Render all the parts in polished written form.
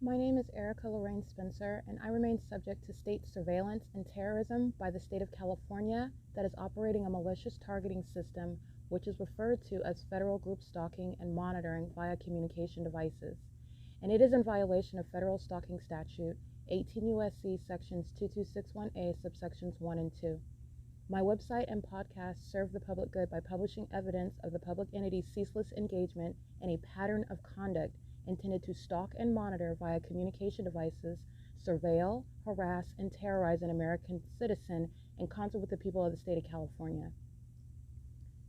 My name is Erica Lorraine Spencer, and I remain subject to state surveillance and terrorism by the state of California that is operating a malicious targeting system, which is referred to as federal group stalking and monitoring via communication devices. And it is in violation of federal stalking statute 18 U.S.C. sections 2261A subsections 1 and 2. My website and podcast serve the public good by publishing evidence of the public entity's ceaseless engagement in a pattern of conduct intended to stalk and monitor via communication devices, surveil, harass, and terrorize an American citizen in concert with the people of the state of California.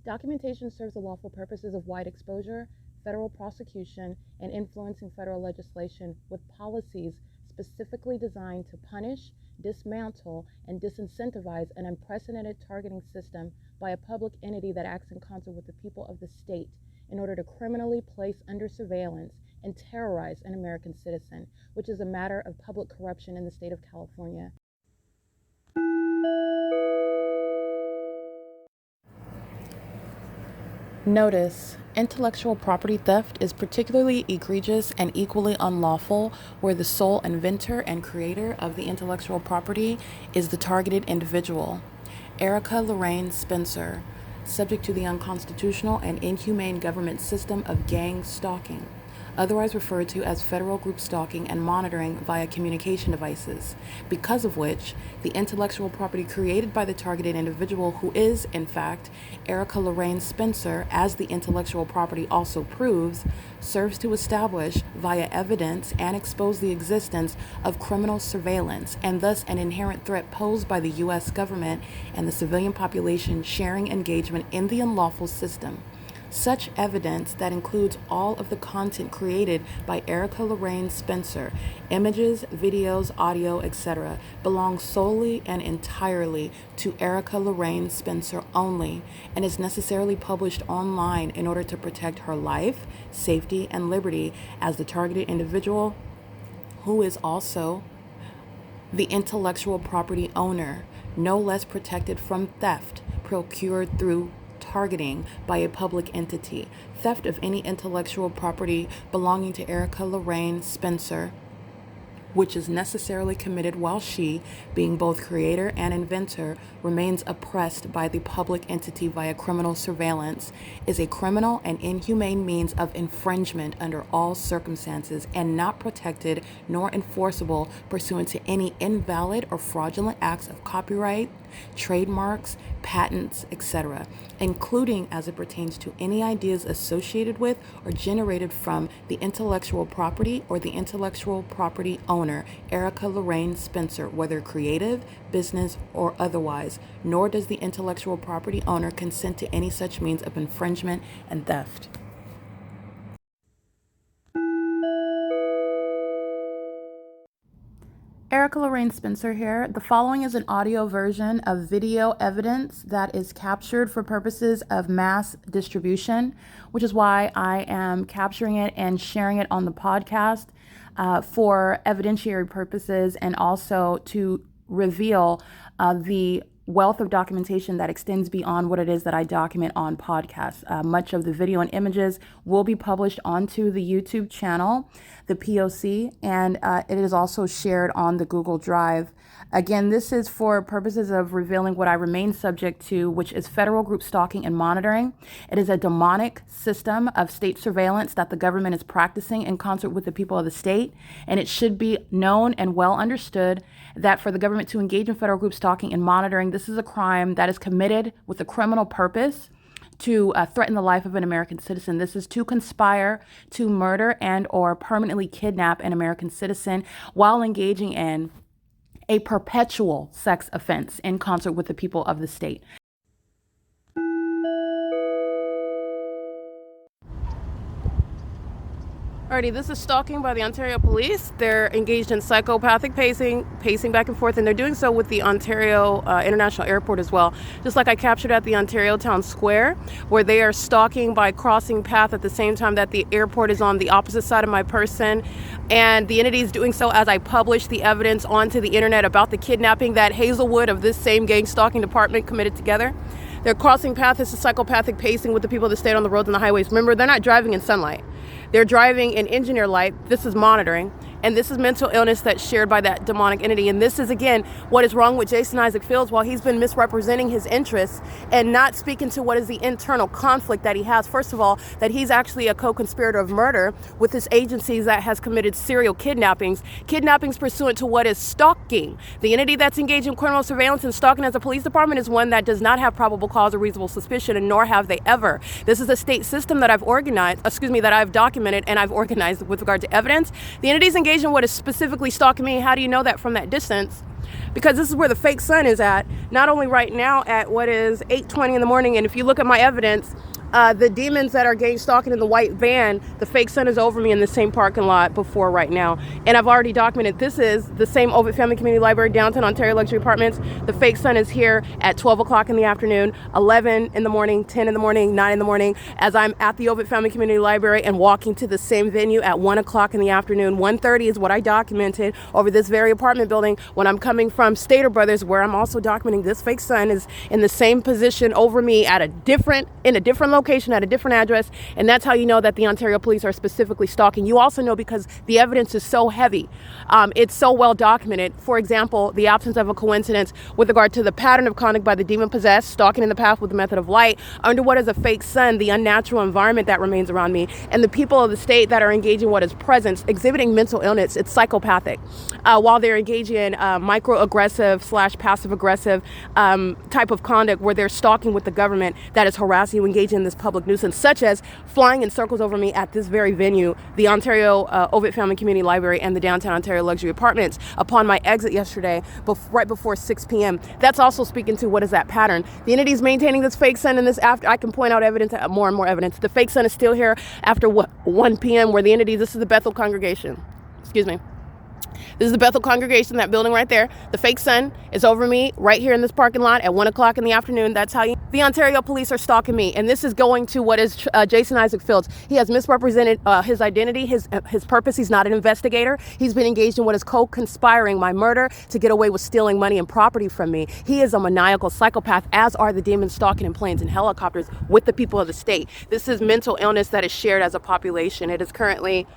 Documentation serves the lawful purposes of wide exposure, federal prosecution, and influencing federal legislation with policies specifically designed to punish, dismantle, and disincentivize an unprecedented targeting system by a public entity that acts in concert with the people of the state in order to criminally place under surveillance and terrorize an American citizen, which is a matter of public corruption in the state of California. Notice: intellectual property theft is particularly egregious and equally unlawful where the sole inventor and creator of the intellectual property is the targeted individual. Erica Lorraine Spencer, subject to the unconstitutional and inhumane government system of gang stalking, otherwise referred to as federal group stalking and monitoring via communication devices, because of which the intellectual property created by the targeted individual, who is, in fact, Erica Lorraine Spencer, as the intellectual property also proves, serves to establish via evidence and expose the existence of criminal surveillance and thus an inherent threat posed by the U.S. government and the civilian population sharing engagement in the unlawful system. Such evidence that includes all of the content created by Erica Lorraine Spencer, images, videos, audio, etc., belongs solely and entirely to Erica Lorraine Spencer only and is necessarily published online in order to protect her life, safety, and liberty as the targeted individual, who is also the intellectual property owner, no less protected from theft procured through targeting by a public entity. Theft of any intellectual property belonging to Erica Lorraine Spencer, which is necessarily committed while she, being both creator and inventor, remains oppressed by the public entity via criminal surveillance, is a criminal and inhumane means of infringement under all circumstances and not protected nor enforceable pursuant to any invalid or fraudulent acts of copyright, trademarks, patents, etc., including as it pertains to any ideas associated with or generated from the intellectual property or the intellectual property owner, Erica Lorraine Spencer, whether creative, business, or otherwise, nor does the intellectual property owner consent to any such means of infringement and theft. Erica Lorraine Spencer here. The following is an audio version of video evidence that is captured for purposes of mass distribution, which is why I am capturing it and sharing it on the podcast for evidentiary purposes and also to reveal the wealth of documentation that extends beyond what it is that I document on podcasts. Much of the video and images will be published onto the YouTube channel, the P.O.C, and it is also shared on the Google Drive. Again, this is for purposes of revealing what I remain subject to, which is federal group stalking and monitoring. It is a demonic system of state surveillance that the government is practicing in concert with the people of the state, and it should be known and well understood that for the government to engage in federal group stalking and monitoring, this is a crime that is committed with a criminal purpose to threaten the life of an American citizen. This is to conspire to murder and or permanently kidnap an American citizen while engaging in a perpetual sex offense in concert with the people of the state. Alrighty, this is stalking by the Ontario Police. They're engaged in psychopathic pacing back and forth, and they're doing so with the Ontario International Airport as well. Just like I captured at the Ontario Town Square, where they are stalking by crossing path at the same time that the airport is on the opposite side of my person. And the entity is doing so as I publish the evidence onto the internet about the kidnapping that Hazelwood of this same gang stalking department committed together. They're crossing path. This is psychopathic pacing with the people that stayed on the roads and the highways. Remember, they're not driving in sunlight. They're driving in engineer light. This is monitoring. And this is mental illness that's shared by that demonic entity. And this is, again, what is wrong with Jason Isaac Fields while he's been misrepresenting his interests and not speaking to what is the internal conflict that he has. First of all, that he's actually a co-conspirator of murder with this agency that has committed serial kidnappings pursuant to what is stalking. The entity that's engaged in criminal surveillance and stalking as a police department is one that does not have probable cause or reasonable suspicion, and nor have they ever. This is a state system that I've documented and I've organized with regard to evidence. The entity's engaged in what is specifically stalking me. How do you know that from that distance? Because this is where the fake sun is at, not only right now at what is 8:20 in the morning, and if you look at my evidence, the demons that are gang stalking in the white van, the fake sun is over me in the same parking lot before right now. And I've already documented, this is the same OVITT Family Community Library, downtown Ontario Luxury Apartments. The fake sun is here at 12 o'clock in the afternoon, 11 in the morning, 10 in the morning, 9 in the morning, as I'm at the OVITT Family Community Library and walking to the same venue at 1 o'clock in the afternoon. 1:30 is what I documented over this very apartment building when I'm coming from Stater Brothers, where I'm also documenting this fake sun is in the same position over me in a different location at a different address. And that's how you know that the Ontario police are specifically stalking. You also know because the evidence is so heavy. It's so well documented. For example, the absence of a coincidence with regard to the pattern of conduct by the demon possessed, stalking in the path with the method of light, under what is a fake sun, the unnatural environment that remains around me, and the people of the state that are engaging what is presence, exhibiting mental illness. It's psychopathic. While they're engaging in microaggressive / passive aggressive type of conduct where they're stalking with the government that is harassing you, engaging in this public nuisance, such as flying in circles over me at this very venue, the Ontario OVITT Family Community Library and the downtown Ontario Luxury Apartments, upon my exit yesterday, right before 6 p.m. That's also speaking to what is that pattern. The entity is maintaining this fake sun, and this after I can point out evidence, more and more evidence. The fake sun is still here after 1 p.m. where the entity, this is the Bethel congregation. Excuse me. This is the Bethel congregation, that building right there. The fake sun is over me right here in this parking lot at 1 o'clock in the afternoon. That's how the Ontario police are stalking me. And this is going to what is Jason Isaac Fields. He has misrepresented his identity, his purpose. He's not an investigator. He's been engaged in what is co-conspiring my murder to get away with stealing money and property from me. He is a maniacal psychopath, as are the demons stalking in planes and helicopters with the people of the state. This is mental illness that is shared as a population. It is currently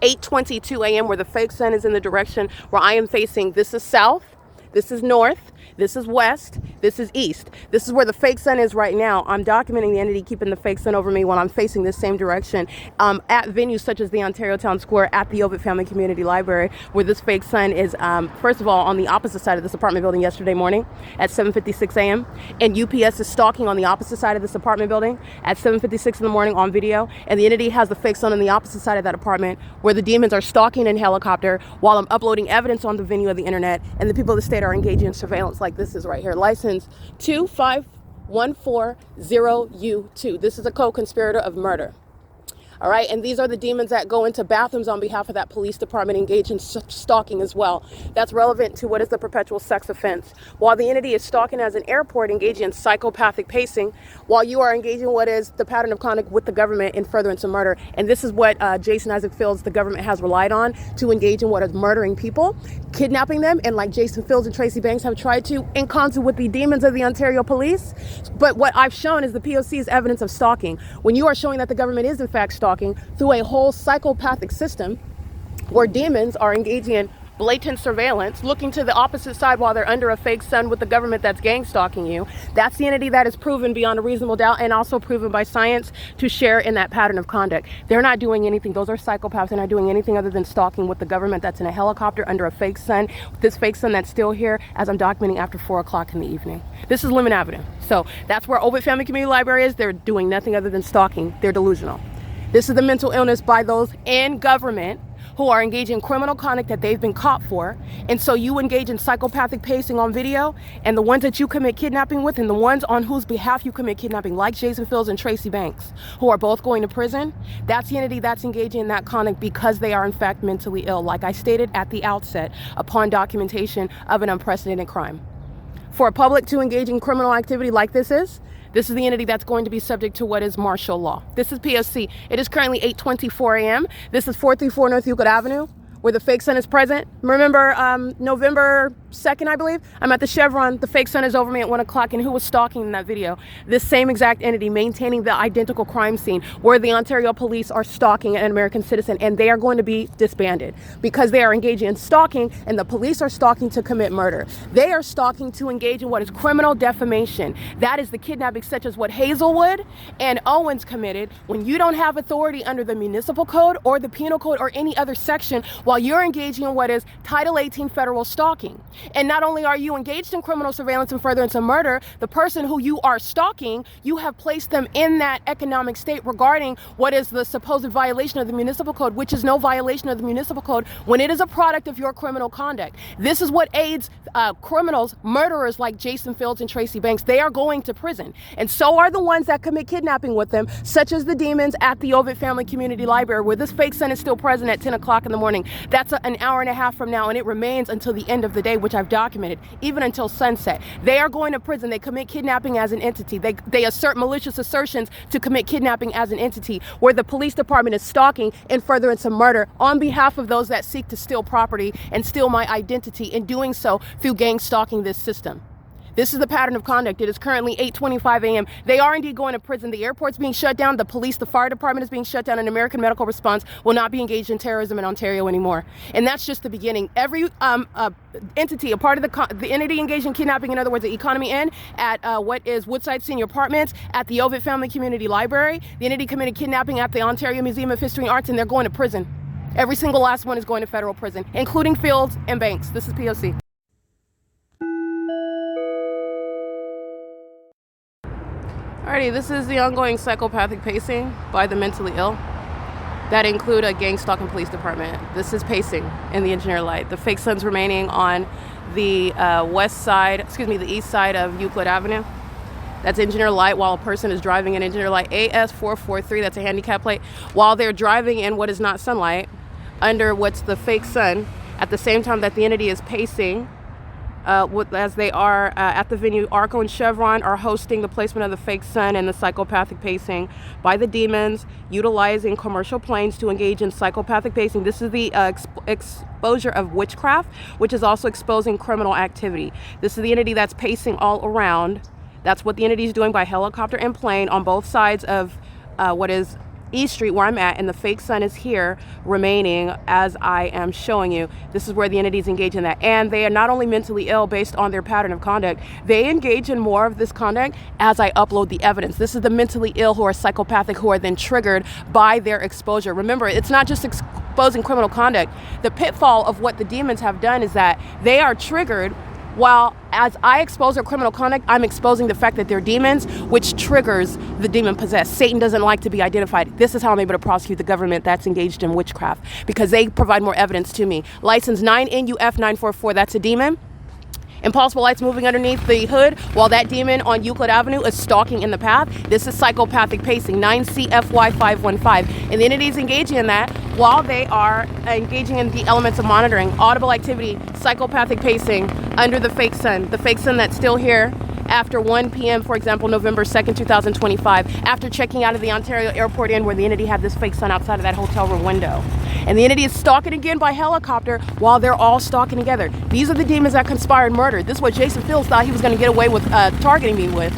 8:22 a.m. where the fake sun is in the direction where I am facing. This is south, this is north, this is west, this is east. This is where the fake sun is right now. I'm documenting the entity keeping the fake sun over me when I'm facing this same direction at venues such as the Ontario Town Square, at the OVITT Family Community Library, where this fake sun is, first of all, on the opposite side of this apartment building yesterday morning at 7:56 a.m. And UPS is stalking on the opposite side of this apartment building at 7:56 in the morning on video. And the entity has the fake sun on the opposite side of that apartment where the demons are stalking in helicopter while I'm uploading evidence on the venue of the internet, and the people of the state are engaging in surveillance like this is right here. License 25140U2. This is a co-conspirator of murder. All right, and these are the demons that go into bathrooms on behalf of that police department, engaged in stalking as well. That's relevant to what is the perpetual sex offense. While the entity is stalking as an airport, engaging in psychopathic pacing, while you are engaging what is the pattern of conduct with the government in furtherance of murder. And this is what Jason Isaac Fields, the government, has relied on to engage in what is murdering people, kidnapping them, and like Jason Fields and Tracy Banks have tried to, in concert with the demons of the Ontario police. But what I've shown is the P.O.C's evidence of stalking. When you are showing that the government is in fact stalking through a whole psychopathic system where demons are engaging in blatant surveillance, looking to the opposite side while they're under a fake sun with the government that's gang stalking you. That's the entity that is proven beyond a reasonable doubt and also proven by science to share in that pattern of conduct. They're not doing anything. Those are psychopaths. They're not doing anything other than stalking with the government that's in a helicopter under a fake sun. This fake sun that's still here as I'm documenting after 4 o'clock in the evening. This is Lemon Avenue. So that's where OVITT Family Community Library is. They're doing nothing other than stalking. They're delusional. This is the mental illness by those in government who are engaging in criminal conduct that they've been caught for. And so you engage in psychopathic pacing on video, and the ones that you commit kidnapping with and the ones on whose behalf you commit kidnapping, like Jason Fields and Tracy Banks, who are both going to prison, that's the entity that's engaging in that conduct because they are in fact mentally ill, like I stated at the outset, upon documentation of an unprecedented crime. For a public to engage in criminal activity like this is the entity that's going to be subject to what is martial law. This is P.O.C. It is currently 8:24 a.m. This is 434 North Euclid Avenue, where the fake sun is present. Remember November 2nd, I believe, I'm at the Chevron. The fake son is over me at 1 o'clock. And who was stalking in that video? This same exact entity maintaining the identical crime scene where the Ontario police are stalking an American citizen, and they are going to be disbanded because they are engaging in stalking, and the police are stalking to commit murder. They are stalking to engage in what is criminal defamation. That is the kidnapping such as what Hazelwood and Owens committed when you don't have authority under the municipal code or the penal code or any other section while you're engaging in what is Title 18 federal stalking. And not only are you engaged in criminal surveillance and furtherance of murder, the person who you are stalking, you have placed them in that economic state regarding what is the supposed violation of the municipal code, which is no violation of the municipal code when it is a product of your criminal conduct. This is what aids criminals, murderers like Jason Fields and Tracy Banks. They are going to prison. And so are the ones that commit kidnapping with them, such as the demons at the OVITT Family Community Library, where this fake son is still present at 10 o'clock in the morning. That's an hour and a half from now, and it remains until the end of the day, which I've documented, even until sunset. They are going to prison. They commit kidnapping as an entity. They assert malicious assertions to commit kidnapping as an entity, where the police department is stalking in furtherance of murder on behalf of those that seek to steal property and steal my identity, in doing so through gang stalking this system. This is the pattern of conduct. It is currently 8:25 a.m. They are indeed going to prison. The airport's being shut down. The police, the fire department is being shut down, and American Medical Response will not be engaged in terrorism in Ontario anymore. And that's just the beginning. Every entity, a part of the entity engaged in kidnapping, in other words, the Economy Inn, at what is Woodside Senior Apartments, at the OVITT Family Community Library, the entity committed kidnapping at the Ontario Museum of History and Arts, and they're going to prison. Every single last one is going to federal prison, including Fields and Banks. This is P.O.C. Alrighty, this is the ongoing psychopathic pacing by the mentally ill that include a gang stalking police department. This is pacing in the engineer light. The fake son's remaining on the the east side of Euclid Avenue. That's engineer light while a person is driving an engineer light AS443, that's a handicap plate, while they're driving in what is not sunlight under what's the fake sun, at the same time that the entity is pacing as they are at the venue. ARCO and Chevron are hosting the placement of the fake sun and the psychopathic pacing by the demons, utilizing commercial planes to engage in psychopathic pacing. This is the exposure of witchcraft, which is also exposing criminal activity. This is the entity that's pacing all around. That's what the entity is doing by helicopter and plane on both sides of what is East Street, where I'm at, and the fake sun is here remaining as I am showing you. This is where the entity is engaged in that. And they are not only mentally ill based on their pattern of conduct, they engage in more of this conduct as I upload the evidence. This is the mentally ill who are psychopathic, who are then triggered by their exposure. Remember, it's not just exposing criminal conduct. The pitfall of what the demons have done is that they are triggered while as I expose their criminal conduct, I'm exposing the fact that they're demons, which triggers the demon possessed. Satan doesn't like to be identified. This is how I'm able to prosecute the government that's engaged in witchcraft, because they provide more evidence to me. License 9NUF944, that's a demon. Impossible lights moving underneath the hood while that demon on Euclid Avenue is stalking in the path. This is psychopathic pacing, 9CFY515. And the entity is engaging in that while they are engaging in the elements of monitoring, audible activity, psychopathic pacing under the fake sun. The fake sun that's still here after 1 p.m., for example, November 2nd, 2025, after checking out of the Ontario Airport Inn, where the entity had this fake sun outside of that hotel room window. And the entity is stalking again by helicopter while they're all stalking together. These are the demons that conspired murder. This is what Jason Fields thought he was going to get away with targeting me with.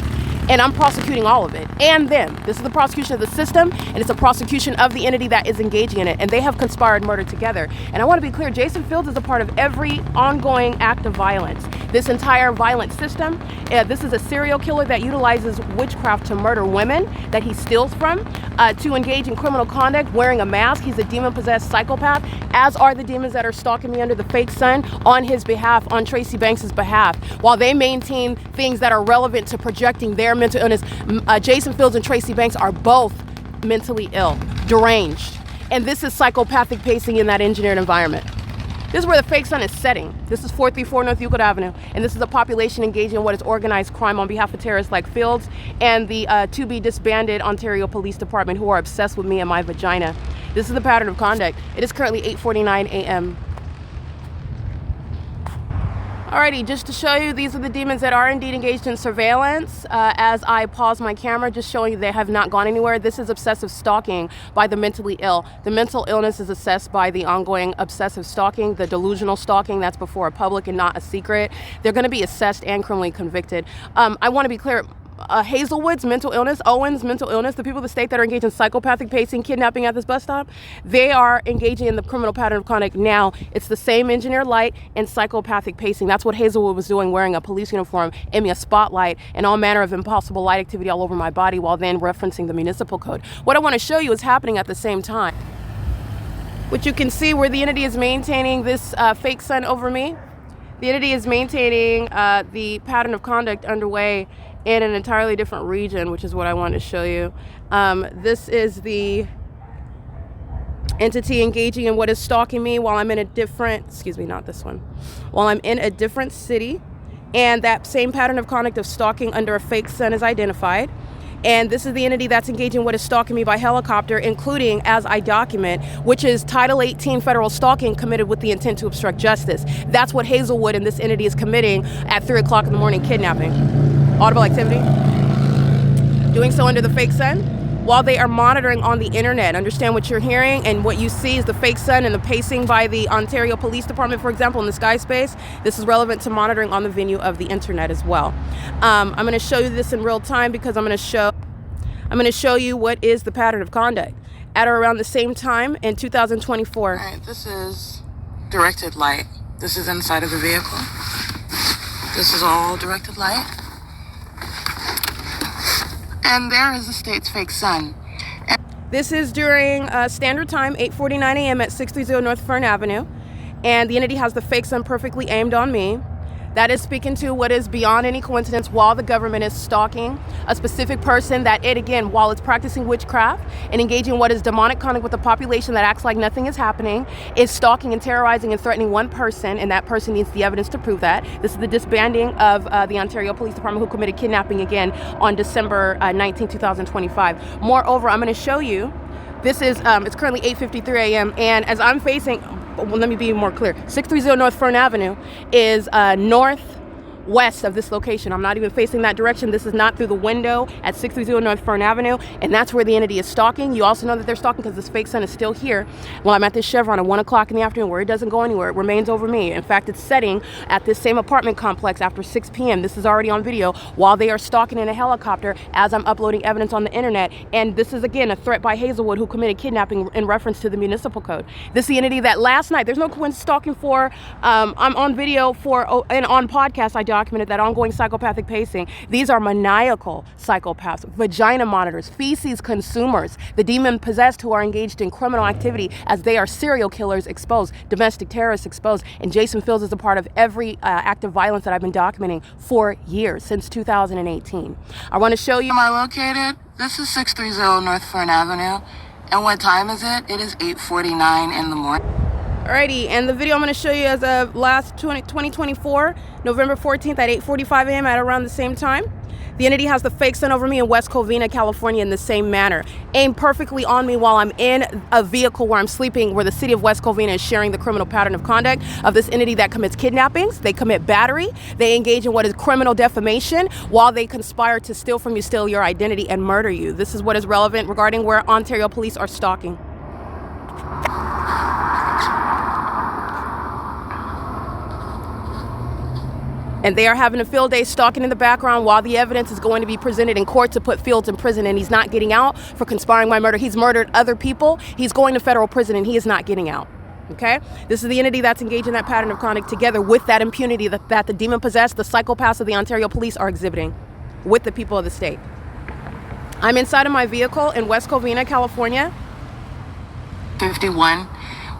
And I'm prosecuting all of it and them. This is the prosecution of the system, and it's a prosecution of the entity that is engaging in it. And they have conspired murder together. And I want to be clear, Jason Fields is a part of every ongoing act of violence. This entire violent system, this is a serial killer that utilizes witchcraft to murder women that he steals from, to engage in criminal conduct, wearing a mask. He's a demon-possessed psychopath, as are the demons that are stalking me under the fake sun on his behalf, on Tracy Banks' behalf, while they maintain things that are relevant to projecting their mental illness. Jason Fields and Tracy Banks are both mentally ill, deranged, and this is psychopathic pacing in that engineered environment. This is where the fake sun is setting. This is 434 North Euclid Avenue, and this is a population engaging in what is organized crime on behalf of terrorists like Fields and the to-be disbanded Ontario Police Department, who are obsessed with me and my vagina. This is the pattern of conduct. It is currently 8:49 a.m. Alrighty, just to show you, these are the demons that are indeed engaged in surveillance. As I pause my camera, just showing you they have not gone anywhere. This is obsessive stalking by the mentally ill. The mental illness is assessed by the ongoing obsessive stalking, the delusional stalking that's before a public and not a secret. They're going to be assessed and criminally convicted. I want to be clear. Hazelwood's mental illness, Owen's mental illness, the people of the state that are engaged in psychopathic pacing, kidnapping at this bus stop, they are engaging in the criminal pattern of conduct now. It's the same engineer light and psychopathic pacing. That's what Hazelwood was doing, wearing a police uniform, aiming a spotlight, and all manner of impossible light activity all over my body while then referencing the municipal code. What I want to show you is happening at the same time. What you can see where the entity is maintaining this fake sun over me, the entity is maintaining the pattern of conduct underway in an entirely different region, which is what I wanted to show you. This is the entity engaging in what is stalking me while I'm in a different, excuse me, not this one, while I'm in a different city, and that same pattern of conduct of stalking under a fake sun is identified. And this is the entity that's engaging what is stalking me by helicopter, including, as I document, which is Title 18 federal stalking committed with the intent to obstruct justice. That's what Hazelwood and this entity is committing at 3 o'clock in the morning, kidnapping. Audible activity. Doing so under the fake sun while they are monitoring on the internet. Understand what you're hearing, and what you see is the fake sun and the pacing by the Ontario Police Department, for example, in the sky space. This is relevant to monitoring on the venue of the internet as well. I'm going to show you this in real time because I'm going to show you what is the pattern of conduct at or around the same time in 2024. All right, this is directed light. This is inside of the vehicle. This is all directed light. And there is the state's fake sun. This is during standard time, 8:49 a.m. at 630 North Fern Avenue. And the entity has the fake sun perfectly aimed on me. That is speaking to what is beyond any coincidence while the government is stalking a specific person that it, again, while it's practicing witchcraft and engaging in what is demonic conduct with a population that acts like nothing is happening, is stalking and terrorizing and threatening one person, and that person needs the evidence to prove that. This is the disbanding of the Ontario Police Department, who committed kidnapping again on December 19, 2025. Moreover, I'm going to show you, this is, it's currently 8:53 a.m. and as I'm facing, well, let me be more clear. 630 North Fern Avenue is northwest of this location. I'm not even facing that direction. This is not through the window at 630 North Fern Avenue, and that's where the entity is stalking. You also know that they're stalking because this fake sun is still here while I'm at this Chevron at 1 o'clock in the afternoon, where it doesn't go anywhere. It remains over me. In fact, it's setting at this same apartment complex after 6 p.m. This is already on video while they are stalking in a helicopter as I'm uploading evidence on the internet. And this is, again, a threat by Hazelwood, who committed kidnapping in reference to the municipal code. This is the entity that last night, there's no coincidence stalking for, I'm on video for, and on podcast, I documented that ongoing psychopathic pacing. These are maniacal psychopaths, vagina monitors, feces consumers, the demon possessed who are engaged in criminal activity as they are serial killers exposed, domestic terrorists exposed, and Jason Fields is a part of every act of violence that I've been documenting for years, since 2018. I want to show you. Am I located? This is 630 North Fern Avenue. And what time is it? It is 8:49 in the morning. Alrighty, and the video I'm going to show you as of last 2024, November 14th at 8:45 a.m. at around the same time. The entity has the fake sun over me in West Covina, California in the same manner. Aimed perfectly on me while I'm in a vehicle where I'm sleeping, where the city of West Covina is sharing the criminal pattern of conduct of this entity that commits kidnappings. They commit battery. They engage in what is criminal defamation while they conspire to steal from you, steal your identity, and murder you. This is what is relevant regarding where Ontario police are stalking. And they are having a field day stalking in the background while the evidence is going to be presented in court to put Fields in prison, and he's not getting out for conspiring my murder. He's murdered other people. He's going to federal prison, and he is not getting out. Okay? This is the entity that's engaged in that pattern of conduct together with that impunity that the demon-possessed, the psychopaths of the Ontario police are exhibiting with the people of the state. I'm inside of my vehicle in West Covina, California. 51,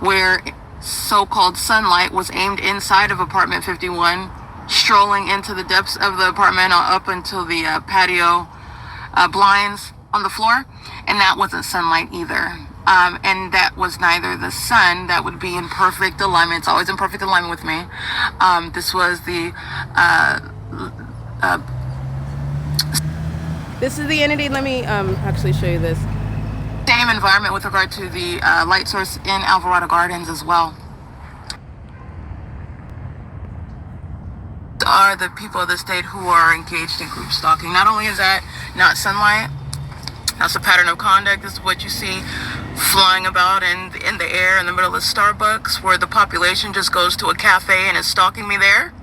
where so-called sunlight was aimed inside of apartment 51, strolling into the depths of the apartment up until the patio blinds on the floor, and that wasn't sunlight either. And that was neither the sun that would be in perfect alignment. It's always in perfect alignment with me. This was the this is the entity. Let me actually show you this. Same environment with regard to the light source in Alvarado Gardens as well. are the people of the state who are engaged in group stalking. Not only is that not sunlight, that's a pattern of conduct. This is what you see flying about in the air in the middle of Starbucks, where the population just goes to a cafe and is stalking me there,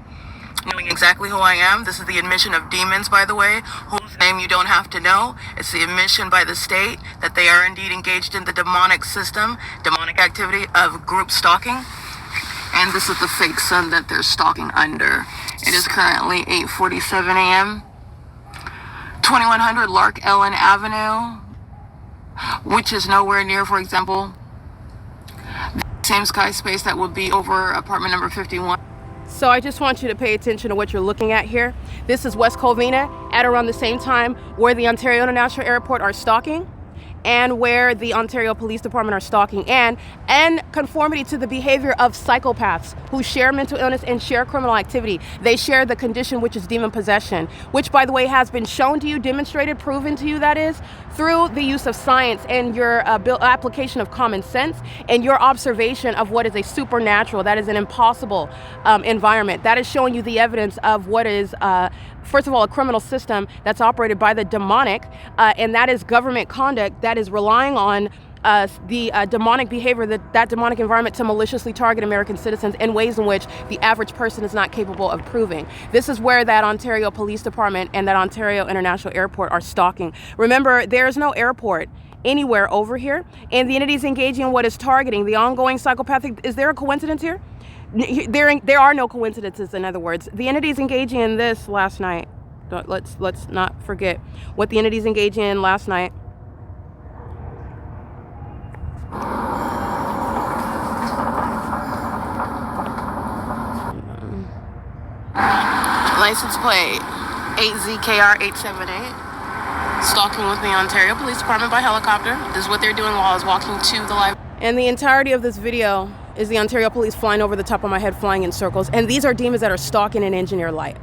knowing exactly who I am. This is the admission of demons, by the way, whose name you don't have to know. It's the admission by the state that they are indeed engaged in the demonic system, demonic activity of group stalking. And this is the fake sun that they're stalking under. It is currently 8:47 a.m. 2100 Lark Ellen Avenue, which is nowhere near, for example, the same sky space that would be over apartment number 51. So I just want you to pay attention to what you're looking at here. This is West Covina at around the same time where the Ontario International Airport are stalking, and where the Ontario Police Department are stalking, and conformity to the behavior of psychopaths who share mental illness and share criminal activity. They share the condition, which is demon possession, which, by the way, has been shown to you, demonstrated, proven to you, that is, through the use of science and your application of common sense and your observation of what is a supernatural, that is an impossible environment. That is showing you the evidence of what is first of all, a criminal system that's operated by the demonic, and that is government conduct that is relying on the demonic behavior, that demonic environment, to maliciously target American citizens in ways in which the average person is not capable of proving. This is where that Ontario Police Department and that Ontario International Airport are stalking. Remember, there is no airport anywhere over here, and the entities engaging in what is targeting the ongoing psychopathic. Is there a coincidence here? There are no coincidences, in other words. The entities engaging in this last night, let's not forget what the entities engaging in last night. License plate 8ZKR878. Stalking with the Ontario Police Department by helicopter. This is what they're doing while I was walking to the library. And the entirety of this video is the Ontario Police flying over the top of my head, flying in circles. And these are demons that are stalking in engineer light.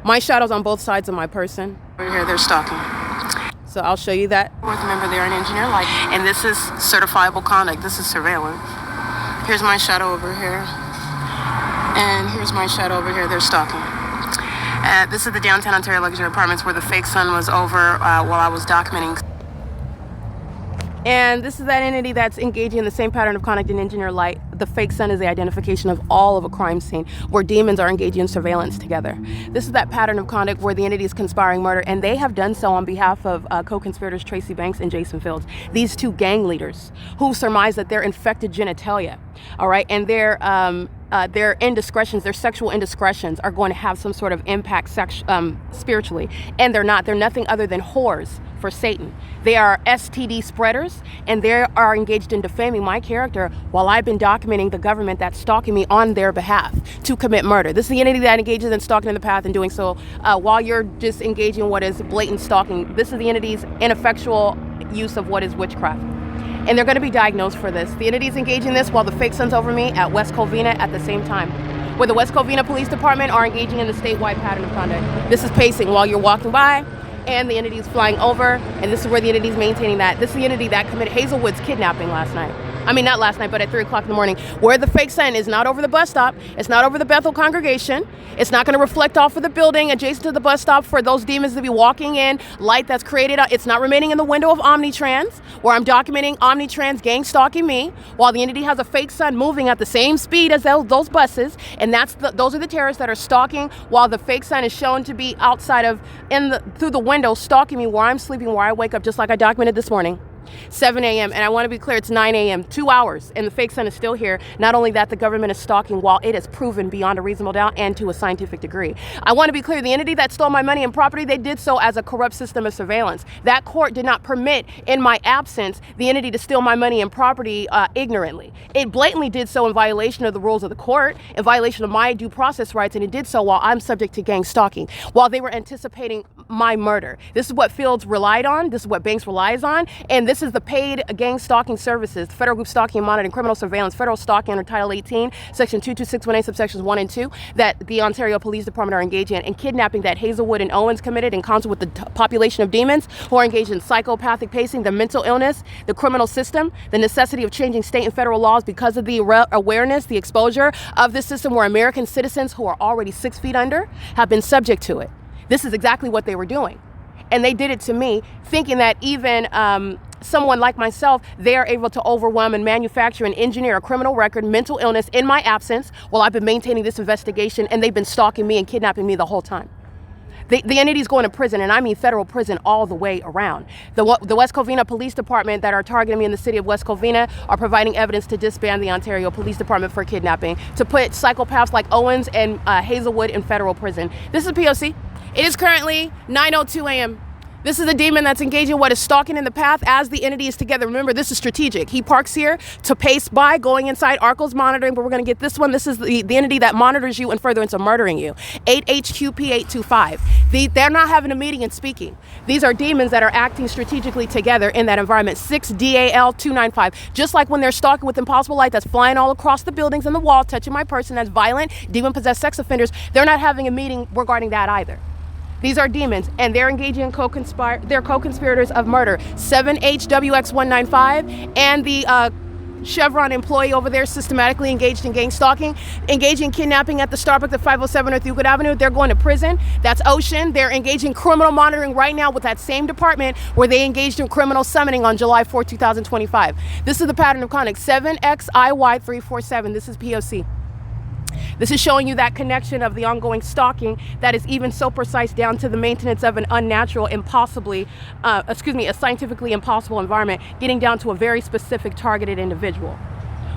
My shadow's on both sides of my person. Over here, they're stalking. So I'll show you that. Remember, they're in engineer light. And this is certifiable conduct. This is surveillance. Here's my shadow over here. And here's my shadow over here. They're stalking. This is the downtown Ontario luxury apartments where the fake sun was over while I was documenting. And this is that entity that's engaging in the same pattern of conduct in engineer light. The fake sun is the identification of all of a crime scene where demons are engaging in surveillance together. This is that pattern of conduct where the entity is conspiring murder, and they have done so on behalf of co-conspirators Tracy Banks and Jason Fields, these two gang leaders who surmise that they're infected genitalia, all right, and their indiscretions, their sexual indiscretions are going to have some sort of impact spiritually, and they're not. They're nothing other than whores for Satan. They are STD spreaders, and they are engaged in defaming my character while I've been documenting the government that's stalking me on their behalf to commit murder. This is the entity that engages in stalking in the path and doing so while you're just engaging in what is blatant stalking. This is the entity's ineffectual use of what is witchcraft. And they're going to be diagnosed for this. The entity's engaging in this while the fake sun's over me at West Covina at the same time, where the West Covina Police Department are engaging in the statewide pattern of conduct. This is pacing while you're walking by, and the entity is flying over, and this is where the entity is maintaining that. This is the entity that committed Hazelwood's kidnapping last night. I mean, not last night, but at 3 o'clock in the morning, where the fake sun is not over the bus stop. It's not over the Bethel congregation. It's not going to reflect off of the building adjacent to the bus stop for those demons to be walking in, light that's created. It's not remaining in the window of Omnitrans, where I'm documenting Omnitrans gang stalking me, while the entity has a fake sun moving at the same speed as those buses. And those are the terrorists that are stalking, while the fake sun is shown to be outside of, through the window, stalking me where I'm sleeping, where I wake up, just like I documented this morning. 7 a.m. And I want to be clear, it's 9 a.m., 2 hours, and the fake sun is still here. Not only that, the government is stalking while it is proven beyond a reasonable doubt and to a scientific degree. I want to be clear, the entity that stole my money and property, they did so as a corrupt system of surveillance. That court did not permit, in my absence, the entity to steal my money and property ignorantly. It blatantly did so in violation of the rules of the court, in violation of my due process rights, and it did so while I'm subject to gang stalking, while they were anticipating my murder. This is what Fields relied on, this is what Banks relies on, and this This is the paid gang stalking services, federal group stalking and monitoring, criminal surveillance, federal stalking under Title 18, Section 22618, subsections 1 and 2, that the Ontario Police Department are engaging in, and kidnapping that Hazelwood and Owens committed in concert with the population of demons who are engaged in psychopathic pacing, the mental illness, the criminal system, the necessity of changing state and federal laws because of the awareness, the exposure of this system where American citizens who are already 6 feet under have been subject to it. This is exactly what they were doing. And they did it to me, thinking that even someone like myself, they are able to overwhelm and manufacture and engineer a criminal record, mental illness in my absence while I've been maintaining this investigation, and they've been stalking me and kidnapping me the whole time. The entity's going to prison, and I mean federal prison all the way around. The West Covina Police Department that are targeting me in the city of West Covina are providing evidence to disband the Ontario Police Department for kidnapping, to put psychopaths like Owens and Hazelwood in federal prison. This is P.O.C. It is currently 9:02 a.m. This is a demon that's engaging what is stalking in the path as the entity is together. Remember, this is strategic. He parks here to pace by, going inside. ARCO's monitoring, but we're going to get this one. This is the entity that monitors you and furtherance of murdering you. 8HQP825. They're not having a meeting and speaking. These are demons that are acting strategically together in that environment. 6DAL295. Just like when they're stalking with impossible light that's flying all across the buildings and the wall, touching my person, that's violent, demon-possessed sex offenders, they're not having a meeting regarding that either. These are demons, and they're engaging in they're co-conspirators of murder. 7HWX195 and the Chevron employee over there systematically engaged in gang stalking, engaging in kidnapping at the Starbucks at 507 North Euclid Avenue. They're going to prison. That's Ocean. They're engaging in criminal monitoring right now with that same department where they engaged in criminal summoning on July 4, 2025. This is the pattern of conduct. 7XIY347. This is P.O.C. This is showing you that connection of the ongoing stalking that is even so precise down to the maintenance of an unnatural, a scientifically impossible environment, getting down to a very specific targeted individual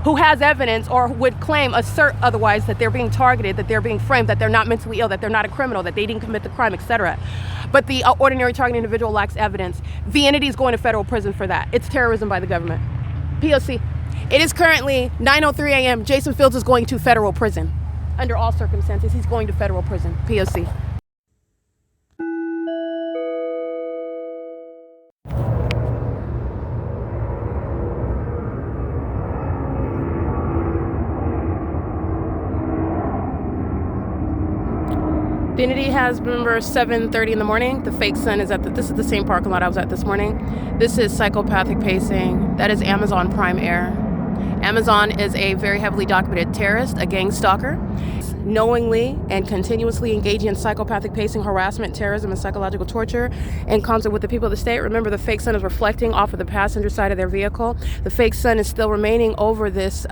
who has evidence or would assert otherwise, that they're being targeted, that they're being framed, that they're not mentally ill, that they're not a criminal, that they didn't commit the crime, etc. But the ordinary targeted individual lacks evidence. The entity is going to federal prison for that. It's terrorism by the government. P.O.C. It is currently 9:03 a.m. Jason Fields is going to federal prison. Under all circumstances, he's going to federal prison. P.O.C. The entity has, remember, 7:30 in the morning. The fake sun is this is the same parking lot I was at this morning. This is psychopathic pacing. That is Amazon Prime Air. Amazon is a very heavily documented terrorist, a gang stalker, knowingly and continuously engaging in psychopathic pacing, harassment, terrorism, and psychological torture in concert with the people of the state. Remember, the fake sun is reflecting off of the passenger side of their vehicle. The fake sun is still remaining over this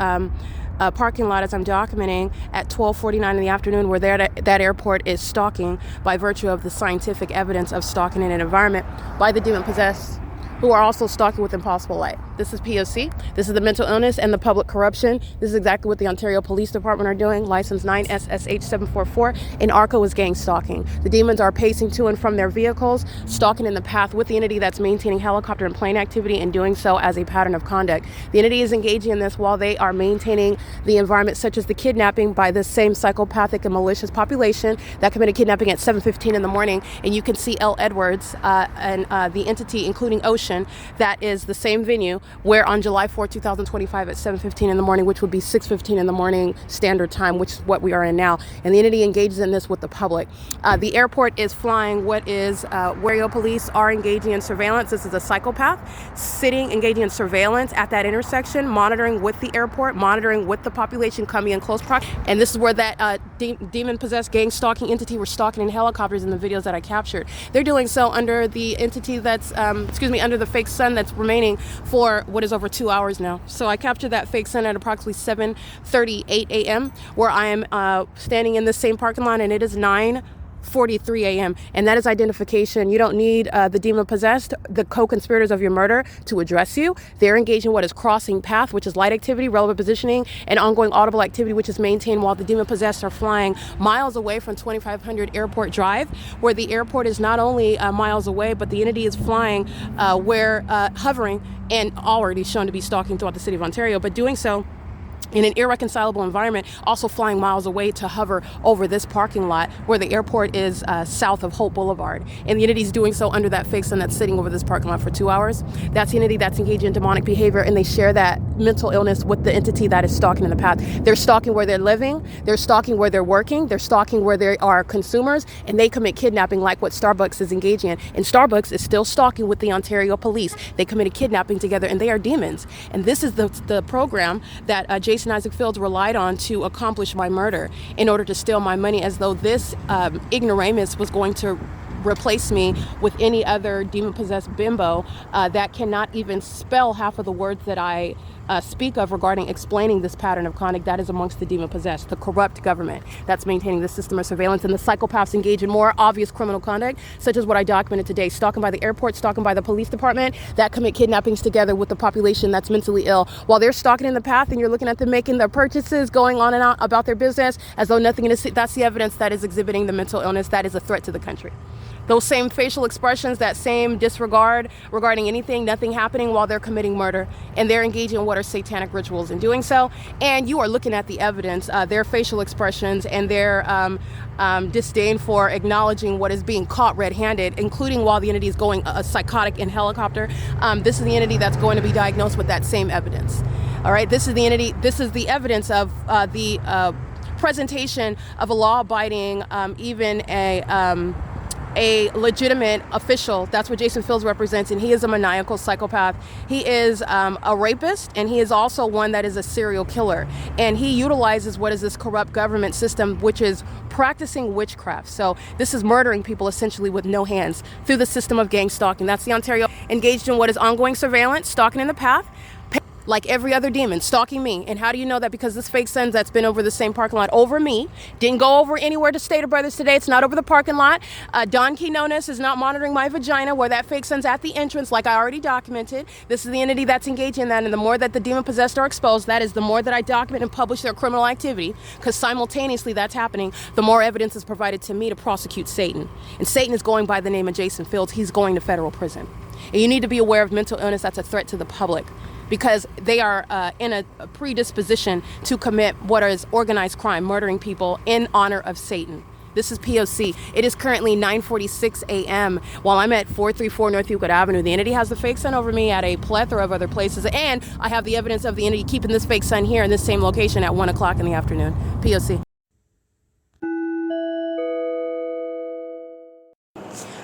parking lot as I'm documenting at 12:49 in the afternoon, where that airport is stalking by virtue of the scientific evidence of stalking in an environment by the demon-possessed, who are also stalking with impossible light. This is P.O.C. This is the mental illness and the public corruption. This is exactly what the Ontario Police Department are doing. License 9SSH744. And ARCO is gang stalking. The demons are pacing to and from their vehicles, stalking in the path with the entity that's maintaining helicopter and plane activity, and doing so as a pattern of conduct. The entity is engaging in this while they are maintaining the environment, such as the kidnapping by the same psychopathic and malicious population that committed kidnapping at 7:15 in the morning. And you can see L. Edwards and the entity, including Ocean, that is the same venue where on July 4, 2025 at 7:15 in the morning, which would be 6:15 in the morning standard time, which is what we are in now. And the entity engages in this with the public. The airport is flying what is where police are engaging in surveillance. This is a psychopath engaging in surveillance at that intersection, monitoring with the airport, monitoring with the population coming in close proximity. And this is where that demon-possessed gang stalking entity were stalking in helicopters in the videos that I captured. They're doing so under the entity that's, under the fake sun that's remaining for what is over 2 hours now. So I captured that fake sun at approximately 7:38 a.m. where I am standing in the same parking lot, and it is 9:43 a.m. And that is identification. You don't need the demon-possessed, the co-conspirators of your murder, to address you. They're engaged in what is crossing path, which is light activity, relevant positioning, and ongoing audible activity, which is maintained while the demon-possessed are flying miles away from 2500 Airport Drive, where the airport is not only miles away, but the entity is flying hovering, and already shown to be stalking throughout the city of Ontario, but doing so in an irreconcilable environment, also flying miles away to hover over this parking lot where the airport is south of Hope Boulevard. And the entity's doing so under that fake sun that's sitting over this parking lot for 2 hours. That's the entity that's engaged in demonic behavior, and they share that mental illness with the entity that is stalking in the path. They're stalking where they're living, they're stalking where they're working, they're stalking where they are consumers, and they commit kidnapping like what Starbucks is engaging in. And Starbucks is still stalking with the Ontario police. They committed kidnapping together, and they are demons. And this is the program that Jason Isaac Fields relied on to accomplish my murder in order to steal my money, as though this ignoramus was going to replace me with any other demon-possessed bimbo that cannot even spell half of the words that I speak of regarding explaining this pattern of conduct that is amongst the demon-possessed, the corrupt government that's maintaining this system of surveillance, and the psychopaths engage in more obvious criminal conduct, such as what I documented today: stalking by the airport, stalking by the police department, that commit kidnappings together with the population that's mentally ill. While they're stalking in the path and you're looking at them making their purchases, going on and on about their business as though nothing is, that's the evidence that is exhibiting the mental illness that is a threat to the country. Those same facial expressions, that same disregard regarding anything, nothing happening while they're committing murder, and they're engaging in what are satanic rituals in doing so. And you are looking at the evidence, their facial expressions and their disdain for acknowledging what is being caught red-handed, including while the entity is going psychotic in helicopter. This is the entity that's going to be diagnosed with that same evidence. All right, this is the entity, this is the evidence of the presentation of a law-abiding, even a legitimate official. That's what Jason Fields represents, and he is a maniacal psychopath. He is a rapist, and he is also one that is a serial killer. And he utilizes what is this corrupt government system, which is practicing witchcraft. So this is murdering people essentially with no hands through the system of gang stalking. That's the Ontario engaged in what is ongoing surveillance, stalking in the path, like every other demon, stalking me. And how do you know that? Because this fake sun that's been over the same parking lot over me, didn't go over anywhere to Stater Brothers today. It's not over the parking lot. Don Quinones is not monitoring my vagina where that fake sun's at the entrance, like I already documented. This is the entity that's engaged in that. And the more that the demon possessed are exposed, that is the more that I document and publish their criminal activity, because simultaneously that's happening, the more evidence is provided to me to prosecute Satan. And Satan is going by the name of Jason Fields. He's going to federal prison. And you need to be aware of mental illness that's a threat to the public, because they are in a predisposition to commit what is organized crime, murdering people in honor of Satan. This is P.O.C. It is currently 9:46 a.m. while I'm at 434 North Euclid Avenue. The entity has the fake sun over me at a plethora of other places, and I have the evidence of the entity keeping this fake sun here in this same location at 1 o'clock in the afternoon. P.O.C.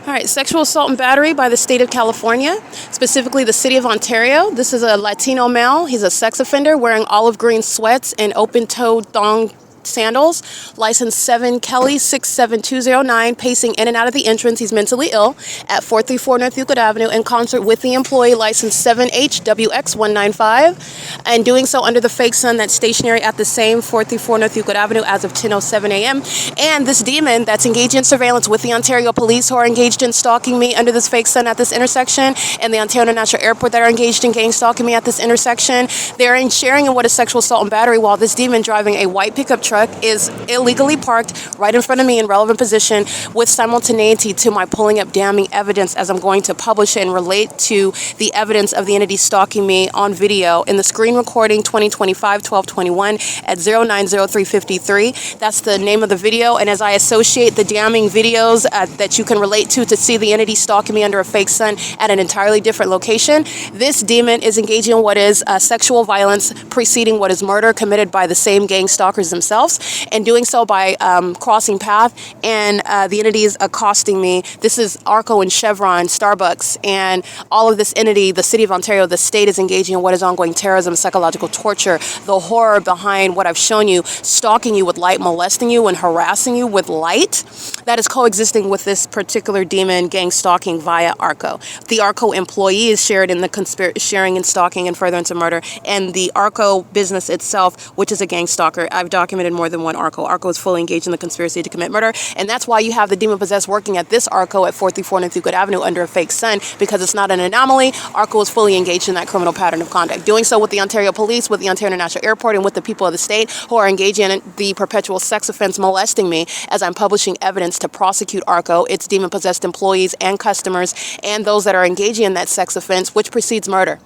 All right, sexual assault and battery by the state of California, specifically the city of Ontario. This is a Latino male. He's a sex offender wearing olive green sweats and open-toed thong sandals, license 7 Kelly 67209, pacing in and out of the entrance. He's mentally ill at 434 North Euclid Avenue in concert with the employee, license 7HWX195, and doing so under the fake sun that's stationary at the same 434 North Euclid Avenue as of 10:07 a.m. And this demon that's engaged in surveillance with the Ontario police, who are engaged in stalking me under this fake sun at this intersection, and the Ontario International Airport that are engaged in gang stalking me at this intersection. They're in sharing in what is sexual assault and battery, while this demon driving a white pickup truck is illegally parked right in front of me in relevant position, with simultaneity to my pulling up damning evidence as I'm going to publish it and relate to the evidence of the entity stalking me on video in the screen recording 2025-1221 at 090353. That's the name of the video. And as I associate the damning videos that you can relate to see the entity stalking me under a fake sun at an entirely different location, this demon is engaging in what is sexual violence preceding what is murder committed by the same gang stalkers themselves, and doing so by crossing path, and the entity is accosting me. This is ARCO and CHEVRON, Starbucks, and all of this entity, the city of Ontario, the state is engaging in what is ongoing terrorism, psychological torture, the horror behind what I've shown you, stalking you with light, molesting you and harassing you with light, that is coexisting with this particular demon gang stalking via ARCO. The ARCO employee is shared in the sharing and stalking and furtherance of murder, and the ARCO business itself, which is a gang stalker. I've documented more than one ARCO. ARCO is fully engaged in the conspiracy to commit murder, and that's why you have the demon possessed working at this ARCO at 434 North Euclid Avenue under a fake sun, because it's not an anomaly. ARCO is fully engaged in that criminal pattern of conduct, doing so with the Ontario police, with the Ontario International Airport, and with the people of the state who are engaging in the perpetual sex offense molesting me as I'm publishing evidence to prosecute ARCO, its demon possessed employees and customers, and those that are engaging in that sex offense, which precedes murder.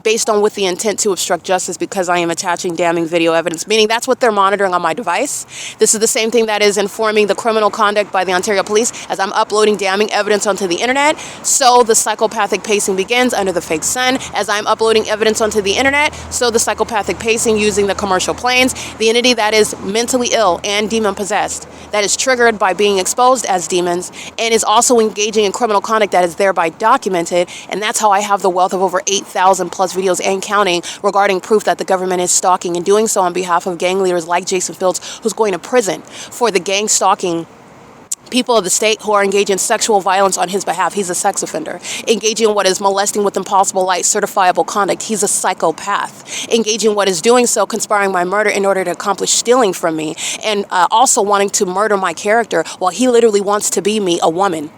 based on with the intent to obstruct justice because I am attaching damning video evidence, meaning that's what they're monitoring on my device. This is the same thing that is informing the criminal conduct by the Ontario Police as I'm uploading damning evidence onto the internet. So the psychopathic pacing begins under the fake sun. As I'm uploading evidence onto the internet, so the psychopathic pacing using the commercial planes, the entity that is mentally ill and demon possessed, that is triggered by being exposed as demons and is also engaging in criminal conduct that is thereby documented. And that's how I have the wealth of over 8,000 plus videos and counting regarding proof that the government is stalking, and doing so on behalf of gang leaders like Jason Fields, who's going to prison for the gang stalking people of the state who are engaging in sexual violence on his behalf. He's a sex offender. Engaging in what is molesting with impossible light, certifiable conduct. He's a psychopath. Engaging in what is doing so, conspiring my murder in order to accomplish stealing from me, and also wanting to murder my character while he literally wants to be me, a woman.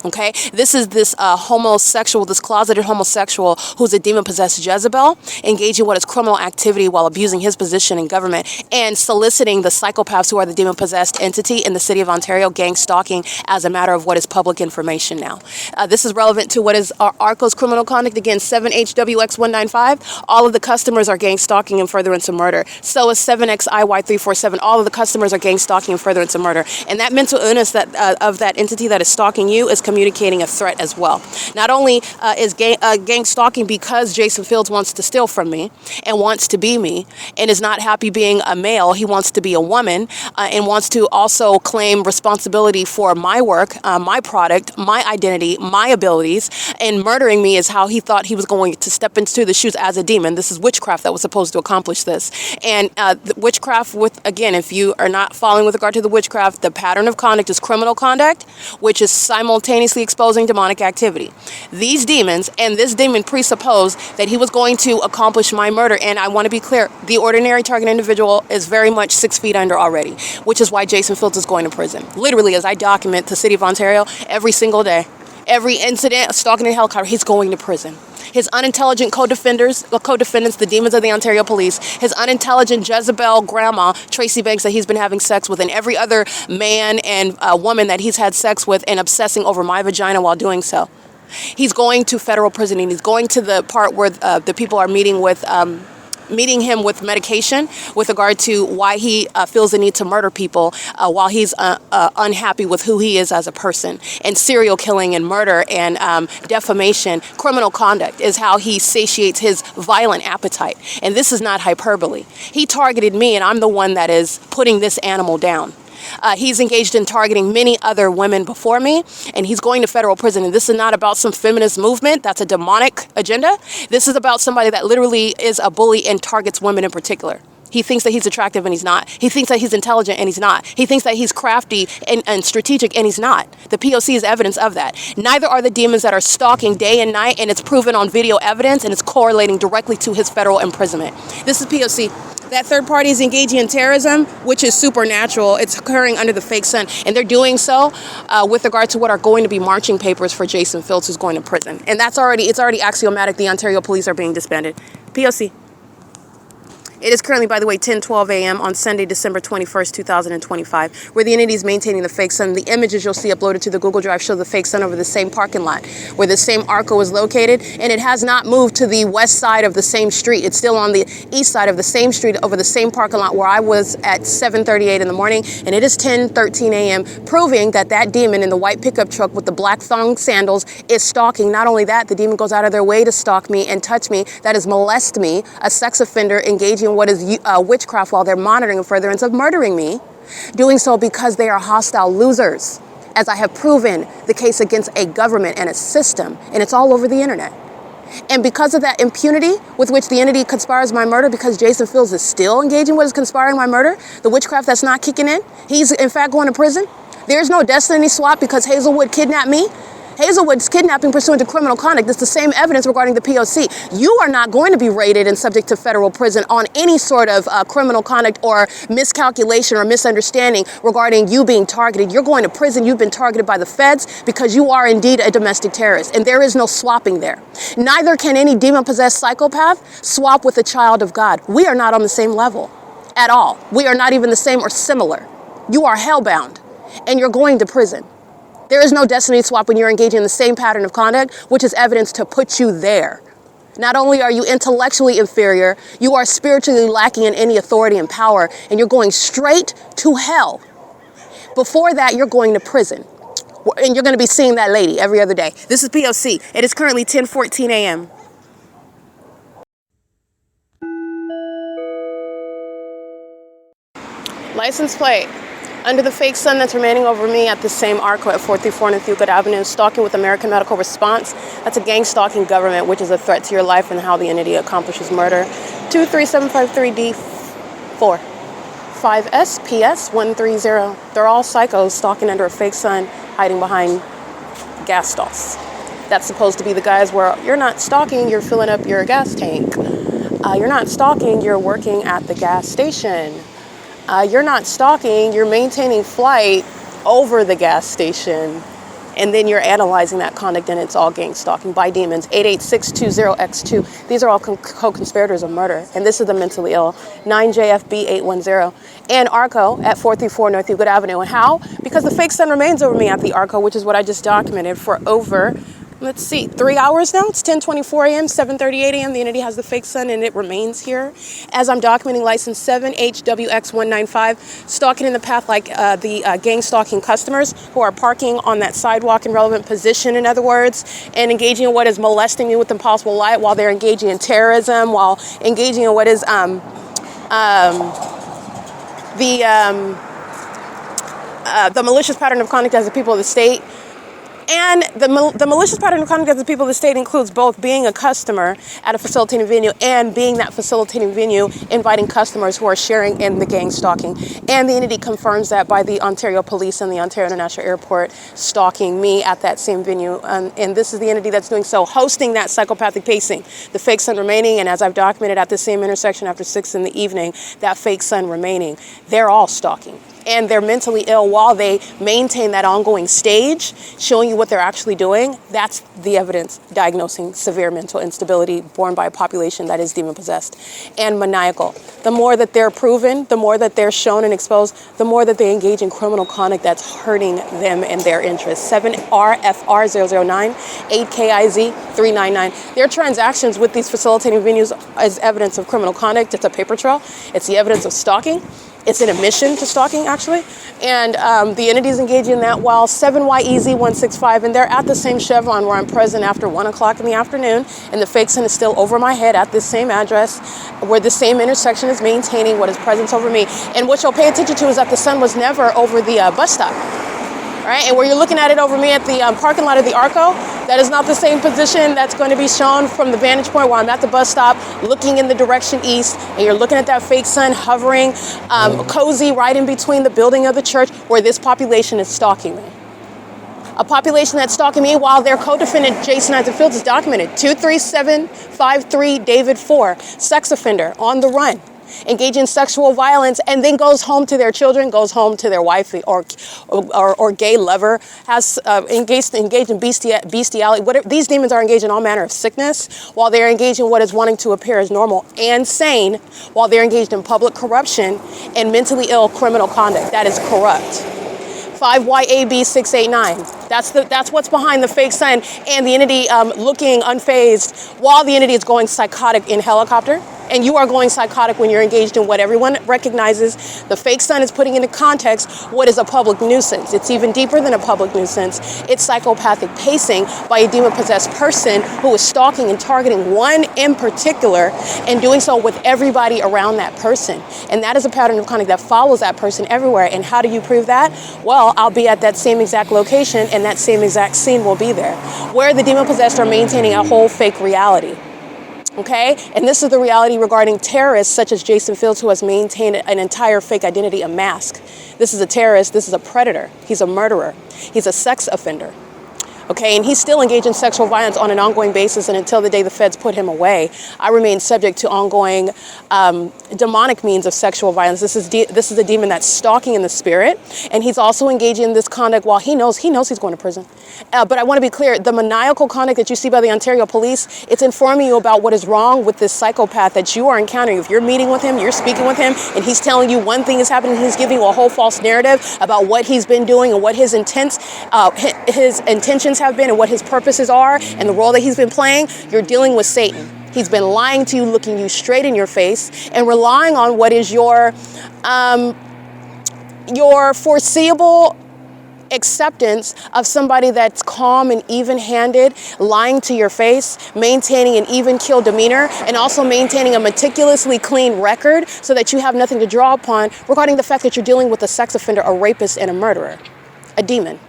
Okay, this is this homosexual, this closeted homosexual who's a demon-possessed Jezebel, engaging what is criminal activity while abusing his position in government and soliciting the psychopaths who are the demon-possessed entity in the city of Ontario, gang stalking as a matter of what is public information now. This is relevant to what is our ARCO's criminal conduct. Again, 7HWX195. All of the customers are gang stalking and furtherance of murder. So is 7XIY347. All of the customers are gang stalking and furtherance of murder. And that mental illness that of that entity that is stalking you is communicating a threat as well. Not only is gang stalking because Jason Fields wants to steal from me and wants to be me and is not happy being a male, he wants to be a woman and wants to also claim responsibility for my work, my product, my identity, my abilities, and murdering me is how he thought he was going to step into the shoes as a demon. This is witchcraft that was supposed to accomplish this. And the witchcraft with, again, if you are not following with regard to the witchcraft, the pattern of conduct is criminal conduct, which is simultaneously exposing demonic activity. These demons and this demon presuppose that he was going to accomplish my murder. And I want to be clear, the ordinary target individual is very much 6 feet under already, which is why Jason Fields is going to prison. Literally, as I document the city of Ontario every single day, every incident, stalking a helicopter, he's going to prison. His unintelligent co-defendants, the demons of the Ontario Police, his unintelligent Jezebel grandma, Tracy Banks, that he's been having sex with, and every other man and woman that he's had sex with and obsessing over my vagina while doing so. He's going to federal prison, and he's going to the part where the people are meeting him with medication with regard to why he feels the need to murder people while he's unhappy with who he is as a person. And serial killing and murder and defamation, criminal conduct is how he satiates his violent appetite. And this is not hyperbole. He targeted me, and I'm the one that is putting this animal down. He's engaged in targeting many other women before me, and he's going to federal prison. And this is not about some feminist movement. That's a demonic agenda. This is about somebody that literally is a bully and targets women in particular. He thinks that he's attractive and he's not. He thinks that he's intelligent and he's not. He thinks that he's crafty and strategic and he's not. The P.O.C. is evidence of that. Neither are the demons that are stalking day and night, and it's proven on video evidence, and it's correlating directly to his federal imprisonment. This is P.O.C. That third party is engaging in terrorism, which is supernatural. It's occurring under the fake sun. And they're doing so with regard to what are going to be marching papers for Jason Fields, who's going to prison. And it's already axiomatic. The Ontario Police are being disbanded. P.O.C. It is currently, by the way, 10:12 a.m. on Sunday, December 21st, 2025, where the entity is maintaining the fake sun. The images you'll see uploaded to the Google Drive show the fake sun over the same parking lot where the same ARCO is located, and it has not moved to the west side of the same street. It's still on the east side of the same street over the same parking lot where I was at 7:38 in the morning, and it is 10:13 a.m., proving that that demon in the white pickup truck with the black thong sandals is stalking. Not only that, the demon goes out of their way to stalk me and touch me, that is molest me, a sex offender engaging what is witchcraft while they're monitoring and furtherance of murdering me, doing so because they are hostile losers, as I have proven the case against a government and a system, and it's all over the internet. And because of that impunity with which the entity conspires my murder, because Jason Fields is still engaging what is conspiring my murder, the witchcraft that's not kicking in, he's in fact going to prison. There's no destiny swap because Hazelwood kidnapped me. Hazelwood's kidnapping pursuant to criminal conduct. It's the same evidence regarding the P.O.C. You are not going to be raided and subject to federal prison on any sort of criminal conduct or miscalculation or misunderstanding regarding you being targeted. You're going to prison. You've been targeted by the feds because you are indeed a domestic terrorist, and there is no swapping there. Neither can any demon-possessed psychopath swap with a child of God. We are not on the same level at all. We are not even the same or similar. You are hellbound, and you're going to prison. There is no destiny swap when you're engaging in the same pattern of conduct, which is evidence to put you there. Not only are you intellectually inferior, you are spiritually lacking in any authority and power, and you're going straight to hell. Before that, you're going to prison. And you're going to be seeing that lady every other day. This is P.O.C. It is currently 10:14 a.m. License plate. Under the fake sun that's remaining over me at the same ARCO at 434 North Euclid Avenue, stalking with American Medical Response. That's a gang stalking government, which is a threat to your life and how the entity accomplishes murder. 23753D4. 5SPS130. They're all psychos stalking under a fake sun, hiding behind gas stalls. That's supposed to be the guys where you're not stalking, you're filling up your gas tank. You're not stalking, you're working at the gas station. You're not stalking, you're maintaining flight over the gas station. And then you're analyzing that conduct, and it's all gang stalking by demons. 88620X2. These are all co-conspirators of murder. And this is the mentally ill. 9JFB810. And ARCO at 434 North Euclid Avenue. And how? Because the fake sun remains over me at the ARCO, which is what I just documented for over, let's see, 3 hours now. It's 10:24 a.m., 7:38 a.m. The entity has the fake sun, and it remains here. As I'm documenting license 7HWX195, stalking in the path like the gang stalking customers who are parking on that sidewalk in relevant position, in other words, and engaging in what is molesting me with impossible light while they're engaging in terrorism, while engaging in what is the malicious pattern of conduct as the people of the state. And the malicious pattern of conduct of the people of the state includes both being a customer at a facilitating venue and being that facilitating venue, inviting customers who are sharing in the gang stalking. And the entity confirms that by the Ontario Police and the Ontario International Airport stalking me at that same venue. And this is the entity that's doing so, hosting that psychopathic pacing. The fake sun remaining, and as I've documented at the same intersection after 6 in the evening, that fake sun remaining, they're all stalking. And they're mentally ill while they maintain that ongoing stage, showing you what they're actually doing. That's the evidence diagnosing severe mental instability borne by a population that is demon-possessed and maniacal. The more that they're proven, the more that they're shown and exposed, the more that they engage in criminal conduct that's hurting them and their interests. 7RFR009, 8KIZ399. Their transactions with these facilitating venues is evidence of criminal conduct. It's a paper trail. It's the evidence of stalking. It's an admission to stalking, actually. And the entity is engaging in that while 7YEZ165, and they're at the same Chevron where I'm present after 1 o'clock in the afternoon, and the fake sun is still over my head at this same address where the same intersection is maintaining what is presence over me. And what you'll pay attention to is that the sun was never over the bus stop. Right? And where you're looking at it over me at the parking lot of the ARCO, that is not the same position that's going to be shown from the vantage point where I'm at the bus stop looking in the direction east, and you're looking at that fake sun hovering cozy right in between the building of the church where this population is stalking me. A population that's stalking me while their co-defendant, Jason Isaac Fields, is documented. 23753 David 4, sex offender on the run, engage in sexual violence, and then goes home to their children, goes home to their wife or gay lover, has engaged in bestiality. These demons are engaged in all manner of sickness while they're engaged in what is wanting to appear as normal and sane, while they're engaged in public corruption and mentally ill criminal conduct that is corrupt. 5YAB689. That's what's behind the fake sun and the entity looking unfazed while the entity is going psychotic in helicopter. And you are going psychotic when you're engaged in what everyone recognizes. The fake sun is putting into context what is a public nuisance. It's even deeper than a public nuisance. It's psychopathic pacing by a demon-possessed person who is stalking and targeting one in particular and doing so with everybody around that person. And that is a pattern of conduct that follows that person everywhere. And how do you prove that? Well, I'll be at that same exact location and that same exact scene will be there, where the demon-possessed are maintaining a whole fake reality. Okay, and this is the reality regarding terrorists such as Jason Fields, who has maintained an entire fake identity, a mask. This is a terrorist, this is a predator, he's a murderer, he's a sex offender. Okay, and he's still engaged in sexual violence on an ongoing basis, and until the day the feds put him away, I remain subject to ongoing demonic means of sexual violence. This is a demon that's stalking in the spirit, and he's also engaging in this conduct while he knows he's going to prison. But I want to be clear, the maniacal conduct that you see by the Ontario Police, it's informing you about what is wrong with this psychopath that you are encountering. If you're meeting with him, you're speaking with him, and he's telling you one thing is happening, he's giving you a whole false narrative about what he's been doing and what his intentions have been and what his purposes are and the role that he's been playing, you're dealing with Satan. He's been lying to you, looking you straight in your face, and relying on what is your foreseeable acceptance of somebody that's calm and even-handed, lying to your face, maintaining an even-keel demeanor, and also maintaining a meticulously clean record so that you have nothing to draw upon regarding the fact that you're dealing with a sex offender, a rapist, and a murderer, a demon.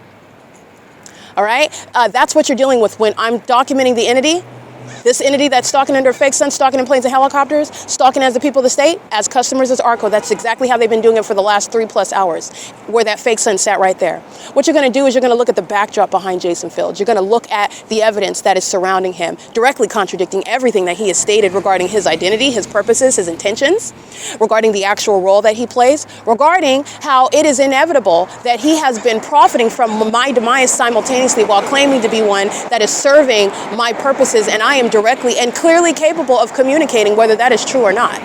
All right? That's what you're dealing with when I'm documenting the entity. This entity that's stalking under a fake sun, stalking in planes and helicopters, stalking as the people of the state, as customers as ARCO. That's exactly how they've been doing it for the last 3+ hours, where that fake sun sat right there. What you're going to do is you're going to look at the backdrop behind Jason Fields. You're going to look at the evidence that is surrounding him, directly contradicting everything that he has stated regarding his identity, his purposes, his intentions, regarding the actual role that he plays, regarding how it is inevitable that he has been profiting from my demise simultaneously while claiming to be one that is serving my purposes, and I am directly and clearly capable of communicating whether that is true or not.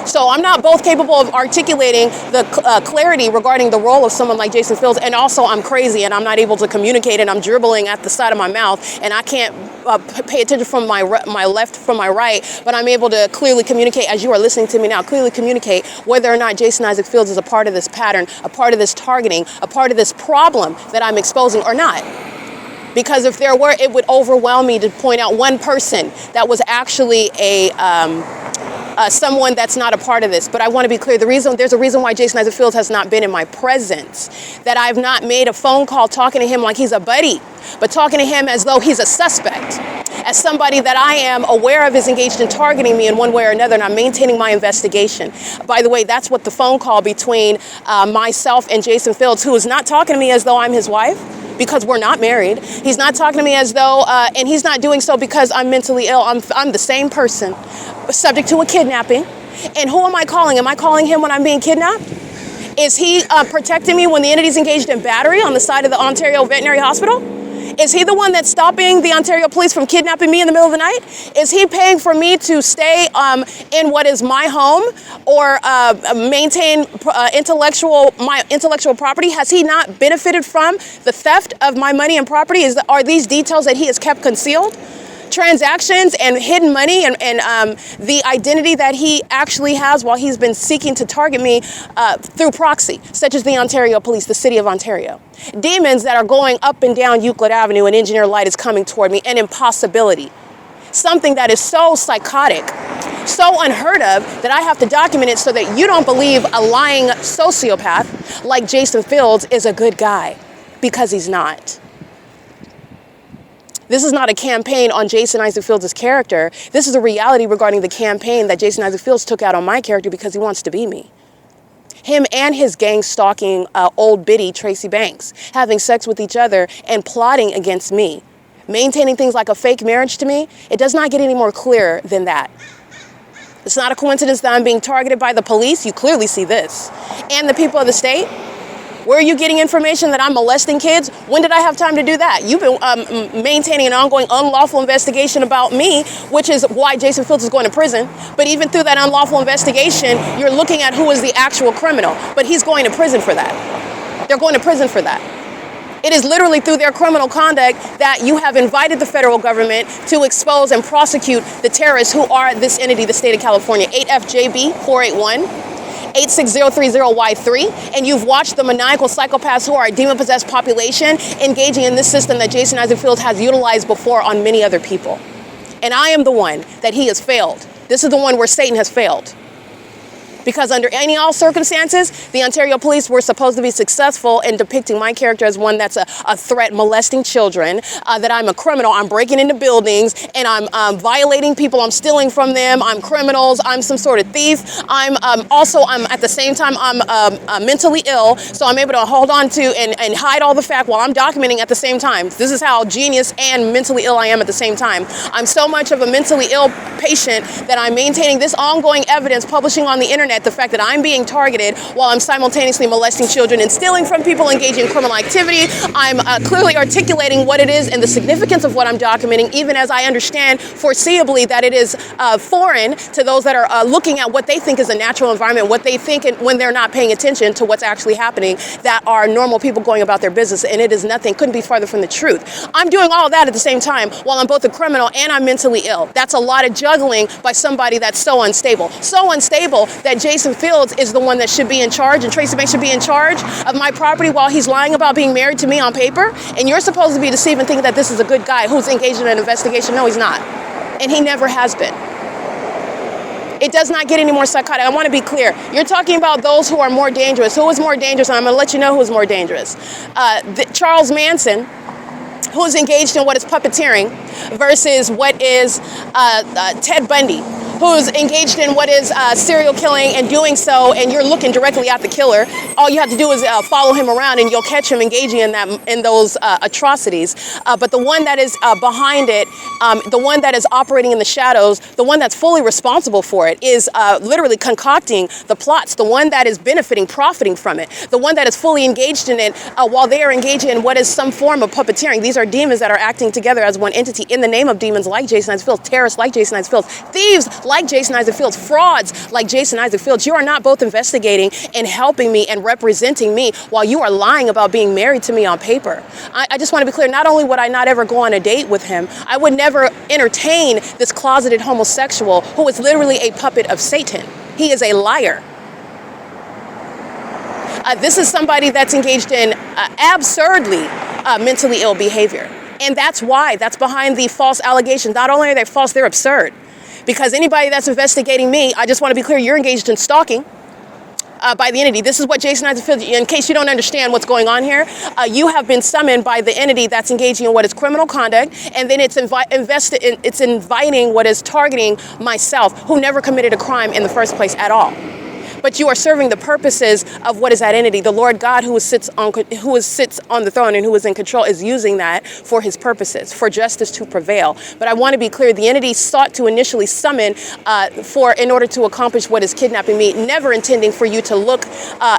So I'm not both capable of articulating the clarity regarding the role of someone like Jason Fields, and also I'm crazy and I'm not able to communicate, and I'm dribbling at the side of my mouth, and I can't pay attention from my left from my right, but I'm able to clearly communicate, as you are listening to me now, clearly communicate whether or not Jason Isaac Fields is a part of this pattern, a part of this targeting, a part of this problem that I'm exposing or not. Because if there were, it would overwhelm me to point out one person that was actually someone that's not a part of this. But I want to be clear, there's a reason why Jason Isaac Fields has not been in my presence, that I've not made a phone call talking to him like he's a buddy, but talking to him as though he's a suspect, as somebody that I am aware of is engaged in targeting me in one way or another, and I'm maintaining my investigation. By the way, that's what the phone call between myself and Jason Fields, who is not talking to me as though I'm his wife, because we're not married. He's not talking to me as though, and he's not doing so because I'm mentally ill. I'm the same person, subject to a kidnapping. And who am I calling? Am I calling him when I'm being kidnapped? Is he protecting me when the entity's engaged in battery on the side of the Ontario Veterinary Hospital? Is he the one that's stopping the Ontario police from kidnapping me in the middle of the night? Is he paying for me to stay in what is my home or maintain my intellectual property? Has he not benefited from the theft of my money and property? Are these details that he has kept concealed? Transactions and hidden money and the identity that he actually has while he's been seeking to target me through proxy, such as the Ontario Police, the City of Ontario. Demons that are going up and down Euclid Avenue, and Engineer Light is coming toward me, an impossibility. Something that is so psychotic, so unheard of, that I have to document it so that you don't believe a lying sociopath like Jason Fields is a good guy, because he's not. This is not a campaign on Jason Isaac Fields' character. This is a reality regarding the campaign that Jason Isaac Fields took out on my character because he wants to be me. Him and his gang stalking old biddy Tracy Banks, having sex with each other and plotting against me, maintaining things like a fake marriage to me. It does not get any more clear than that. It's not a coincidence that I'm being targeted by the police. You clearly see this. And the people of the state. Where are you getting information that I'm molesting kids? When did I have time to do that? You've been maintaining an ongoing unlawful investigation about me, which is why Jason Fields is going to prison. But even through that unlawful investigation, you're looking at who is the actual criminal. But he's going to prison for that. They're going to prison for that. It is literally through their criminal conduct that you have invited the federal government to expose and prosecute the terrorists who are this entity, the state of California, 8FJB 481. 86030Y3, and you've watched the maniacal psychopaths who are a demon-possessed population engaging in this system that Jason Isaac Fields has utilized before on many other people. And I am the one that he has failed. This is the one where Satan has failed. Because under all circumstances, the Ontario police were supposed to be successful in depicting my character as one that's a threat, molesting children, that I'm a criminal, I'm breaking into buildings, and I'm violating people, I'm stealing from them, I'm criminals, I'm some sort of thief, I'm at the same time, I'm mentally ill, so I'm able to hold on to and hide all the fact while I'm documenting at the same time. This is how genius and mentally ill I am at the same time. I'm so much of a mentally ill patient that I'm maintaining this ongoing evidence, publishing on the internet, at the fact that I'm being targeted while I'm simultaneously molesting children and stealing from people engaging in criminal activity. I'm clearly articulating what it is and the significance of what I'm documenting, even as I understand foreseeably that it is foreign to those that are looking at what they think is a natural environment, what they think when they're not paying attention to what's actually happening, that are normal people going about their business, and it is nothing, couldn't be farther from the truth. I'm doing all of that at the same time while I'm both a criminal and I'm mentally ill. That's a lot of juggling by somebody that's so unstable. So unstable that Jason Fields is the one that should be in charge, and Tracy Banks should be in charge of my property while he's lying about being married to me on paper, and you're supposed to be deceived and thinking that this is a good guy who's engaged in an investigation. No, he's not. And he never has been. It does not get any more psychotic. I want to be clear. You're talking about those who are more dangerous. Who is more dangerous? And I'm going to let you know who's more dangerous. Charles Manson, who is engaged in what is puppeteering, versus what is Ted Bundy, who's engaged in what is serial killing and doing so, and you're looking directly at the killer. All you have to do is follow him around and you'll catch him engaging in those atrocities. But the one that is behind it, the one that is operating in the shadows, the one that's fully responsible for it is literally concocting the plots, the one that is benefiting, profiting from it, the one that is fully engaged in it while they are engaging in what is some form of puppeteering. These are demons that are acting together as one entity in the name of demons like Jason Isaac Fields, terrorists like Jason Isaac Fields, thieves like Jason Isaac Fields, frauds like Jason Isaac Fields. You are not both investigating and helping me and representing me while you are lying about being married to me on paper. I just want to be clear, not only would I not ever go on a date with him, I would never entertain this closeted homosexual who is literally a puppet of Satan. He is a liar. This is somebody that's engaged in absurdly mentally ill behavior. And that's why, that's behind the false allegations. Not only are they false, they're absurd. Because anybody that's investigating me, I just want to be clear, you're engaged in stalking by the entity. This is what Jason Isaac Fields, in case you don't understand what's going on here, you have been summoned by the entity that's engaging in what is criminal conduct, and then it's inviting what is targeting myself, who never committed a crime in the first place at all. But you are serving the purposes of what is that entity. The Lord God who sits on the throne and who is in control is using that for his purposes, for justice to prevail. But I want to be clear, the entity sought to initially summon in order to accomplish what is kidnapping me, never intending for you to look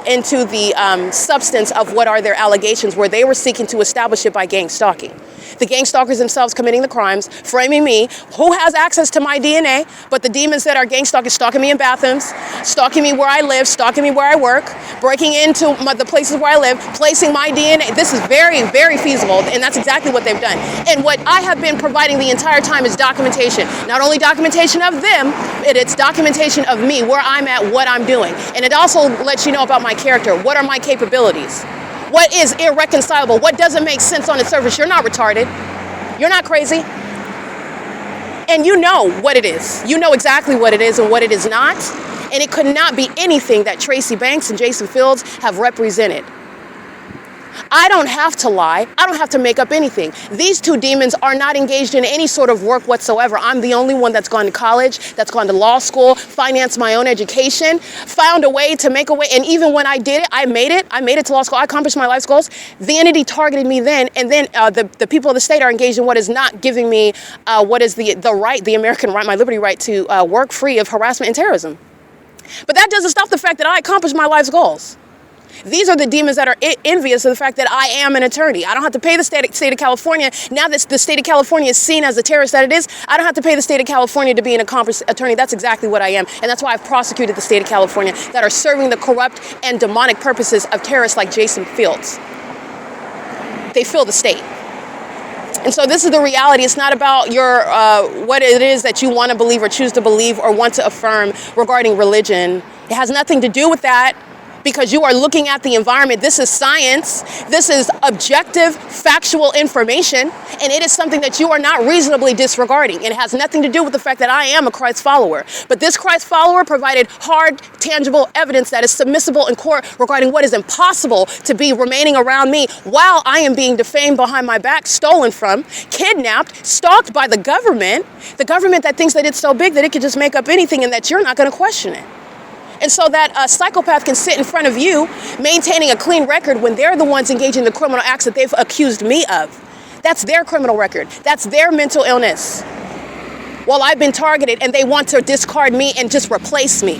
into the substance of what are their allegations, where they were seeking to establish it by gang stalking. The gang stalkers themselves committing the crimes, framing me, who has access to my DNA, but the demons that are gang stalkers, stalking me in bathrooms, stalking me where I live, stalking me where I work, breaking into the places where I live, placing my DNA. This is very, very feasible, and that's exactly what they've done. And what I have been providing the entire time is documentation. Not only documentation of them, it's documentation of me, where I'm at, what I'm doing. And it also lets you know about my character. What are my capabilities? What is irreconcilable? What doesn't make sense on the surface? You're not retarded. You're not crazy. And you know what it is. You know exactly what it is and what it is not. And it could not be anything that Tracy Banks and Jason Fields have represented. I don't have to lie. I don't have to make up anything. These two demons are not engaged in any sort of work whatsoever. I'm the only one that's gone to college, that's gone to law school, financed my own education, found a way to make a way. And even when I did it, I made it to law school. I accomplished my life's goals. The entity targeted me then, and then the people of the state are engaged in what is not giving me what is the right, the American right, my liberty right to work free of harassment and terrorism. But that doesn't stop the fact that I accomplished my life's goals. These are the demons that are envious of the fact that I am an attorney. I don't have to pay the state of California. Now that the state of California is seen as the terrorist that it is, I don't have to pay the state of California to be an accomplished attorney. That's exactly what I am. And that's why I've prosecuted the state of California that are serving the corrupt and demonic purposes of terrorists like Jason Fields. They fill the state. And so this is the reality. It's not about your what it is that you want to believe or choose to believe or want to affirm regarding religion. It has nothing to do with that, because you are looking at the environment. This is science. This is objective, factual information, and it is something that you are not reasonably disregarding. It has nothing to do with the fact that I am a Christ follower. But this Christ follower provided hard, tangible evidence that is submissible in court regarding what is impossible to be remaining around me while I am being defamed behind my back, stolen from, kidnapped, stalked by the government that thinks that it's so big that it could just make up anything and that you're not going to question it. And so that a psychopath can sit in front of you, maintaining a clean record when they're the ones engaging in the criminal acts that they've accused me of. That's their criminal record. That's their mental illness. While I've been targeted and they want to discard me and just replace me.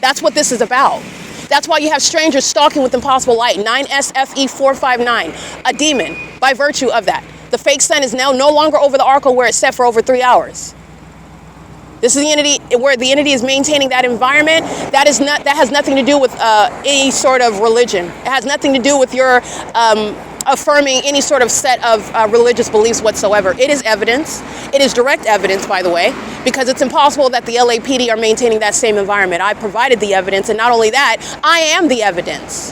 That's what this is about. That's why you have strangers stalking with impossible light. 9SFE459, a demon by virtue of that. The fake sun is now no longer over the ARCO where it's set for over 3 hours. This is the entity where the entity is maintaining that environment. That has nothing to do with any sort of religion. It has nothing to do with your affirming any sort of set of religious beliefs whatsoever. It is evidence. It is direct evidence, by the way, because it's impossible that the LAPD are maintaining that same environment. I provided the evidence, and not only that, I am the evidence.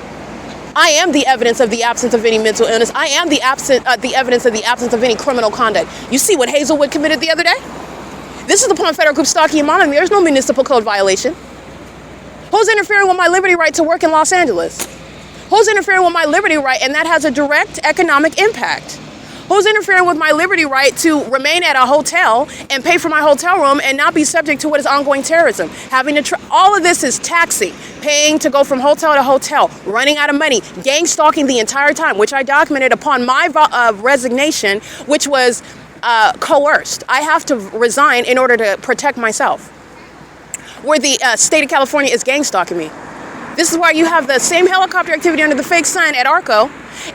I am the evidence of the absence of any mental illness. I am the evidence of the absence of any criminal conduct. You see what Hazelwood committed the other day? This is upon federal group stalking and monitoring. There's no municipal code violation. Who's interfering with my liberty right to work in Los Angeles? Who's interfering with my liberty right, and that has a direct economic impact? Who's interfering with my liberty right to remain at a hotel and pay for my hotel room and not be subject to what is ongoing terrorism? All of this is taxing, paying to go from hotel to hotel, running out of money, gang stalking the entire time, which I documented upon my resignation, which was coerced. I have to resign in order to protect myself. Where the state of California is gang stalking me. This is why you have the same helicopter activity under the fake sign at ARCO,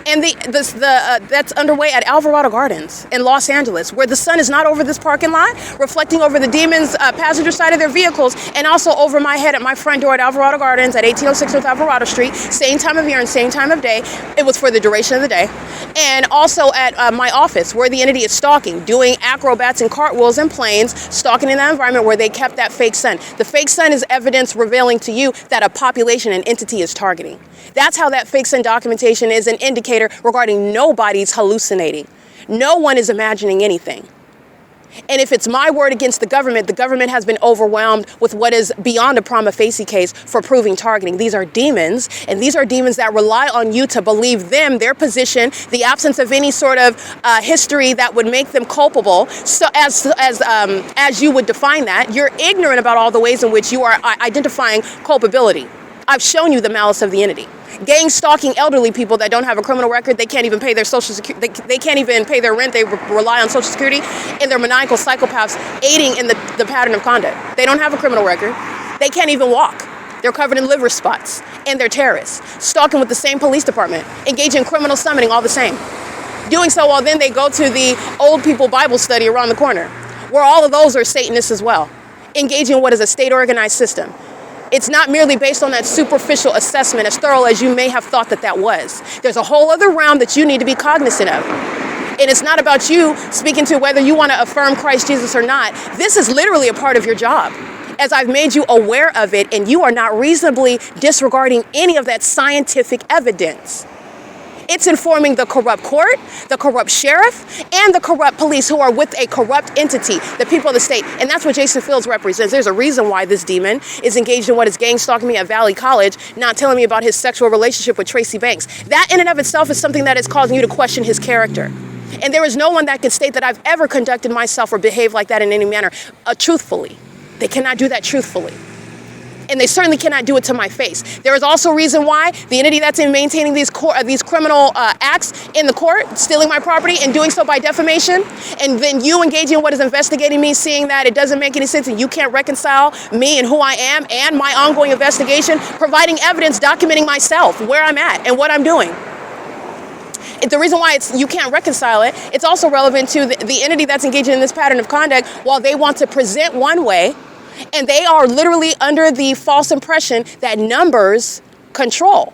and that's underway at Alvarado Gardens in Los Angeles, where the sun is not over this parking lot, reflecting over the demons' passenger side of their vehicles, and also over my head at my front door at Alvarado Gardens at 1806 North Alvarado Street, same time of year and same time of day. It was for the duration of the day. And also at my office, where the entity is stalking, doing acrobats and cartwheels and planes, stalking in that environment where they kept that fake sun. The fake sun is evidence revealing to you that a population, an entity is targeting. That's how that fake sun documentation is an indicator regarding nobody's hallucinating. No one is imagining anything. And if it's my word against the government has been overwhelmed with what is beyond a prima facie case for proving targeting. These are demons, and these are demons that rely on you to believe them, their position, the absence of any sort of history that would make them culpable. So as you would define that, you're ignorant about all the ways in which you are identifying culpability. I've shown you the malice of the entity. Gang stalking elderly people that don't have a criminal record. They can't even pay their social security. They can't even pay their rent. They rely on social security, and they're maniacal psychopaths aiding in the pattern of conduct. They don't have a criminal record. They can't even walk. They're covered in liver spots, and they're terrorists. Stalking with the same police department, engaging in criminal summoning, all the same. Doing so while then they go to the old people Bible study around the corner, where all of those are Satanists as well, engaging in what is a state-organized system. It's not merely based on that superficial assessment, as thorough as you may have thought that was. There's a whole other realm that you need to be cognizant of. And it's not about you speaking to whether you want to affirm Christ Jesus or not. This is literally a part of your job, as I've made you aware of it, and you are not reasonably disregarding any of that scientific evidence. It's informing the corrupt court, the corrupt sheriff, and the corrupt police who are with a corrupt entity, the people of the state. And that's what Jason Fields represents. There's a reason why this demon is engaged in what is gang stalking me at Valley College, not telling me about his sexual relationship with Tracy Banks. That in and of itself is something that is causing you to question his character. And there is no one that can state that I've ever conducted myself or behaved like that in any manner truthfully. They cannot do that truthfully. And they certainly cannot do it to my face. There is also a reason why the entity that's in maintaining these criminal acts in the court, stealing my property and doing so by defamation, and then you engaging in what is investigating me, seeing that it doesn't make any sense and you can't reconcile me and who I am and my ongoing investigation, providing evidence documenting myself, where I'm at and what I'm doing. The reason why you can't reconcile it, it's also relevant to the entity that's engaging in this pattern of conduct while they want to present one way. And they are literally under the false impression that numbers control.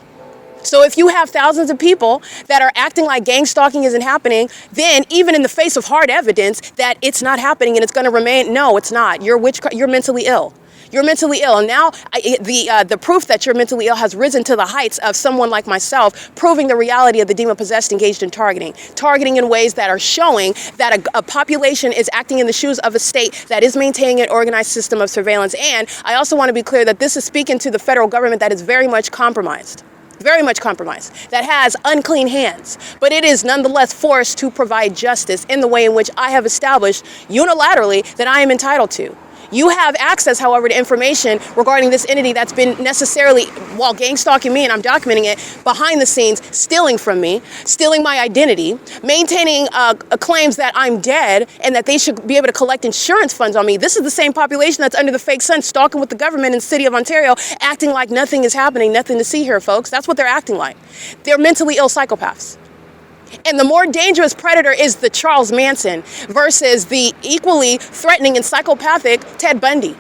So if you have thousands of people that are acting like gang stalking isn't happening, then even in the face of hard evidence that it's not happening and it's going to remain, no, it's not. You're mentally ill. You're mentally ill. And now the proof that you're mentally ill has risen to the heights of someone like myself, proving the reality of the demon-possessed engaged in targeting in ways that are showing that a population is acting in the shoes of a state that is maintaining an organized system of surveillance. And I also want to be clear that this is speaking to the federal government that is very much compromised, that has unclean hands, but it is nonetheless forced to provide justice in the way in which I have established unilaterally that I am entitled to. You have access, however, to information regarding this entity that's been necessarily, while gang stalking me, and I'm documenting it, behind the scenes, stealing from me, stealing my identity, maintaining claims that I'm dead and that they should be able to collect insurance funds on me. This is the same population that's under the fake sun, stalking with the government in the city of Ontario, acting like nothing is happening, nothing to see here, folks. That's what they're acting like. They're mentally ill psychopaths. And the more dangerous predator is the Charles Manson versus the equally threatening and psychopathic Ted Bundy,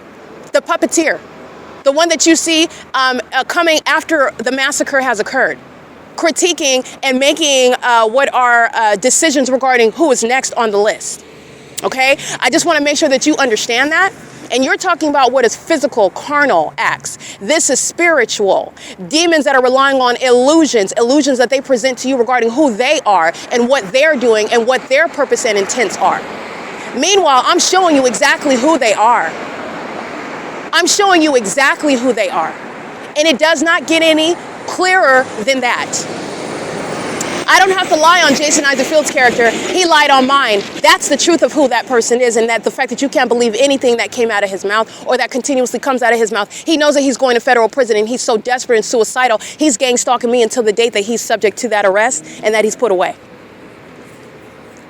the puppeteer, the one that you see coming after the massacre has occurred, critiquing and making what are decisions regarding who is next on the list. Okay? I just want to make sure that you understand that. And you're talking about what is physical, carnal acts. This is spiritual. Demons that are relying on illusions that they present to you regarding who they are and what they're doing and what their purpose and intents are. Meanwhile, I'm showing you exactly who they are. I'm showing you exactly who they are. And it does not get any clearer than that. I don't have to lie on Jason Isaac Field's character. He lied on mine. That's the truth of who that person is, and that the fact that you can't believe anything that came out of his mouth or that continuously comes out of his mouth. He knows that he's going to federal prison, and he's so desperate and suicidal. He's gang stalking me until the date that he's subject to that arrest and that he's put away.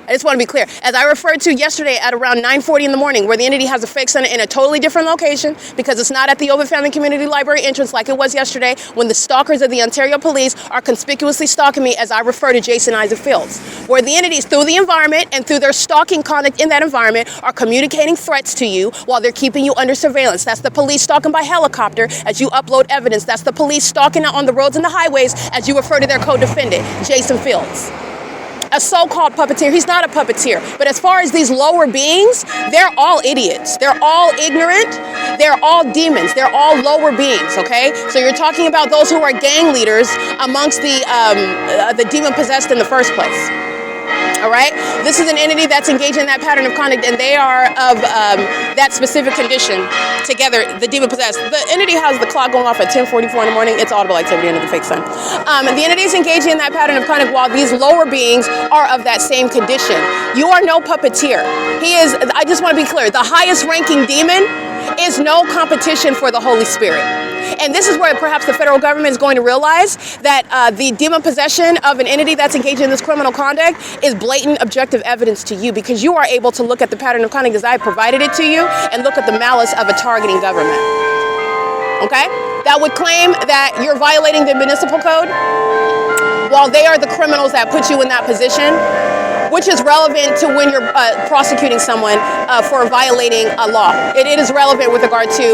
I just want to be clear. As I referred to yesterday at around 9:40 in the morning, where the entity has a fake center in a totally different location because it's not at the OVITT Family Community Library entrance like it was yesterday when the stalkers of the Ontario Police are conspicuously stalking me as I refer to Jason Isaac Fields. Where the entities, through the environment and through their stalking conduct in that environment, are communicating threats to you while they're keeping you under surveillance. That's the police stalking by helicopter as you upload evidence. That's the police stalking on the roads and the highways as you refer to their co-defendant, Jason Fields. A so-called puppeteer. He's not a puppeteer. But as far as these lower beings, they're all idiots. They're all ignorant. They're all demons. They're all lower beings, okay? So you're talking about those who are gang leaders amongst the demon-possessed in the first place. All right? This is an entity that's engaged in that pattern of conduct, and they are of that specific condition together, the demon-possessed. The entity has the clock going off at 10:44 in the morning. It's audible activity under the fake sun. The entity is engaging in that pattern of conduct while these lower beings are of that same condition. You are no puppeteer. He is, I just want to be clear, the highest ranking demon is no competition for the Holy Spirit. And this is where perhaps the federal government is going to realize that the demon possession of an entity that's engaged in this criminal conduct is blatant objective evidence to you, because you are able to look at the pattern of conduct as I provided it to you and look at the malice of a targeting government. Okay? That would claim that you're violating the municipal code while they are the criminals that put you in that position, which is relevant to when you're prosecuting someone for violating a law. It is relevant with regard to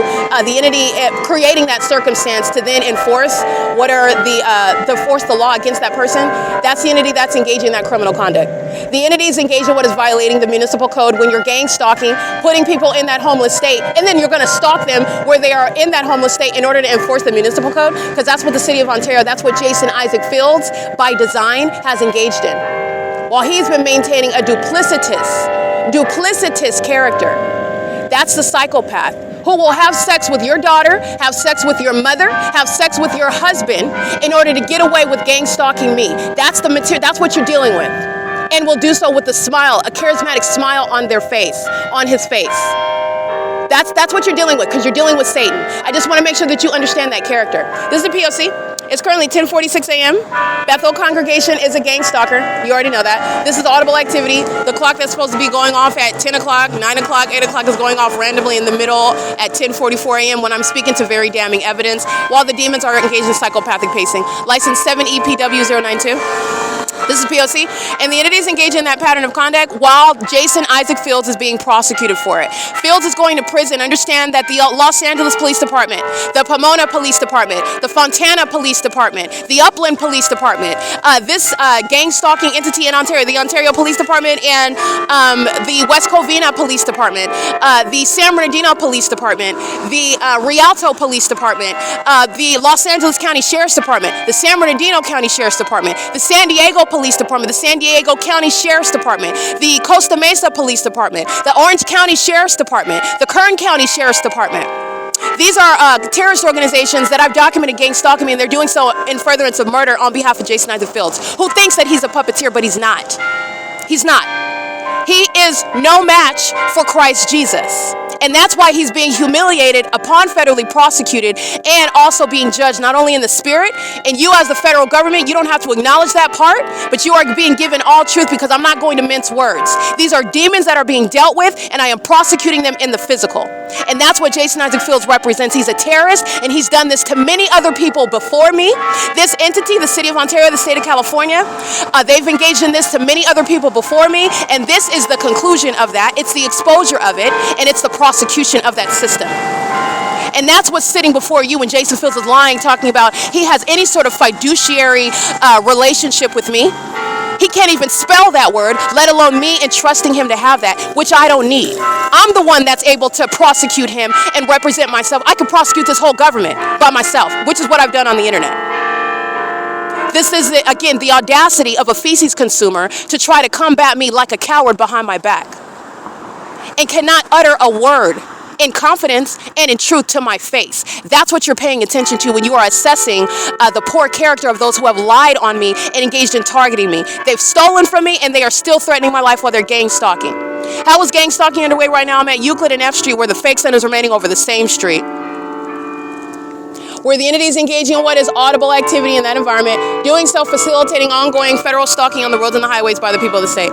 the entity creating that circumstance to then enforce what are the force the law against that person. That's the entity that's engaging in that criminal conduct. The entity is engaged in what is violating the municipal code when you're gang stalking, putting people in that homeless state, and then you're going to stalk them where they are in that homeless state in order to enforce the municipal code, because that's what the city of Ontario, that's what Jason Isaac Fields, by design, has engaged in. While he's been maintaining a duplicitous character. That's the psychopath who will have sex with your daughter, have sex with your mother, have sex with your husband in order to get away with gang stalking me. That's the material, that's what you're dealing with. And will do so with a smile, a charismatic smile on their face, on his face. That's what you're dealing with, because you're dealing with Satan. I just want to make sure that you understand that character. This is the P.O.C. It's currently 10:46 a.m. Bethel congregation is a gang stalker. You already know that. This is audible activity. The clock that's supposed to be going off at 10 o'clock, 9 o'clock, 8 o'clock is going off randomly in the middle at 10:44 a.m. when I'm speaking to very damning evidence, while the demons are engaged in psychopathic pacing. License 7EPW092. This is P.O.C. And the entity is engaged in that pattern of conduct while Jason Isaac Fields is being prosecuted for it. Fields is going to prison. Understand that the Los Angeles Police Department, the Pomona Police Department, the Fontana Police Department, the Upland Police Department, this gang stalking entity in Ontario, the Ontario Police Department, and the West Covina Police Department, the San Bernardino Police Department, the Rialto Police Department, the Los Angeles County Sheriff's Department, the San Bernardino County Sheriff's Department, the San Diego Police Department, the San Diego County Sheriff's Department, the Costa Mesa Police Department, the Orange County Sheriff's Department, the Kern County Sheriff's Department. These are terrorist organizations that I've documented gang stalking me, and they're doing so in furtherance of murder on behalf of Jason Isaac Fields, who thinks that he's a puppeteer, but he's not. He's not. He is no match for Christ Jesus. And that's why he's being humiliated upon federally prosecuted and also being judged not only in the spirit, and you as the federal government, you don't have to acknowledge that part, but you are being given all truth, because I'm not going to mince words. These are demons that are being dealt with, and I am prosecuting them in the physical. And that's what Jason Isaac Fields represents. He's a terrorist, and he's done this to many other people before me. This entity, the city of Ontario, the state of California, they've engaged in this to many other people before me, and this is the conclusion of that. It's the exposure of it, and it's the prosecution of that system. And that's what's sitting before you when Jason Fields is lying, talking about he has any sort of fiduciary relationship with me. He can't even spell that word, let alone me entrusting him to have that, which I don't need. I'm the one that's able to prosecute him and represent myself. I could prosecute this whole government by myself, which is what I've done on the internet. This is, again, the audacity of a feces consumer to try to combat me like a coward behind my back and cannot utter a word in confidence and in truth to my face. That's what you're paying attention to when you are assessing the poor character of those who have lied on me and engaged in targeting me. They've stolen from me, and they are still threatening my life while they're gang stalking. How is gang stalking underway right now? I'm at Euclid and F Street, where the fake center is remaining over the same street, where the entity is engaging in what is audible activity in that environment, doing so facilitating ongoing federal stalking on the roads and the highways by the people of the state.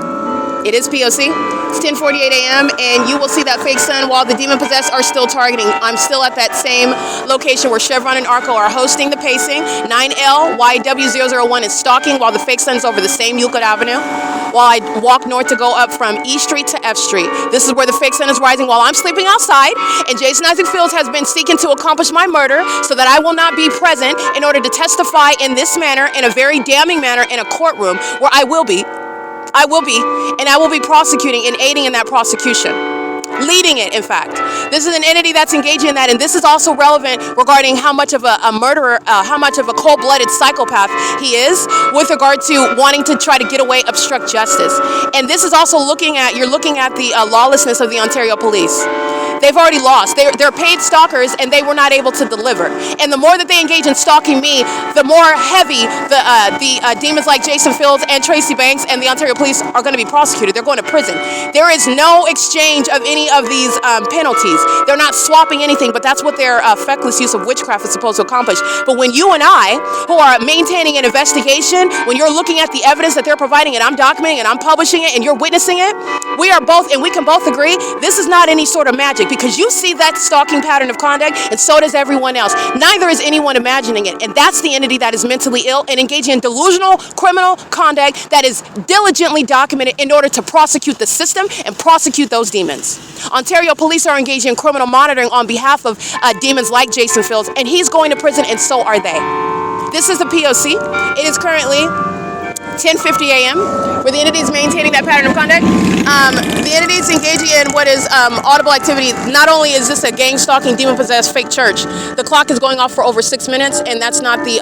It is P.O.C. It's 10:48 a.m. and you will see that fake sun while the demon-possessed are still targeting. I'm still at that same location where Chevron and ARCO are hosting the pacing. 9LYW001 is stalking while the fake sun's over the same Euclid Avenue, while I walk north to go up from E Street to F Street. This is where the fake sun is rising while I'm sleeping outside, and Jason Isaac Fields has been seeking to accomplish my murder so that I will not be present in order to testify in this manner, in a very damning manner, in a courtroom where I will be, and I will be prosecuting and aiding in that prosecution. Leading it, in fact. This is an entity that's engaging in that, and this is also relevant regarding how much of a murderer, how much of a cold-blooded psychopath he is with regard to wanting to try to get away, obstruct justice. And this is also you're looking at the lawlessness of the Ontario police. They've already lost. They're paid stalkers, and they were not able to deliver. And the more that they engage in stalking me, the more heavy the demons like Jason Fields and Tracy Banks and the Ontario police are going to be prosecuted. They're going to prison. There is no exchange of any of these penalties. They're not swapping anything, but that's what their feckless use of witchcraft is supposed to accomplish. But when you and I, who are maintaining an investigation, when you're looking at the evidence that they're providing and I'm documenting and I'm publishing it and you're witnessing it, we are both, and we can both agree, this is not any sort of magic, because you see that stalking pattern of conduct, and so does everyone else. Neither is anyone imagining it, and that's the entity that is mentally ill and engaging in delusional criminal conduct that is diligently documented in order to prosecute the system and prosecute those demons. Ontario police are engaging in criminal monitoring on behalf of demons like Jason Fields, and he's going to prison, and so are they. This is the P.O.C. It is currently 10:50 a.m. where the entity is maintaining that pattern of conduct. The entity is engaging in what is audible activity. Not only is this a gang stalking, demon possessed fake church, the clock is going off for over 6 minutes, and that's not the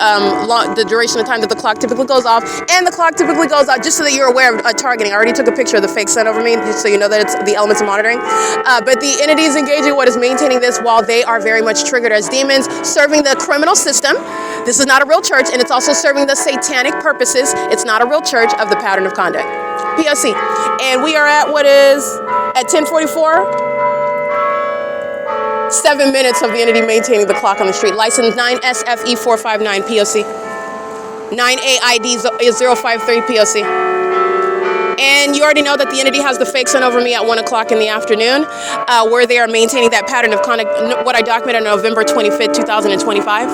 duration of time that the clock typically goes off. And the clock typically goes off just so that you're aware of targeting. I already took a picture of the fake sun over me, just so you know that it's the elements of monitoring. But the entity is engaging what is maintaining this while they are very much triggered as demons, serving the criminal system. This is not a real church, and it's also serving the satanic purposes. It's not a real church of the pattern of conduct. P.O.C. And we are at what is at 10:44. 7 minutes of the entity maintaining the clock on the street. License 9SFE459 P.O.C. 9AID053 P.O.C. And you already know that the entity has the fake sun over me at 1 o'clock in the afternoon, where they are maintaining that pattern of conduct, what I documented on November 25th, 2025.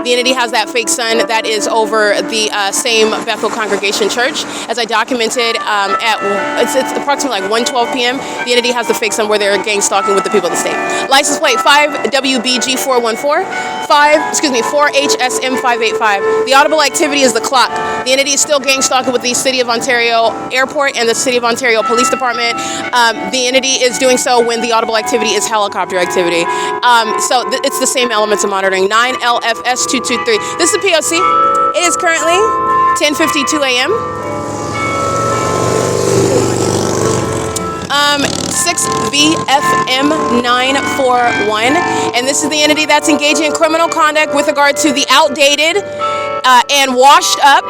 The entity has that fake sun that is over the same Bethel Congregation Church. As I documented it's approximately like 1:12 p.m. The entity has the fake sun where they're gang stalking with the people of the state. License plate 5WBG414, 4HSM585. The audible activity is the clock. The entity is still gang stalking with the City of Ontario Airport and the City of Ontario Police Department. The entity is doing so when the audible activity is helicopter activity. It's the same elements of monitoring. 9LFS223. This is the P.O.C. It is currently 10:52 a.m. 6VFM941, and this is the entity that's engaging in criminal conduct with regard to the outdated and washed up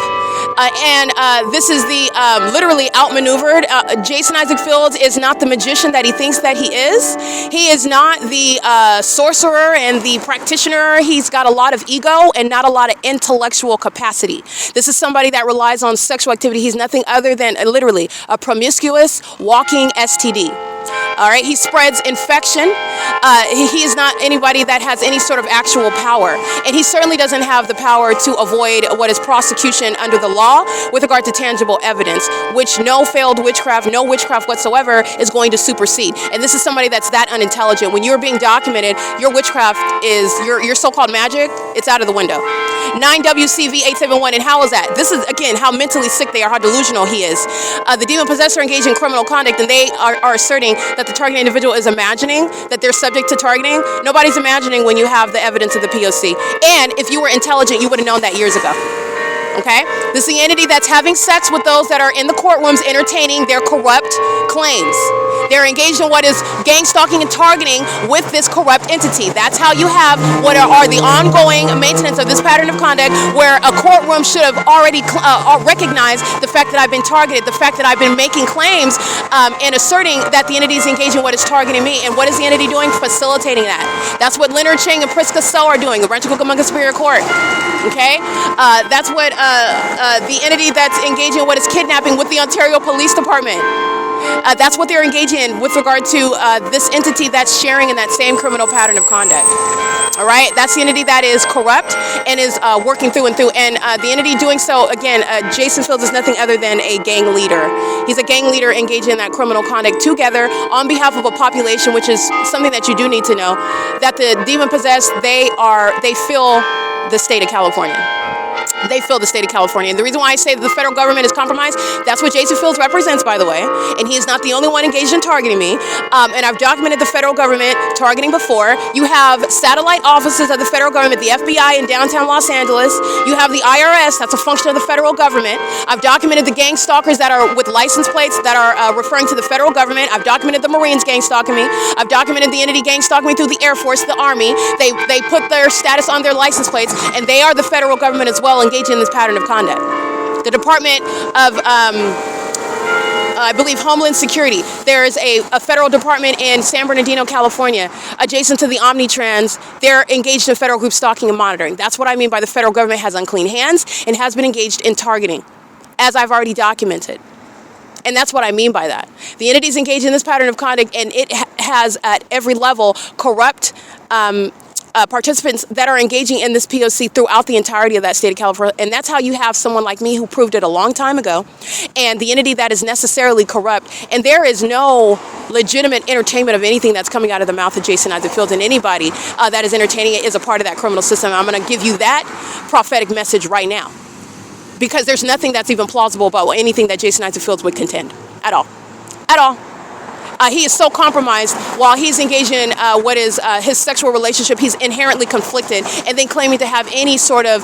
This is the literally outmaneuvered. Jason Isaac Fields is not the magician that he thinks that he is. He is not the sorcerer and the practitioner. He's got a lot of ego and not a lot of intellectual capacity. This is somebody that relies on sexual activity. He's nothing other than literally a promiscuous walking STD. All right, he spreads infection. He is not anybody that has any sort of actual power. And he certainly doesn't have the power to avoid what is prosecution under the law with regard to tangible evidence, which no failed witchcraft, no witchcraft whatsoever is going to supersede. And this is somebody that's that unintelligent. When you're being documented, your witchcraft is, your so-called magic, it's out of the window. 9WCV871, and how is that? This is, again, how mentally sick they are, how delusional he is. The demon possessor engaged in criminal conduct, and they are asserting that the targeted individual is imagining that they're subject to targeting. Nobody's imagining when you have the evidence of the P.O.C. And if you were intelligent, you would have known that years ago. Okay? This is the entity that's having sex with those that are in the courtrooms entertaining their corrupt claims. They're engaged in what is gang stalking and targeting with this corrupt entity. That's how you have what are the ongoing maintenance of this pattern of conduct, where a courtroom should have already recognized the fact that I've been targeted, the fact that I've been making claims and asserting that the entity is engaged in what is targeting me. And what is the entity doing? Facilitating that. That's what Leonard Ching and Priska So are doing, the Rancho Cucamonga Superior Court. Okay? That's what the entity that's engaging in what is kidnapping with the Ontario Police Department. That's what they're engaging in with regard to this entity that's sharing in that same criminal pattern of conduct. All right, that's the entity that is corrupt and is working through and through. And the entity doing so, again, Jason Fields is nothing other than a gang leader. He's a gang leader engaging in that criminal conduct together on behalf of a population, which is something that you do need to know, that the demon possessed, they feel the state of California. They feel the state of California. And the reason why I say that the federal government is compromised, that's what Jason Fields represents, by the way. And he is not the only one engaged in targeting me. And I've documented the federal government targeting before. You have satellite offices of the federal government, the FBI in downtown Los Angeles. You have the I.I.S, that's a function of the federal government. I've documented the gang stalkers that are with license plates that are referring to the federal government. I've documented the Marines gang stalking me. I've documented the entity gang stalking me through the Air Force, the Army. They put their status on their license plates, and they are the federal government as well, engaged in this pattern of conduct. The Department of I believe Homeland Security. There is a federal department in San Bernardino, California, adjacent to the Omnitrans. They're engaged in federal group stalking and monitoring. That's what I mean by the federal government has unclean hands and has been engaged in targeting, as I've already documented. And that's what I mean by that. The entity's engaged in this pattern of conduct, and it has at every level corrupt participants that are engaging in this P.O.C. throughout the entirety of that state of California. And that's how you have someone like me who proved it a long time ago, and the entity that is necessarily corrupt. And there is no legitimate entertainment of anything that's coming out of the mouth of Jason Isaac Fields, and anybody that is entertaining it is a part of that criminal system. I'm going to give you that prophetic message right now, because there's nothing that's even plausible about anything that Jason Isaac Fields would contend at all. At all. He is so compromised while he's engaged in what is his sexual relationship. He's inherently conflicted, and then claiming to have any sort of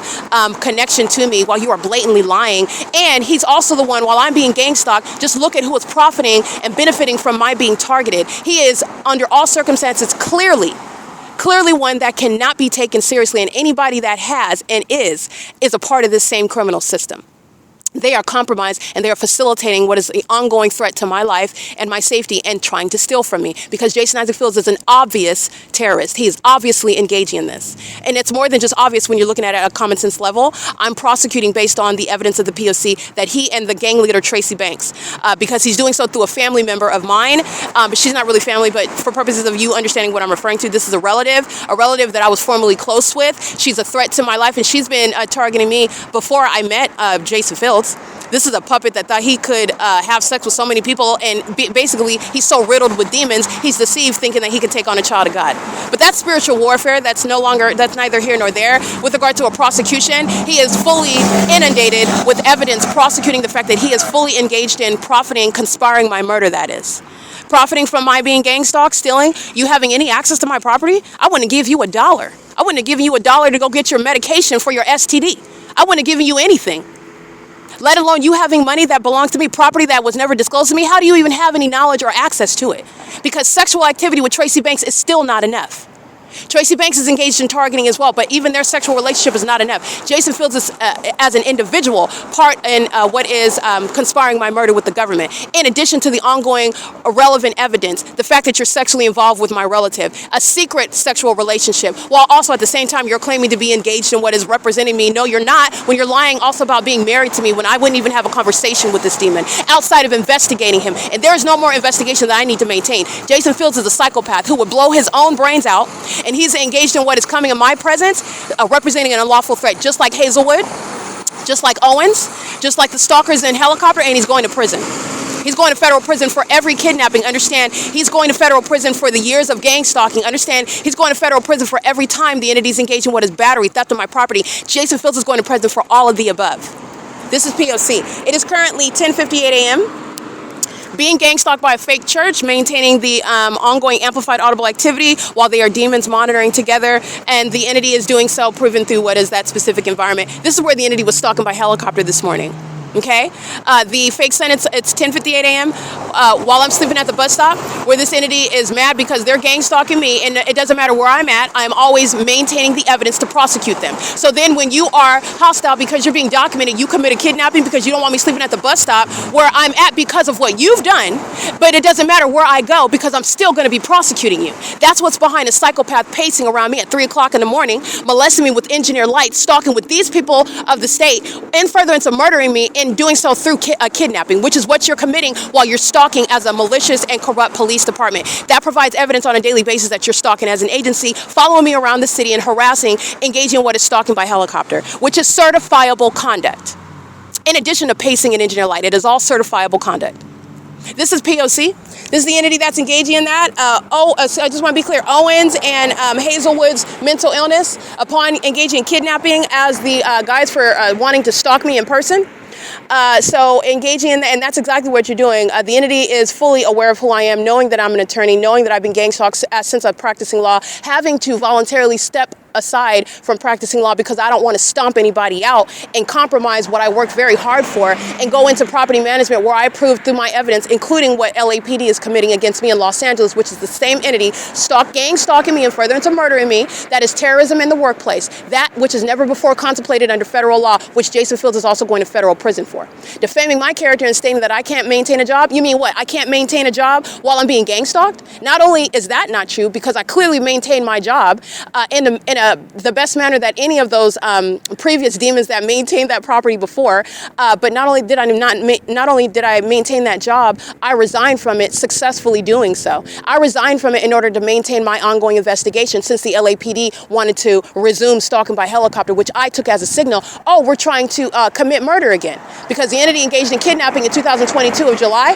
connection to me while you are blatantly lying. And he's also the one, while I'm being gang stalked, just look at who is profiting and benefiting from my being targeted. He is, under all circumstances, clearly one that cannot be taken seriously, and anybody that has and is a part of this same criminal system. They are compromised, and they are facilitating what is the ongoing threat to my life and my safety, and trying to steal from me, because Jason Isaac Fields is an obvious terrorist. He is obviously engaging in this. And it's more than just obvious when you're looking at it at a common sense level. I'm prosecuting based on the evidence of the P.O.C. that he and the gang leader Tracy Banks, because he's doing so through a family member of mine. But she's not really family, but for purposes of you understanding what I'm referring to, this is a relative that I was formerly close with. She's a threat to my life, and she's been targeting me before I met Jason Fields. This is a puppet that thought he could have sex with so many people, and basically he's so riddled with demons, he's deceived, thinking that he could take on a child of God. But that's spiritual warfare. That's neither here nor there. With regard to a prosecution, he is fully inundated with evidence prosecuting the fact that he is fully engaged in profiting, conspiring my murder, that is. Profiting from my being gang stalked, stealing, you having any access to my property. I wouldn't give you $1. I wouldn't have given you $1 to go get your medication for your STD. I wouldn't have given you anything. Let alone you having money that belongs to me, property that was never disclosed to me. How do you even have any knowledge or access to it? Because sexual activity with Tracy Banks is still not enough. Tracy Banks is engaged in targeting as well, but even their sexual relationship is not enough. Jason Fields is, as an individual, part in what is conspiring my murder with the government. In addition to the ongoing irrelevant evidence, the fact that you're sexually involved with my relative, a secret sexual relationship, while also at the same time you're claiming to be engaged in what is representing me. No, you're not, when you're lying also about being married to me when I wouldn't even have a conversation with this demon outside of investigating him. And there is no more investigation that I need to maintain. Jason Fields is a psychopath who would blow his own brains out, and he's engaged in what is coming in my presence, representing an unlawful threat, just like Hazelwood, just like Owens, just like the stalkers in helicopter, and he's going to prison. He's going to federal prison for every kidnapping. Understand, he's going to federal prison for the years of gang stalking. Understand, he's going to federal prison for every time the entity's engaged in what is battery, theft of my property. Jason Fields is going to prison for all of the above. This is P.O.C. It is currently 10:58 a.m. Being gang stalked by a fake church, maintaining the ongoing amplified audible activity while they are demons monitoring together, and the entity is doing so proven through what is that specific environment. This is where the entity was stalking by helicopter this morning. Okay, the fake sentence, it's 10:58 a.m. While I'm sleeping at the bus stop, where this entity is mad because they're gang stalking me, and it doesn't matter where I'm at, I'm always maintaining the evidence to prosecute them. So then when you are hostile because you're being documented, you commit a kidnapping because you don't want me sleeping at the bus stop where I'm at because of what you've done, but it doesn't matter where I go because I'm still going to be prosecuting you. That's what's behind a psychopath pacing around me at 3 o'clock in the morning, molesting me with engineered lights, stalking with these people of the state, in furtherance of murdering me, and doing so through kidnapping, which is what you're committing while you're stalking as a malicious and corrupt police department. That provides evidence on a daily basis that you're stalking as an agency, following me around the city and harassing, engaging in what is stalking by helicopter, which is certifiable conduct. In addition to pacing and engineer light, it is all certifiable conduct. This is P.O.C. This is the entity that's engaging in that. So I just want to be clear, Owens and Hazelwood's mental illness upon engaging in kidnapping as the guys for wanting to stalk me in person. So engaging in that, and that's exactly what you're doing. The entity is fully aware of who I am, knowing that I'm an attorney, knowing that I've been gang stalked since I'm practicing law, having to voluntarily step aside from practicing law because I don't want to stomp anybody out and compromise what I worked very hard for and go into property management where I proved through my evidence, including what LAPD is committing against me in Los Angeles, which is the same entity gang stalking me and furtherance of murdering me. That is terrorism in the workplace. That which is never before contemplated under federal law, which Jason Fields is also going to federal prison for. Defaming my character and stating that I can't maintain a job. You mean what? I can't maintain a job while I'm being gang stalked? Not only is that not true, because I clearly maintain my job in the best manner that any of those previous demons that maintained that property before. But not only did I maintain that job, I resigned from it, successfully doing so. I resigned from it in order to maintain my ongoing investigation, since the LAPD wanted to resume stalking by helicopter, which I took as a signal. Oh, we're trying to commit murder again, because the entity engaged in kidnapping in 2022 of July.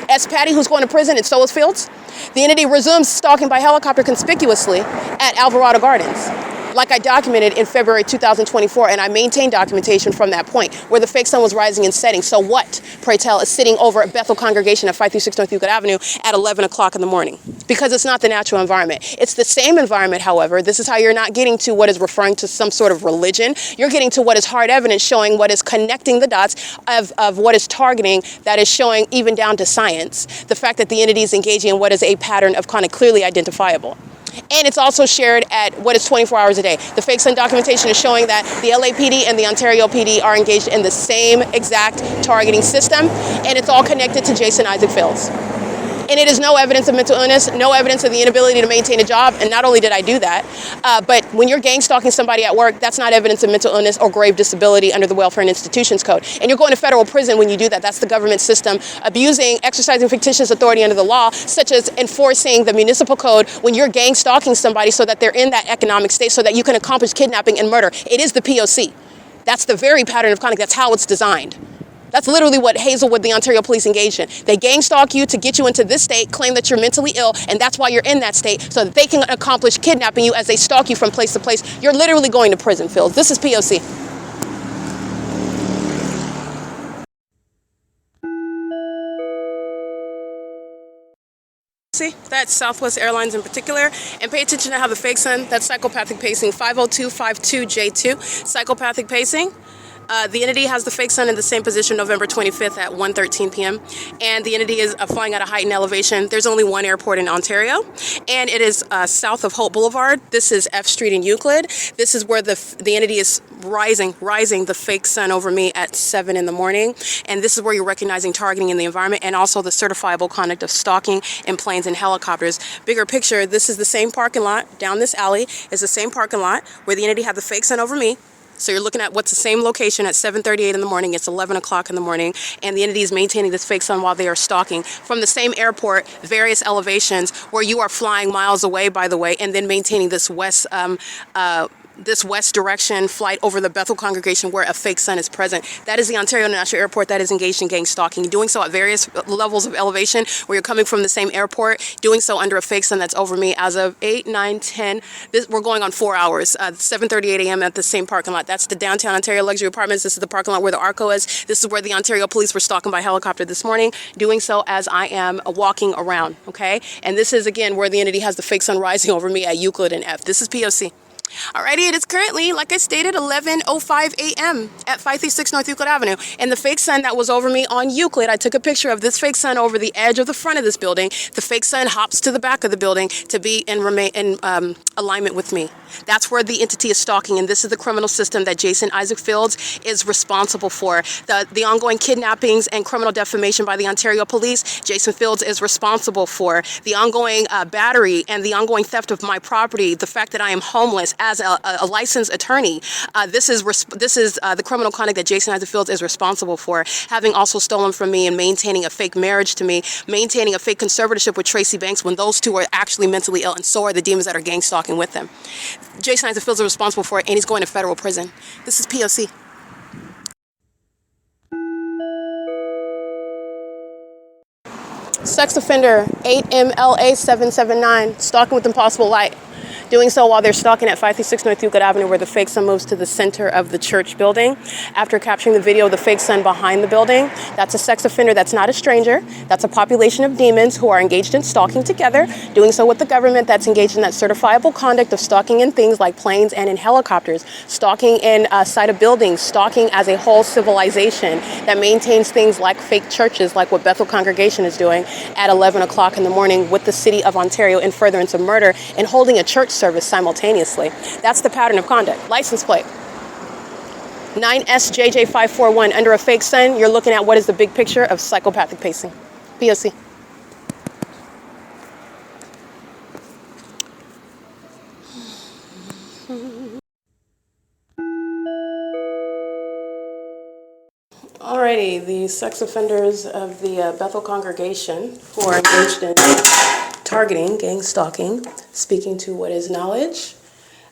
S. Patty, who's going to prison, and so is Fields. The entity resumes stalking by helicopter conspicuously at Alvarado Gardens, like I documented in February 2024, and I maintained documentation from that point, where the fake sun was rising and setting. So what, pray tell, is sitting over at Bethel Congregation at 536 North Euclid Avenue at 11 o'clock in the morning? Because it's not the natural environment. It's the same environment, however. This is how you're not getting to what is referring to some sort of religion. You're getting to what is hard evidence, showing what is connecting the dots of what is targeting, that is showing even down to science, the fact that the entity is engaging in what is a pattern of kind of clearly identifiable. And it's also shared at what is 24 hours a day. The fake sun documentation is showing that the LAPD and the Ontario PD are engaged in the same exact targeting system, and it's all connected to Jason Isaac Fields. And it is no evidence of mental illness, no evidence of the inability to maintain a job. And not only did I do that, but when you're gang stalking somebody at work, that's not evidence of mental illness or grave disability under the Welfare and Institutions Code. And you're going to federal prison when you do that. That's the government system exercising fictitious authority under the law, such as enforcing the municipal code when you're gang stalking somebody so that they're in that economic state so that you can accomplish kidnapping and murder. It is the P.O.C. That's the very pattern of conduct. That's how it's designed. That's literally what Hazelwood, the Ontario police, engaged in. They gang stalk you to get you into this state, claim that you're mentally ill, and that's why you're in that state, so that they can accomplish kidnapping you as they stalk you from place to place. You're literally going to prison, Phil. This is P.O.C. That's Southwest Airlines in particular. And pay attention to how the fake sun, that's psychopathic pacing, 50252J2, psychopathic pacing. The entity has the fake sun in the same position November 25th at 1:13 p.m. And the entity is flying at a height and elevation. There's only one airport in Ontario, and it is south of Holt Boulevard. This is F Street in Euclid. This is where the entity is rising the fake sun over me at 7 in the morning. And this is where you're recognizing targeting in the environment and also the certifiable conduct of stalking in planes and helicopters. Bigger picture, this is the same parking lot down this alley. Is the same parking lot where the entity had the fake sun over me. So you're looking at what's the same location at 7:38 in the morning. It's 11 o'clock in the morning, and the entity is maintaining this fake sun while they are stalking from the same airport, various elevations where you are flying miles away, by the way, and then maintaining this west direction flight over the Bethel congregation where a fake sun is present. That is the Ontario National Airport that is engaged in gang stalking, doing so at various levels of elevation where you're coming from the same airport, doing so under a fake sun that's over me as of 8, 9, 10. We're going on 4 hours, 7:38 a.m. at the same parking lot. That's the downtown Ontario Luxury Apartments. This is the parking lot where the ARCO is. This is where the Ontario police were stalking by helicopter this morning, doing so as I am walking around, okay? And this is, again, where the entity has the fake sun rising over me at Euclid and F. This is P.O.C. Alrighty, it is currently, like I stated, 11:05 a.m. at 536 North Euclid Avenue. And the fake sun that was over me on Euclid, I took a picture of this fake sun over the edge of the front of this building. The fake sun hops to the back of the building to be in alignment with me. That's where the entity is stalking, and this is the criminal system that Jason Isaac Fields is responsible for. The ongoing kidnappings and criminal defamation by the Ontario police, Jason Fields is responsible for. The ongoing battery and the ongoing theft of my property, the fact that I am homeless as a licensed attorney, this is the criminal conduct that Jason Isaac Fields is responsible for. Having also stolen from me and maintaining a fake marriage to me, maintaining a fake conservatorship with Tracy Banks when those two are actually mentally ill, and so are the demons that are gang stalking with them. Jason Isaac Fields is responsible for it, and he's going to federal prison. This is P.O.C. Sex offender 8MLA779, stalking with impossible light. Doing so while they're stalking at 536 North Euclid Avenue, where the fake sun moves to the center of the church building. After capturing the video of the fake sun behind the building, that's a sex offender that's not a stranger. That's a population of demons who are engaged in stalking together, doing so with the government that's engaged in that certifiable conduct of stalking in things like planes and in helicopters, stalking inside of buildings, stalking as a whole civilization that maintains things like fake churches, like what Bethel congregation is doing at 11 o'clock in the morning with the city of Ontario in furtherance of murder and holding a church service simultaneously. That's the pattern of conduct. License plate 9SJJ541. Under a fake sun, you're looking at what is the big picture of psychopathic pacing. P.O.C. Alrighty, the sex offenders of the Bethel congregation who are engaged in targeting, gang stalking, speaking to what is knowledge.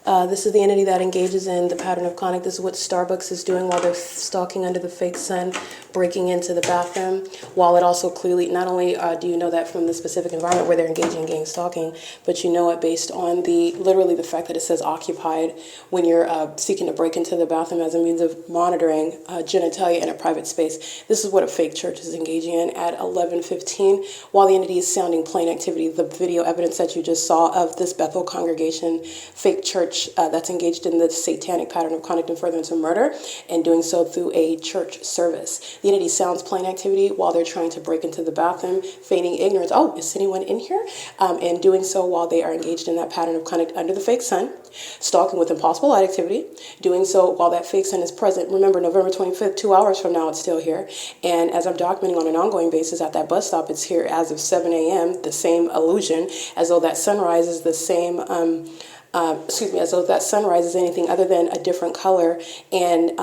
This is the entity that engages in the pattern of conduct. This is what Starbucks is doing while they're stalking under the fake sun, breaking into the bathroom, while it also clearly, not only do you know that from the specific environment where they're engaging in gang stalking, but you know it based on literally the fact that it says occupied when you're seeking to break into the bathroom as a means of monitoring genitalia in a private space. This is what a fake church is engaging in at 11:15 while the entity is sounding plain activity. The video evidence that you just saw of this Bethel congregation fake church that's engaged in the satanic pattern of conduct and furtherance of murder, and doing so through a church service. The entity sounds plain activity while they're trying to break into the bathroom, feigning ignorance. Oh, is anyone in here? And doing so while they are engaged in that pattern of conduct under the fake sun, stalking with impossible light activity, doing so while that fake sun is present. Remember, November 25th, 2 hours from now, it's still here. And as I'm documenting on an ongoing basis at that bus stop, it's here as of 7 a.m., the same illusion, as though that sunrise is the same as though that sunrise is anything other than a different color and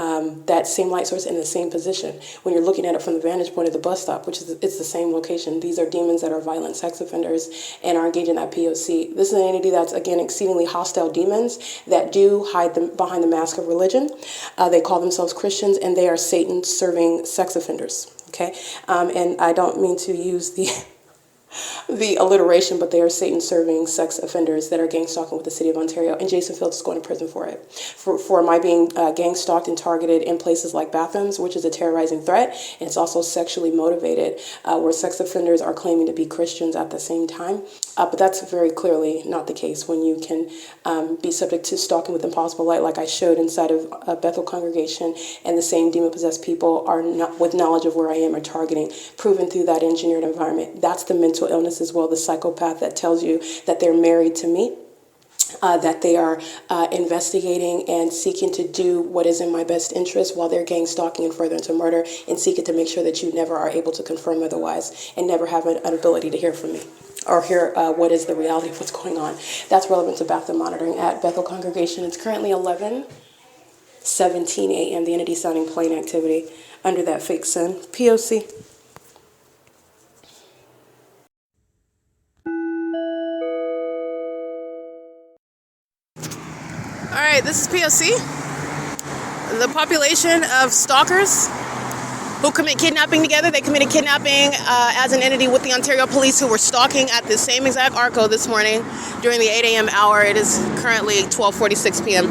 that same light source in the same position. When you're looking at it from the vantage point of the bus stop, which is it's the same location, these are demons that are violent sex offenders and are engaged in that P.O.C. This is an entity that's, again, exceedingly hostile demons that do hide them behind the mask of religion. They call themselves Christians, and they are Satan-serving sex offenders. Okay, and I don't mean to use the the alliteration, but they are Satan-serving sex offenders that are gang stalking with the city of Ontario, and Jason Fields is going to prison for it. For my being gang stalked and targeted in places like bathrooms, which is a terrorizing threat, and it's also sexually motivated, where sex offenders are claiming to be Christians at the same time. But that's very clearly not the case when you can be subject to stalking with impossible light, like I showed inside of a Bethel congregation, and the same demon-possessed people are not, with knowledge of where I am, are targeting, proven through that engineered environment. That's the mental illness as well, the psychopath that tells you that they're married to me, that they are investigating and seeking to do what is in my best interest while they're gang stalking and further into murder, and seeking to make sure that you never are able to confirm otherwise and never have an ability to hear from me or hear what is the reality of what's going on. That's relevant to bathroom monitoring at Bethel Congregation. It's currently 11:17 a.m. The entity sounding plane activity under that fake sun. P.O.C. All right, this is P.O.C. The population of stalkers who commit kidnapping together. They committed kidnapping as an entity with the Ontario Police, who were stalking at the same exact ARCO this morning during the 8 a.m. hour. It is currently 12:46 p.m.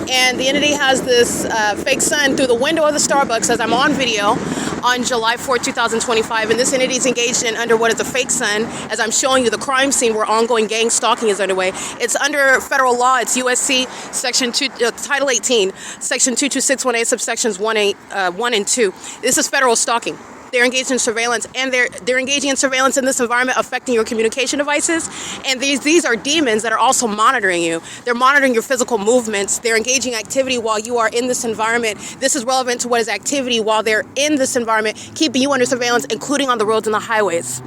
And the entity has this fake sun through the window of the Starbucks as I'm on video on July 4, 2025. And this entity is engaged in under what is a fake sun, as I'm showing you the crime scene where ongoing gang stalking is underway. It's under federal law. It's U.S.C. Section 2, Title 18, Section 2261A, subsections 1 and 2. This is federal stalking. They're engaged in surveillance, and they're engaging in surveillance in this environment, affecting your communication devices. And these are demons that are also monitoring you. They're monitoring your physical movements. They're engaging activity while you are in this environment. This is relevant to what is activity while they're in this environment, keeping you under surveillance, including on the roads and the highways,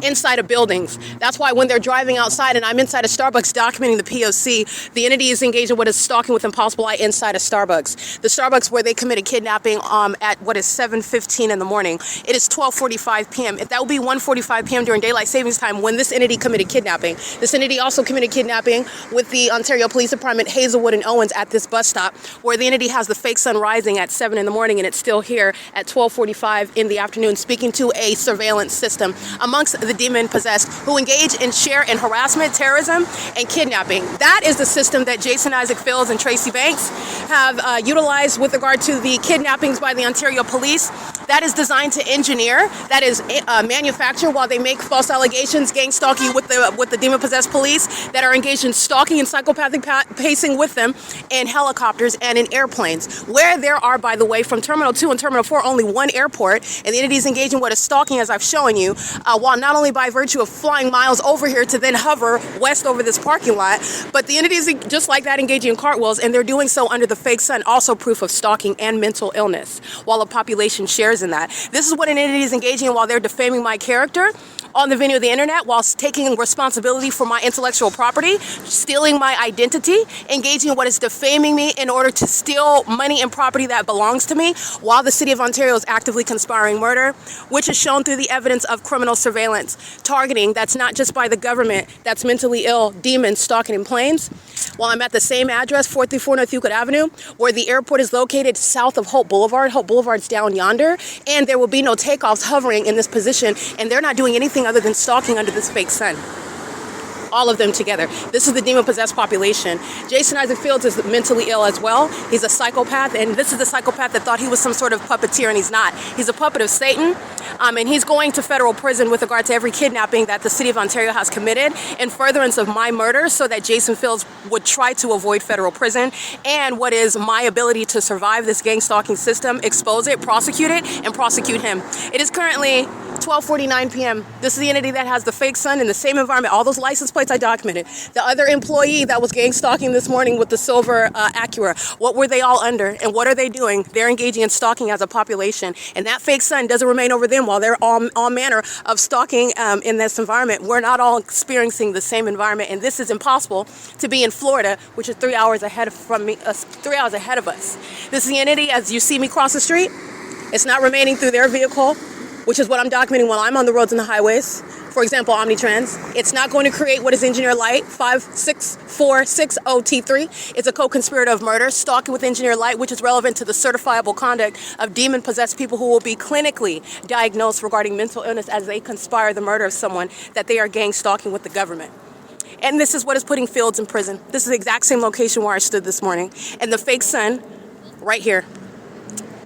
inside of buildings. That's why when they're driving outside and I'm inside a Starbucks documenting the P.O.C., the entity is engaged in what is stalking with impossible light inside a Starbucks. The Starbucks where they committed kidnapping at what is 7:15 in the morning. It is 12:45 p.m. That would be 1:45 p.m. during daylight savings time when this entity committed kidnapping. This entity also committed kidnapping with the Ontario Police Department, Hazelwood and Owens, at this bus stop, where the entity has the fake sun rising at 7 in the morning, and it's still here at 12:45 in the afternoon, speaking to a surveillance system amongst the demon-possessed who engage in share in harassment, terrorism, and kidnapping. That is the system that Jason Isaac Fields and Tracy Banks have utilized with regard to the kidnappings by the Ontario Police. That is designed to engineer, that is manufacture while they make false allegations, gang stalking with the demon-possessed police that are engaged in stalking and psychopathic pacing with them in helicopters and in airplanes, where there are, by the way, from Terminal 2 and Terminal 4, only one airport, and the entity is engaged in what is stalking, as I've shown you, while not only by virtue of flying miles over here to then hover west over this parking lot, but the entity is just like that engaging in cartwheels, and they're doing so under the fake sun, also proof of stalking and mental illness, while a population shares in that. This is what an entity is engaging in while they're defaming my character on the venue of the internet, whilst taking responsibility for my intellectual property, stealing my identity, engaging in what is defaming me in order to steal money and property that belongs to me, while the city of Ontario is actively conspiring murder, which is shown through the evidence of criminal surveillance, targeting that's not just by the government, that's mentally ill demons stalking in planes. While I'm at the same address, 434 North Euclid Avenue, where the airport is located south of Hope Boulevard. Hope Boulevard's down yonder, and there will be no takeoffs hovering in this position, and they're not doing anything other than stalking under this fake sun. All of them together. This is the demon-possessed population. Jason Isaac Fields is mentally ill as well. He's a psychopath, and this is the psychopath that thought he was some sort of puppeteer, and he's not. He's a puppet of Satan, and he's going to federal prison with regard to every kidnapping that the city of Ontario has committed in furtherance of my murder, so that Jason Fields would try to avoid federal prison, and what is my ability to survive this gang stalking system, expose it, prosecute it, and prosecute him. It is currently 12:49 p.m. This is the entity that has the fake sun in the same environment. All those license plates I documented. The other employee that was gang stalking this morning with the silver Acura. What were they all under? And what are they doing? They're engaging in stalking as a population. And that fake sun doesn't remain over them while they're all manner of stalking in this environment. We're not all experiencing the same environment. And this is impossible to be in Florida, which is 3 hours ahead from me, 3 hours ahead of us. This is the entity, as you see me cross the street, it's not remaining through their vehicle, which is what I'm documenting while I'm on the roads and the highways, for example, Omnitrans. It's not going to create what is engineer light 56460T3. It's a co-conspirator of murder, stalking with engineer light, which is relevant to the certifiable conduct of demon-possessed people who will be clinically diagnosed regarding mental illness as they conspire the murder of someone that they are gang stalking with the government. And this is what is putting Fields in prison. This is the exact same location where I stood this morning. And the fake son, right here.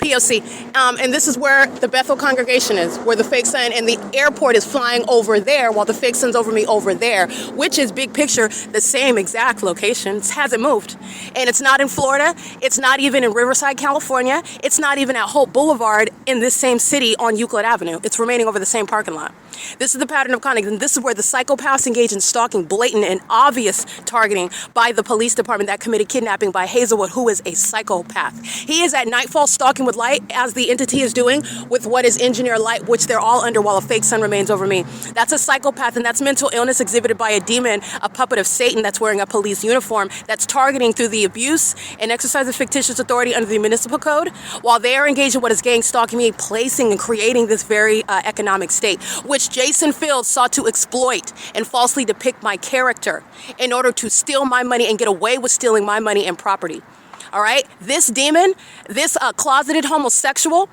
P.O.C. And this is where the Bethel congregation is, where the fake son and the airport is flying over there while the fake son's over me over there, which is big picture, the same exact location. It hasn't moved. And it's not in Florida. It's not even in Riverside, California. It's not even at Hope Boulevard in this same city on Euclid Avenue. It's remaining over the same parking lot. This is the pattern of conduct, and this is where the psychopaths engage in stalking, blatant and obvious targeting by the police department that committed kidnapping by Hazelwood, who is a psychopath. He is at nightfall stalking with light, as the entity is doing with what is engineer light, which they're all under while a fake sun remains over me. That's a psychopath, and that's mental illness exhibited by a demon, a puppet of Satan that's wearing a police uniform, that's targeting through the abuse and exercise of fictitious authority under the municipal code, while they are engaged in what is gang stalking me, placing and creating this very economic state, which Jason Fields sought to exploit and falsely depict my character in order to steal my money and get away with stealing my money and property. All right, this demon, this closeted homosexual,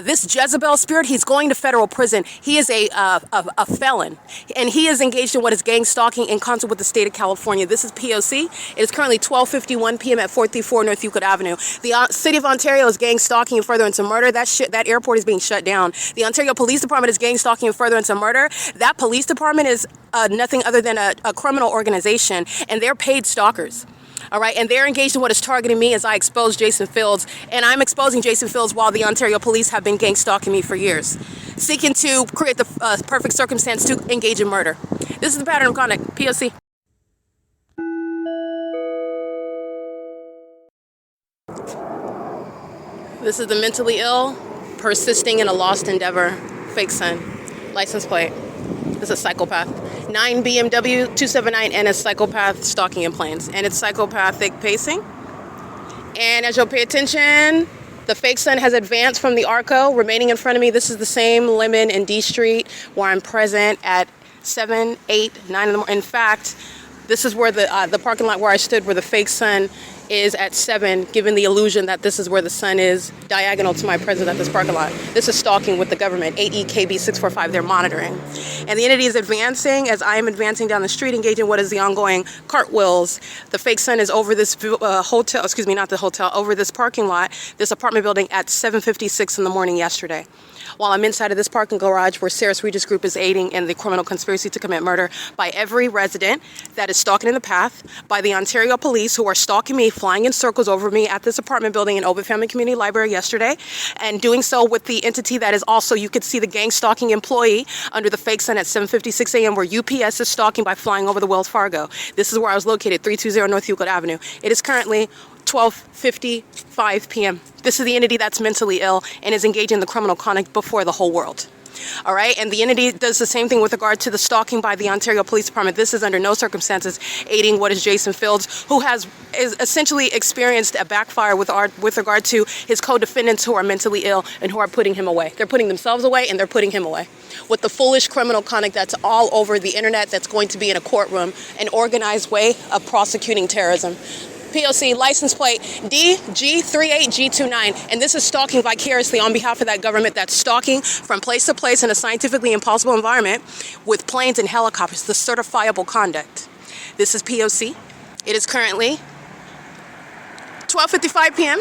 this Jezebel spirit, he's going to federal prison. He is a felon, and he is engaged in what is gang stalking in concert with the state of California. This is P.O.C. It is currently 12:51 p.m. at 434 North Euclid Avenue. The city of Ontario is gang stalking and furtherance of murder. That airport is being shut down. The Ontario Police Department is gang stalking and furtherance of murder. That police department is nothing other than a criminal organization, and they're paid stalkers. All right, and they're engaged in what is targeting me as I expose Jason Fields, and I'm exposing Jason Fields while the Ontario police have been gang stalking me for years, seeking to create the perfect circumstance to engage in murder. This is the pattern of conduct. P.O.C. This is the mentally ill, persisting in a lost endeavor, fake son, license plate. This is a psychopath. 9 BMW 279 and a psychopath stalking in planes. And it's psychopathic pacing. And as you'll pay attention, the fake son has advanced from the ARCO, remaining in front of me. This is the same Lemon and D Street where I'm present at 7, 8, 9 in the morning. In fact, this is where the parking lot where I stood, where the fake sun is at 7, giving the illusion that this is where the sun is, diagonal to my presence at this parking lot. This is stalking with the government, 8EKB645, they're monitoring. And the entity is advancing as I am advancing down the street, engaging what is the ongoing cartwheels. The fake sun is over this hotel, excuse me, not the hotel, over this parking lot, this apartment building at 7:56 in the morning yesterday. While I'm inside of this parking garage where Sarah's Regis Group is aiding in the criminal conspiracy to commit murder by every resident that is stalking in the path, by the Ontario police who are stalking me, flying in circles over me at this apartment building in OVITT Family Community Library yesterday, and doing so with the entity that is also, you could see the gang stalking employee under the fake sun at 7:56 a.m. where UPS is stalking by flying over the Wells Fargo. This is where I was located, 320 North Euclid Avenue. It is currently 12:55 p.m. This is the entity that's mentally ill and is engaging in the criminal conduct before the whole world. All right, and the entity does the same thing with regard to the stalking by the Ontario Police Department. This is under no circumstances aiding what is Jason Fields, who is essentially experienced a backfire with regard to his co-defendants who are mentally ill and who are putting him away. They're putting themselves away and they're putting him away with the foolish criminal conduct that's all over the internet that's going to be in a courtroom, an organized way of prosecuting terrorism. P.O.C. license plate DG38G29, and this is stalking vicariously on behalf of that government that's stalking from place to place in a scientifically impossible environment with planes and helicopters, the certifiable conduct. This is P.O.C. It is currently 12:55 p.m.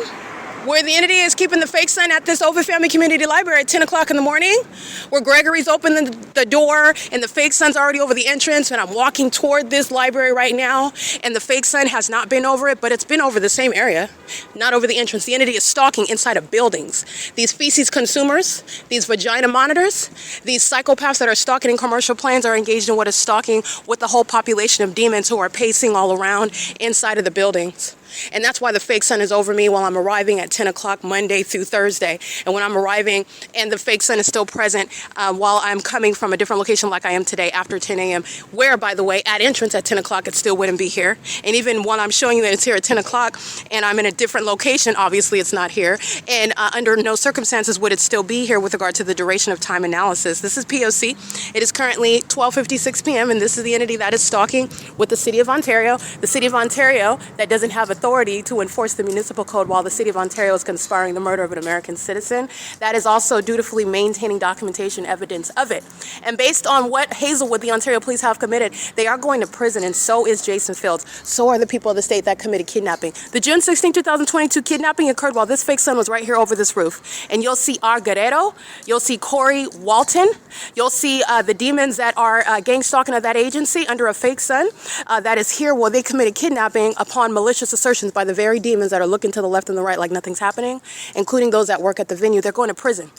where the entity is keeping the fake sun at this OVITT Family Community Library at 10 o'clock in the morning, where Gregory's opened the door and the fake sun's already over the entrance, and I'm walking toward this library right now, and the fake sun has not been over it, but it's been over the same area, not over the entrance. The entity is stalking inside of buildings. These feces consumers, these vagina monitors, these psychopaths that are stalking in commercial planes are engaged in what is stalking with the whole population of demons who are pacing all around inside of the buildings. And that's why the fake sun is over me while I'm arriving at 10 o'clock Monday through Thursday. And when I'm arriving and the fake sun is still present while I'm coming from a different location like I am today after 10 a.m., where, by the way, at entrance at 10 o'clock, it still wouldn't be here. And even when I'm showing you that it's here at 10 o'clock and I'm in a different location, obviously it's not here. And under no circumstances would it still be here with regard to the duration of time analysis. This is P.O.C. It is currently 12:56 p.m. and this is the entity that is stalking with the City of Ontario. The City of Ontario that doesn't have authority to enforce the municipal code while the City of Ontario is conspiring the murder of an American citizen. That is also dutifully maintaining documentation evidence of it. And based on what Hazelwood, the Ontario police, have committed, they are going to prison, and so is Jason Fields. So are the people of the state that committed kidnapping. The June 16, 2022 kidnapping occurred while this fake sun was right here over this roof. And you'll see R. Guerrero, you'll see Corey Walton, you'll see the demons that are gang stalking of that agency under a fake sun that is here while they committed kidnapping upon malicious assertions by the very demons that are looking to the left and the right like nothing's happening, including those that work at the venue. They're going to prison.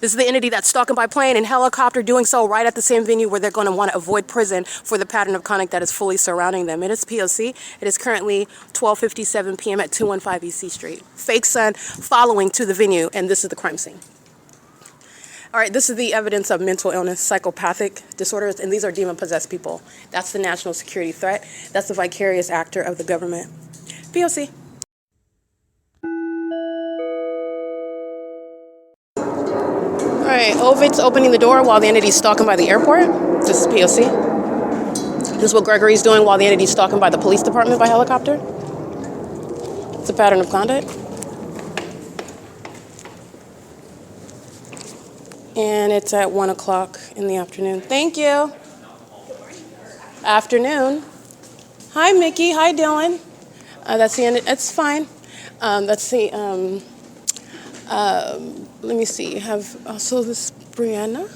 This is the entity that's stalking by plane and helicopter, doing so right at the same venue where they're going to want to avoid prison for the pattern of conduct that is fully surrounding them. It is P.O.C. It is currently 12:57 p.m. at 215 E.C. Street. Fake sun following to the venue, and this is the crime scene. All right, this is the evidence of mental illness, psychopathic disorders, and these are demon-possessed people. That's the national security threat. That's the vicarious actor of the government. P.O.C. All right, OVITT's opening the door while the entity's stalking by the airport. This is P.O.C. This is what Gregory's doing while the entity's stalking by the police department by helicopter. It's a pattern of conduct. And it's at 1 o'clock in the afternoon. Thank you. Afternoon. Hi, Mickey. Hi, Dylan. That's the end. It's fine. That's the... let me see. Have also this Brianna.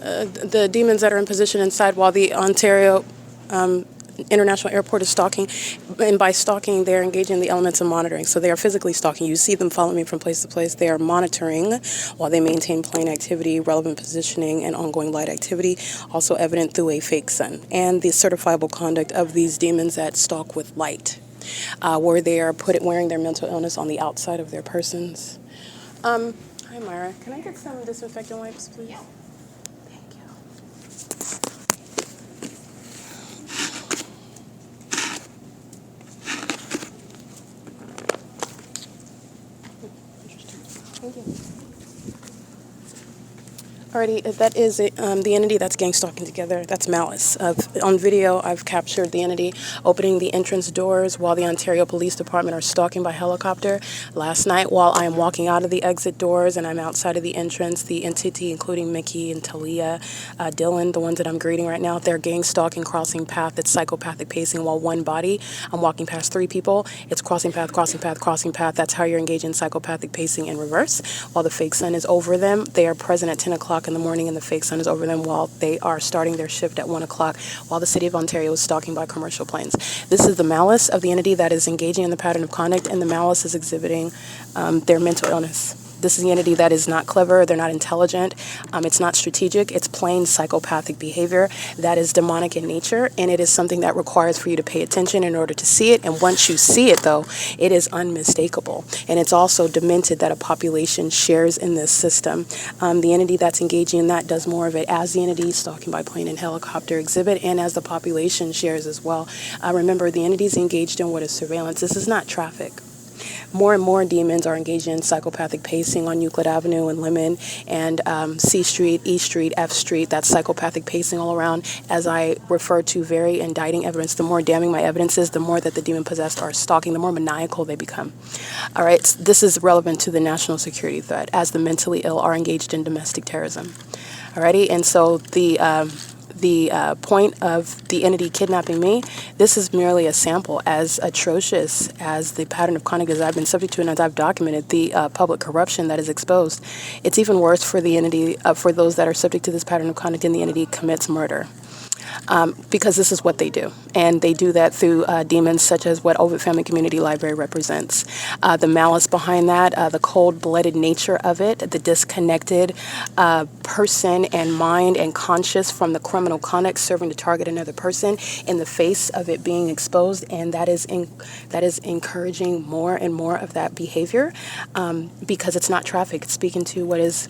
The demons that are in position inside while the Ontario International Airport is stalking. And by stalking, they're engaging in the elements of monitoring. So they are physically stalking. You see them following me from place to place. They are monitoring while they maintain plane activity, relevant positioning, and ongoing light activity, also evident through a fake sun. And the certifiable conduct of these demons that stalk with light. Where they are wearing their mental illness on the outside of their persons. Hi, Myra. Can I get some disinfectant wipes, please? Yeah. Thank you. Interesting. Thank you. Alrighty, that is the entity that's gang stalking together. That's Malice. On video, I've captured the entity opening the entrance doors while the Ontario Police Department are stalking by helicopter. Last night, while I am walking out of the exit doors and I'm outside of the entrance, the entity, including Mickey and Talia, Dylan, the ones that I'm greeting right now, they're gang stalking, crossing path. It's psychopathic pacing while one body. I'm walking past three people. It's crossing path, crossing path, crossing path. That's how you're engaging in psychopathic pacing in reverse. While the fake sun is over them, they are present at 10 o'clock in the morning, and the fake sun is over them while they are starting their shift at 1 o'clock while the City of Ontario is stalking by commercial planes. This is the malice of the entity that is engaging in the pattern of conduct, and the malice is exhibiting their mental illness. This is the entity that is not clever, they're not intelligent, it's not strategic, it's plain psychopathic behavior that is demonic in nature, and it is something that requires for you to pay attention in order to see it. And once you see it, though, it is unmistakable. And it's also demented that a population shares in this system. The entity that's engaging in that does more of it as the entity stalking by plane and helicopter exhibit, and as the population shares as well. Remember, the entities engaged in what is surveillance. This is not traffic. More and more demons are engaging in psychopathic pacing on Euclid Avenue and Lemon and C Street, E Street, F Street. That's psychopathic pacing all around. As I refer to very indicting evidence, the more damning my evidence is, the more that the demon-possessed are stalking, the more maniacal they become. All right, this is relevant to the national security threat as the mentally ill are engaged in domestic terrorism. All righty, and so the point of the entity kidnapping me, this is merely a sample. As atrocious as the pattern of conduct as I've been subject to and as I've documented the public corruption that is exposed, it's even worse for the entity, for those that are subject to this pattern of conduct, and the entity commits murder. because this is what they do. And they do that through demons such as what OVITT Family Community Library represents. The malice behind that, the cold-blooded nature of it, the disconnected person and mind and conscious from the criminal conduct serving to target another person in the face of it being exposed. And that is encouraging more and more of that behavior because it's not traffic. It's speaking to what is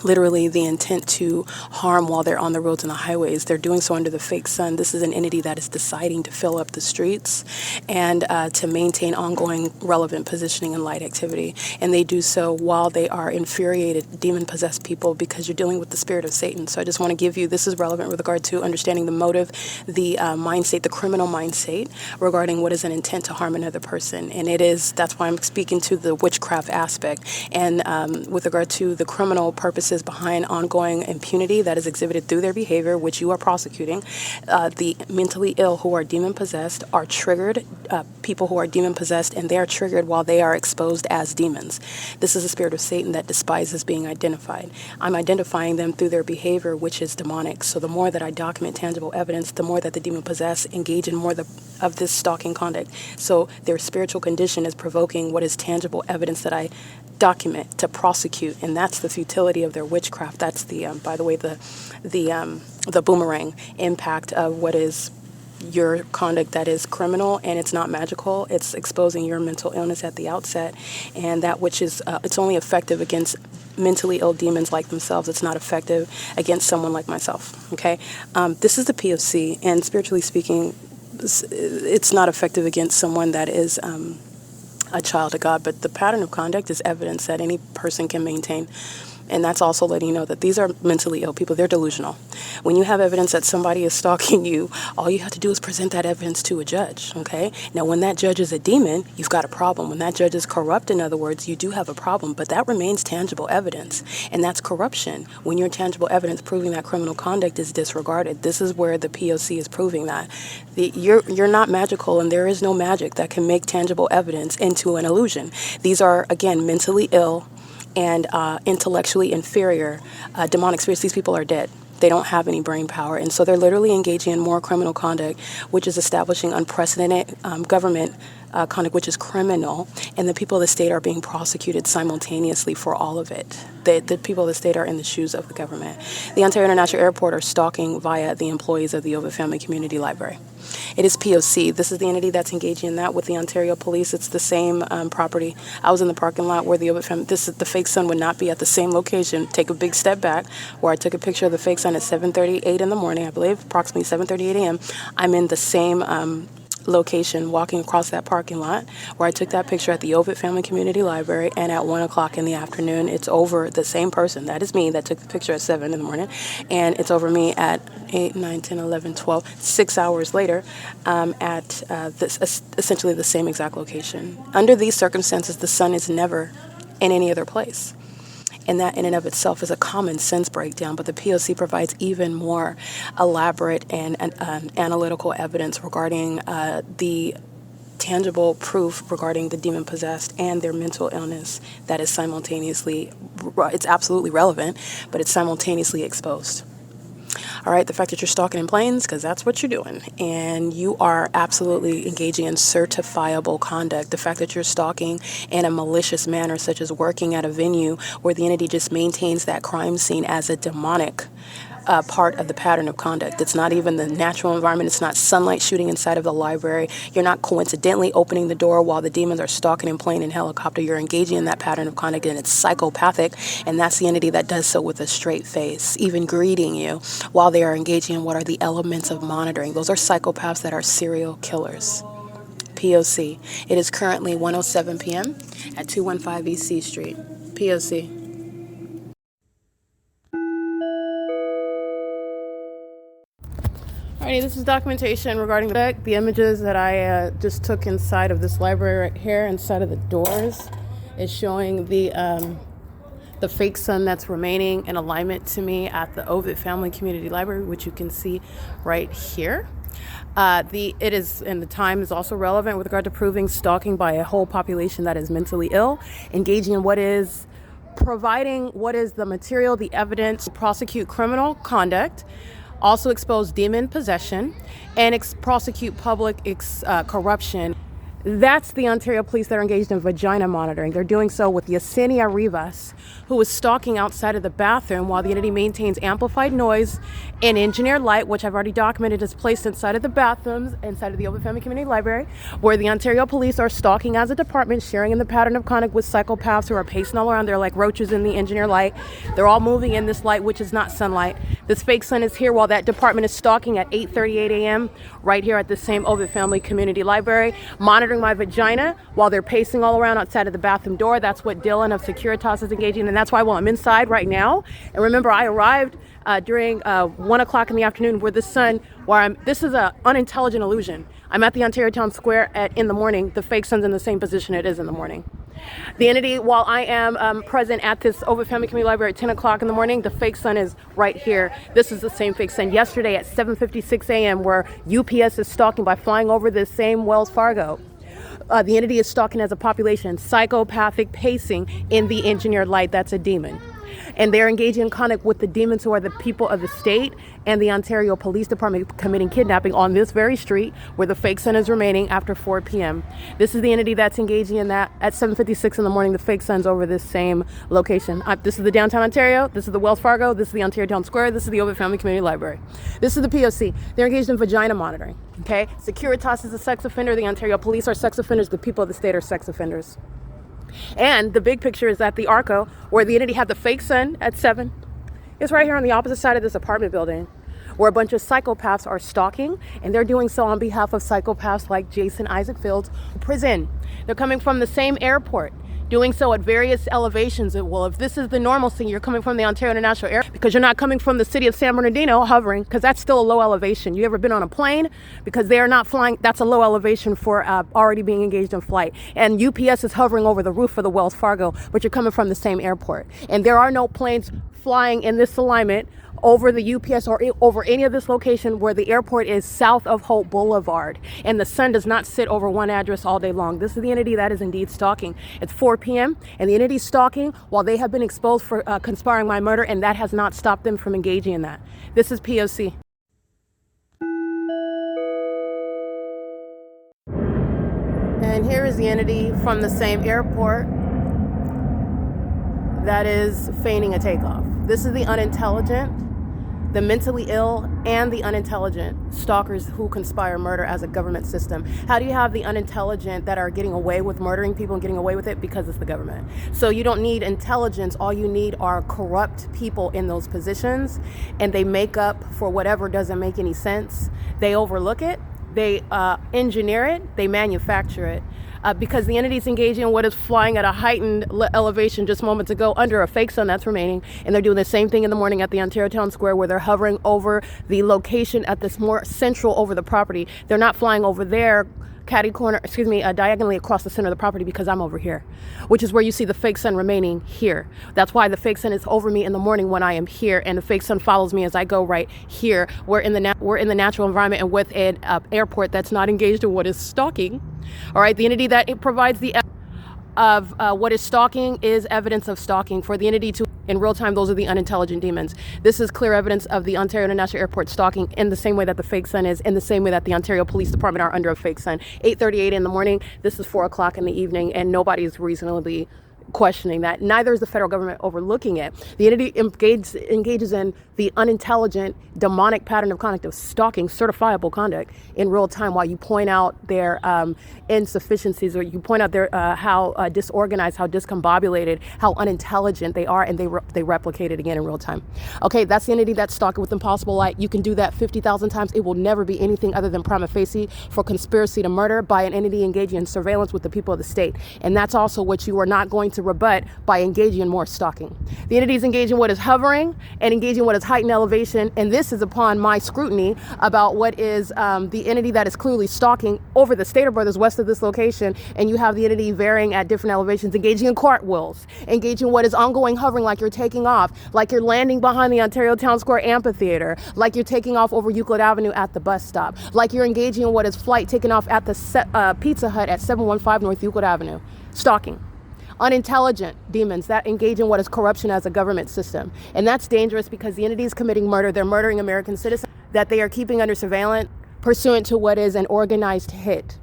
literally the intent to harm while they're on the roads and the highways. They're doing so under the fake sun. This is an entity that is deciding to fill up the streets and to maintain ongoing relevant positioning and light activity. And they do so while they are infuriated, demon-possessed people, because you're dealing with the spirit of Satan. So I just want to give you, this is relevant with regard to understanding the motive, the mind state, the criminal mind state regarding what is an intent to harm another person. And that's why I'm speaking to the witchcraft aspect. And with regard to the criminal purpose behind ongoing impunity that is exhibited through their behavior, which you are prosecuting. The mentally ill who are demon-possessed are triggered, people who are demon-possessed, and they are triggered while they are exposed as demons. This is a spirit of Satan that despises being identified. I'm identifying them through their behavior, which is demonic. So the more that I document tangible evidence, the more that the demon-possessed engage in more of this stalking conduct. So their spiritual condition is provoking what is tangible evidence that I document to prosecute, and that's the futility of their witchcraft. That's the, by the way, the boomerang impact of what is your conduct that is criminal, and it's not magical. It's exposing your mental illness at the outset, and that which is it's only effective against mentally ill demons like themselves. It's not effective against someone like myself. Okay, this is the P.O.C, and spiritually speaking, it's not effective against someone that is a child of God, but the pattern of conduct is evidence that any person can maintain. And that's also letting you know that these are mentally ill people. They're delusional. When you have evidence that somebody is stalking you, all you have to do is present that evidence to a judge, okay? Now, when that judge is a demon, you've got a problem. When that judge is corrupt, in other words, you do have a problem, but that remains tangible evidence, and that's corruption. When your tangible evidence proving that criminal conduct is disregarded, this is where the P.O.C. is proving that. You're not magical, and there is no magic that can make tangible evidence into an illusion. These are, again, mentally ill and intellectually inferior demonic spirits. These people are dead. They don't have any brain power. And so they're literally engaging in more criminal conduct, which is establishing unprecedented government conduct, which is criminal. And the people of the state are being prosecuted simultaneously for all of it. The people of the state are in the shoes of the government. The Ontario International Airport are stalking via the employees of the OVITT Family Community Library. It is P.O.C. This is the entity that's engaging in that with the Ontario Police. It's the same property. I was in the parking lot where the OVITT Family, the fake sun would not be at the same location. Take a big step back, where I took a picture of the fake sun at 7:38 in the morning, I believe, approximately 7:38 a.m. I'm in the same location walking across that parking lot where I took that picture at the OVITT Family Community Library, and at 1 o'clock in the afternoon, it's over the same person. That is me that took the picture at 7 in the morning, and it's over me at 8, 9, 10, 11, 12, 6 hours later at essentially the same exact location. Under these circumstances, the sun is never in any other place. And that in and of itself is a common sense breakdown, but the P.O.C. provides even more elaborate and analytical evidence regarding the tangible proof regarding the demon-possessed and their mental illness that is simultaneously, it's absolutely relevant, but it's simultaneously exposed. All right, the fact that you're stalking in planes, because that's what you're doing, and you are absolutely engaging in certifiable conduct. The fact that you're stalking in a malicious manner, such as working at a venue where the entity just maintains that crime scene as a demonic part of the pattern of conduct. It's not even the natural environment. It's not sunlight shooting inside of the library. You're not coincidentally opening the door while the demons are stalking in plane and helicopter. You're engaging in that pattern of conduct, and it's psychopathic, and that's the entity that does so with a straight face, even greeting you while they are engaging in what are the elements of monitoring. Those are psychopaths that are serial killers. P.O.C. It is currently 1:07 p.m. at 215 E.C. Street. P.O.C. Alrighty, this is documentation regarding the images that I just took inside of this library right here, inside of the doors. Is showing the fake sun that's remaining in alignment to me at the OVITT Family Community Library, which you can see right here. It is, and the time is also relevant with regard to proving stalking by a whole population that is mentally ill, engaging in providing what is the material, the evidence to prosecute criminal conduct also expose demon possession, and prosecute public corruption. That's the Ontario police that are engaged in vagina monitoring. They're doing so with Yesenia Rivas, who is stalking outside of the bathroom while the entity maintains amplified noise and engineered light, which I've already documented is placed inside of the bathrooms, inside of the Ovitt Family Community Library, where the Ontario police are stalking as a department, sharing in the pattern of conduct with psychopaths who are pacing all around. They're like roaches in the engineered light. They're all moving in this light, which is not sunlight. This fake sun is here while that department is stalking at 8:38 a.m. right here at the same Ovitt Family Community Library, monitoring my vagina while they're pacing all around outside of the bathroom door. That's what Dylan of Securitas is engaging in, and that's why while I'm inside right now, and remember I arrived during 1 o'clock in the afternoon where the sun, this is an unintelligent illusion. I'm at the Ontario Town Square in the morning. The fake sun's in the same position it is in the morning. The entity, while I am present at this Ovitt Family Community Library at 10 o'clock in the morning, the fake sun is right here. This is the same fake sun. Yesterday at 7:56 a.m. where UPS is stalking by flying over this same Wells Fargo. The entity is stalking as a population, psychopathic pacing in the engineered light. That's a demon. And they're engaging in conduct with the demons who are the people of the state and the Ontario Police Department committing kidnapping on this very street where the fake sun is remaining after 4 p.m. This is the entity that's engaging in that at 7:56 in the morning. The fake sun's over this same location. This is the downtown Ontario. This is the Wells Fargo. This is the Ontario Town Square. This is the Ovitt Family Community Library. This is the P.O.C. They're engaged in vagina monitoring. Okay, Securitas is a sex offender. The Ontario Police are sex offenders. The people of the state are sex offenders. And the big picture is at the ARCO, where the entity had the fake sun at 7. It's right here on the opposite side of this apartment building, where a bunch of psychopaths are stalking, and they're doing so on behalf of psychopaths like Jason Isaac Fields' prison. They're coming from the same airport, doing so at various elevations. Well, if this is the normalcy, you're coming from the Ontario International Airport because you're not coming from the city of San Bernardino hovering, because that's still a low elevation. You ever been on a plane? Because they are not flying. That's a low elevation for already being engaged in flight. And UPS is hovering over the roof of the Wells Fargo, but you're coming from the same airport. And there are no planes flying in this alignment over the UPS or over any of this location where the airport is south of Hope Boulevard, and the sun does not sit over one address all day long. This is the entity that is indeed stalking. It's 4 p.m. and the entity is stalking while they have been exposed for conspiring my murder, and that has not stopped them from engaging in that. This is P.O.C. And here is the entity from the same airport that is feigning a takeoff. This is the unintelligent, the mentally ill, and the unintelligent stalkers who conspire murder as a government system. How do you have the unintelligent that are getting away with murdering people and getting away with it? Because it's the government. So you don't need intelligence. All you need are corrupt people in those positions, and they make up for whatever doesn't make any sense. They overlook it, they engineer it, they manufacture it. Because the entity's engaging in what is flying at a heightened elevation just moments ago under a fake sun that's remaining, and they're doing the same thing in the morning at the Ontario Town Square where they're hovering over the location at this more central over the property. They're not flying over there diagonally across the center of the property because I'm over here, which is where you see the fake sun remaining here. That's why the fake sun is over me in the morning when I am here, and the fake sun follows me as I go right here. We're in the natural environment and with an airport that's not engaged in what is stalking. All right, the entity that it provides the of what is stalking is evidence of stalking for the entity to in real time. Those are the unintelligent demons. This is clear evidence of the Ontario International Airport stalking in the same way that the fake sun is, in the same way that the Ontario Police Department are under a fake sun. 8:38 in the morning. This is 4 o'clock in the evening, and nobody is reasonably questioning that. Neither is the federal government overlooking it. The entity engages in the unintelligent, demonic pattern of conduct of stalking, certifiable conduct in real time, while you point out their insufficiencies, or you point out their how disorganized, how discombobulated, how unintelligent they are, and they replicate it again in real time. Okay, that's the entity that's stalking with impossible light. You can do that 50,000 times. It will never be anything other than prima facie for conspiracy to murder by an entity engaging in surveillance with the people of the state. And that's also what you are not going to rebut by engaging in more stalking. The entity is engaging in what is hovering and engaging in what is heightened elevation, and this is upon my scrutiny about what is the entity that is clearly stalking over the Stater Brothers west of this location, and you have the entity varying at different elevations, engaging in cartwheels, engaging in what is ongoing hovering, like you're taking off, like you're landing behind the Ontario Town Square Amphitheater, like you're taking off over Euclid Avenue at the bus stop, like you're engaging in what is flight taking off at the Pizza Hut at 715 North Euclid Avenue. Stalking. unintelligent demons that engage in what is corruption as a government system. And that's dangerous because the entity is committing murder. They're murdering American citizens that they are keeping under surveillance pursuant to what is an organized hit.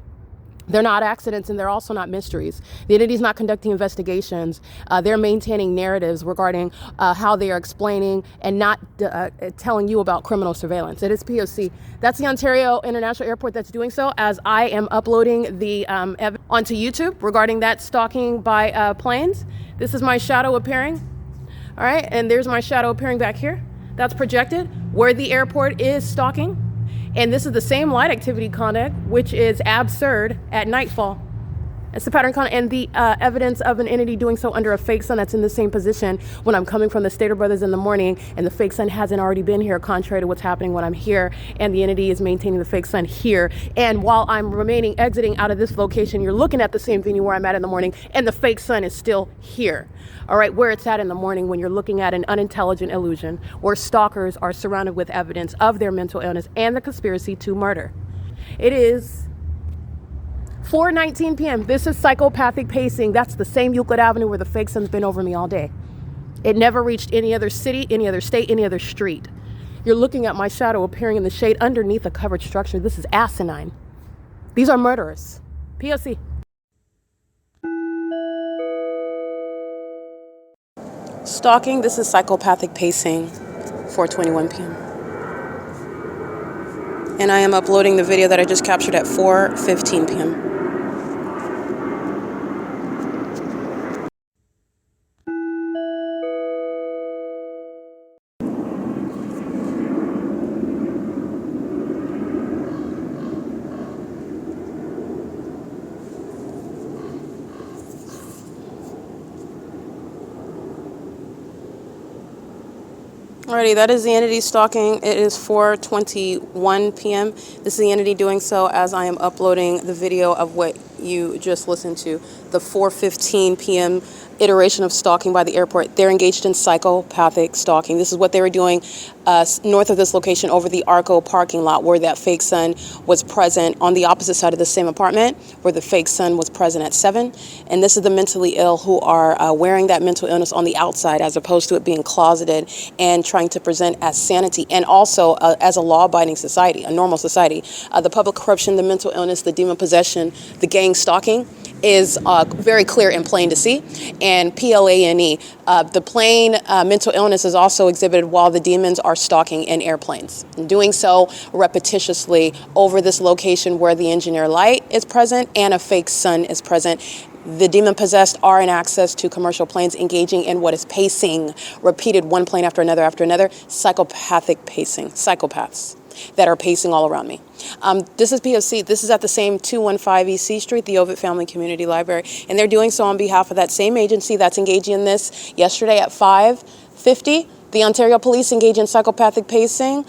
They're not accidents, and they're also not mysteries. The entity is not conducting investigations. They're maintaining narratives regarding how they are explaining and not telling you about criminal surveillance. It is P.O.C. That's the Ontario International Airport that's doing so, as I am uploading the evidence onto YouTube regarding that stalking by planes. This is my shadow appearing. All right, and there's my shadow appearing back here. That's projected where the airport is stalking. And this is the same light activity conduct, which is absurd at nightfall. It's the pattern conduct and the evidence of an entity doing so under a fake sun that's in the same position when I'm coming from the Stater Brothers in the morning, and the fake sun hasn't already been here, contrary to what's happening when I'm here, and the entity is maintaining the fake sun here. And while I'm exiting out of this location, you're looking at the same venue where I'm at in the morning, and the fake sun is still here. All right, where it's at in the morning when you're looking at an unintelligent illusion where stalkers are surrounded with evidence of their mental illness and the conspiracy to murder. It is 4:19 p.m. This is psychopathic pacing. That's the same Euclid Avenue where the fake sun's been over me all day. It never reached any other city, any other state, any other street. You're looking at my shadow appearing in the shade underneath a covered structure. This is asinine. These are murderers. P.O.C. Stalking, this is psychopathic pacing, 4:21 p.m. And I am uploading the video that I just captured at 4:15 p.m. Alrighty, that is the entity stalking. It is 4:21 p.m. This is the entity doing so as I am uploading the video of what you just listened to, the 4:15 p.m. iteration of stalking by the airport. They're engaged in psychopathic stalking. This is what they were doing north of this location over the ARCO parking lot where that fake sun was present on the opposite side of the same apartment where the fake sun was present at 7. And this is the mentally ill who are wearing that mental illness on the outside as opposed to it being closeted and trying to present as sanity and also as a law-abiding society, a normal society. The public corruption, the mental illness, the demon possession, the gang stalking is very clear and plain to see. And PLANE, the plain mental illness is also exhibited while the demons are stalking in airplanes, and doing so repetitiously over this location where the engineer light is present and a fake sun is present. The demon-possessed are in access to commercial planes engaging in what is pacing, repeated one plane after another, psychopathic pacing, psychopaths that are pacing all around me. This is P.O.C. This is at the same 215 E.C. Street, the OVITT Family Community Library, and they're doing so on behalf of that same agency that's engaging in this. Yesterday at 5:50, the Ontario Police engaged in psychopathic pacing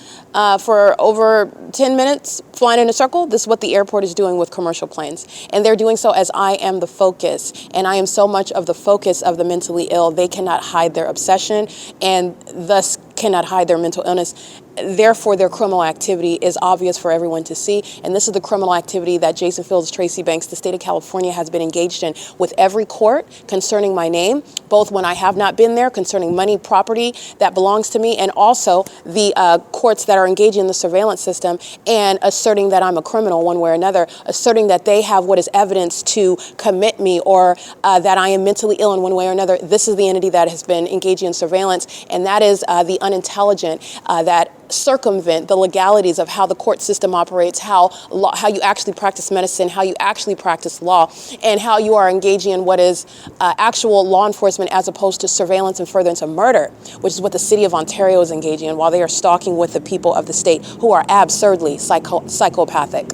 for over 10 minutes, flying in a circle. This is what the airport is doing with commercial planes. And they're doing so as I am the focus. And I am so much of the focus of the mentally ill, they cannot hide their obsession and thus cannot hide their mental illness. Therefore, their criminal activity is obvious for everyone to see. And this is the criminal activity that Jason Fields, Tracy Banks, the state of California has been engaged in with every court concerning my name, both when I have not been there, concerning money, property that belongs to me, and also the courts that are engaging in the surveillance system and asserting that I'm a criminal one way or another, asserting that they have what is evidence to commit me or that I am mentally ill in one way or another. This is the entity that has been engaging in surveillance, and that is the unintelligent that circumvent the legalities of how the court system operates, how you actually practice medicine, how you actually practice law, and how you are engaging in what is actual law enforcement as opposed to surveillance and furtherance of murder, which is what the city of Ontario is engaging in while they are stalking with the people of the state who are absurdly psychopathic.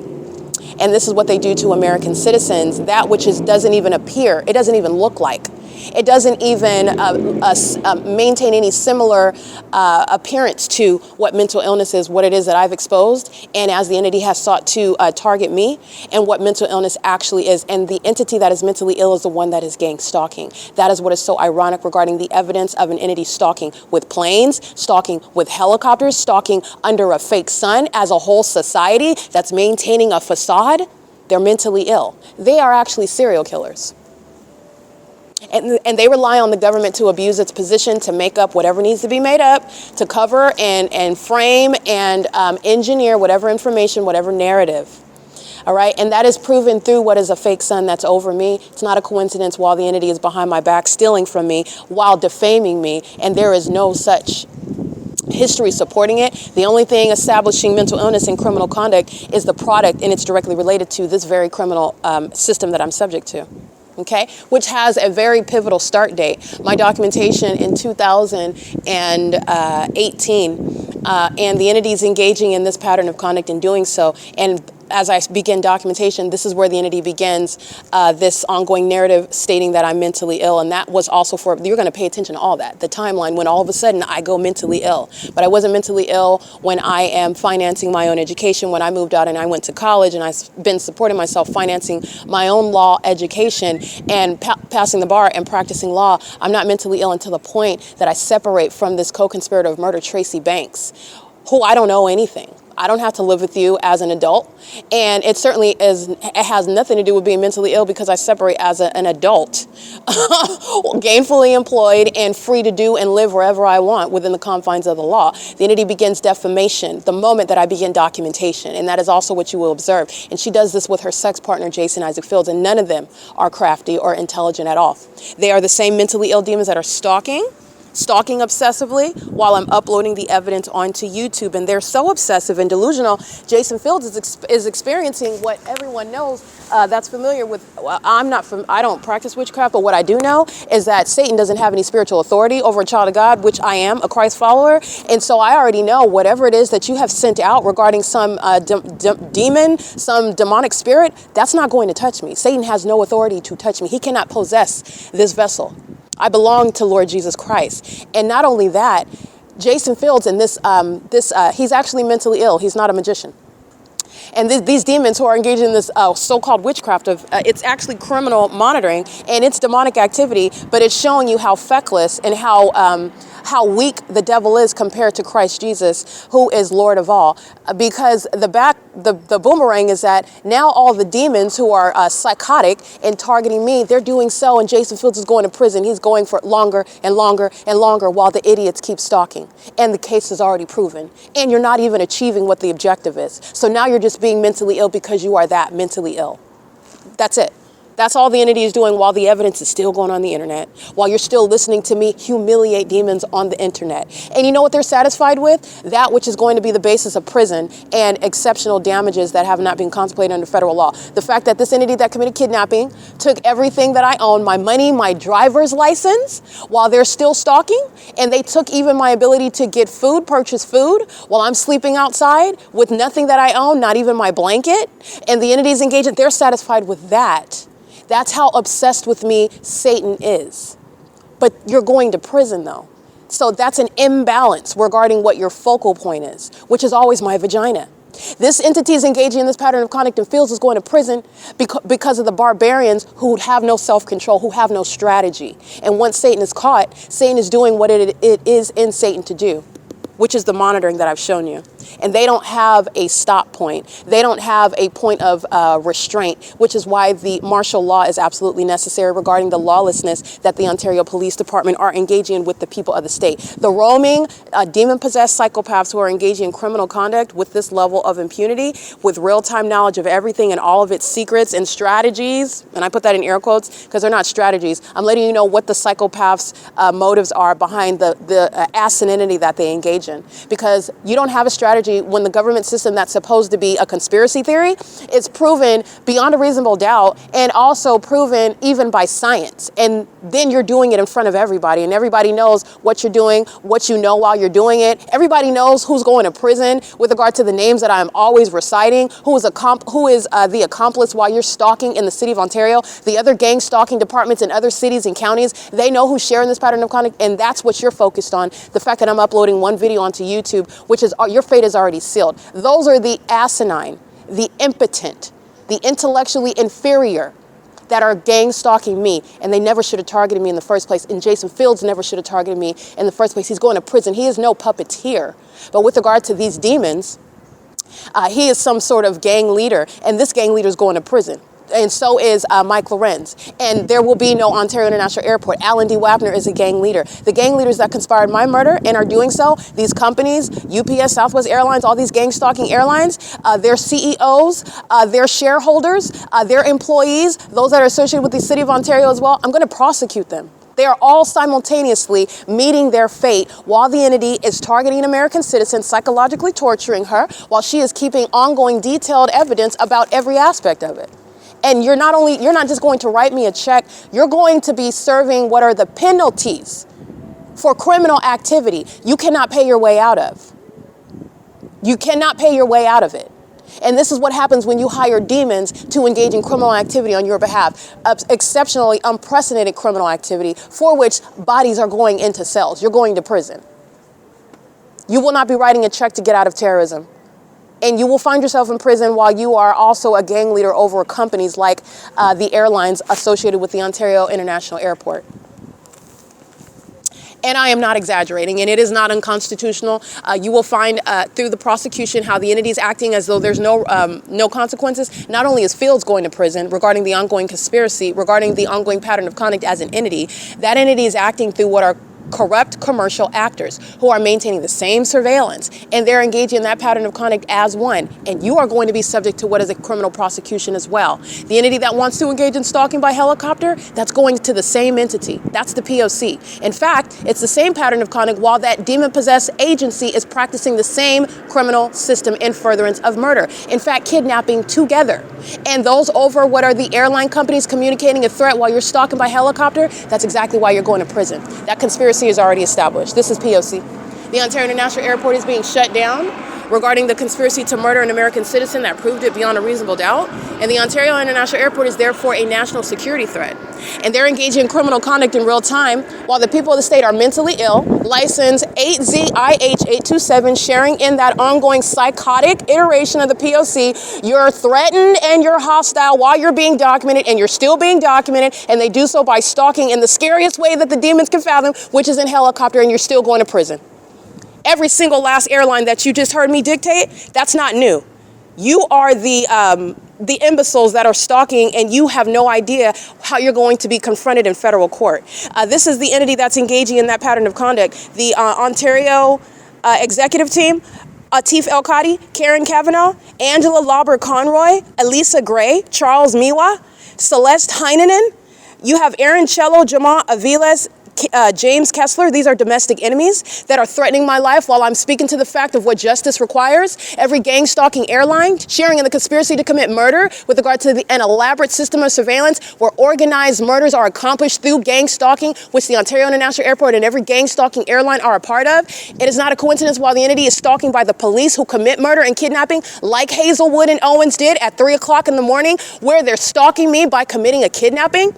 And this is what they do to American citizens, that which doesn't even appear, it doesn't even look like. It doesn't even maintain any similar appearance to what mental illness is, what it is that I've exposed, and as the entity has sought to target me, and what mental illness actually is. And the entity that is mentally ill is the one that is gang stalking. That is what is so ironic regarding the evidence of an entity stalking with planes, stalking with helicopters, stalking under a fake sun as a whole society that's maintaining a facade. They're mentally ill. They are actually serial killers. And they rely on the government to abuse its position to make up whatever needs to be made up, to cover and frame and engineer whatever information, whatever narrative. All right, and that is proven through what is a fake son that's over me. It's not a coincidence while the entity is behind my back stealing from me while defaming me, and there is no such history supporting it. The only thing establishing mental illness and criminal conduct is the product, and it's directly related to this very criminal system that I'm subject to. Okay, which has a very pivotal start date. My documentation in 2018, and the entities engaging in this pattern of conduct in doing so. And as I begin documentation, this is where the entity begins this ongoing narrative stating that I'm mentally ill. And that was also for, you're going to pay attention to all that, the timeline when all of a sudden I go mentally ill. But I wasn't mentally ill when I am financing my own education, when I moved out and I went to college and I've been supporting myself, financing my own law education and passing the bar and practicing law. I'm not mentally ill until the point that I separate from this co-conspirator of murder, Tracy Banks, who I don't know anything. I don't have to live with you as an adult, and it certainly has nothing to do with being mentally ill because I separate as an adult, gainfully employed and free to do and live wherever I want within the confines of the law. The entity begins defamation the moment that I begin documentation, and that is also what you will observe. And she does this with her sex partner, Jason Isaac Fields, and none of them are crafty or intelligent at all. They are the same mentally ill demons that are stalking obsessively while I'm uploading the evidence onto YouTube. And they're so obsessive and delusional. Jason Fields is experiencing what everyone knows that's familiar with. I don't practice witchcraft, but what I do know is that Satan doesn't have any spiritual authority over a child of God, which I am, a Christ follower. And so I already know whatever it is that you have sent out regarding some demon, some demonic spirit, that's not going to touch me. Satan has no authority to touch me. He cannot possess this vessel. I belong to Lord Jesus Christ. And not only that, Jason Fields and he's actually mentally ill. He's not a magician. And these demons who are engaged in this so-called witchcraft of, it's actually criminal monitoring and it's demonic activity, but it's showing you how feckless and how weak the devil is compared to Christ Jesus, who is Lord of all. Because the boomerang is that now all the demons who are psychotic and targeting me, they're doing so, and Jason Fields is going to prison. He's going for longer and longer and longer while the idiots keep stalking. And the case is already proven. And you're not even achieving what the objective is. So now you're just being mentally ill because you are that mentally ill. That's it. That's all the entity is doing while the evidence is still going on the internet, while you're still listening to me humiliate demons on the internet. And you know what they're satisfied with? That which is going to be the basis of prison and exceptional damages that have not been contemplated under federal law. The fact that this entity that committed kidnapping took everything that I own, my money, my driver's license, while they're still stalking, and they took even my ability to get food, purchase food, while I'm sleeping outside with nothing that I own, not even my blanket, and the entity's engaged, they're satisfied with that. That's how obsessed with me Satan is. But you're going to prison though. So that's an imbalance regarding what your focal point is, which is always my vagina. This entity is engaging in this pattern of conduct and Fields is going to prison because of the barbarians who have no self-control, who have no strategy. And once Satan is caught, Satan is doing what it is in Satan to do, which is the monitoring that I've shown you. And they don't have a stop point. They don't have a point of restraint, which is why the martial law is absolutely necessary regarding the lawlessness that the Ontario Police Department are engaging in with the people of the state. The roaming, demon-possessed psychopaths who are engaging in criminal conduct with this level of impunity, with real-time knowledge of everything and all of its secrets and strategies, and I put that in air quotes because they're not strategies. I'm letting you know what the psychopaths' motives are behind the asininity that they engage in. Because you don't have a strategy when the government system that's supposed to be a conspiracy theory is proven beyond a reasonable doubt and also proven even by science. And then you're doing it in front of everybody, and everybody knows what you're doing, what you know while you're doing it. Everybody knows who's going to prison with regard to the names that I'm always reciting, who is the accomplice while you're stalking in the city of Ontario. The other gang stalking departments in other cities and counties, they know who's sharing this pattern of conduct, and that's what you're focused on. The fact that I'm uploading one video onto YouTube, which is your fate is already sealed. Those are the asinine, the impotent, the intellectually inferior that are gang stalking me, and they never should have targeted me in the first place. And Jason Fields never should have targeted me in the first place. He's going to prison. He is no puppeteer. But with regard to these demons, he is some sort of gang leader, and this gang leader is going to prison. and so is Mike Lorenz. And there will be no Ontario International Airport. Alan D. Wapner is a gang leader. The gang leaders that conspired my murder and are doing so, these companies, UPS, Southwest Airlines, all these gang stalking airlines, their CEOs, their shareholders, their employees, those that are associated with the City of Ontario as well, I'm going to prosecute them. They are all simultaneously meeting their fate while the entity is targeting American citizens, psychologically torturing her, while she is keeping ongoing detailed evidence about every aspect of it. And you're not just going to write me a check, you're going to be serving what are the penalties for criminal activity you cannot pay your way out of. You cannot pay your way out of it. And this is what happens when you hire demons to engage in criminal activity on your behalf. Exceptionally unprecedented criminal activity for which bodies are going into cells. You're going to prison. You will not be writing a check to get out of terrorism. And you will find yourself in prison while you are also a gang leader over companies like the airlines associated with the Ontario International Airport. And I am not exaggerating, and it is not unconstitutional. You will find through the prosecution how the entity is acting as though there's no consequences. Not only is Fields going to prison regarding the ongoing conspiracy, regarding the ongoing pattern of conduct as an entity, that entity is acting through what are corrupt commercial actors who are maintaining the same surveillance, and they're engaging in that pattern of conduct as one. And you are going to be subject to what is a criminal prosecution as well. The entity that wants to engage in stalking by helicopter, that's going to the same entity. That's the P.O.C. In fact, it's the same pattern of conduct while that demon-possessed agency is practicing the same criminal system in furtherance of murder. In fact, kidnapping together. And those over what are the airline companies communicating a threat while you're stalking by helicopter, that's exactly why you're going to prison. That conspiracy is already established. This is P.O.C. The Ontario International Airport is being shut down regarding the conspiracy to murder an American citizen that proved it beyond a reasonable doubt. And the Ontario International Airport is therefore a national security threat. And they're engaging in criminal conduct in real time while the people of the state are mentally ill, license 8ZIH827, sharing in that ongoing psychotic iteration of the P.O.C. You're threatened and you're hostile while you're being documented, and you're still being documented, and they do so by stalking in the scariest way that the demons can fathom, which is in helicopter, and you're still going to prison. Every single last airline that you just heard me dictate, that's not new. You are the imbeciles that are stalking, and you have no idea how you're going to be confronted in federal court. This is the entity that's engaging in that pattern of conduct. The Ontario executive team, Atif El-Kadi, Karen Cavanaugh, Angela Lauber-Conroy, Elisa Gray, Charles Miwa, Celeste Heinonen. You have Aaron Cello, Jamal Aviles, James Kessler. These are domestic enemies that are threatening my life while I'm speaking to the fact of what justice requires. Every gang stalking airline sharing in the conspiracy to commit murder with regard to an elaborate system of surveillance where organized murders are accomplished through gang stalking, which the Ontario International Airport and every gang stalking airline are a part of. It is not a coincidence while the entity is stalking by the police who commit murder and kidnapping like Hazelwood and Owens did at 3 o'clock in the morning, where they're stalking me by committing a kidnapping.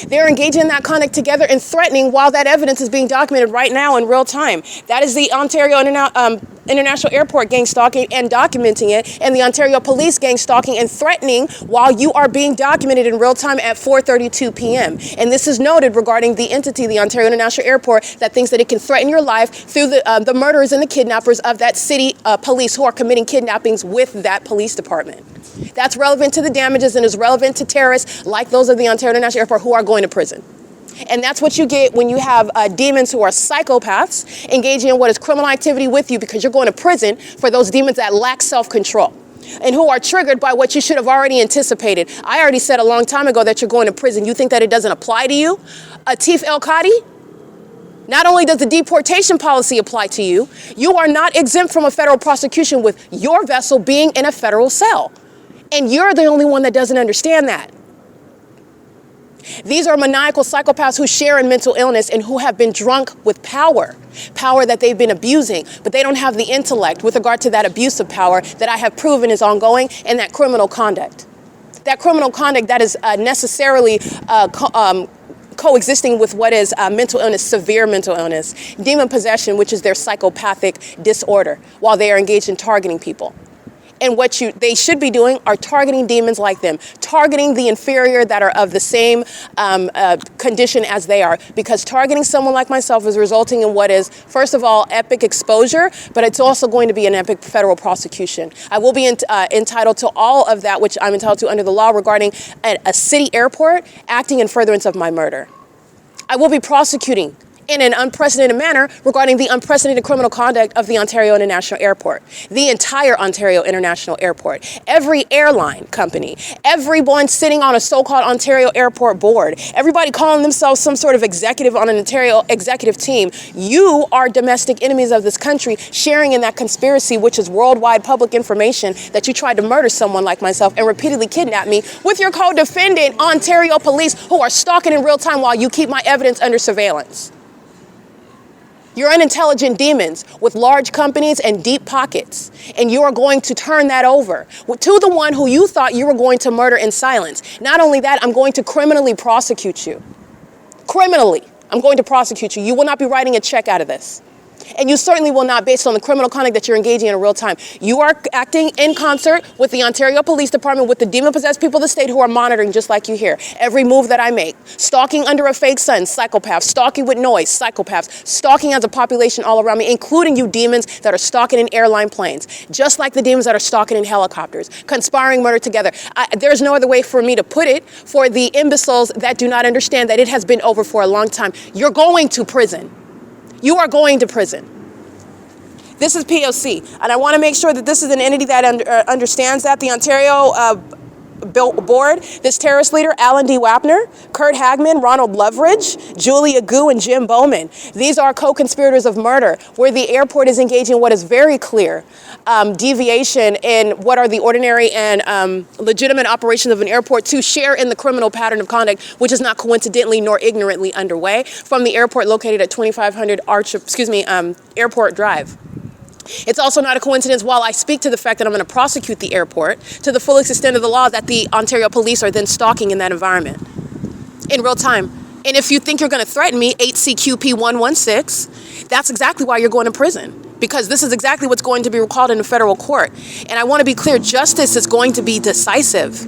They're engaging in that conduct together and threatening while that evidence is being documented right now in real time. That is the Ontario International Airport gang stalking and documenting it, and the Ontario Police gang stalking and threatening while you are being documented in real time at 4:32 p.m. And this is noted regarding the entity, the Ontario International Airport, that thinks that it can threaten your life through the murderers and the kidnappers of that city police who are committing kidnappings with that police department. That's relevant to the damages and is relevant to terrorists like those of the Ontario International Airport who are going to prison. And that's what you get when you have demons who are psychopaths engaging in what is criminal activity with you, because you're going to prison for those demons that lack self-control and who are triggered by what you should have already anticipated. I already said a long time ago that you're going to prison. You think that it doesn't apply to you? Atif El-Kadi? Not only does the deportation policy apply to you, you are not exempt from a federal prosecution with your vessel being in a federal cell. And you're the only one that doesn't understand that. These are maniacal psychopaths who share in mental illness and who have been drunk with power that they've been abusing, but they don't have the intellect with regard to that abuse of power that I have proven is ongoing, and that criminal conduct. That criminal conduct that is necessarily coexisting with what is mental illness, severe mental illness, demon possession, which is their psychopathic disorder, while they are engaged in targeting people. And what they should be doing are targeting demons like them, targeting the inferior that are of the same condition as they are. Because targeting someone like myself is resulting in what is, first of all, epic exposure, but it's also going to be an epic federal prosecution. I will be entitled to all of that which I'm entitled to under the law regarding a city airport acting in furtherance of my murder. I will be prosecuting in an unprecedented manner regarding the unprecedented criminal conduct of the Ontario International Airport, the entire Ontario International Airport, every airline company, everyone sitting on a so-called Ontario Airport board, everybody calling themselves some sort of executive on an Ontario executive team. You are domestic enemies of this country, sharing in that conspiracy, which is worldwide public information, that you tried to murder someone like myself and repeatedly kidnap me with your co-defendant, Ontario police, who are stalking in real time while you keep my evidence under surveillance. You're unintelligent demons with large companies and deep pockets, and you are going to turn that over to the one who you thought you were going to murder in silence. Not only that, I'm going to criminally prosecute you. Criminally, I'm going to prosecute you. You will not be writing a check out of this. And you certainly will not, based on the criminal conduct that you're engaging in real time. You are acting in concert with the Ontario Police Department, with the demon-possessed people of the state who are monitoring just like you here. Every move that I make. Stalking under a fake sun, psychopaths. Stalking with noise, psychopaths. Stalking as a population all around me, including you demons that are stalking in airline planes. Just like the demons that are stalking in helicopters. Conspiring murder together. There's no other way for me to put it for the imbeciles that do not understand that it has been over for a long time. You're going to prison. You are going to prison. This is P.O.C. And I want to make sure that this is an entity that understands that. The Ontario board, this terrorist leader, Alan D. Wapner, Kurt Hagman, Ronald Loveridge, Julia Gu, and Jim Bowman. These are co-conspirators of murder, where the airport is engaging in what is very clear deviation in what are the ordinary and legitimate operations of an airport to share in the criminal pattern of conduct, which is not coincidentally nor ignorantly underway from the airport located at 2500 Airport Drive. It's also not a coincidence, while I speak to the fact that I'm going to prosecute the airport to the fullest extent of the law, that the Ontario police are then stalking in that environment in real time. And if you think you're going to threaten me, 8CQP 116, that's exactly why you're going to prison, because this is exactly what's going to be recalled in a federal court. And I want to be clear, justice is going to be decisive.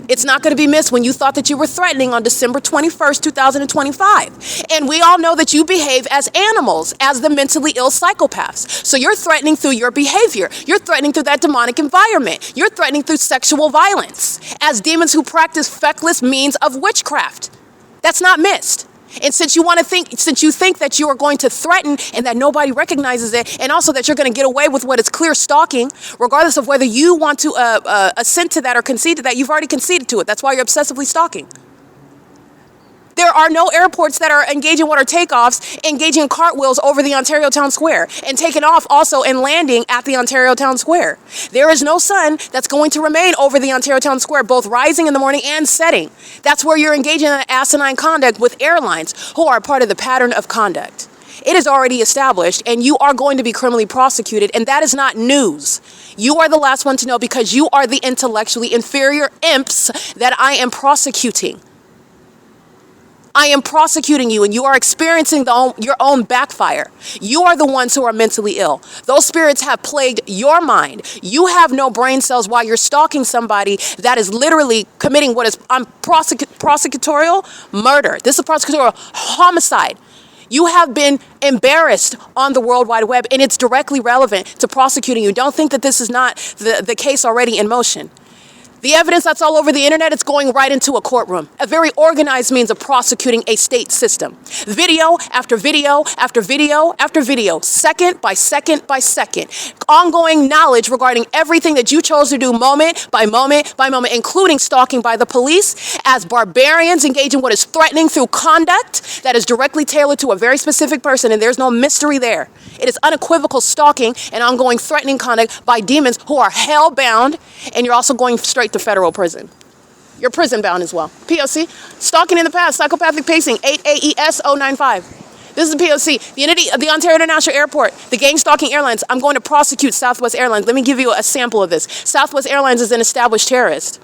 It's not going to be missed when you thought that you were threatening on December 21st, 2025. And we all know that you behave as animals, as the mentally ill psychopaths. So you're threatening through your behavior. You're threatening through that demonic environment. You're threatening through sexual violence as demons who practice feckless means of witchcraft. That's not missed. And since you think that you are going to threaten and that nobody recognizes it, and also that you're going to get away with what is clear stalking, regardless of whether you want to assent to that or concede to that, you've already conceded to it. That's why you're obsessively stalking. There are no airports that are engaging what are takeoffs, engaging in cartwheels over the Ontario Town Square, and taking off also and landing at the Ontario Town Square. There is no sun that's going to remain over the Ontario Town Square, both rising in the morning and setting. That's where you're engaging in asinine conduct with airlines who are part of the pattern of conduct. It is already established, and you are going to be criminally prosecuted, and that is not news. You are the last one to know, because you are the intellectually inferior imps that I am prosecuting. I am prosecuting you, and you are experiencing your own backfire. You are the ones who are mentally ill. Those spirits have plagued your mind. You have no brain cells while you're stalking somebody that is literally committing what is prosecutorial murder. This is prosecutorial homicide. You have been embarrassed on the World Wide Web, and it's directly relevant to prosecuting you. Don't think that this is not the case already in motion. The evidence that's all over the internet, it's going right into a courtroom. A very organized means of prosecuting a state system. Video after video after video after video, second by second by second. Ongoing knowledge regarding everything that you chose to do moment by moment by moment, including stalking by the police as barbarians engaging what is threatening through conduct that is directly tailored to a very specific person, and there's no mystery there. It is unequivocal stalking and ongoing threatening conduct by demons who are hell-bound, and you're also going straight to federal prison. You're prison bound as well. P.O.C. Stalking in the past, psychopathic pacing, 8 AES 095. This is P.O.C. The entity of the Ontario International Airport, the gang stalking airlines. I'm going to prosecute Southwest Airlines. Let me give you a sample of this. Southwest Airlines is an established terrorist.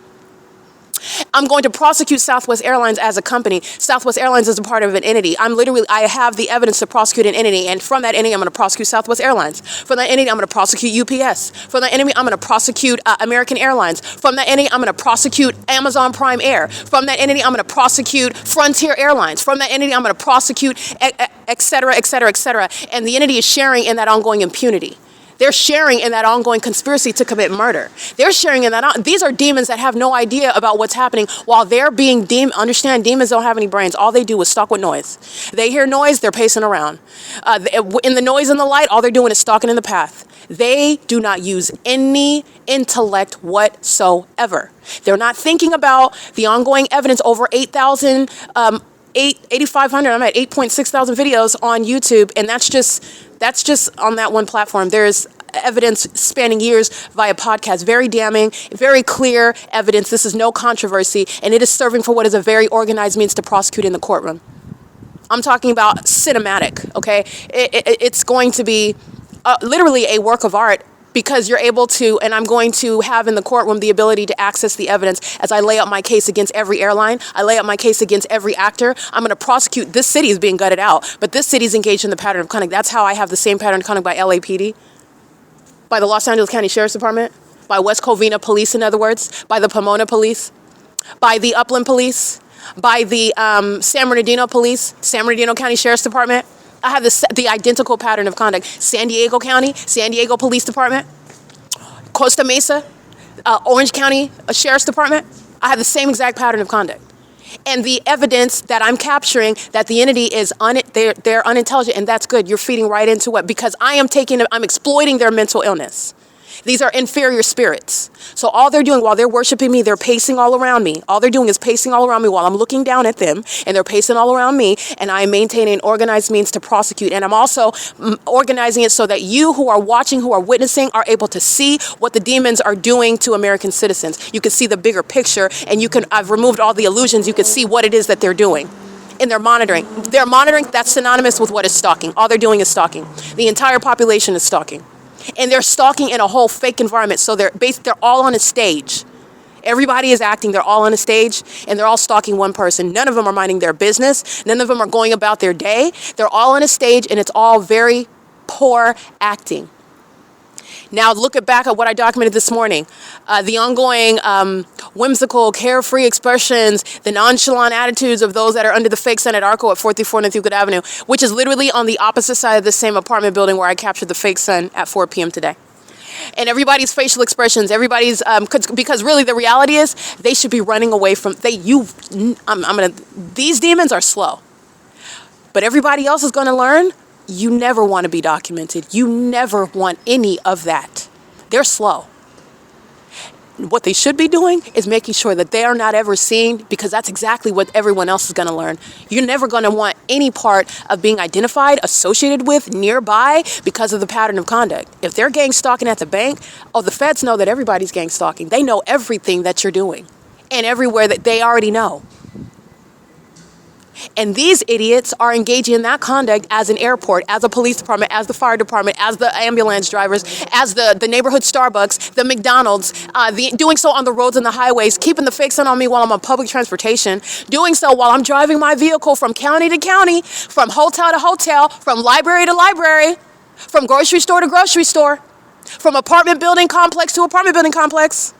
I'm going to prosecute Southwest Airlines as a company. Southwest Airlines is a part of an entity. I have the evidence to prosecute an entity, and from that entity, I'm going to prosecute Southwest Airlines. From that entity, I'm going to prosecute UPS. From that entity, I'm going to prosecute American Airlines. From that entity, I'm going to prosecute Amazon Prime Air. From that entity, I'm going to prosecute Frontier Airlines. From that entity, I'm going to prosecute, et cetera, et cetera, et cetera. And the entity is sharing in that ongoing impunity. They're sharing in that ongoing conspiracy to commit murder. They're sharing in that. These are demons that have no idea about what's happening while they're being understand demons don't have any brains. All they do is stalk with noise. They hear noise, they're pacing around. In the noise and the light, all they're doing is stalking in the path. They do not use any intellect whatsoever. They're not thinking about the ongoing evidence over 8,000, 8,500, I'm at 8.6 thousand videos on YouTube, and that's just on that one platform. There's evidence spanning years via podcast, very damning, very clear evidence. This is no controversy, and it is serving for what is a very organized means to prosecute in the courtroom. I'm talking about cinematic, okay? It's going to be literally a work of art, because you're able to, and I'm going to have in the courtroom the ability to access the evidence as I lay out my case against every airline. I lay out my case against every actor. I'm going to prosecute. This city is being gutted out, but this city is engaged in the pattern of conduct. That's how I have the same pattern of conduct by LAPD, by the Los Angeles County Sheriff's Department, by West Covina Police, in other words, by the Pomona Police, by the Upland Police, by the San Bernardino Police, San Bernardino County Sheriff's Department. I have the identical pattern of conduct. San Diego County, San Diego Police Department, Costa Mesa, Orange County Sheriff's Department. I have the same exact pattern of conduct. And the evidence that I'm capturing that the entity is they're unintelligent, and that's good. You're feeding right into it, because I'm exploiting their mental illness. These are inferior spirits. So all they're doing while they're worshiping me, they're pacing all around me. All they're doing is pacing all around me while I'm looking down at them, and they're pacing all around me, and I am maintaining organized means to prosecute. And I'm also organizing it so that you who are watching, who are witnessing, are able to see what the demons are doing to American citizens. You can see the bigger picture, and I've removed all the illusions. You can see what it is that they're doing. And they're monitoring. They're monitoring, that's synonymous with what is stalking. All they're doing is stalking. The entire population is stalking. And they're stalking in a whole fake environment. So they're all on a stage. Everybody is acting. They're all on a stage, and they're all stalking one person. None of them are minding their business. None of them are going about their day. They're all on a stage, and it's all very poor acting. Now look back at what I documented this morning. The ongoing whimsical, carefree expressions, the nonchalant attitudes of those that are under the fake sun at ARCO at 434 North Euclid Avenue, which is literally on the opposite side of the same apartment building where I captured the fake sun at 4 p.m. today. And everybody's facial expressions, everybody's, because really the reality is they should be running away from, these demons are slow. But everybody else is going to learn. You never want to be documented. You never want any of that. They're slow. What they should be doing is making sure that they are not ever seen, because that's exactly what everyone else is going to learn. You're never going to want any part of being identified, associated with, nearby, because of the pattern of conduct. If they're gang stalking at the bank, the feds know that everybody's gang stalking. They know everything that you're doing, and everywhere that they already know. And these idiots are engaging in that conduct as an airport, as a police department, as the fire department, as the ambulance drivers, as the neighborhood Starbucks, the McDonald's, doing so on the roads and the highways, keeping the fake sun on me while I'm on public transportation, doing so while I'm driving my vehicle from county to county, from hotel to hotel, from library to library, from grocery store to grocery store, from apartment building complex to apartment building complex.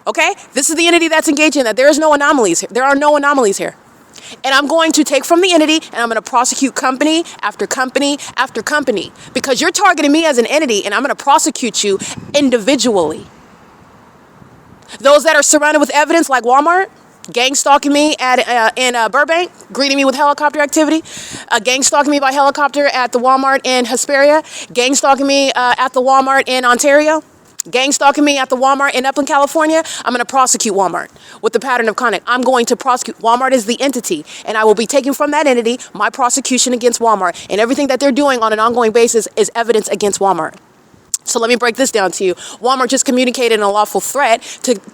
Okay? This is the entity that's engaging in that. There is no anomalies here. There are no anomalies here. And I'm going to take from the entity, and I'm going to prosecute company after company after company, because you're targeting me as an entity, and I'm going to prosecute you individually. Those that are surrounded with evidence, like Walmart, gang stalking me in Burbank, greeting me with helicopter activity, gang stalking me by helicopter at the Walmart in Hesperia, gang stalking me at the Walmart in Ontario, gang stalking me at the Walmart in Upland, California. I'm going to prosecute Walmart with the pattern of conduct. I'm going to prosecute. Walmart is the entity, and I will be taking from that entity my prosecution against Walmart, and everything that they're doing on an ongoing basis is evidence against Walmart. So let me break this down to you. Walmart just communicated an unlawful threat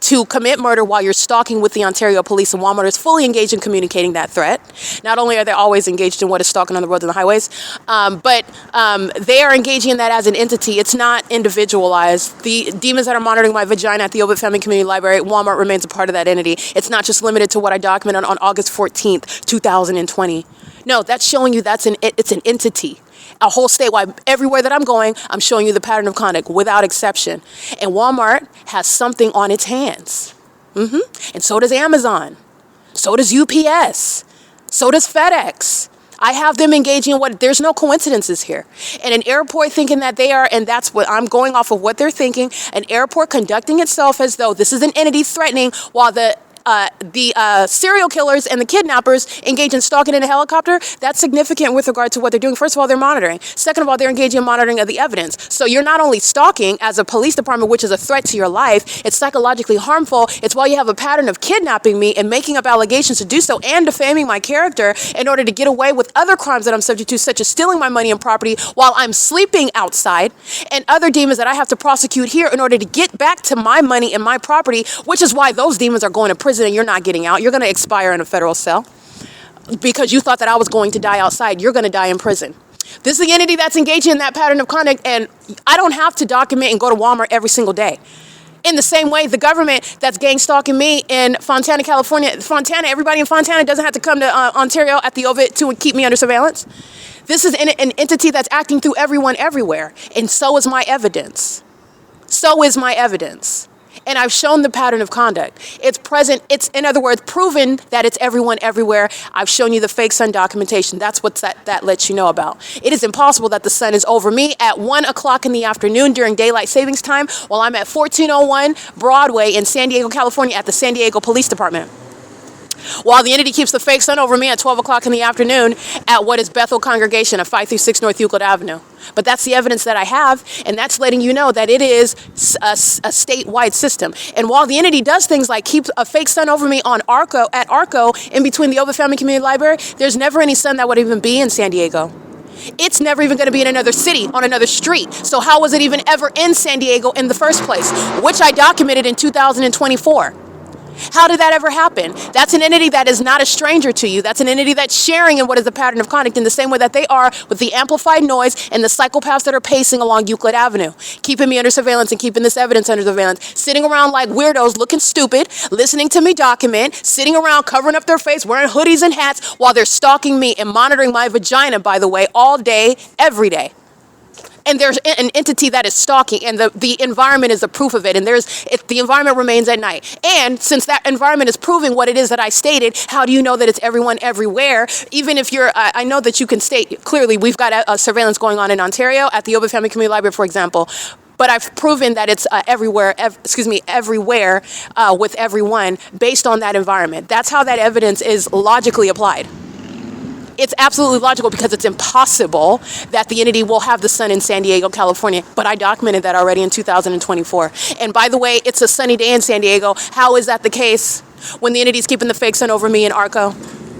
to commit murder while you're stalking with the Ontario police, and Walmart is fully engaged in communicating that threat. Not only are they always engaged in what is stalking on the roads and the highways, but they are engaging in that as an entity. It's not individualized. The demons that are monitoring my vagina at the OVITT Family Community Library, Walmart remains a part of that entity. It's not just limited to what I documented on August 14th, 2020. No, that's showing you it's an entity. A whole statewide, everywhere that I'm going, I'm showing you the pattern of conduct without exception. And Walmart has something on its hands. And so does Amazon. So does UPS. So does FedEx. I have them engaging in there's no coincidences here. And an airport thinking that they are, and that's what I'm going off of what they're thinking, an airport conducting itself as though this is an entity threatening while the serial killers and the kidnappers engage in stalking in a helicopter. That's significant with regard to what they're doing. First of all, they're monitoring. Second of all, they're engaging in monitoring of the evidence. So you're not only stalking as a police department, which is a threat to your life, it's psychologically harmful. It's while you have a pattern of kidnapping me and making up allegations to do so and defaming my character in order to get away with other crimes that I'm subject to, such as stealing my money and property while I'm sleeping outside, and other demons that I have to prosecute here in order to get back to my money and my property, which is why those demons are going to prison and you're not getting out. You're going to expire in a federal cell because you thought that I was going to die outside. You're going to die in prison. This is the entity that's engaging in that pattern of conduct, and I don't have to document and go to Walmart every single day. In the same way, the government that's gang stalking me in Fontana, California, everybody in Fontana doesn't have to come to Ontario at the OVITT to keep me under surveillance. This is an entity that's acting through everyone everywhere, and so is my evidence. So is my evidence. And I've shown the pattern of conduct. It's present. It's, in other words, proven that it's everyone everywhere. I've shown you the fake sun documentation. That's what that lets you know about. It is impossible that the sun is over me at 1 o'clock in the afternoon during daylight savings time while I'm at 1401 Broadway in San Diego, California at the San Diego Police Department. While the entity keeps the fake sun over me at 12 o'clock in the afternoon at what is Bethel Congregation at 536 North Euclid Avenue. But that's the evidence that I have, and that's letting you know that it is a statewide system. And while the entity does things like keep a fake sun over me on at ARCO in between the OVITT Family Community Library, there's never any sun that would even be in San Diego. It's never even going to be in another city, on another street. So how was it even ever in San Diego in the first place, which I documented in 2024? How did that ever happen? That's an entity that is not a stranger to you. That's an entity that's sharing in what is the pattern of conduct in the same way that they are with the amplified noise and the psychopaths that are pacing along Euclid Avenue, keeping me under surveillance and keeping this evidence under surveillance, sitting around like weirdos looking stupid, listening to me document, sitting around covering up their face, wearing hoodies and hats while they're stalking me and monitoring my vagina, by the way, all day, every day. And there's an entity that is stalking, and the environment is the proof of it. And the environment remains at night. And since that environment is proving what it is that I stated, how do you know that it's everyone everywhere? Even if I know that you can state clearly, we've got a surveillance going on in Ontario at the OVITT Family Community Library, for example. But I've proven that it's everywhere with everyone based on that environment. That's how that evidence is logically applied. It's absolutely logical because it's impossible that the entity will have the sun in San Diego, California. But I documented that already in 2024. And by the way, it's a sunny day in San Diego. How is that the case when the entity's keeping the fake sun over me in ARCO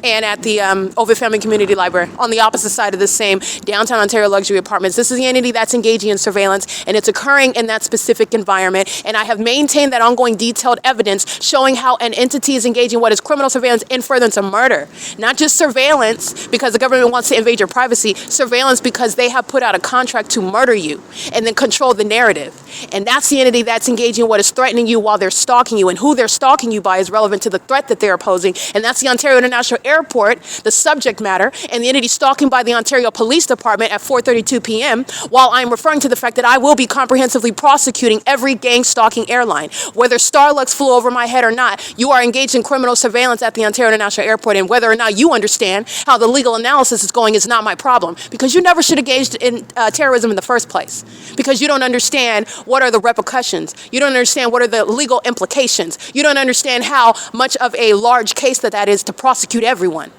and at the OVITT Family Community Library on the opposite side of the same downtown Ontario luxury apartments? This is the entity that's engaging in surveillance, and it's occurring in that specific environment. And I have maintained that ongoing detailed evidence showing how an entity is engaging what is criminal surveillance in furtherance of murder. Not just surveillance because the government wants to invade your privacy, surveillance because they have put out a contract to murder you and then control the narrative. And that's the entity that's engaging in what is threatening you while they're stalking you. And who they're stalking you by is relevant to the threat that they're posing. And that's the Ontario International Airport, the subject matter, and the entity stalking by the Ontario Police Department at 4:32 p.m. while I'm referring to the fact that I will be comprehensively prosecuting every gang stalking airline. Whether Starlux flew over my head or not, you are engaged in criminal surveillance at the Ontario International Airport, and whether or not you understand how the legal analysis is going is not my problem, because you never should have engaged in terrorism in the first place, because you don't understand what are the repercussions. You don't understand what are the legal implications. You don't understand how much of a large case that is to prosecute everyone.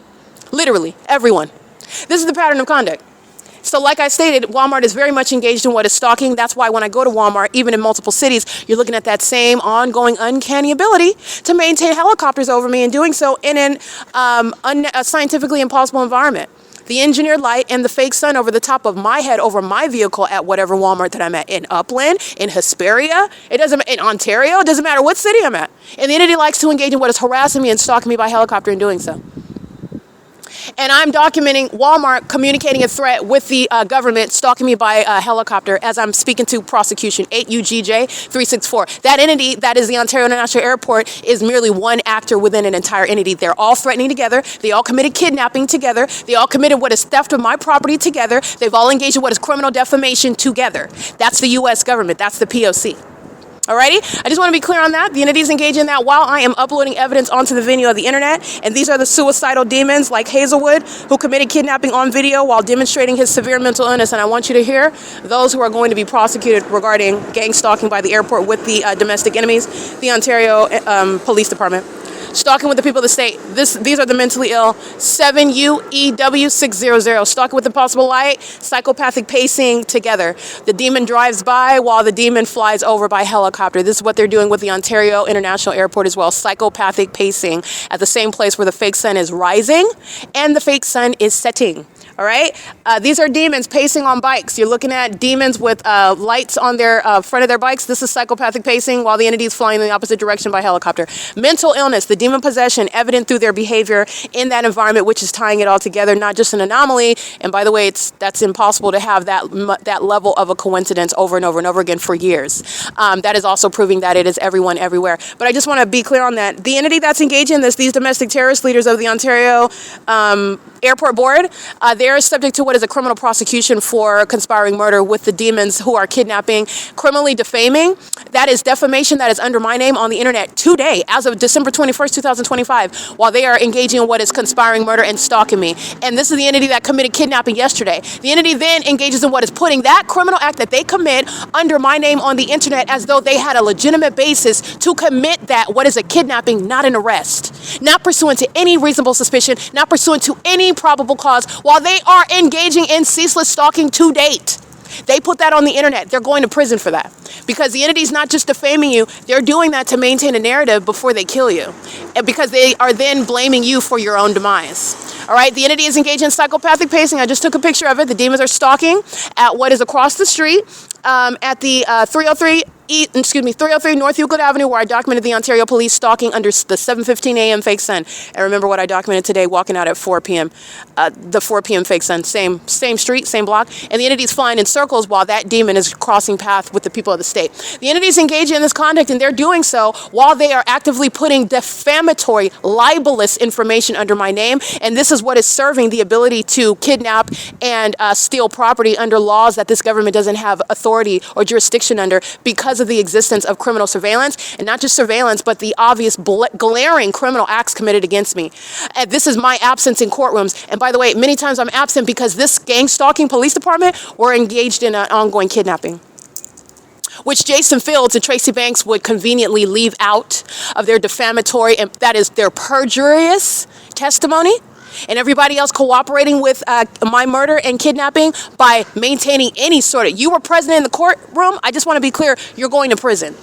Literally, everyone. This is the pattern of conduct. So like I stated, Walmart is very much engaged in what is stalking. That's why when I go to Walmart, even in multiple cities, you're looking at that same ongoing uncanny ability to maintain helicopters over me and doing so in a scientifically impossible environment. the engineered light and the fake sun over the top of my head over my vehicle at whatever Walmart that I'm at, in Upland, in Hesperia, in Ontario, it doesn't matter what city I'm at. And the entity likes to engage in what is harassing me and stalking me by helicopter in doing so. And I'm documenting Walmart communicating a threat with the government, stalking me by helicopter as I'm speaking to prosecution 8UGJ364. That entity, that is the Ontario International Airport, is merely one actor within an entire entity. They're all threatening together. They all committed kidnapping together. They all committed what is theft of my property together. They've all engaged in what is criminal defamation together. That's the U.S. government. That's the P.O.C. Alrighty, I just want to be clear on that. The entities engage in that while I am uploading evidence onto the venue of the internet. And these are the suicidal demons like Hazelwood, who committed kidnapping on video while demonstrating his severe mental illness. And I want you to hear those who are going to be prosecuted regarding gang stalking by the airport with the domestic enemies, the Ontario Police Department. Stalking with the people of the state. These are the mentally ill. 7UEW600. Stalking with impossible light. Psychopathic pacing together. The demon drives by while the demon flies over by helicopter. This is what they're doing with the Ontario International Airport as well. Psychopathic pacing at the same place where the fake sun is rising and the fake sun is setting. All right. These are demons pacing on bikes. You're looking at demons with lights on their front of their bikes. This is psychopathic pacing while the entity is flying in the opposite direction by helicopter. Mental illness, the demon possession, evident through their behavior in that environment, which is tying it all together, not just an anomaly. And by the way, that's impossible to have that level of a coincidence over and over and over again for years. That is also proving that it is everyone everywhere. But I just want to be clear on that. The entity that's engaged in this, these domestic terrorist leaders of the Ontario Airport Board, they are subject to what is a criminal prosecution for conspiring murder with the demons who are kidnapping, criminally defaming. That is defamation that is under my name on the internet today, as of December 21st, 2025, while they are engaging in what is conspiring murder and stalking me. And this is the entity that committed kidnapping yesterday. The entity then engages in what is putting that criminal act that they commit under my name on the internet as though they had a legitimate basis to commit that, what is a kidnapping, not an arrest, not pursuant to any reasonable suspicion, not pursuant to any probable cause, while they are engaging in ceaseless stalking to date. They put that on the internet. They're going to prison for that because the entity's not just defaming you. They're doing that to maintain a narrative before they kill you, and because they are then blaming you for your own demise. All right. The entity is engaged in psychopathic pacing. I just took a picture of it. The demons are stalking at what is across the street at the 303 North Euclid Avenue, where I documented the Ontario Police stalking under the 7:15 a.m. fake sun. And remember what I documented today, walking out at 4 p.m. The 4 p.m. fake sun, same street, same block. And the entity's flying in circles while that demon is crossing path with the people of the state. The entity's engaging in this conduct, and they're doing so while they are actively putting defamatory, libelous information under my name. And this is what is serving the ability to kidnap and steal property under laws that this government doesn't have authority or jurisdiction under, because of the existence of criminal surveillance, and not just surveillance, but the obvious glaring criminal acts committed against me. And this is my absence in courtrooms. And by the way, many times I'm absent because this gang stalking police department were engaged in an ongoing kidnapping, which Jason Fields and Tracy Banks would conveniently leave out of their defamatory, and that is their perjurious testimony. And everybody else cooperating with my murder and kidnapping by maintaining any sort of, you were present in the courtroom, I just want to be clear, you're going to prison.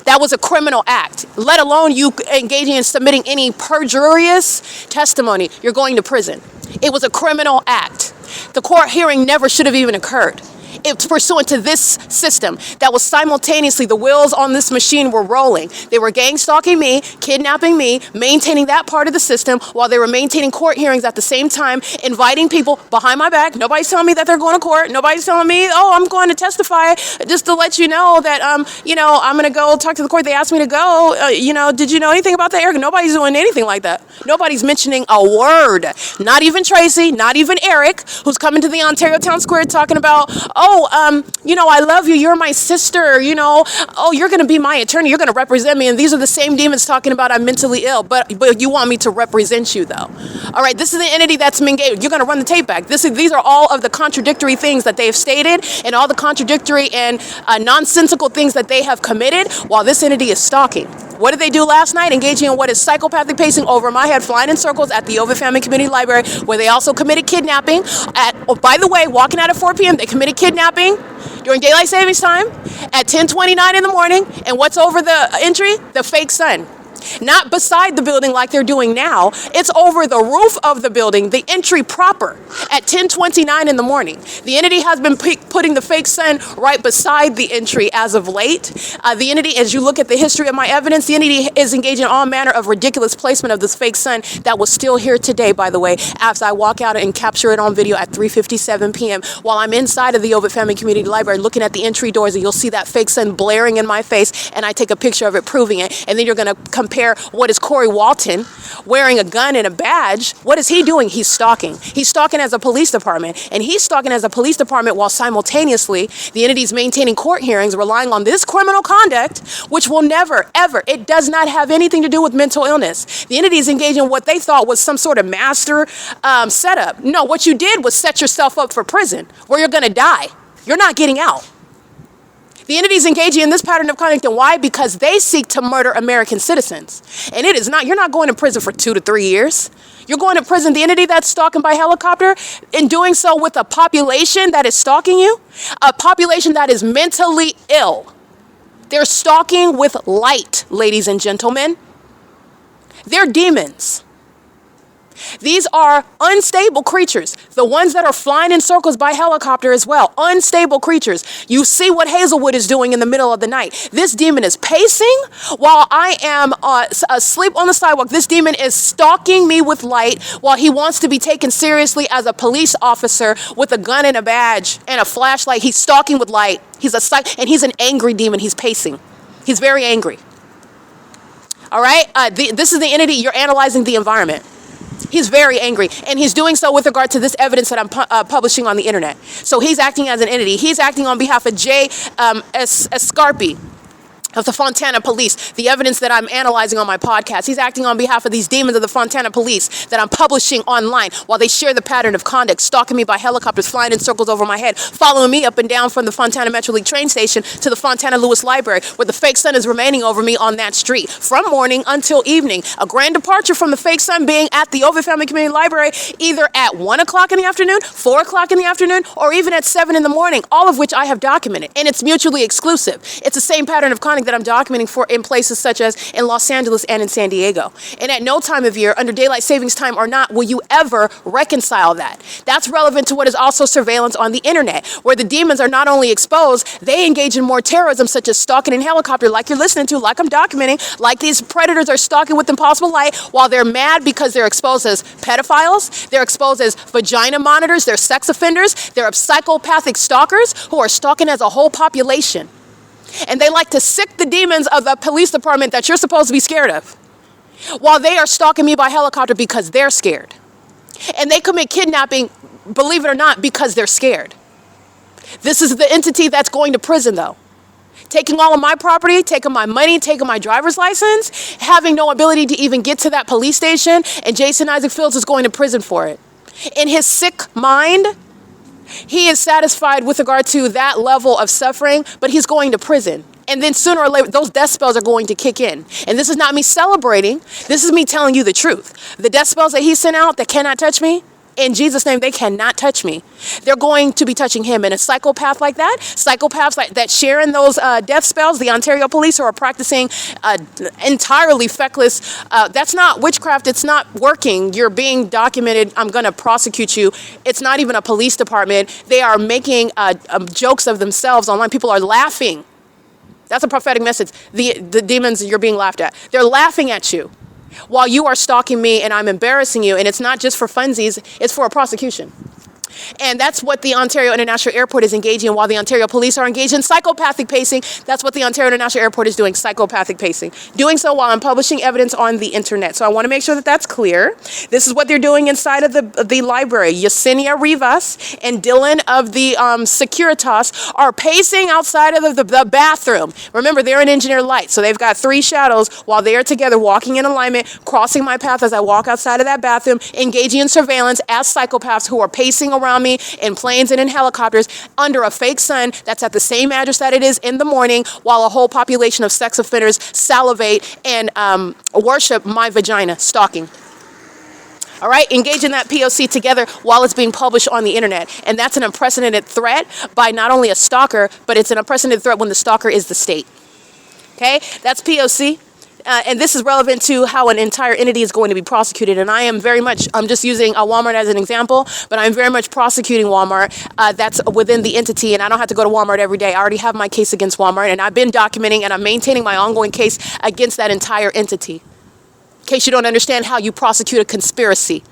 That was a criminal act, let alone you engaging in submitting any perjurious testimony. You're going to prison. It was a criminal act. The court hearing never should have even occurred. It's pursuant to this system that was simultaneously, the wheels on this machine were rolling. They were gang stalking me, kidnapping me, maintaining that part of the system while they were maintaining court hearings at the same time, inviting people behind my back. Nobody's telling me that they're going to court. Nobody's telling me, oh, I'm going to testify, just to let you know that, I'm going to go talk to the court. They asked me to go, did you know anything about that, Eric? Nobody's doing anything like that. Nobody's mentioning a word. Not even Tracy, not even Eric, who's coming to the Ontario Town Square talking about, I love you. You're my sister. You're going to be my attorney. You're going to represent me. And these are the same demons talking about I'm mentally ill. But you want me to represent you, though. All right. This is the entity that's engaged. You're going to run the tape back. These are all of the contradictory things that they have stated and all the contradictory and nonsensical things that they have committed while this entity is stalking. What did they do last night? Engaging in what is psychopathic pacing over my head, flying in circles at the OVITT Family Community Library, where they also committed kidnapping. By the way, walking out at 4 p.m., they committed kidnapping during daylight savings time at 10:29 in the morning. And what's over the entry? The fake sun. Not beside the building like they're doing now. It's over the roof of the building, the entry proper, at 10:29 in the morning. The entity has been putting the fake sun right beside the entry as of late. The entity, as you look at the history of my evidence, the entity is engaging in all manner of ridiculous placement of this fake sun that was still here today, by the way, as I walk out and capture it on video at 3:57 p.m. while I'm inside of the OVITT Family Community Library looking at the entry doors, and you'll see that fake sun blaring in my face, and I take a picture of it proving it. And then you're going to compare what is Corey Walton wearing a gun and a badge. What is he doing? He's stalking. He's stalking as a police department, and he's stalking as a police department while simultaneously the entity's maintaining court hearings, relying on this criminal conduct, which will never, ever, it does not have anything to do with mental illness. The entity is engaging in what they thought was some sort of master setup. No, what you did was set yourself up for prison where you're going to die. You're not getting out. The entity is engaging in this pattern of conduct, and why? Because they seek to murder American citizens. And it is not, you're not going to prison for 2 to 3 years. You're going to prison. The entity that's stalking by helicopter, in doing so with a population that is stalking you, a population that is mentally ill. They're stalking with light, ladies and gentlemen. They're demons. These are unstable creatures. The ones that are flying in circles by helicopter as well. Unstable creatures. You see what Hazelwood is doing in the middle of the night. This demon is pacing while I am asleep on the sidewalk. This demon is stalking me with light while he wants to be taken seriously as a police officer with a gun and a badge and a flashlight. He's stalking with light. And he's an angry demon. He's pacing. He's very angry. All right? This is the entity. You're analyzing the environment. He's very angry, and he's doing so with regard to this evidence that I'm publishing on the internet. So he's acting as an entity. He's acting on behalf of J.S. Scarpi of the Fontana Police, the evidence that I'm analyzing on my podcast. He's acting on behalf of these demons of the Fontana Police that I'm publishing online while they share the pattern of conduct, stalking me by helicopters, flying in circles over my head, following me up and down from the Fontana Metro League train station to the Fontana Lewis Library, where the fake sun is remaining over me on that street from morning until evening. A grand departure from the fake sun being at the OVITT Family Community Library either at 1 o'clock in the afternoon, 4 o'clock in the afternoon, or even at 7 in the morning, all of which I have documented, and it's mutually exclusive. It's the same pattern of conduct that I'm documenting for in places such as in Los Angeles and in San Diego. And at no time of year, under daylight savings time or not, will you ever reconcile that. That's relevant to what is also surveillance on the internet, where the demons are not only exposed, they engage in more terrorism, such as stalking in helicopter, like you're listening to, like I'm documenting, like these predators are stalking with impossible light while they're mad because they're exposed as pedophiles, they're exposed as vagina monitors, they're sex offenders, they're psychopathic stalkers who are stalking as a whole population. And they like to sick the demons of the police department that you're supposed to be scared of, while they are stalking me by helicopter because they're scared. And they commit kidnapping, believe it or not, because they're scared. This is the entity that's going to prison, though. Taking all of my property, taking my money, taking my driver's license, having no ability to even get to that police station, and Jason Isaac Fields is going to prison for it. In his sick mind, he is satisfied with regard to that level of suffering, but he's going to prison. And then sooner or later, those death spells are going to kick in. And this is not me celebrating. This is me telling you the truth. The death spells that he sent out that cannot touch me, in Jesus' name, they cannot touch me. They're going to be touching him. And a psychopath like that, psychopaths like that sharing those death spells, the Ontario police who are practicing entirely feckless, that's not witchcraft. It's not working. You're being documented. I'm going to prosecute you. It's not even a police department. They are making jokes of themselves online. People are laughing. That's a prophetic message. The demons, you're being laughed at. They're laughing at you while you are stalking me and I'm embarrassing you. And it's not just for funsies, it's for a prosecution. And that's what the Ontario International Airport is engaging in, while the Ontario police are engaged in psychopathic pacing. That's what the Ontario International Airport is doing, psychopathic pacing. Doing so while I'm publishing evidence on the internet. So I want to make sure that that's clear. This is what they're doing inside of the library. Yesenia Rivas and Dylan of the Securitas are pacing outside of the bathroom. Remember, they're in engineered light, so they've got 3 shadows while they are together walking in alignment, crossing my path as I walk outside of that bathroom, engaging in surveillance as psychopaths who are pacing around me in planes and in helicopters under a fake sun that's at the same address that it is in the morning, while a whole population of sex offenders salivate and worship my vagina, stalking. All right, engage in that P.O.C. together while it's being published on the internet. And that's an unprecedented threat by not only a stalker, but it's an unprecedented threat when the stalker is the state. Okay, that's P.O.C. And this is relevant to how an entire entity is going to be prosecuted. And I am very much, I'm just using Walmart as an example, but I'm very much prosecuting Walmart. That's within the entity, and I don't have to go to Walmart every day. I already have my case against Walmart, and I've been documenting and I'm maintaining my ongoing case against that entire entity. In case you don't understand how you prosecute a conspiracy.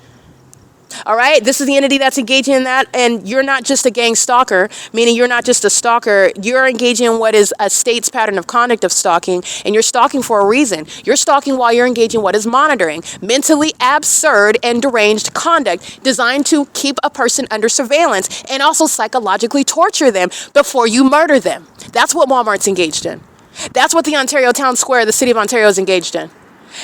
All right, this is the entity that's engaging in that, and you're not just a gang stalker, meaning you're not just a stalker, you're engaging in what is a state's pattern of conduct of stalking, and you're stalking for a reason. You're stalking while you're engaging in what is monitoring, mentally absurd and deranged conduct designed to keep a person under surveillance and also psychologically torture them before you murder them. That's what Walmart's engaged in. That's what the Ontario Town Square, the City of Ontario, is engaged in.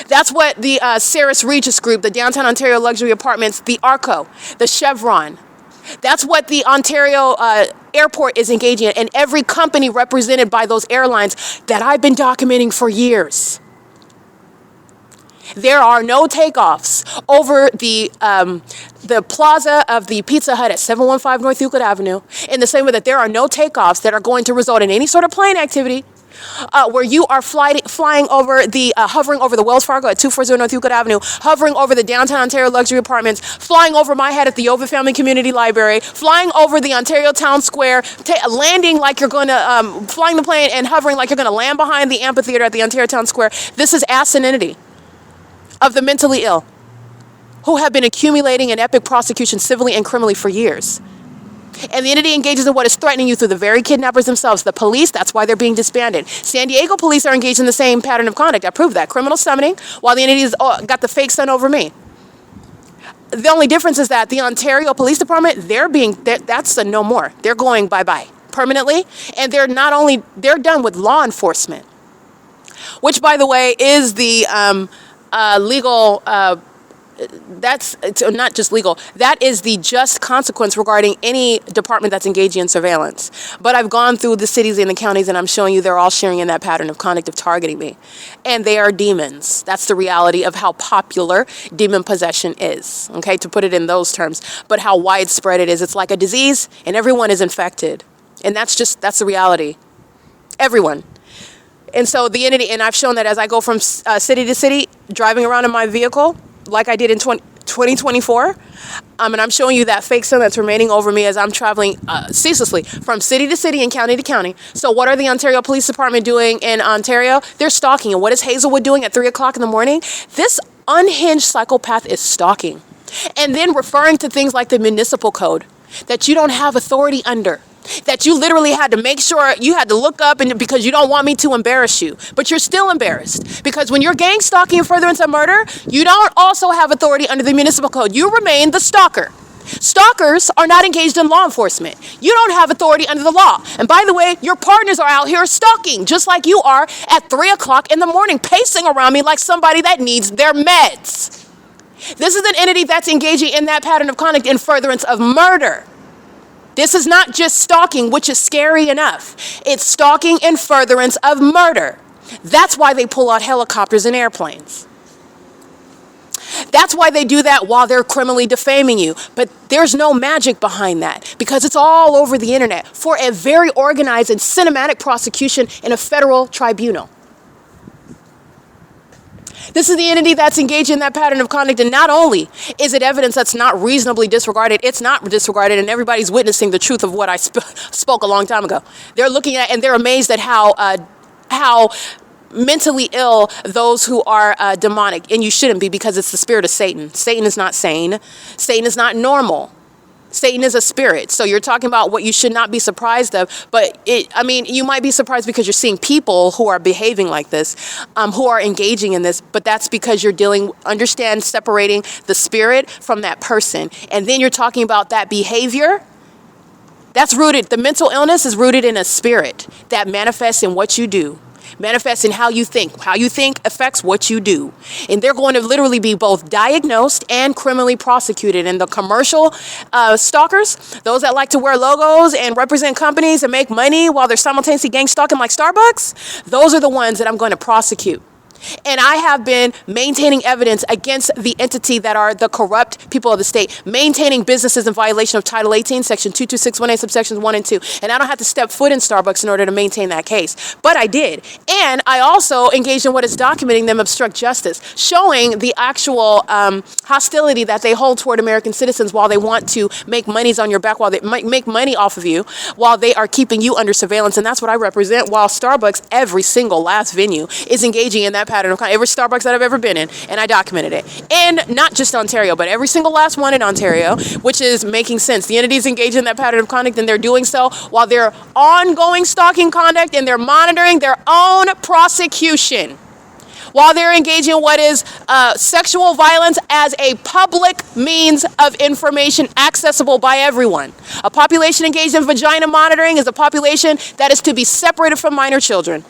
That's what the Saris Regis Group, the Downtown Ontario Luxury Apartments, the ARCO, the CHEVRON. That's what the Ontario Airport is engaging in, and every company represented by those airlines that I've been documenting for years. There are no takeoffs over the plaza of the Pizza Hut at 715 North Euclid Avenue, in the same way that there are no takeoffs that are going to result in any sort of plane activity where you are flying over the, hovering over the Wells Fargo at 240 North Euclid Avenue, hovering over the Downtown Ontario Luxury Apartments, flying over my head at the OVITT Family Community Library, flying over the Ontario Town Square, landing like you're going to, flying the plane and hovering like you're going to land behind the amphitheater at the Ontario Town Square. This is asininity of the mentally ill who have been accumulating an epic prosecution civilly and criminally for years. And the entity engages in what is threatening you through the very kidnappers themselves. The police, that's why they're being disbanded. San Diego police are engaged in the same pattern of conduct. I proved that. Criminal summoning, while the entity's got the fake son over me. The only difference is that the Ontario Police Department, that's a no more. They're going bye-bye permanently. And they're done with law enforcement. Which, by the way, is the legal... it's not just legal. That is the just consequence regarding any department that's engaging in surveillance. But I've gone through the cities and the counties, and I'm showing you they're all sharing in that pattern of conduct of targeting me. And they are demons. That's the reality of how popular demon possession is, okay, to put it in those terms. But how widespread it is. It's like a disease, and everyone is infected. And that's the reality. Everyone. And so the entity, and I've shown that as I go from city to city, driving around in my vehicle, like I did in 2024, and I'm showing you that fake sun that's remaining over me as I'm traveling ceaselessly from city to city and county to county. So what are the Ontario Police Department doing in Ontario? They're stalking. And what is Hazelwood doing at 3 o'clock in the morning? This unhinged psychopath is stalking. And then referring to things like the municipal code that you don't have authority under. That you literally had to make sure you had to look up and because you don't want me to embarrass you. But you're still embarrassed. Because when you're gang stalking in furtherance of murder, you don't also have authority under the municipal code. You remain the stalker. Stalkers are not engaged in law enforcement. You don't have authority under the law. And by the way, your partners are out here stalking, just like you are at 3 o'clock in the morning, pacing around me like somebody that needs their meds. This is an entity that's engaging in that pattern of conduct in furtherance of murder. This is not just stalking, which is scary enough. It's stalking in furtherance of murder. That's why they pull out helicopters and airplanes. That's why they do that while they're criminally defaming you. But there's no magic behind that because it's all over the internet for a very organized and cinematic prosecution in a federal tribunal. This is the entity that's engaged in that pattern of conduct, and not only is it evidence that's not reasonably disregarded, it's not disregarded, and everybody's witnessing the truth of what I spoke a long time ago. They're looking at and they're amazed at how mentally ill those who are demonic, and you shouldn't be because it's the spirit of Satan. Satan is not sane. Satan is not normal. Satan is a spirit. So you're talking about what you should not be surprised of. But you might be surprised because you're seeing people who are behaving like this, who are engaging in this. But that's because you're separating the spirit from that person. And then you're talking about that behavior. That's rooted. The mental illness is rooted in a spirit that manifests in what you do. Manifests in how you think. How you think affects what you do. And they're going to literally be both diagnosed and criminally prosecuted. And the commercial stalkers, those that like to wear logos and represent companies and make money while they're simultaneously gang stalking like Starbucks, those are the ones that I'm going to prosecute. And I have been maintaining evidence against the entity that are the corrupt people of the state, maintaining businesses in violation of Title 18, Section 22618, subsections 1 and 2. And I don't have to step foot in Starbucks in order to maintain that case. But I did. And I also engaged in what is documenting them obstruct justice, showing the actual hostility that they hold toward American citizens while they want to make monies on your back, while they make money off of you, while they are keeping you under surveillance. And that's what I represent, while Starbucks, every single last venue, is engaging in that pattern of every Starbucks that I've ever been in, and I documented it. And not just Ontario, but every single last one in Ontario, which is making sense. The entities engaged in that pattern of conduct, and they're doing so while they're ongoing stalking conduct, and they're monitoring their own prosecution, while they're engaging in what is sexual violence as a public means of information accessible by everyone. A population engaged in vagina monitoring is a population that is to be separated from minor children,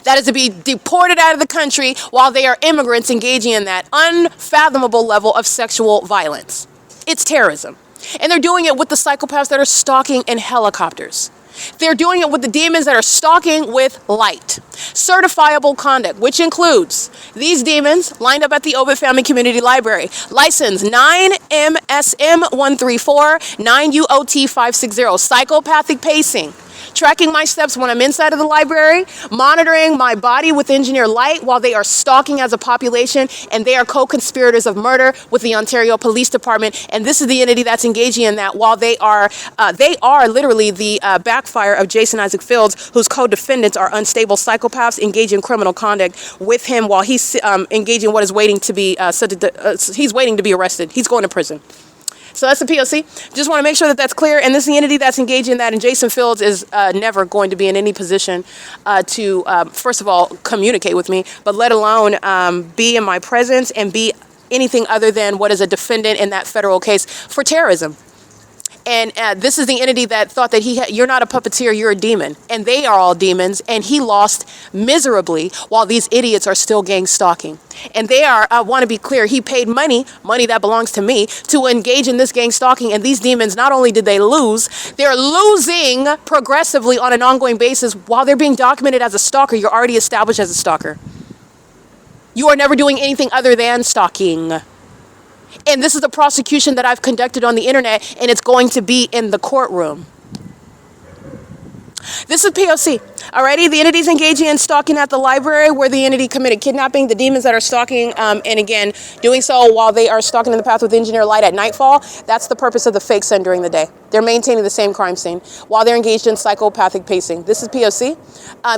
that is to be deported out of the country while they are immigrants engaging in that unfathomable level of sexual violence. It's terrorism. And they're doing it with the psychopaths that are stalking in helicopters. They're doing it with the demons that are stalking with light. Certifiable conduct, which includes these demons lined up at the OVITT Family Community Library. License 9MSM134, 9UOT560, psychopathic pacing. Tracking my steps when I'm inside of the library, monitoring my body with engineered light while they are stalking as a population, and they are co-conspirators of murder with the Ontario Police Department. And this is the entity that's engaging in that, while they are literally the backfire of Jason Isaac Fields, whose co-defendants are unstable psychopaths engaging in criminal conduct with him while he's engaging what is waiting to be he's waiting to be arrested. He's going to prison. So that's the P.O.C. Just want to make sure that that's clear. And this is the entity that's engaging in that. And Jason Fields is never going to be in any position to, first of all, communicate with me, but let alone be in my presence and be anything other than what is a defendant in that federal case for terrorism. And this is the entity that thought that you're not a puppeteer, you're a demon. And they are all demons. And he lost miserably while these idiots are still gang stalking. And they are, I want to be clear, he paid money that belongs to me, to engage in this gang stalking. And these demons, not only did they lose, they're losing progressively on an ongoing basis while they're being documented as a stalker. You're already established as a stalker. You are never doing anything other than stalking. And this is the prosecution that I've conducted on the internet, and it's going to be in the courtroom. This is P.O.C. Alrighty, the entities engaging in stalking at the library where the entity committed kidnapping, the demons that are stalking, and again, doing so while they are stalking in the path with engineer light at nightfall. That's the purpose of the fake sun during the day. They're maintaining the same crime scene while they're engaged in psychopathic pacing. This is P.O.C.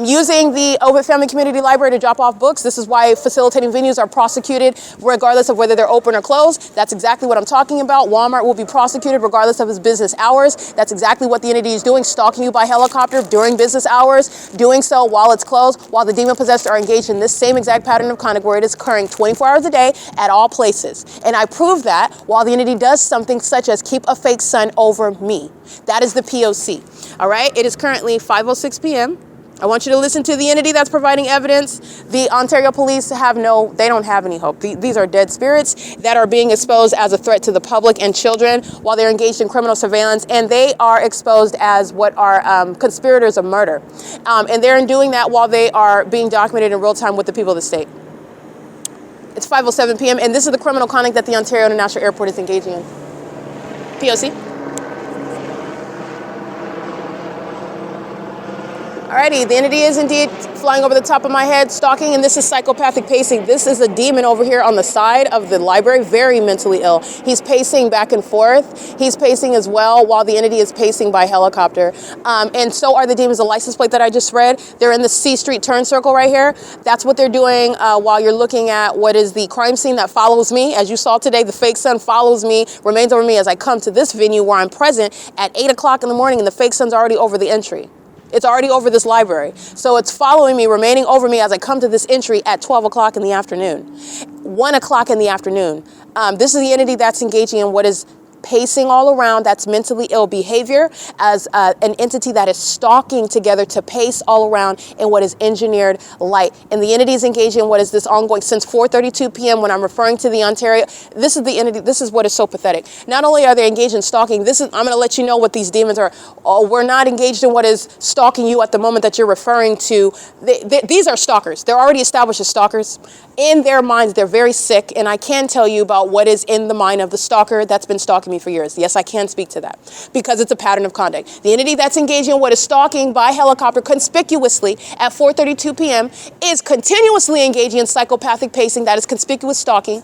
Using the OVITT Family Community Library to drop off books. This is why facilitating venues are prosecuted regardless of whether they're open or closed. That's exactly what I'm talking about. Walmart will be prosecuted regardless of its business hours. That's exactly what the entity is doing, stalking you by helicopter during business hours, doing so while it's closed, while the demon-possessed are engaged in this same exact pattern of conduct where it is occurring 24 hours a day at all places. And I prove that while the entity does something such as keep a fake sun over me. That is the P.O.C. All right, it is currently 5:06 p.m. I want you to listen to the entity that's providing evidence. The Ontario police they don't have any hope. These are dead spirits that are being exposed as a threat to the public and children while they're engaged in criminal surveillance, and they are exposed as what are conspirators of murder. And they're doing that while they are being documented in real time with the people of the state. It's 5:07 p.m., and this is the criminal conduct that the Ontario International Airport is engaging in. P.O.C. Alrighty, the entity is indeed flying over the top of my head, stalking, and this is psychopathic pacing. This is a demon over here on the side of the library, very mentally ill. He's pacing back and forth. He's pacing as well while the entity is pacing by helicopter. And so are the demons. The license plate that I just read, they're in the C Street turn circle right here. That's what they're doing while you're looking at what is the crime scene that follows me. As you saw today, the fake sun follows me, remains over me as I come to this venue where I'm present at 8 o'clock in the morning, and the fake sun's already over the entry. It's already over this library. So it's following me, remaining over me as I come to this entry at 12 o'clock in the afternoon, 1 o'clock in the afternoon. This is the entity that's engaging in what is pacing all around. That's mentally ill behavior as an entity that is stalking together to pace all around in what is engineered light. And the entity is engaging in what is this ongoing since 4:32 p.m. when I'm referring to the Ontario. This is the entity. This is what is so pathetic. Not only are they engaged in stalking, I'm going to let you know what these demons are. Oh, we're not engaged in what is stalking you at the moment that you're referring to. These are stalkers. They're already established as stalkers. In their minds, they're very sick, and I can tell you about what is in the mind of the stalker that's been stalking me for years. Yes, I can speak to that because it's a pattern of conduct. The entity that's engaging in what is stalking by helicopter conspicuously at 4:32 p.m. is continuously engaging in psychopathic pacing, that is conspicuous stalking,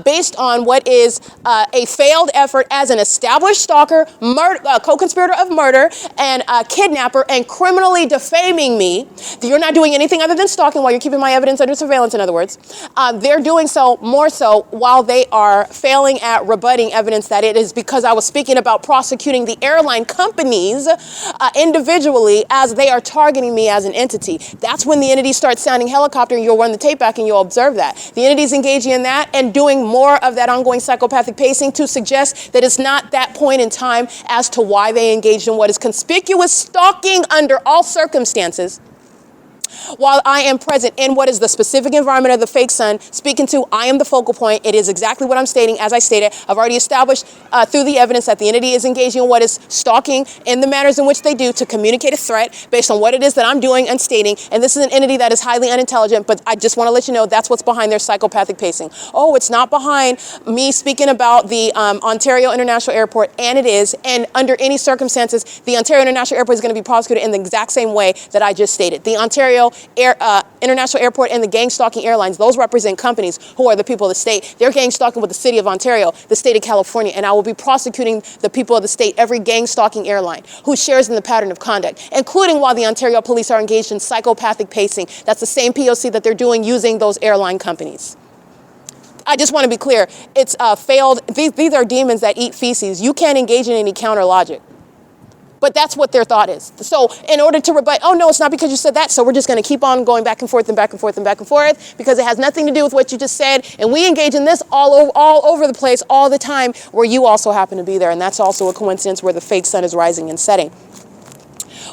based on what is a failed effort as an established stalker, co-conspirator of murder, and kidnapper, and criminally defaming me. You're not doing anything other than stalking while you're keeping my evidence under surveillance, in other words. They're doing so more so while they are failing at rebutting evidence that it is because I was speaking about prosecuting the airline companies individually as they are targeting me as an entity. That's when the entity starts sounding helicopter, and you'll run the tape back and you'll observe that. The entity's engaging in that and doing more of that ongoing psychopathic pacing to suggest that it's not that point in time as to why they engaged in what is conspicuous stalking under all circumstances, while I am present in what is the specific environment of the fake sun, speaking to, I am the focal point. It is exactly what I'm stating. As I stated, I've already established through the evidence that the entity is engaging in what is stalking in the manners in which they do to communicate a threat based on what it is that I'm doing and stating. And this is an entity that is highly unintelligent, but I just want to let you know that's what's behind their psychopathic pacing. Oh, it's not behind me speaking about the Ontario International Airport, and it is. And under any circumstances, the Ontario International Airport is going to be prosecuted in the exact same way that I just stated. The Ontario International Airport and the gang stalking airlines, those represent companies who are the people of the state. They're gang stalking with the city of Ontario, the state of California, and I will be prosecuting the people of the state, every gang stalking airline who shares in the pattern of conduct, including while the Ontario police are engaged in psychopathic pacing. That's the same P.O.C. that they're doing using those airline companies. I just want to be clear. It's failed. These are demons that eat feces. You can't engage in any counter logic. But that's what their thought is. So in order to rebut, oh, no, it's not because you said that, so we're just going to keep on going back and forth and back and forth and back and forth because it has nothing to do with what you just said. And we engage in this all over the place all the time where you also happen to be there. And that's also a coincidence where the fake sun is rising and setting,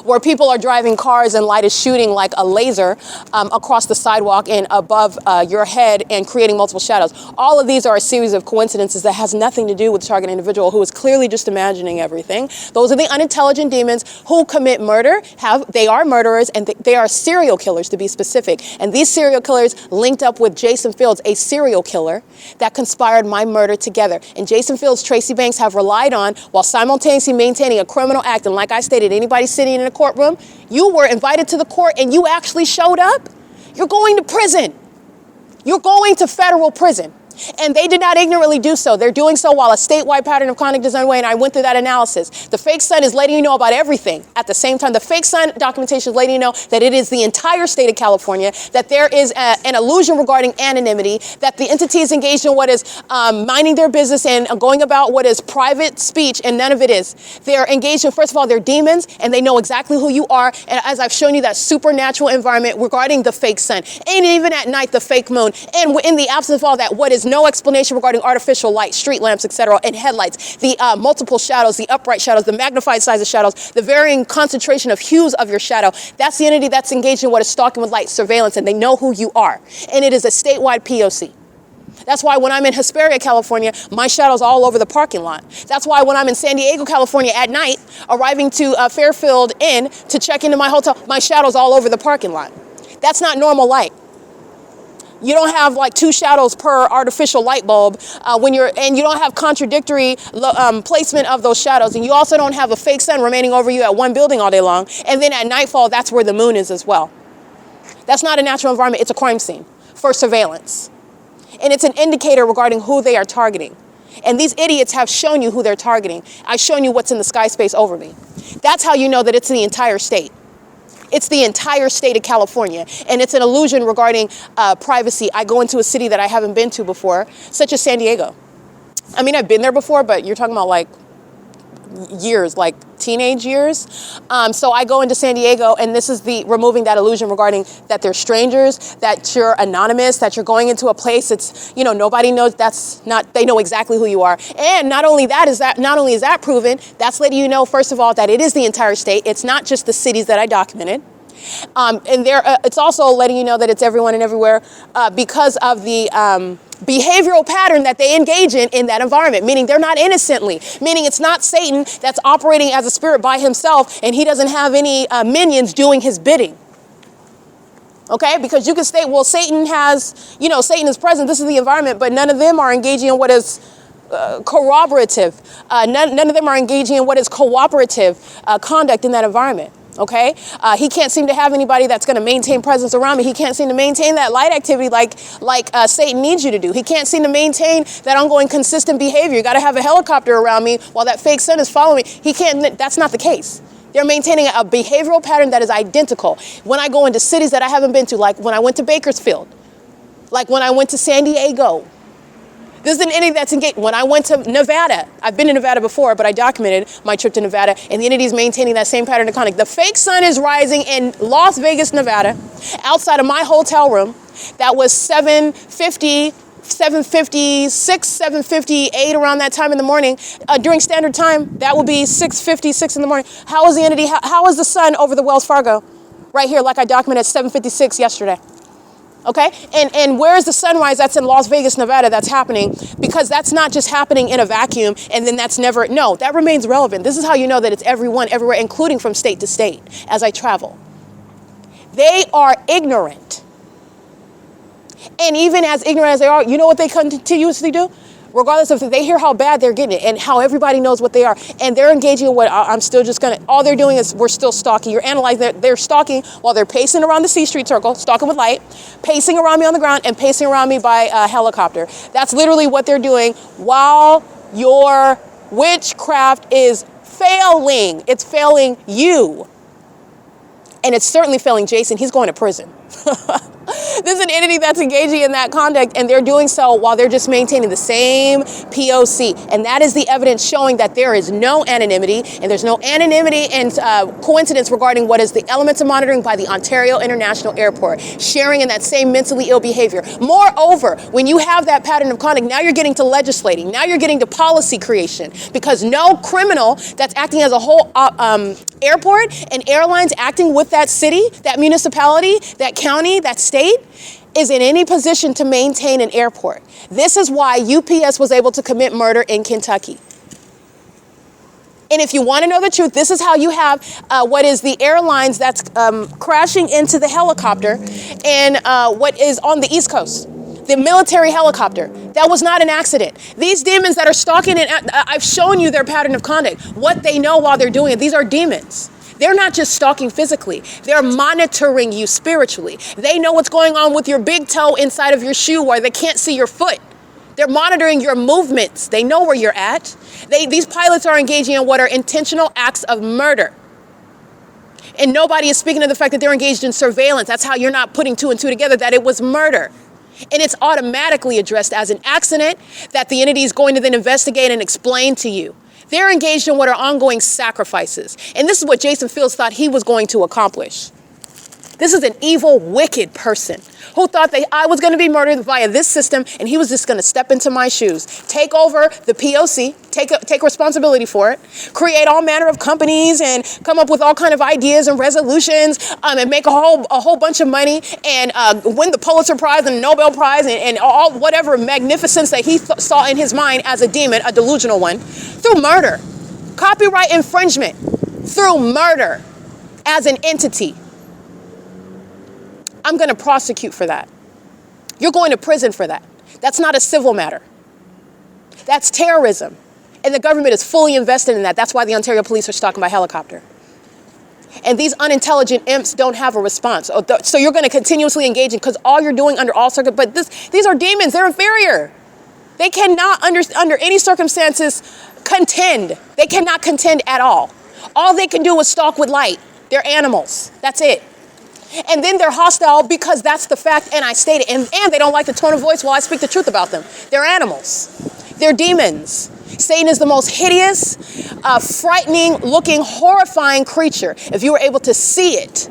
where people are driving cars and light is shooting like a laser across the sidewalk and above your head and creating multiple shadows. All of these are a series of coincidences that has nothing to do with the target individual who is clearly just imagining everything. Those are the unintelligent demons who commit murder. They are murderers, and they are serial killers, to be specific. And these serial killers linked up with Jason Fields, a serial killer that conspired my murder together. And Jason Fields, Tracy Banks have relied on while simultaneously maintaining a criminal act. And like I stated, anybody sitting in a courtroom, you were invited to the court and you actually showed up, you're going to prison. You're going to federal prison. And they did not ignorantly do so. They're doing so while a statewide pattern of conduct is underway, and I went through that analysis. The fake sun is letting you know about everything. At the same time, the fake sun documentation is letting you know that it is the entire state of California, that there is an illusion regarding anonymity, that the entity is engaged in what is minding their business and going about what is private speech, and none of it is. They're engaged in, first of all, they're demons, and they know exactly who you are. And as I've shown you, that supernatural environment regarding the fake sun, and even at night, the fake moon, and in the absence of all that, what is no explanation regarding artificial light, street lamps, etc., and headlights, the multiple shadows, the upright shadows, the magnified size of shadows, the varying concentration of hues of your shadow. That's the entity that's engaged in what is stalking with light surveillance, and they know who you are. And it is a statewide P.O.C. That's why when I'm in Hesperia, California, my shadow's all over the parking lot. That's why when I'm in San Diego, California at night, arriving to Fairfield Inn to check into my hotel, my shadow's all over the parking lot. That's not normal light. You don't have like 2 shadows per artificial light bulb and you don't have contradictory placement of those shadows. And you also don't have a fake sun remaining over you at one building all day long. And then at nightfall, that's where the moon is as well. That's not a natural environment. It's a crime scene for surveillance. And it's an indicator regarding who they are targeting. And these idiots have shown you who they're targeting. I've shown you what's in the sky space over me. That's how you know that it's the entire state. It's the entire state of California, and it's an illusion regarding privacy. I go into a city that I haven't been to before, such as San Diego. I mean, I've been there before, but you're talking about like years, like teenage years. So I go into San Diego, and this is the removing that illusion regarding that they're strangers, that you're anonymous, that you're going into a place it's, you know, nobody knows, that's not, they know exactly who you are. And not only is that proven, that's letting you know, first of all, that it is the entire state. It's not just the cities that I documented. And it's also letting you know that it's everyone and everywhere because of the behavioral pattern that they engage in that environment, meaning they're not innocently, meaning it's not Satan that's operating as a spirit by himself and he doesn't have any minions doing his bidding. Okay, because you can state, well, Satan is present, this is the environment, but none of them are engaging in what is corroborative. None of them are engaging in what is cooperative conduct in that environment. Okay, he can't seem to have anybody that's going to maintain presence around me. He can't seem to maintain that light activity like Satan needs you to do. He can't seem to maintain that ongoing consistent behavior. You got to have a helicopter around me while that fake sun is following me. He can't. That's not the case. They're maintaining a behavioral pattern that is identical. When I go into cities that I haven't been to, like when I went to Bakersfield, like when I went to San Diego. This isn't any that's engaged. When I went to Nevada, I've been to Nevada before, but I documented my trip to Nevada, and the entity is maintaining that same pattern of conduct. The fake sun is rising in Las Vegas, Nevada, outside of my hotel room. That was 7:50, 7:56, 7:58 around that time in the morning. During standard time, that would be 6:50, 6 in the morning. How is the entity? How is the sun over the Wells Fargo? Right here, like I documented, 7:56 yesterday. Okay, and where is the sunrise? That's in Las Vegas, Nevada. That's happening because that's not just happening in a vacuum and then that's never, no, that remains relevant. This is how you know that it's everyone, everywhere, including from state to state as I travel. They are ignorant. And even as ignorant as they are, you know what they continuously do? Regardless of if they hear how bad they're getting it and how everybody knows what they are. And they're engaging in what I'm still just going to, all they're doing is we're still stalking. You're analyzing, they're stalking while they're pacing around the C Street circle, stalking with light, pacing around me on the ground and pacing around me by a helicopter. That's literally what they're doing while your witchcraft is failing. It's failing you. And it's certainly failing Jason. He's going to prison. There's an entity that's engaging in that conduct, and they're doing so while they're just maintaining the same P.O.C. And that is the evidence showing that there is no anonymity, and there's no anonymity and coincidence regarding what is the elements of monitoring by the Ontario International Airport, sharing in that same mentally ill behavior. Moreover, when you have that pattern of conduct, now you're getting to legislating, now you're getting to policy creation, because no criminal that's acting as a whole airport and airlines acting with that city, that municipality, that county, that state, is in any position to maintain an airport. This is why UPS was able to commit murder in Kentucky. And if you want to know the truth, this is how you have what is the airlines that's crashing into the helicopter and what is on the East Coast. The military helicopter. That was not an accident. These demons that are stalking, and I've shown you their pattern of conduct, what they know while they're doing it. These are demons. They're not just stalking physically. They're monitoring you spiritually. They know what's going on with your big toe inside of your shoe where they can't see your foot. They're monitoring your movements. They know where you're at. These pilots are engaging in what are intentional acts of murder. And nobody is speaking of the fact that they're engaged in surveillance. That's how you're not putting two and two together, that it was murder. And it's automatically addressed as an accident that the entity is going to then investigate and explain to you. They're engaged in what are ongoing sacrifices. And this is what Jason Fields thought he was going to accomplish. This is an evil, wicked person who thought that I was going to be murdered via this system, and he was just going to step into my shoes, take over the P.O.C., take responsibility for it, create all manner of companies, and come up with all kind of ideas and resolutions, and make a whole bunch of money, and win the Pulitzer Prize and the Nobel Prize, and all whatever magnificence that he saw in his mind as a demon, a delusional one, through murder, copyright infringement, through murder as an entity. I'm going to prosecute for that. You're going to prison for that. That's not a civil matter. That's terrorism. And the government is fully invested in that. That's why the Ontario police are stalking by helicopter. And these unintelligent imps don't have a response. So you're going to continuously engage in, because all you're doing under all circumstances, but these are demons. They're inferior. They cannot, under any circumstances, contend. They cannot contend at all. All they can do is stalk with light. They're animals. That's it. And then they're hostile because that's the fact, and I state it. And they don't like the tone of voice while I speak the truth about them. They're animals. They're demons. Satan is the most hideous, frightening looking, horrifying creature. If you were able to see it,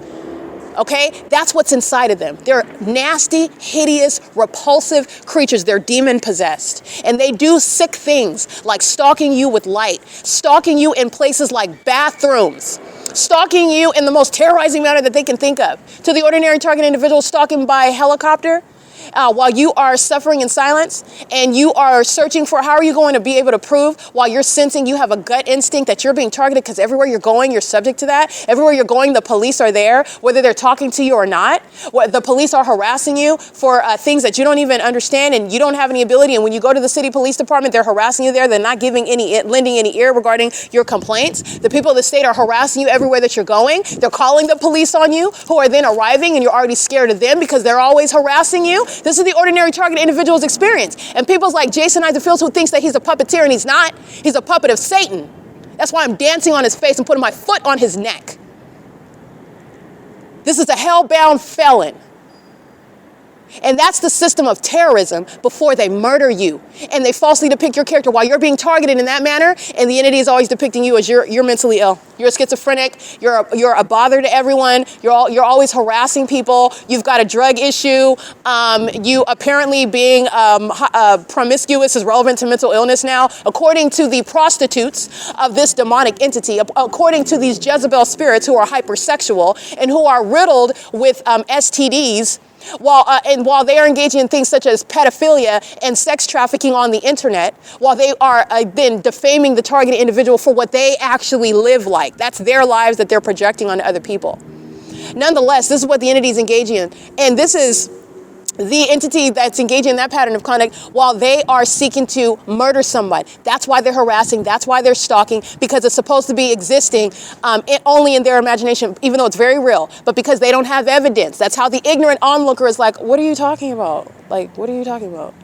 okay, that's what's inside of them. They're nasty, hideous, repulsive creatures. They're demon possessed. And they do sick things like stalking you with light, stalking you in places like bathrooms, stalking you in the most terrorizing manner that they can think of. To the ordinary target individual, stalking by helicopter, while you are suffering in silence and you are searching for how are you going to be able to prove while you're sensing you have a gut instinct that you're being targeted, because everywhere you're going, you're subject to that. Everywhere you're going, the police are there, whether they're talking to you or not. The police are harassing you for things that you don't even understand and you don't have any ability. And when you go to the city police department, they're harassing you there. They're not lending any ear regarding your complaints. The people of the state are harassing you everywhere that you're going. They're calling the police on you, who are then arriving, and you're already scared of them because they're always harassing you. This is the ordinary target individual's experience. And people's like Jason Isaac Fields, who thinks that he's a puppeteer, and he's not. He's a puppet of Satan. That's why I'm dancing on his face and putting my foot on his neck. This is a hell-bound felon. And that's the system of terrorism before they murder you. And they falsely depict your character while you're being targeted in that manner, and the entity is always depicting you as you're mentally ill. You're a schizophrenic, you're a bother to everyone, you're always harassing people, you've got a drug issue, you apparently being promiscuous is relevant to mental illness now, according to the prostitutes of this demonic entity, according to these Jezebel spirits who are hypersexual and who are riddled with STDs, while they are engaging in things such as pedophilia and sex trafficking on the internet, while they are then defaming the targeted individual for what they actually live like. That's their lives that they're projecting onto other people. Nonetheless, this is what the entity is engaging in. And this is the entity that's engaging in that pattern of conduct while they are seeking to murder somebody. That's why they're harassing. That's why they're stalking, because it's supposed to be existing only in their imagination, even though it's very real. But because they don't have evidence, that's how the ignorant onlooker is like, what are you talking about? Like, what are you talking about?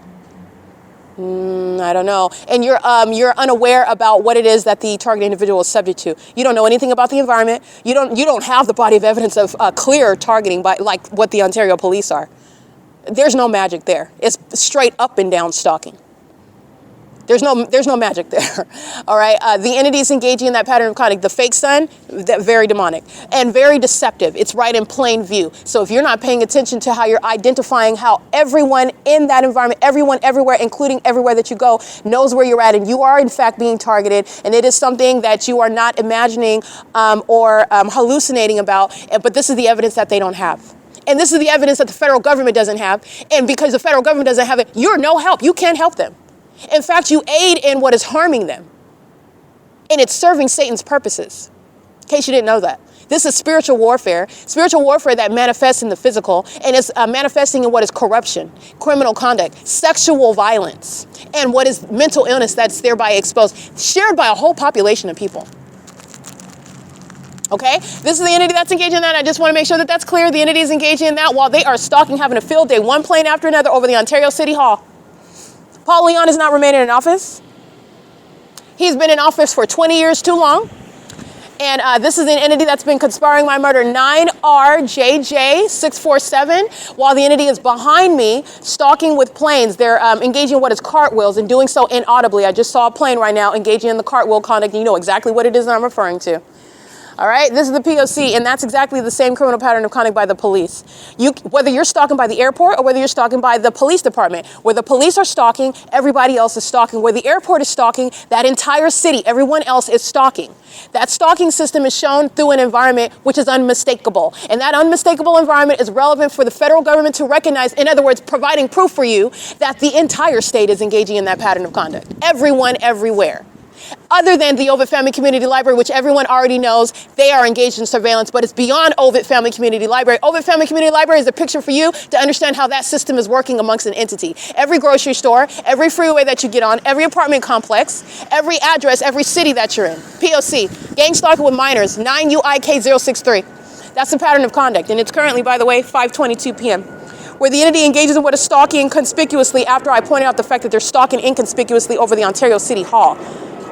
I don't know. And you're unaware about what it is that the target individual is subject to. You don't know anything about the environment. You don't have the body of evidence of clear targeting by like what the Ontario police are. There's no magic there. It's straight up and down stalking. There's no magic there. All right. The entities engaging in that pattern of conduct, the fake sun, very demonic and very deceptive. It's right in plain view. So if you're not paying attention to how you're identifying how everyone in that environment, everyone everywhere, including everywhere that you go, knows where you're at, and you are in fact being targeted, and it is something that you are not imagining or hallucinating about. But this is the evidence that they don't have. And this is the evidence that the federal government doesn't have. And because the federal government doesn't have it, you're no help. You can't help them. In fact, you aid in what is harming them. And it's serving Satan's purposes. In case you didn't know that. This is spiritual warfare that manifests in the physical, and it's manifesting in what is corruption, criminal conduct, sexual violence, and what is mental illness that's thereby exposed, shared by a whole population of people. Okay, this is the entity that's engaging in that. I just want to make sure that that's clear. The entity is engaging in that while they are stalking, having a field day, one plane after another over the Ontario City Hall. Paul Leon is not remaining in office. He's been in office for 20 years too long. And this is an entity that's been conspiring my murder, 9RJJ647, while the entity is behind me, stalking with planes. They're engaging in what is cartwheels and doing so inaudibly. I just saw a plane right now engaging in the cartwheel conduct, and you know exactly what it is that I'm referring to. All right, this is the P.O.C, and that's exactly the same criminal pattern of conduct by the police. Whether you're stalking by the airport or whether you're stalking by the police department, where the police are stalking, everybody else is stalking. Where the airport is stalking, that entire city, everyone else is stalking. That stalking system is shown through an environment which is unmistakable. And that unmistakable environment is relevant for the federal government to recognize, in other words, providing proof for you that the entire state is engaging in that pattern of conduct. Everyone, everywhere. Other than the OVITT Family Community Library, which everyone already knows, they are engaged in surveillance, but it's beyond OVITT Family Community Library. OVITT Family Community Library is a picture for you to understand how that system is working amongst an entity. Every grocery store, every freeway that you get on, every apartment complex, every address, every city that you're in. P.O.C, gang stalking with minors, 9UIK063. That's the pattern of conduct, and it's currently, by the way, 5:22 p.m. Where the entity engages in what is stalking inconspicuously after I pointed out the fact that they're stalking inconspicuously over the Ontario City Hall.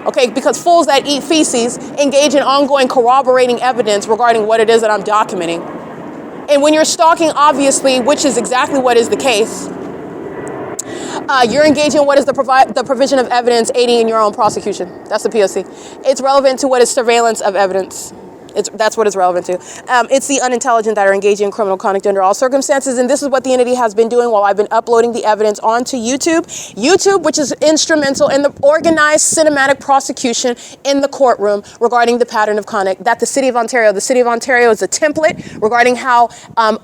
Okay, because fools that eat feces engage in ongoing corroborating evidence regarding what it is that I'm documenting. And when you're stalking, obviously, which is exactly what is the case, You're engaging in what is the provision of evidence aiding in your own prosecution. That's the P.O.C. It's relevant to what is surveillance of evidence. That's what it's relevant to. It's the unintelligent that are engaging in criminal conduct under all circumstances, and this is what the entity has been doing while I've been uploading the evidence onto YouTube. YouTube, which is instrumental in the organized cinematic prosecution in the courtroom regarding the pattern of conduct that the City of Ontario is a template regarding how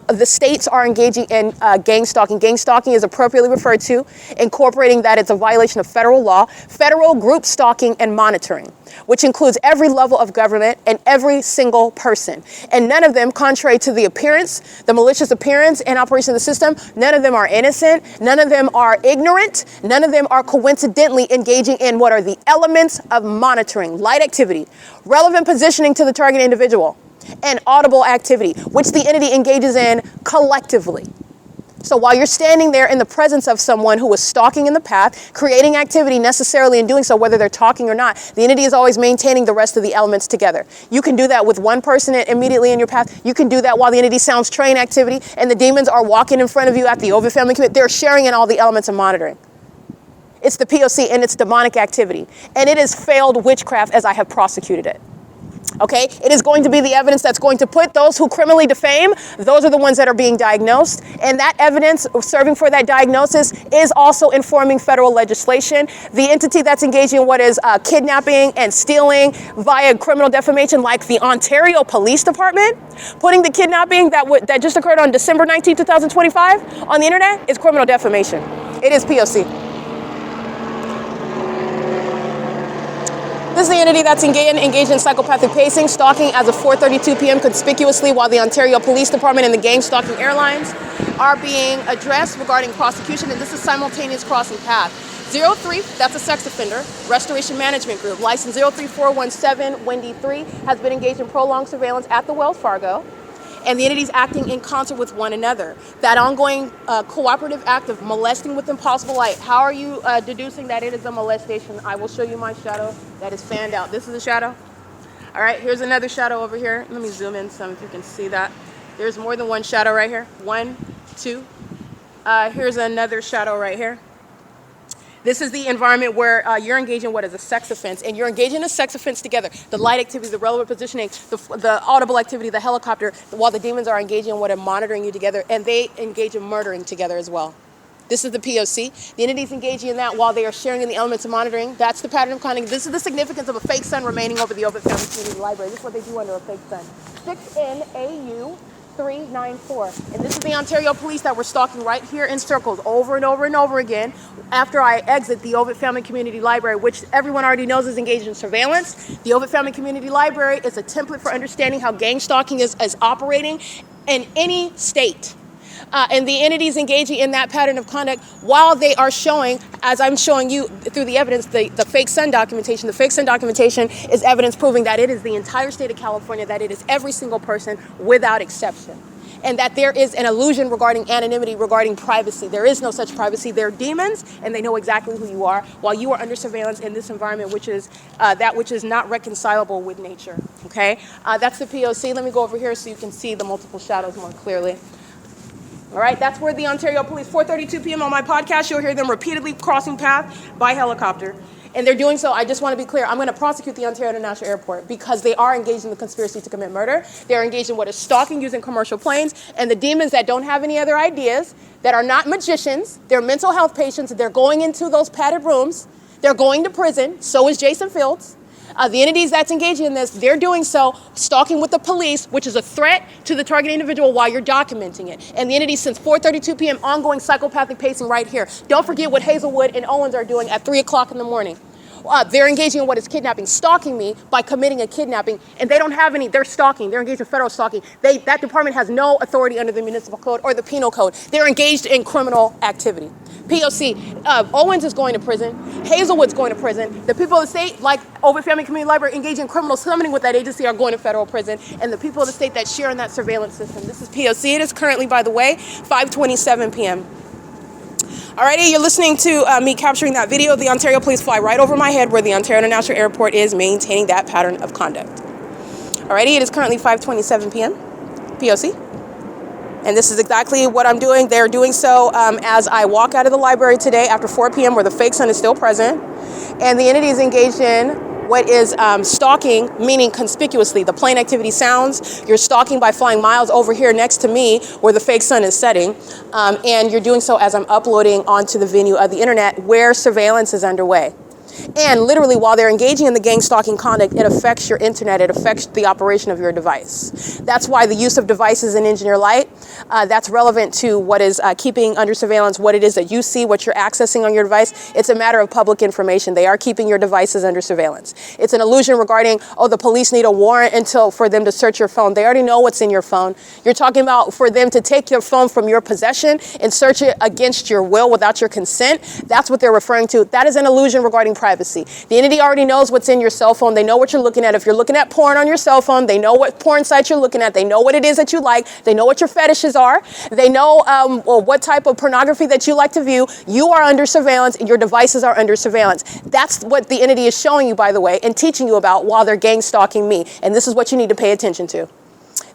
the states are engaging in gang stalking. Gang stalking is appropriately referred to, incorporating that it's a violation of federal law, federal group stalking and monitoring, which includes every level of government and every single person. And none of them, contrary to the appearance, the malicious appearance and operation of the system, none of them are innocent, none of them are ignorant, none of them are coincidentally engaging in what are the elements of monitoring: light activity, relevant positioning to the target individual, and audible activity, which the entity engages in collectively. So while you're standing there in the presence of someone who is stalking in the path, creating activity necessarily in doing so, whether they're talking or not, the entity is always maintaining the rest of the elements together. You can do that with one person immediately in your path. You can do that while the entity sounds train activity and the demons are walking in front of you at the OVITT family committee. They're sharing in all the elements of monitoring. It's the P.O.C. and it's demonic activity. And it is failed witchcraft as I have prosecuted it. Okay, it is going to be the evidence that's going to put those who criminally defame, those are the ones that are being diagnosed. And that evidence serving for that diagnosis is also informing federal legislation. The entity that's engaging in what is kidnapping and stealing via criminal defamation, like the Ontario Police Department, putting the kidnapping that just occurred on December 19, 2025 on the internet is criminal defamation. It is P.O.C. This is the entity that's engaged in psychopathic pacing, stalking as of 4:32 p.m. conspicuously while the Ontario Police Department and the gang stalking airlines are being addressed regarding prosecution, and this is simultaneous crossing path. 03, that's a sex offender, Restoration Management Group, license 03417 Wendy 3, has been engaged in prolonged surveillance at the Wells Fargo, and the entities acting in concert with one another. That ongoing cooperative act of molesting with impossible light, how are you deducing that it is a molestation? I will show you my shadow that is fanned out. This is a shadow. All right, here's another shadow over here. Let me zoom in some if you can see that. There's more than one shadow right here. 1, 2. Here's another shadow right here. This is the environment where you're engaging in what is a sex offense, and you're engaging in a sex offense together. The light activity, the relevant positioning, the audible activity, the helicopter, while the demons are engaging in what are monitoring you together, and they engage in murdering together as well. This is the P.O.C. The entity's engaging in that while they are sharing in the elements of monitoring. That's the pattern of conduct. This is the significance of a fake sun remaining over the OVITT Family Community Library. This is what they do under a fake sun. 6NAU 394. And this is the Ontario Police that we're stalking right here in circles over and over and over again after I exit the OVITT Family Community Library, which everyone already knows is engaged in surveillance. The OVITT Family Community Library is a template for understanding how gang stalking is operating in any state. And the entities engaging in that pattern of conduct while they are showing, as I'm showing you through the evidence, the fake sun documentation. The fake sun documentation is evidence proving that it is the entire state of California, that it is every single person without exception. And that there is an illusion regarding anonymity, regarding privacy. There is no such privacy. They're demons, and they know exactly who you are, while you are under surveillance in this environment, which is that which is not reconcilable with nature. Okay, that's the P.O.C. Let me go over here so you can see the multiple shadows more clearly. All right, that's where the Ontario Police, 4:32 p.m. on my podcast, you'll hear them repeatedly crossing path by helicopter. And they're doing so, I just want to be clear, I'm going to prosecute the Ontario International Airport because they are engaged in the conspiracy to commit murder. They're engaged in what is stalking using commercial planes. And the demons that don't have any other ideas, that are not magicians, they're mental health patients, they're going into those padded rooms, they're going to prison, so is Jason Fields. The entities that's engaging in this, they're doing so stalking with the police, which is a threat to the target individual while you're documenting it. And the entities since 4:32 p.m. ongoing psychopathic pacing right here. Don't forget what Hazelwood and Owens are doing at 3 o'clock in the morning. They're engaging in what is kidnapping, stalking me by committing a kidnapping, and they don't have any, they're stalking, they're engaged in federal stalking. That department has no authority under the municipal code or the penal code. They're engaged in criminal activity. P.O.C. Owens is going to prison. Hazelwood's going to prison. The people of the state, like OVITT Family Community Library, engaged in criminal summoning with that agency are going to federal prison. And the people of the state that share in that surveillance system. This is P.O.C. It is currently, by the way, 5:27 p.m. Alrighty, you're listening to me capturing that video of the Ontario Police fly right over my head where the Ontario International Airport is, maintaining that pattern of conduct. Alrighty, it is currently 5:27 p.m. P.O.C. And this is exactly what I'm doing. They're doing so as I walk out of the library today after 4 p.m. where the fake sun is still present. And the entity is engaged in what is stalking, meaning conspicuously. The plane activity sounds. You're stalking by flying miles over here next to me where the fake sun is setting. And you're doing so as I'm uploading onto the venue of the internet where surveillance is underway. And literally, while they're engaging in the gang stalking conduct, it affects your internet, it affects the operation of your device. That's why the use of devices in engineer light, that's relevant to what is keeping under surveillance, what it is that you see, what you're accessing on your device. It's a matter of public information. They are keeping your devices under surveillance. It's an illusion regarding, oh, the police need a warrant for them to search your phone. They already know what's in your phone. You're talking about for them to take your phone from your possession and search it against your will without your consent. That's what they're referring to. That is an illusion regarding privacy. The entity already knows what's in your cell phone. They know what you're looking at. If you're looking at porn on your cell phone, they know what porn sites you're looking at. They know what it is that you like. They know what your fetishes are. They know what type of pornography that you like to view. You are under surveillance and your devices are under surveillance. That's what the entity is showing you, by the way, and teaching you about while they're gang stalking me. And this is what you need to pay attention to.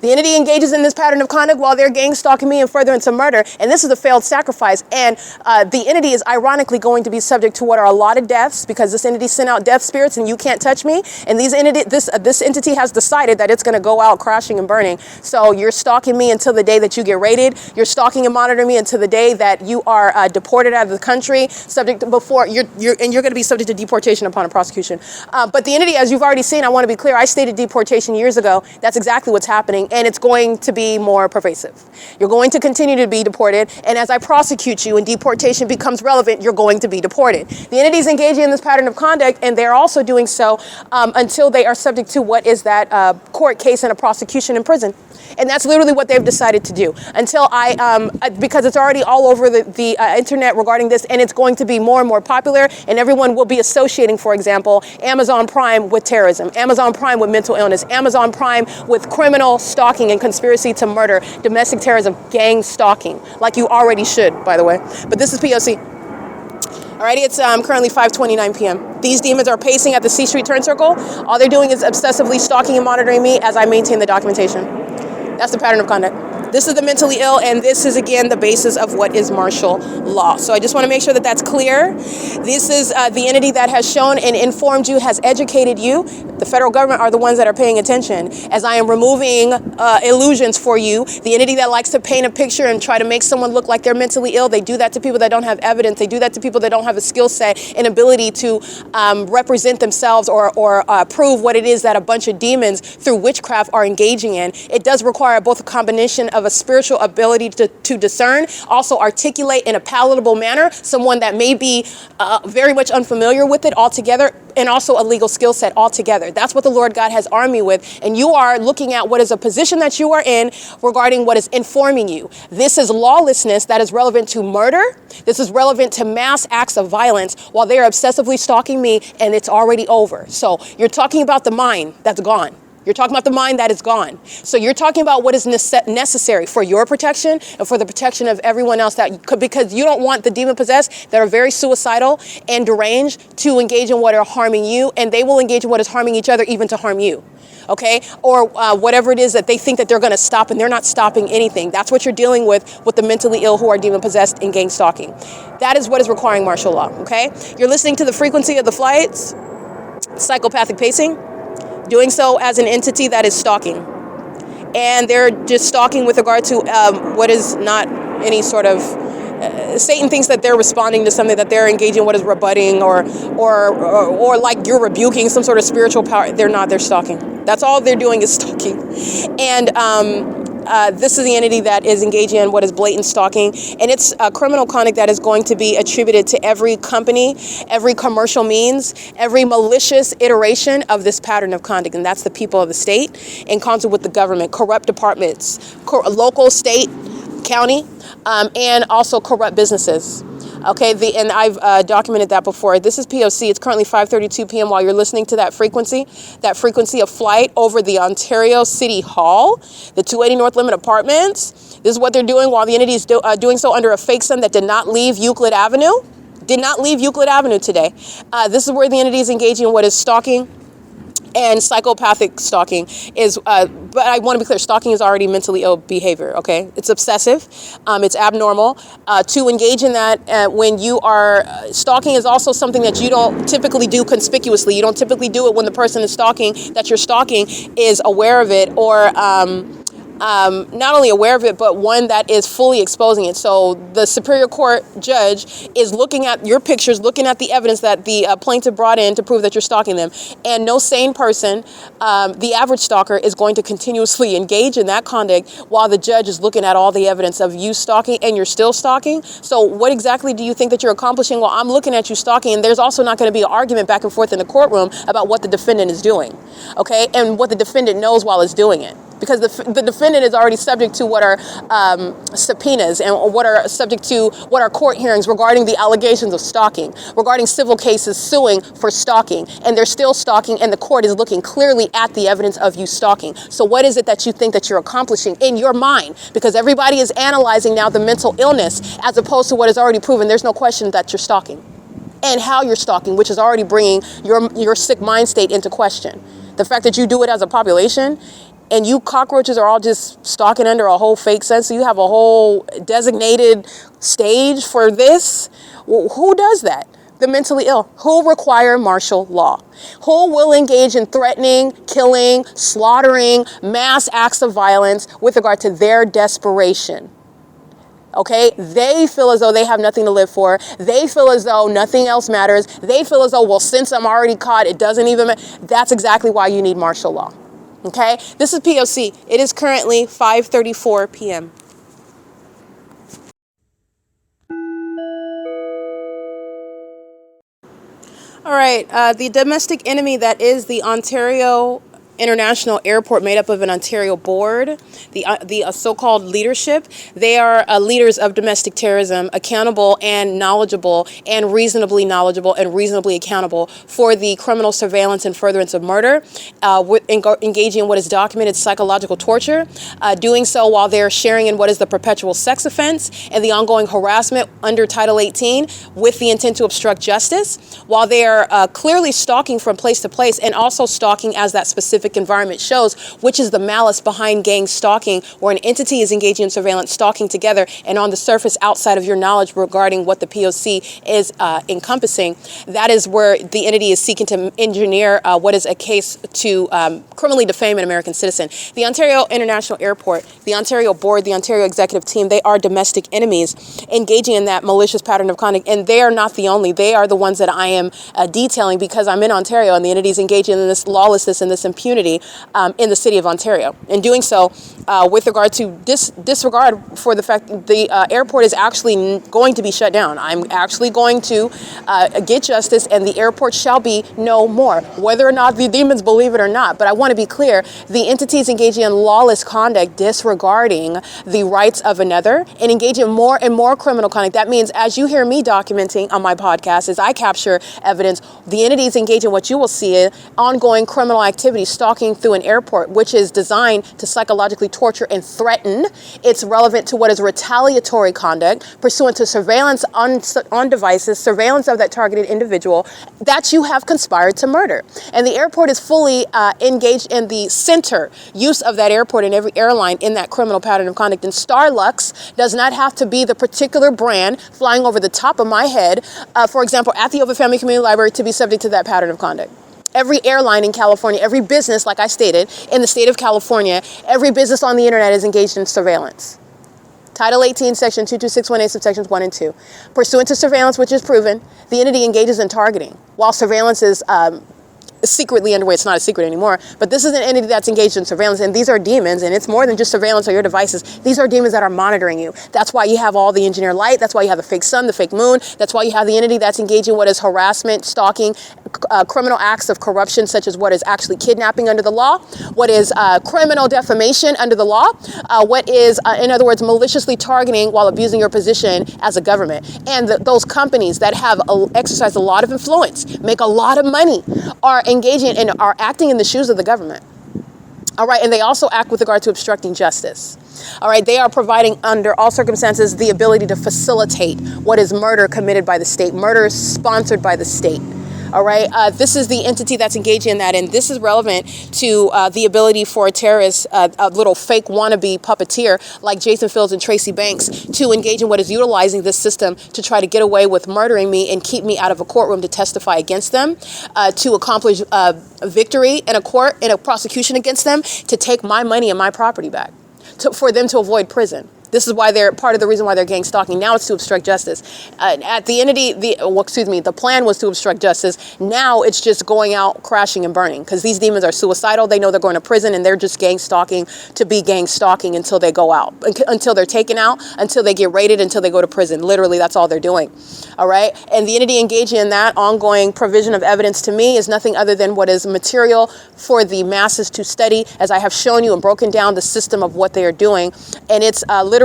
The entity engages in this pattern of conduct while they're gang stalking me and furtherance of murder, and this is a failed sacrifice. And the entity is ironically going to be subject to what are a lot of deaths because this entity sent out death spirits and you can't touch me. And this entity has decided that it's going to go out crashing and burning. So you're stalking me until the day that you get raided. You're stalking and monitoring me until the day that you are deported out of the country. You're going to be subject to deportation upon a prosecution. But the entity, as you've already seen, I want to be clear. I stated deportation years ago. That's exactly what's happening. And it's going to be more pervasive. You're going to continue to be deported. And as I prosecute you and deportation becomes relevant, you're going to be deported. The entity is engaging in this pattern of conduct, and they're also doing so until they are subject to what is that court case and a prosecution in prison. And that's literally what they've decided to do until because it's already all over the internet regarding this, and it's going to be more and more popular, and everyone will be associating, for example, Amazon Prime with terrorism, Amazon Prime with mental illness, Amazon Prime with criminal stalking and conspiracy to murder, domestic terrorism, gang stalking, like you already should, by the way. But this is P.O.C. Alrighty, it's currently 5:29 p.m. These demons are pacing at the C Street turn circle. All they're doing is obsessively stalking and monitoring me as I maintain the documentation. That's the pattern of conduct. This is the mentally ill, and this is, again, the basis of what is martial law. So I just want to make sure that that's clear. This is the entity that has shown and informed you, has educated you. The federal government are the ones that are paying attention. As I am removing illusions for you, the entity that likes to paint a picture and try to make someone look like they're mentally ill, they do that to people that don't have evidence. They do that to people that don't have a skill set and ability to represent themselves or prove what it is that a bunch of demons through witchcraft are engaging in. It does require both a combination of a spiritual ability to discern, also articulate in a palatable manner, someone that may be very much unfamiliar with it altogether, and also a legal skill set altogether. That's what the Lord God has armed me with. And you are looking at what is a position that you are in regarding what is informing you. This is lawlessness that is relevant to murder. This is relevant to mass acts of violence while they are obsessively stalking me, and it's already over. So you're talking about the mind that's gone. You're talking about the mind that is gone. So you're talking about what is necessary for your protection and for the protection of everyone else because you don't want the demon possessed that are very suicidal and deranged to engage in what are harming you, and they will engage in what is harming each other even to harm you. Okay? Or whatever it is that they think that they're going to stop, and they're not stopping anything. That's what you're dealing with the mentally ill who are demon possessed in gang stalking. That is what is requiring martial law. Okay? You're listening to the frequency of the flights, psychopathic pacing, doing so as an entity that is stalking. And they're just stalking with regard to what is not any sort of Satan thinks that they're responding to something, that they're engaging what is rebutting or like you're rebuking some sort of spiritual power. They're not, they're stalking. That's all they're doing is stalking. And this is the entity that is engaging in what is blatant stalking, and it's a criminal conduct that is going to be attributed to every company, every commercial means, every malicious iteration of this pattern of conduct, and that's the people of the state in concert with the government, corrupt departments, local, state, county, and also corrupt businesses. Okay, and I've documented that before. This is P.O.C. It's currently 5:32 p.m. while you're listening to that frequency of flight over the Ontario City Hall, the 280 North Limit Apartments. This is what they're doing while the entity is doing so under a fake sun that did not leave Euclid Avenue. Did not leave Euclid Avenue today. This is where the entity is engaging in what is stalking And psychopathic stalking is, but I want to be clear, stalking is already mentally ill behavior, okay? It's obsessive, it's abnormal. To engage in that when you are, stalking is also something that you don't typically do conspicuously. You don't typically do it when the person is stalking, that you're stalking, is aware of it, or not only aware of it, but one that is fully exposing it. So the Superior Court judge is looking at your pictures, looking at the evidence that the plaintiff brought in to prove that you're stalking them. And no sane person, the average stalker, is going to continuously engage in that conduct while the judge is looking at all the evidence of you stalking and you're still stalking. So what exactly do you think that you're accomplishing? Well, I'm looking at you stalking, and there's also not going to be an argument back and forth in the courtroom about what the defendant is doing, okay? And what the defendant knows while it's doing it. Because the defendant is already subject to what are subpoenas, and what are subject to what are court hearings regarding the allegations of stalking, regarding civil cases suing for stalking, and they're still stalking, and the court is looking clearly at the evidence of you stalking. So what is it that you think that you're accomplishing in your mind? Because everybody is analyzing now the mental illness as opposed to what is already proven. There's no question that you're stalking and how you're stalking, which is already bringing your sick mind state into question. The fact that you do it as a population, and you cockroaches are all just stalking under a whole fake sense. So you have a whole designated stage for this. Well, who does that? The mentally ill, who require martial law, who will engage in threatening, killing, slaughtering, mass acts of violence with regard to their desperation. Okay, they feel as though they have nothing to live for. They feel as though nothing else matters. They feel as though, well, since I'm already caught, it doesn't even matter. That's exactly why you need martial law. Okay, this is P.O.C. It is currently 5:34 p.m. All right, the domestic enemy that is the Ontario International Airport, made up of an Ontario board, the so-called leadership. They are leaders of domestic terrorism, accountable and knowledgeable and reasonably knowledgeable and reasonably accountable for the criminal surveillance and furtherance of murder, engaging in what is documented psychological torture, doing so while they're sharing in what is the perpetual sex offense and the ongoing harassment under Title 18 with the intent to obstruct justice, while they are clearly stalking from place to place, and also stalking as that specific environment shows, which is the malice behind gang stalking, where an entity is engaging in surveillance, stalking together, and on the surface, outside of your knowledge regarding what the P.O.C. is encompassing. That is where the entity is seeking to engineer what is a case to criminally defame an American citizen. The Ontario International Airport, the Ontario Board, the Ontario Executive Team, they are domestic enemies engaging in that malicious pattern of conduct, and they are not the only. They are the ones that I am detailing because I'm in Ontario, and the entities engaging in this lawlessness and this impunity in the city of Ontario. In doing so, with regard to disregard for the fact that the airport is actually going to be shut down. I'm actually going to get justice, and the airport shall be no more, whether or not the demons believe it or not. But I want to be clear, the entities engaging in lawless conduct, disregarding the rights of another, and engaging in more and more criminal conduct. That means, as you hear me documenting on my podcast, as I capture evidence, the entities engage in what you will see ongoing criminal activity, stalking through an airport, which is designed to psychologically torture and threaten. It's relevant to what is retaliatory conduct pursuant to surveillance on devices, surveillance of that targeted individual that you have conspired to murder. And the airport is fully engaged in the center use of that airport and every airline in that criminal pattern of conduct. And Starlux does not have to be the particular brand flying over the top of my head, for example, at the OVITT Family Community Library, to be subject to that pattern of conduct. Every airline in California, every business, like I stated, in the state of California, every business on the internet is engaged in surveillance. Title 18, Section 22618, subsections 1 and 2. Pursuant to surveillance, which is proven, the entity engages in targeting, while surveillance is secretly underway. It's not a secret anymore, but this is an entity that's engaged in surveillance, and these are demons, and it's more than just surveillance on your devices. These are demons that are monitoring you. That's why you have all the engineered light. That's why you have the fake sun, the fake moon. That's why you have the entity that's engaging what is harassment, stalking, criminal acts of corruption, such as what is actually kidnapping under the law, what is criminal defamation under the law, what is, in other words, maliciously targeting while abusing your position as a government. And those companies that have exercised a lot of influence, make a lot of money, are engaging and are acting in the shoes of the government. All right, and they also act with regard to obstructing justice. All right, they are providing under all circumstances the ability to facilitate what is murder committed by the state, murder sponsored by the state. All right. This is the entity that's engaging in that. And this is relevant to the ability for a terrorist, a little fake wannabe puppeteer like Jason Fields and Tracy Banks to engage in what is utilizing this system to try to get away with murdering me and keep me out of a courtroom to testify against them, to accomplish a victory in a court, in a prosecution against them, to take my money and my property back, for them to avoid prison. This is why they're part of the reason why they're gang stalking. Now it's to obstruct justice. At the entity, the plan was to obstruct justice. Now it's just going out, crashing and burning, because these demons are suicidal. They know they're going to prison, and they're just gang stalking to be gang stalking until they go out, until they're taken out, until they get raided, until they go to prison. Literally, that's all they're doing. All right. And the entity engaging in that ongoing provision of evidence to me is nothing other than what is material for the masses to study, as I have shown you and broken down the system of what they are doing. And it's literally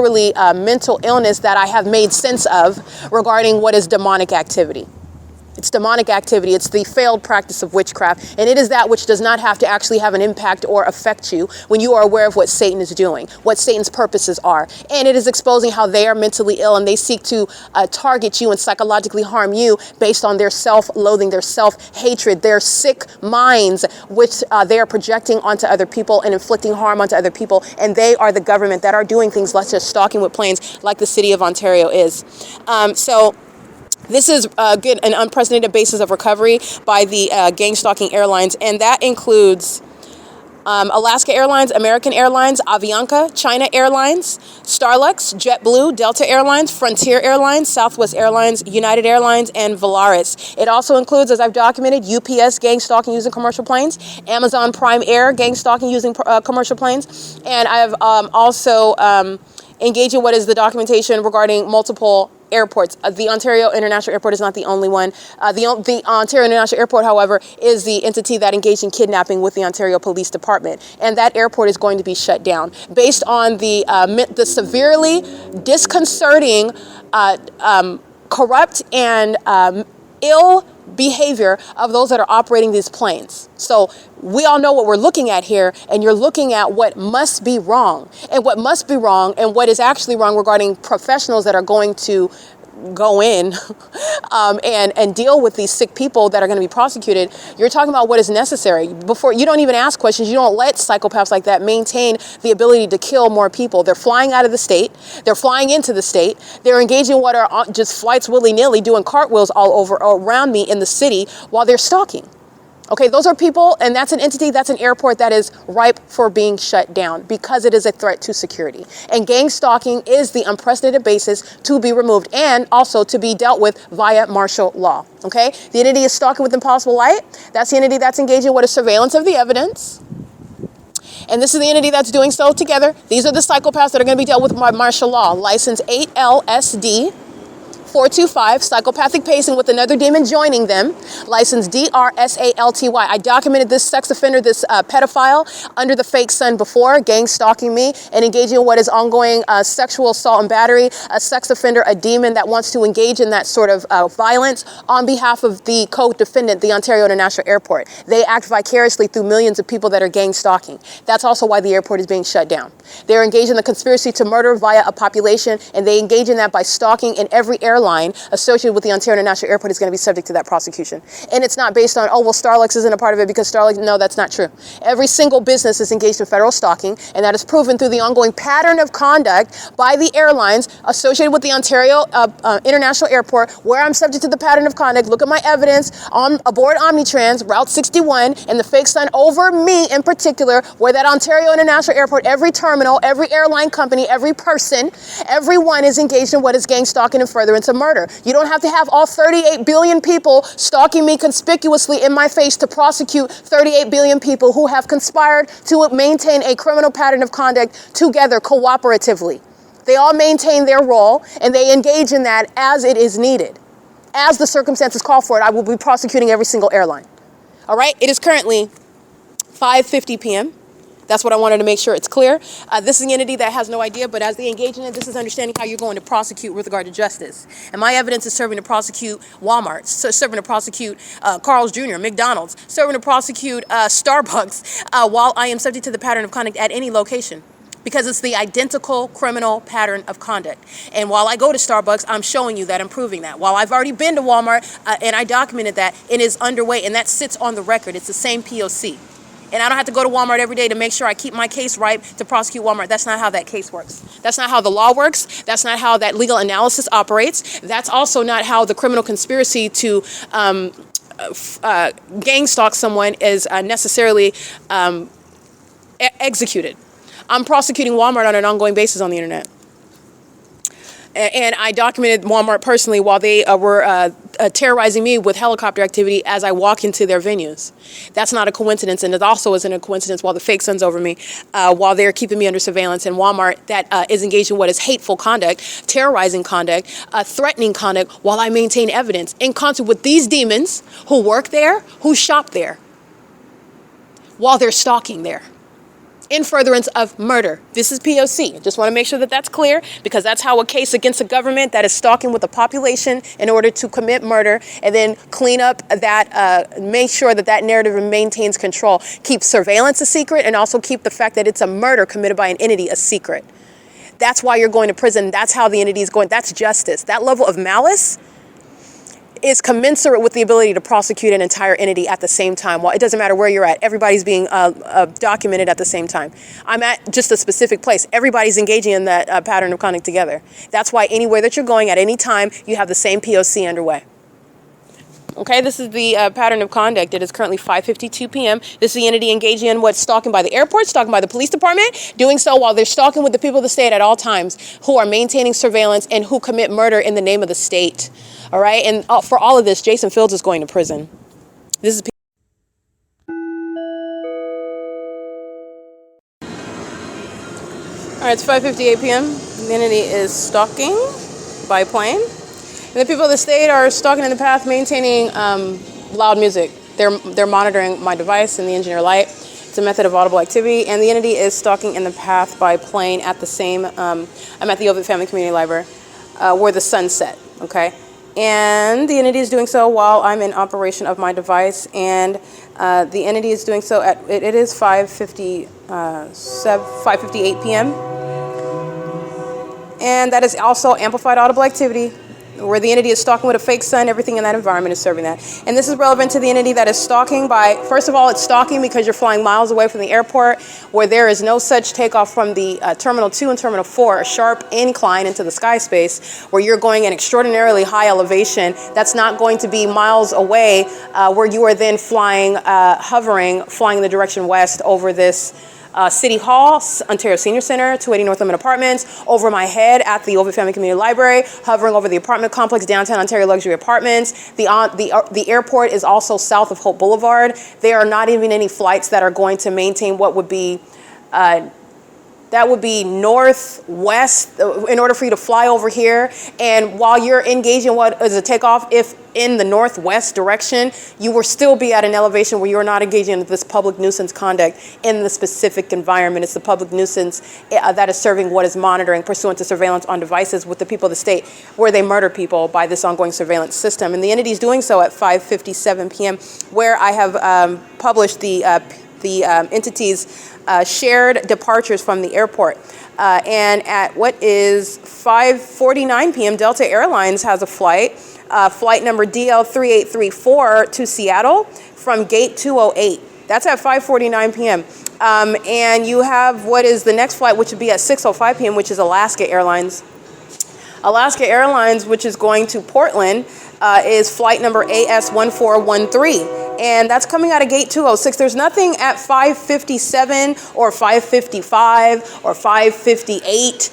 mental illness that I have made sense of regarding what is demonic activity. It's demonic activity. It's the failed practice of witchcraft. And it is that which does not have to actually have an impact or affect you when you are aware of what Satan is doing, what Satan's purposes are. And it is exposing how they are mentally ill, and they seek to target you and psychologically harm you based on their self-loathing, their self-hatred, their sick minds, which they are projecting onto other people and inflicting harm onto other people. And they are the government that are doing things like just stalking with planes like the city of Ontario is. This is an unprecedented basis of recovery by the gang stalking airlines, and that includes Alaska Airlines, American Airlines, Avianca, China Airlines, Starlux, JetBlue, Delta Airlines, Frontier Airlines, Southwest Airlines, United Airlines, and Volaris. It also includes, as I've documented, UPS gang stalking using commercial planes, Amazon Prime Air gang stalking using commercial planes, and I have also engaged in what is the documentation regarding multiple airports. The Ontario International Airport is not the only one. The Ontario International Airport, however, is the entity that engaged in kidnapping with the Ontario Police Department. And that airport is going to be shut down based on the severely disconcerting, corrupt, and ill behavior of those that are operating these planes. So we all know what we're looking at here, and you're looking at what must be wrong, and what must be wrong, and what is actually wrong regarding professionals that are going to go in and deal with these sick people that are going to be prosecuted. You're talking about what is necessary. Before, you don't even ask questions. You don't let psychopaths like that maintain the ability to kill more people. They're flying out of the state. They're flying into the state. They're engaging in what are just flights willy-nilly, doing cartwheels all over around me in the city while they're stalking. Okay, those are people, and that's an entity, that's an airport that is ripe for being shut down because it is a threat to security. And gang stalking is the unprecedented basis to be removed and also to be dealt with via martial law. Okay, the entity is stalking with impossible light. That's the entity that's engaging in what is surveillance of the evidence. And this is the entity that's doing so together. These are the psychopaths that are going to be dealt with by martial law. License 8LSD 425, psychopathic pacing with another demon joining them. License DRSALTY. I documented this sex offender, this pedophile, under the fake sun before, gang stalking me and engaging in what is ongoing sexual assault and battery, a sex offender, a demon that wants to engage in that sort of violence on behalf of the co-defendant, the Ontario International Airport. They act vicariously through millions of people that are gang stalking. That's also why the airport is being shut down. They're engaged in the conspiracy to murder via a population, and they engage in that by stalking, in every airline associated with the Ontario International Airport is going to be subject to that prosecution. And it's not based on, oh, well, Starlux isn't a part of it because Starlux, no, that's not true. Every single business is engaged in federal stalking, and that is proven through the ongoing pattern of conduct by the airlines associated with the Ontario International Airport, where I'm subject to the pattern of conduct. Look at my evidence on aboard Omnitrans, Route 61, and the fake sun over me in particular, where that Ontario International Airport, every terminal, every airline company, every person, everyone is engaged in what is gang stalking and furtherance of murder. You don't have to have all 38 billion people stalking me conspicuously in my face to prosecute 38 billion people who have conspired to maintain a criminal pattern of conduct together cooperatively. They all maintain their role, and they engage in that as it is needed. As the circumstances call for it, I will be prosecuting every single airline. All right? It is currently 5:50 p.m. That's what I wanted to make sure it's clear. This is an entity that has no idea, but as they engage in it, this is understanding how you're going to prosecute with regard to justice. And my evidence is serving to prosecute Walmart, serving to prosecute Carl's Jr., McDonald's, serving to prosecute Starbucks while I am subject to the pattern of conduct at any location. because it's the identical criminal pattern of conduct. And while I go to Starbucks, I'm showing you that I'm proving that. While I've already been to Walmart and I documented that, it is underway, and that sits on the record. It's the same P.O.C. And I don't have to go to Walmart every day to make sure I keep my case right to prosecute Walmart. That's not how that case works. That's not how the law works. That's not how that legal analysis operates. That's also not how the criminal conspiracy to gang stalk someone is necessarily executed. I'm prosecuting Walmart on an ongoing basis on the internet. And I documented Walmart personally while they were terrorizing me with helicopter activity as I walk into their venues. That's not a coincidence, and it also isn't a coincidence while the fake sun's over me, while they're keeping me under surveillance, and Walmart that is engaged in what is hateful conduct, terrorizing conduct, threatening conduct, while I maintain evidence in concert with these demons who work there, who shop there, while they're stalking there, in furtherance of murder. This is P.O.C. Just want to make sure that that's clear, because that's how a case against a government that is stalking with the population in order to commit murder and then clean up that, make sure that that narrative maintains control, keep surveillance a secret, and also keep the fact that it's a murder committed by an entity a secret. That's why you're going to prison. That's how the entity is going. That's justice. That level of malice is commensurate with the ability to prosecute an entire entity at the same time. Well, it doesn't matter where you're at. Everybody's being documented at the same time. I'm at just a specific place. Everybody's engaging in that pattern of conduct together. That's why anywhere that you're going at any time, you have the same P.O.C. underway. Okay, this is the pattern of conduct. It is currently 5:52 p.m. This is the entity engaging in what's stalking by the airport, stalking by the police department, doing so while they're stalking with the people of the state at all times, who are maintaining surveillance and who commit murder in the name of the state. All right, and for all of this, Jason Fields is going to prison. This is. All right, it's 5:58 p.m. The entity is stalking by plane. And the people of the state are stalking in the path, maintaining loud music. They're monitoring my device and the engineer light. It's a method of audible activity. And the entity is stalking in the path by plane at the same, I'm at the OVITT Family Community Library, where the sun set, okay? And the entity is doing so while I'm in operation of my device. And the entity is doing so at, it is 5:58 p.m. And that is also amplified audible activity, where the entity is stalking with a fake sun. Everything in that environment is serving that. And this is relevant to the entity that is stalking by, first of all, it's stalking because you're flying miles away from the airport, where there is no such takeoff from the Terminal 2 and Terminal 4, a sharp incline into the sky space, where you're going at extraordinarily high elevation. That's not going to be miles away, where you are then flying, hovering, flying in the direction west over this City Hall, Ontario Senior Center, 280 North Limit Apartments, over my head at the OVITT Family Community Library, hovering over the apartment complex, downtown Ontario Luxury Apartments. The airport is also south of Hope Boulevard. There are not even any flights that are going to maintain what would be that would be northwest in order for you to fly over here. And while you're engaging what is a takeoff, if in the northwest direction, you will still be at an elevation where you're not engaging in this public nuisance conduct in the specific environment. It's the public nuisance that is serving what is monitoring pursuant to surveillance on devices with the people of the state, where they murder people by this ongoing surveillance system. And the entity is doing so at 5:57 p.m., where I have published the entity's shared departures from the airport. And at what is 5:49 p.m., Delta Airlines has a flight number DL3834 to Seattle from gate 208. That's at 5:49 p.m. And you have what is the next flight, which would be at 6:05 p.m., which is Alaska Airlines. Alaska Airlines, which is going to Portland, is flight number AS1413. And that's coming out of gate 206. There's nothing at 5:57 or 5:55 or 5:58.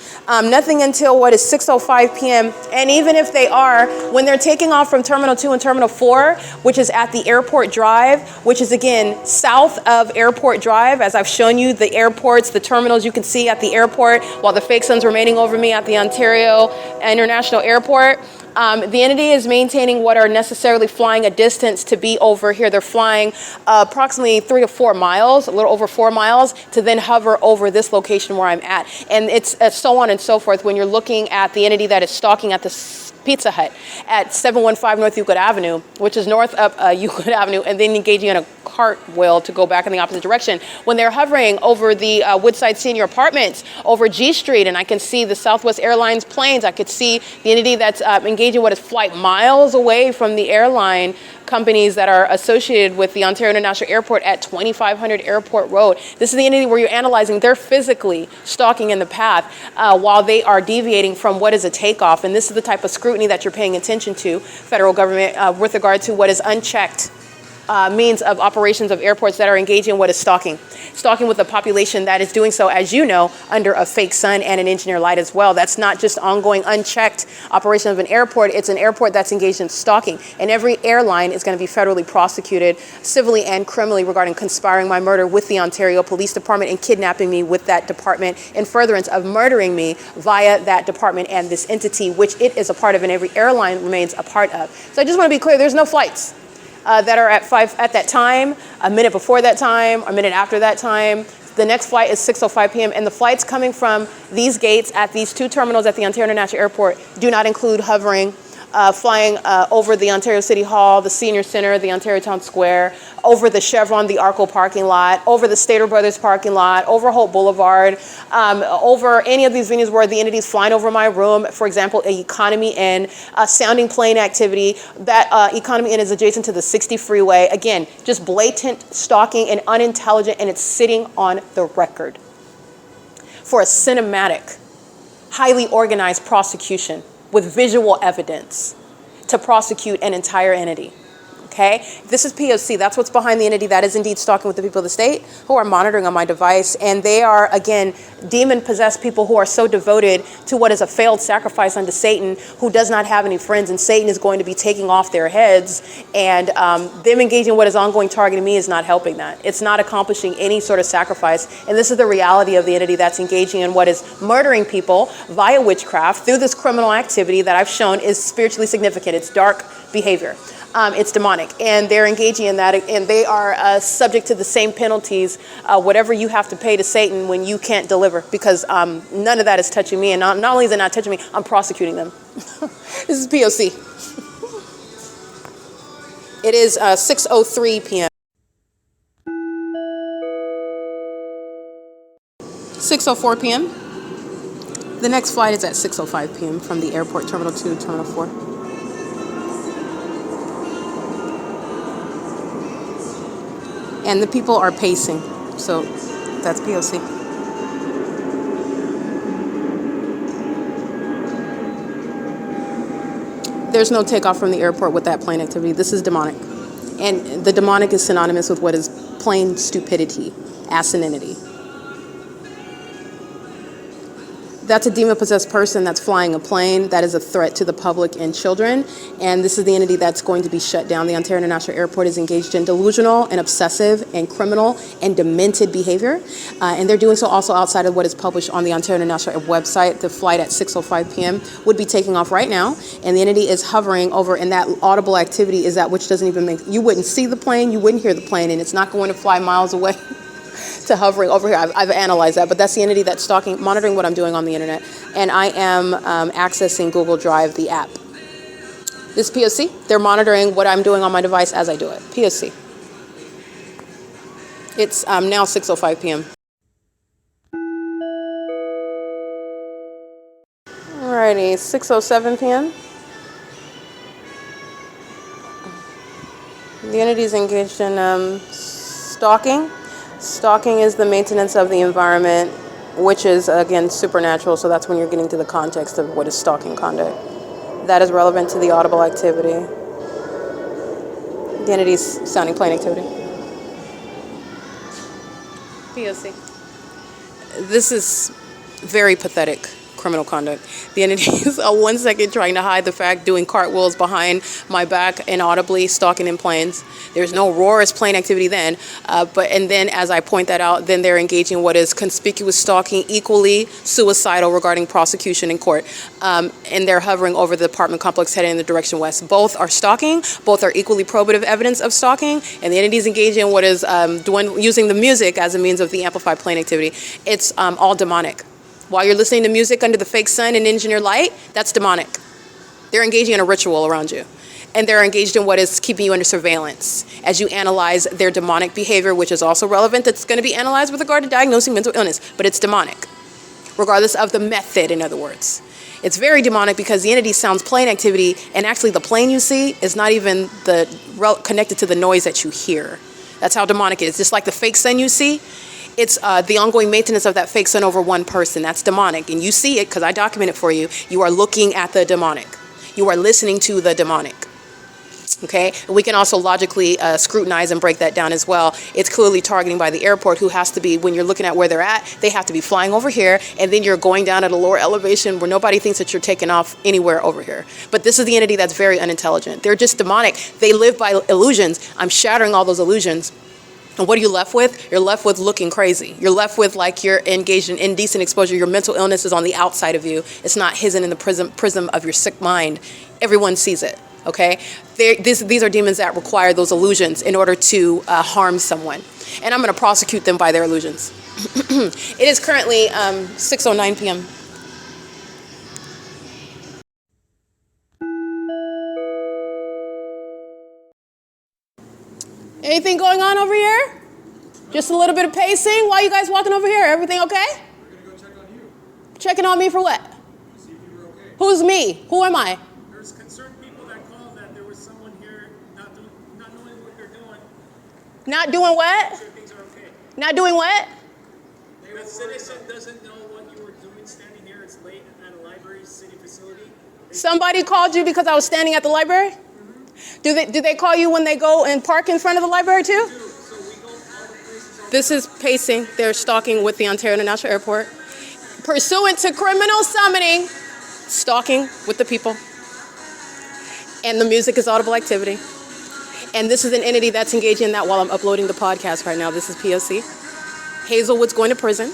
Nothing until what is 6:05 p.m. And even if they are, when they're taking off from Terminal 2 and Terminal 4, which is at the Airport Drive, which is again south of Airport Drive, as I've shown you the airports, the terminals you can see at the airport, while the fake sun's remaining over me at the Ontario International Airport. The entity is maintaining what are necessarily flying a distance to be over here. They're flying approximately 3 to 4 miles, a little over 4 miles, to then hover over this location where I'm at. And it's so on and so forth when you're looking at the entity that is stalking at the Pizza Hut at 715 North Euclid Avenue, which is north up Euclid Avenue, and then engaging in a cartwheel to go back in the opposite direction. When they're hovering over the Woodside Senior Apartments, over G Street, and I can see the Southwest Airlines planes, I could see the entity that's engaging what is flight miles away from the airline companies that are associated with the Ontario International Airport at 2500 Airport Road. This is the entity where you're analyzing, they're physically stalking in the path while they are deviating from what is a takeoff. And this is the type of scrutiny that you're paying attention to, federal government, with regard to what is unchecked means of operations of airports that are engaging in what is stalking. Stalking with a population that is doing so, as you know, under a fake sun and an engineer light as well. That's not just ongoing unchecked operation of an airport, it's an airport that's engaged in stalking. And every airline is going to be federally prosecuted, civilly and criminally, regarding conspiring my murder with the Ontario Police Department and kidnapping me with that department in furtherance of murdering me via that department and this entity, which it is a part of and every airline remains a part of. So I just want to be clear, there's no flights that are at 5 at that time, a minute before that time, a minute after that time. The next flight is 6:05 p.m. and the flights coming from these gates at these two terminals at the Ontario International Airport do not include hovering, flying over the Ontario City Hall, the Senior Center, the Ontario Town Square, over the Chevron, the ARCO parking lot, over the Stater Brothers parking lot, over Hope Boulevard, over any of these venues where the entity's flying over my room. For example, a Economy Inn, sounding plane activity. That Economy Inn is adjacent to the 60 freeway. Again, just blatant stalking and unintelligent, and it's sitting on the record for a cinematic, highly organized prosecution with visual evidence to prosecute an entire entity. Okay, this is P.O.C. That's what's behind the entity that is indeed stalking with the people of the state who are monitoring on my device. And they are, again, demon-possessed people who are so devoted to what is a failed sacrifice unto Satan, who does not have any friends, and Satan is going to be taking off their heads. And them engaging in what is ongoing targeting me is not helping that. It's not accomplishing any sort of sacrifice. And this is the reality of the entity that's engaging in what is murdering people via witchcraft through this criminal activity that I've shown is spiritually significant. It's dark behavior. It's demonic, and they're engaging in that, and they are subject to the same penalties, whatever you have to pay to Satan when you can't deliver, because none of that is touching me, and not only is it not touching me, I'm prosecuting them. This is P.O.C. It is 6:03 p.m. 6:04 p.m. The next flight is at 6:05 p.m. from the airport, Terminal 2, Terminal 4. And the people are pacing, so that's P.O.C. There's no takeoff from the airport with that plane activity. This is demonic. And the demonic is synonymous with what is plain stupidity, asininity. That's a demon-possessed person that's flying a plane that is a threat to the public and children. And this is the entity that's going to be shut down. The Ontario International Airport is engaged in delusional and obsessive and criminal and demented behavior. And they're doing so also outside of what is published on the Ontario International website. The flight at 6:05 p.m. would be taking off right now. And the entity is hovering over, and that audible activity is that which doesn't even make, you wouldn't see the plane, you wouldn't hear the plane, and it's not going to fly miles away. To hovering over here. I've analyzed that, but that's the entity that's stalking, monitoring what I'm doing on the internet. And I am accessing Google Drive, the app. This is P.O.C. They're monitoring what I'm doing on my device as I do it. P.O.C. It's now 6:05 p.m. Alrighty, 6:07 p.m. The entity is engaged in stalking. Stalking is the maintenance of the environment, which is, again, supernatural, so that's when you're getting to the context of what is stalking conduct. That is relevant to the audible activity. The entity's sounding plane activity. P.O.C. This is very pathetic criminal conduct. The entity is 1 second trying to hide the fact, doing cartwheels behind my back and audibly stalking in planes. There's no roarous plane activity then, and then as I point that out, then they're engaging what is conspicuous stalking, equally suicidal regarding prosecution in court, and they're hovering over the apartment complex heading in the direction west. Both are stalking, both are equally probative evidence of stalking, and the entity's engaging in what is using the music as a means of the amplified plane activity. It's all demonic. While you're listening to music under the fake sun and engineer light, that's demonic. They're engaging in a ritual around you. And they're engaged in what is keeping you under surveillance as you analyze their demonic behavior, which is also relevant. That's going to be analyzed with regard to diagnosing mental illness, but it's demonic, regardless of the method, in other words. It's very demonic because the entity sounds plane activity, and actually the plane you see is not even connected to the noise that you hear. That's how demonic it is. Just like the fake sun you see, it's the ongoing maintenance of that fake sun over one person. That's demonic. And you see it because I document it for you. You are looking at the demonic. You are listening to the demonic. Okay, we can also logically scrutinize and break that down as well. It's clearly targeting by the airport, who has to be, when you're looking at where they're at, they have to be flying over here, and then you're going down at a lower elevation where nobody thinks that you're taking off anywhere over here. But this is the entity that's very unintelligent. They're just demonic. They live by illusions. I'm shattering all those illusions. And what are you left with? You're left with looking crazy. You're left with like you're engaged in indecent exposure. Your mental illness is on the outside of you. It's not hidden in the prism of your sick mind. Everyone sees it. Okay, these are demons that require those illusions in order to harm someone, and I'm going to prosecute them by their illusions. It is currently 6:09 p.m. Anything going on over here? Just a little bit of pacing while you guys walking over here. Everything okay? We're going to go check on you. Checking on me for what? See if you were okay. Who's me? Who am I? There's concerned people that called that there was someone here not knowing what they're doing. Not doing what? Sure things are okay. Not doing what? The citizen doesn't know what you were doing standing here. It's late at a library city facility. Somebody called you because I was standing at the library? Mm-hmm. Do they call you when they go and park in front of the library too? So we go all the places. This is pacing. They're stalking with the Ontario International Airport. Pursuant to criminal summoning, stalking with the people. And the music is audible activity. And this is an entity that's engaged in that while I'm uploading the podcast right now. This is P.O.C. Hazelwood's going to prison.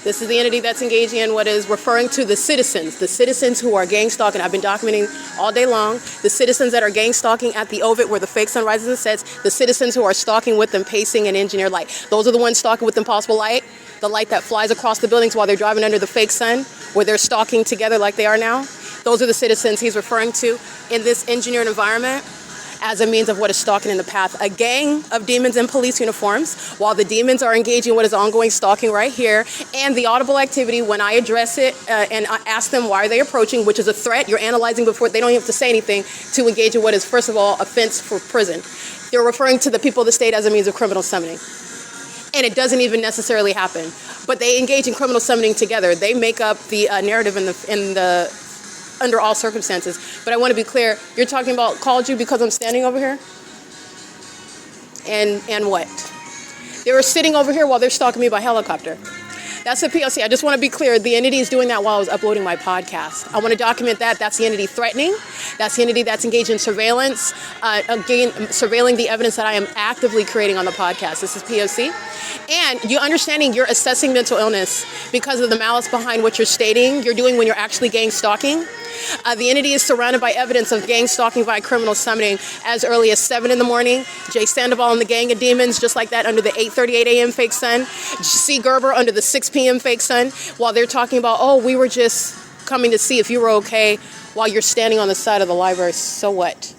This is the entity that's engaging in what is referring to the citizens who are gang stalking. I've been documenting all day long. The citizens that are gang stalking at the OVITT where the fake sun rises and sets. The citizens who are stalking with them pacing and engineered light. Those are the ones stalking with impossible light. The light that flies across the buildings while they're driving under the fake sun, where they're stalking together like they are now. Those are the citizens he's referring to in this engineered environment as a means of what is stalking in the path. A gang of demons in police uniforms, while the demons are engaging in what is ongoing stalking right here, and the audible activity when I address it and I ask them why are they approaching, which is a threat. You're analyzing before, they don't even have to say anything to engage in what is, first of all, offense for prison. They're referring to the people of the state as a means of criminal summoning. And it doesn't even necessarily happen. But they engage in criminal summoning together. They make up the narrative in the under all circumstances. But I want to be clear, you're talking about called you because I'm standing over here? And what? They were sitting over here while they're stalking me by helicopter. That's the P.O.C. I just want to be clear. The entity is doing that while I was uploading my podcast. I want to document that. That's the entity threatening. That's the entity that's engaged in surveillance, again, surveilling the evidence that I am actively creating on the podcast. This is P.O.C. And you understanding you're assessing mental illness because of the malice behind what you're stating you're doing when you're actually gang stalking. The entity is surrounded by evidence of gang stalking by criminal summoning as early as 7 in the morning. Jay Sandoval and the gang of demons, just like that, under the 8:38 a.m. fake sun. C. Gerber under the 6 p.m. fake sun, while they're talking about, oh, we were just coming to see if you were okay while you're standing on the side of the library. So what?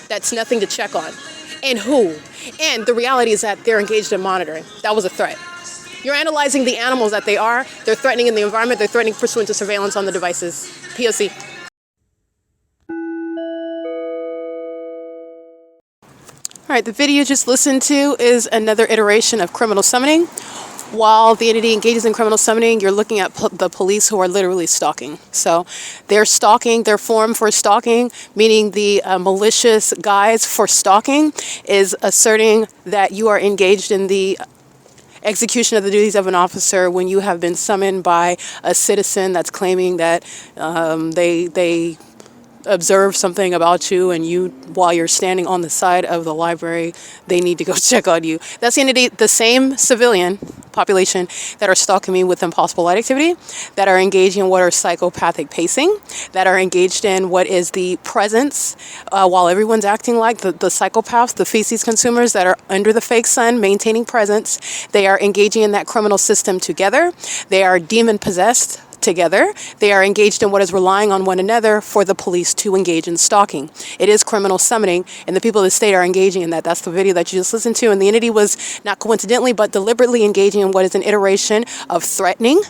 That's nothing to check on. And who? And the reality is that they're engaged in monitoring. That was a threat. You're analyzing the animals that they are. They're threatening in the environment. They're threatening pursuant to surveillance on the devices. P.O.C. All right, the video you just listened to is another iteration of criminal summoning. While the entity engages in criminal summoning, you're looking at the police who are literally stalking. So they're stalking, their form for stalking, meaning the malicious guise for stalking, is asserting that you are engaged in the execution of the duties of an officer when you have been summoned by a citizen that's claiming that they observe something about you, and you, while you're standing on the side of the library, they need to go check on you. That's the entity, the same civilian population that are stalking me with impossible light activity, that are engaged in what are psychopathic pacing, that are engaged in what is the presence, while everyone's acting like the psychopaths, the feces consumers that are under the fake sun, maintaining presence. They are engaging in that criminal system together. They are demon possessed, together. They are engaged in what is relying on one another for the police to engage in stalking. It is criminal summoning, and the people of the state are engaging in that. That's the video that you just listened to, and the entity was not coincidentally but deliberately engaging in what is an iteration of threatening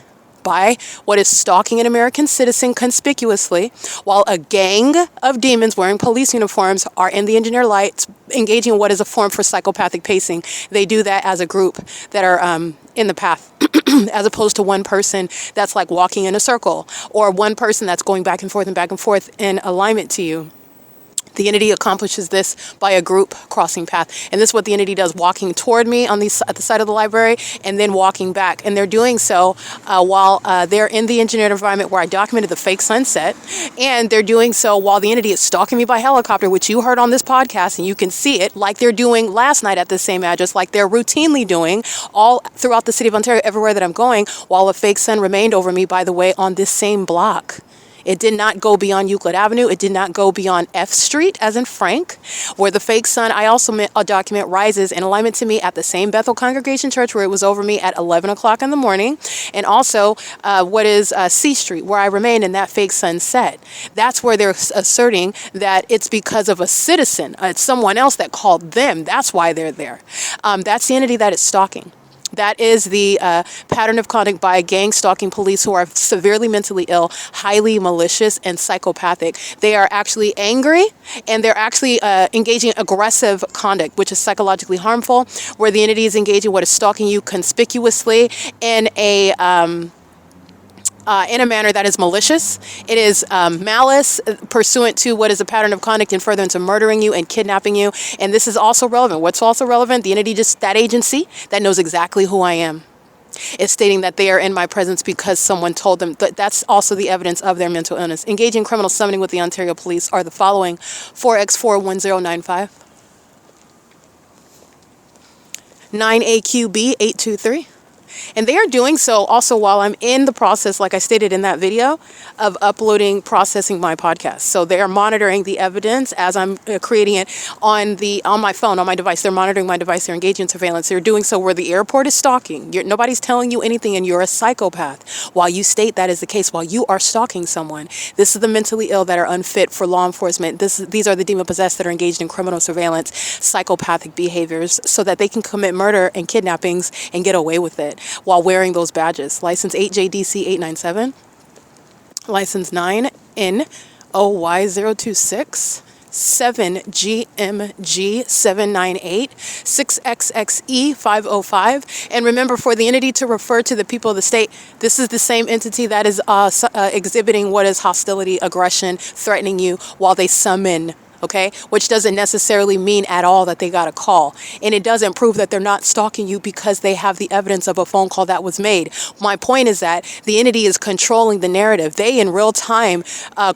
by what is stalking an American citizen conspicuously, while a gang of demons wearing police uniforms are in the engineer lights engaging in what is a form for psychopathic pacing. They do that as a group that are in the path, as opposed to one person that's like walking in a circle, or one person that's going back and forth in alignment to you. The entity accomplishes this by a group crossing path. And this is what the entity does, walking toward me on at the side of the library and then walking back. And they're doing so while they're in the engineered environment where I documented the fake sunset. And they're doing so while the entity is stalking me by helicopter, which you heard on this podcast, and you can see it like they're doing last night at the same address, like they're routinely doing all throughout the city of Ontario, everywhere that I'm going, while a fake sun remained over me, by the way, on this same block. It did not go beyond Euclid Avenue. It did not go beyond F Street, as in Frank, where the fake sun, I also document, rises in alignment to me at the same Bethel Congregation Church where it was over me at 11 o'clock in the morning, and also what is C Street, where I remain in that fake sunset. That's where they're asserting that it's because of a citizen. It's someone else that called them. That's why they're there. That's the entity that is stalking. That is the pattern of conduct by gang stalking police who are severely mentally ill, highly malicious, and psychopathic. They are actually angry, and they're actually engaging in aggressive conduct, which is psychologically harmful, where the entity is engaging what is stalking you conspicuously in a manner that is malicious. It is malice pursuant to what is a pattern of conduct in furtherance of murdering you and kidnapping you. And this is also relevant. What's also relevant? The entity, just that agency that knows exactly who I am, is stating that they are in my presence because someone told them. That's also the evidence of their mental illness. Engaging in criminal summoning with the Ontario Police are the following: 4X41095, 9AQB 823. And they are doing so also while I'm in the process, like I stated in that video, of processing my podcast. So they are monitoring the evidence as I'm creating it on my phone, on my device. They're monitoring my device. They're engaging in surveillance. They're doing so where the airport is stalking. Nobody's telling you anything, and you're a psychopath. While you state that is the case, while you are stalking someone, this is the mentally ill that are unfit for law enforcement. These are the demon-possessed that are engaged in criminal surveillance, psychopathic behaviors, so that they can commit murder and kidnappings and get away with it while wearing those badges. License 8JDC 897, license 9NOY026, 7GMG 798, 6XXE 505. And remember, for the entity to refer to the people of the state, this is the same entity that is exhibiting what is hostility, aggression, threatening you while they summon. Okay, which doesn't necessarily mean at all that they got a call. And it doesn't prove that they're not stalking you because they have the evidence of a phone call that was made. My point is that the entity is controlling the narrative. They in real time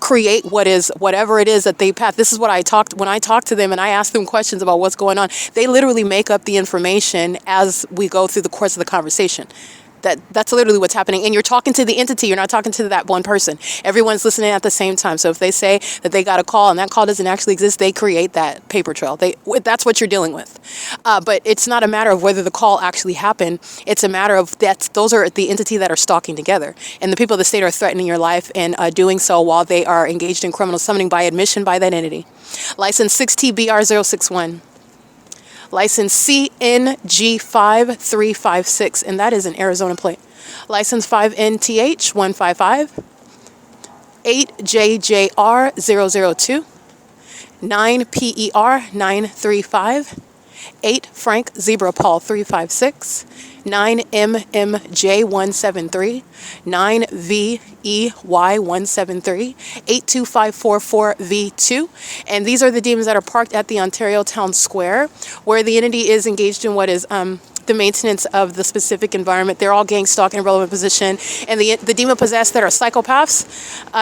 create whatever it is that they path. This is what when I talk to them and I ask them questions about what's going on. They literally make up the information as we go through the course of the conversation. That's literally what's happening. And you're talking to the entity. You're not talking to that one person. Everyone's listening at the same time. So if they say that they got a call and that call doesn't actually exist, they create that paper trail. That's what you're dealing with. But it's not a matter of whether the call actually happened. It's a matter of those are the entity that are stalking together. And the people of the state are threatening your life and doing so while they are engaged in criminal summoning by admission by that entity. License 6TBR061. License CNG5356, and that is an Arizona plate. License 5NTH155, 8JJR002, 9PER935, 8 Frank Zebra Paul 356, 9MMJ173, 9VEY173, 82544V2. And these are the demons that are parked at the Ontario Town Square, where the entity is engaged in what is the maintenance of the specific environment. They're all gang stalk in relevant position. And the demon possessed that are psychopaths,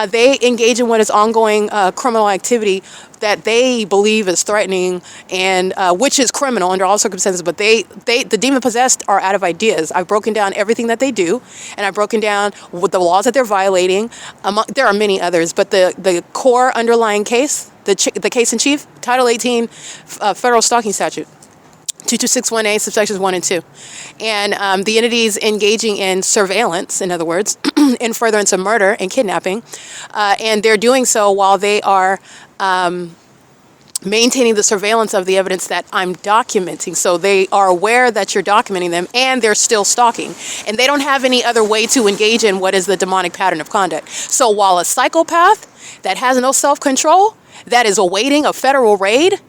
they engage in what is ongoing criminal activity that they believe is threatening, and which is criminal under all circumstances. But the demon possessed are out of ideas. I've broken down everything that they do, and I've broken down what the laws that they're violating. There are many others, but the core underlying case, the case in chief, Title 18 federal stalking statute. 226(1)A, subsections 1 and 2. And the entities engaging in surveillance, in other words, in furtherance of murder and kidnapping, and they're doing so while they are maintaining the surveillance of the evidence that I'm documenting. So they are aware that you're documenting them, and they're still stalking. And they don't have any other way to engage in what is the demonic pattern of conduct. So while a psychopath that has no self-control, that is awaiting a federal raid,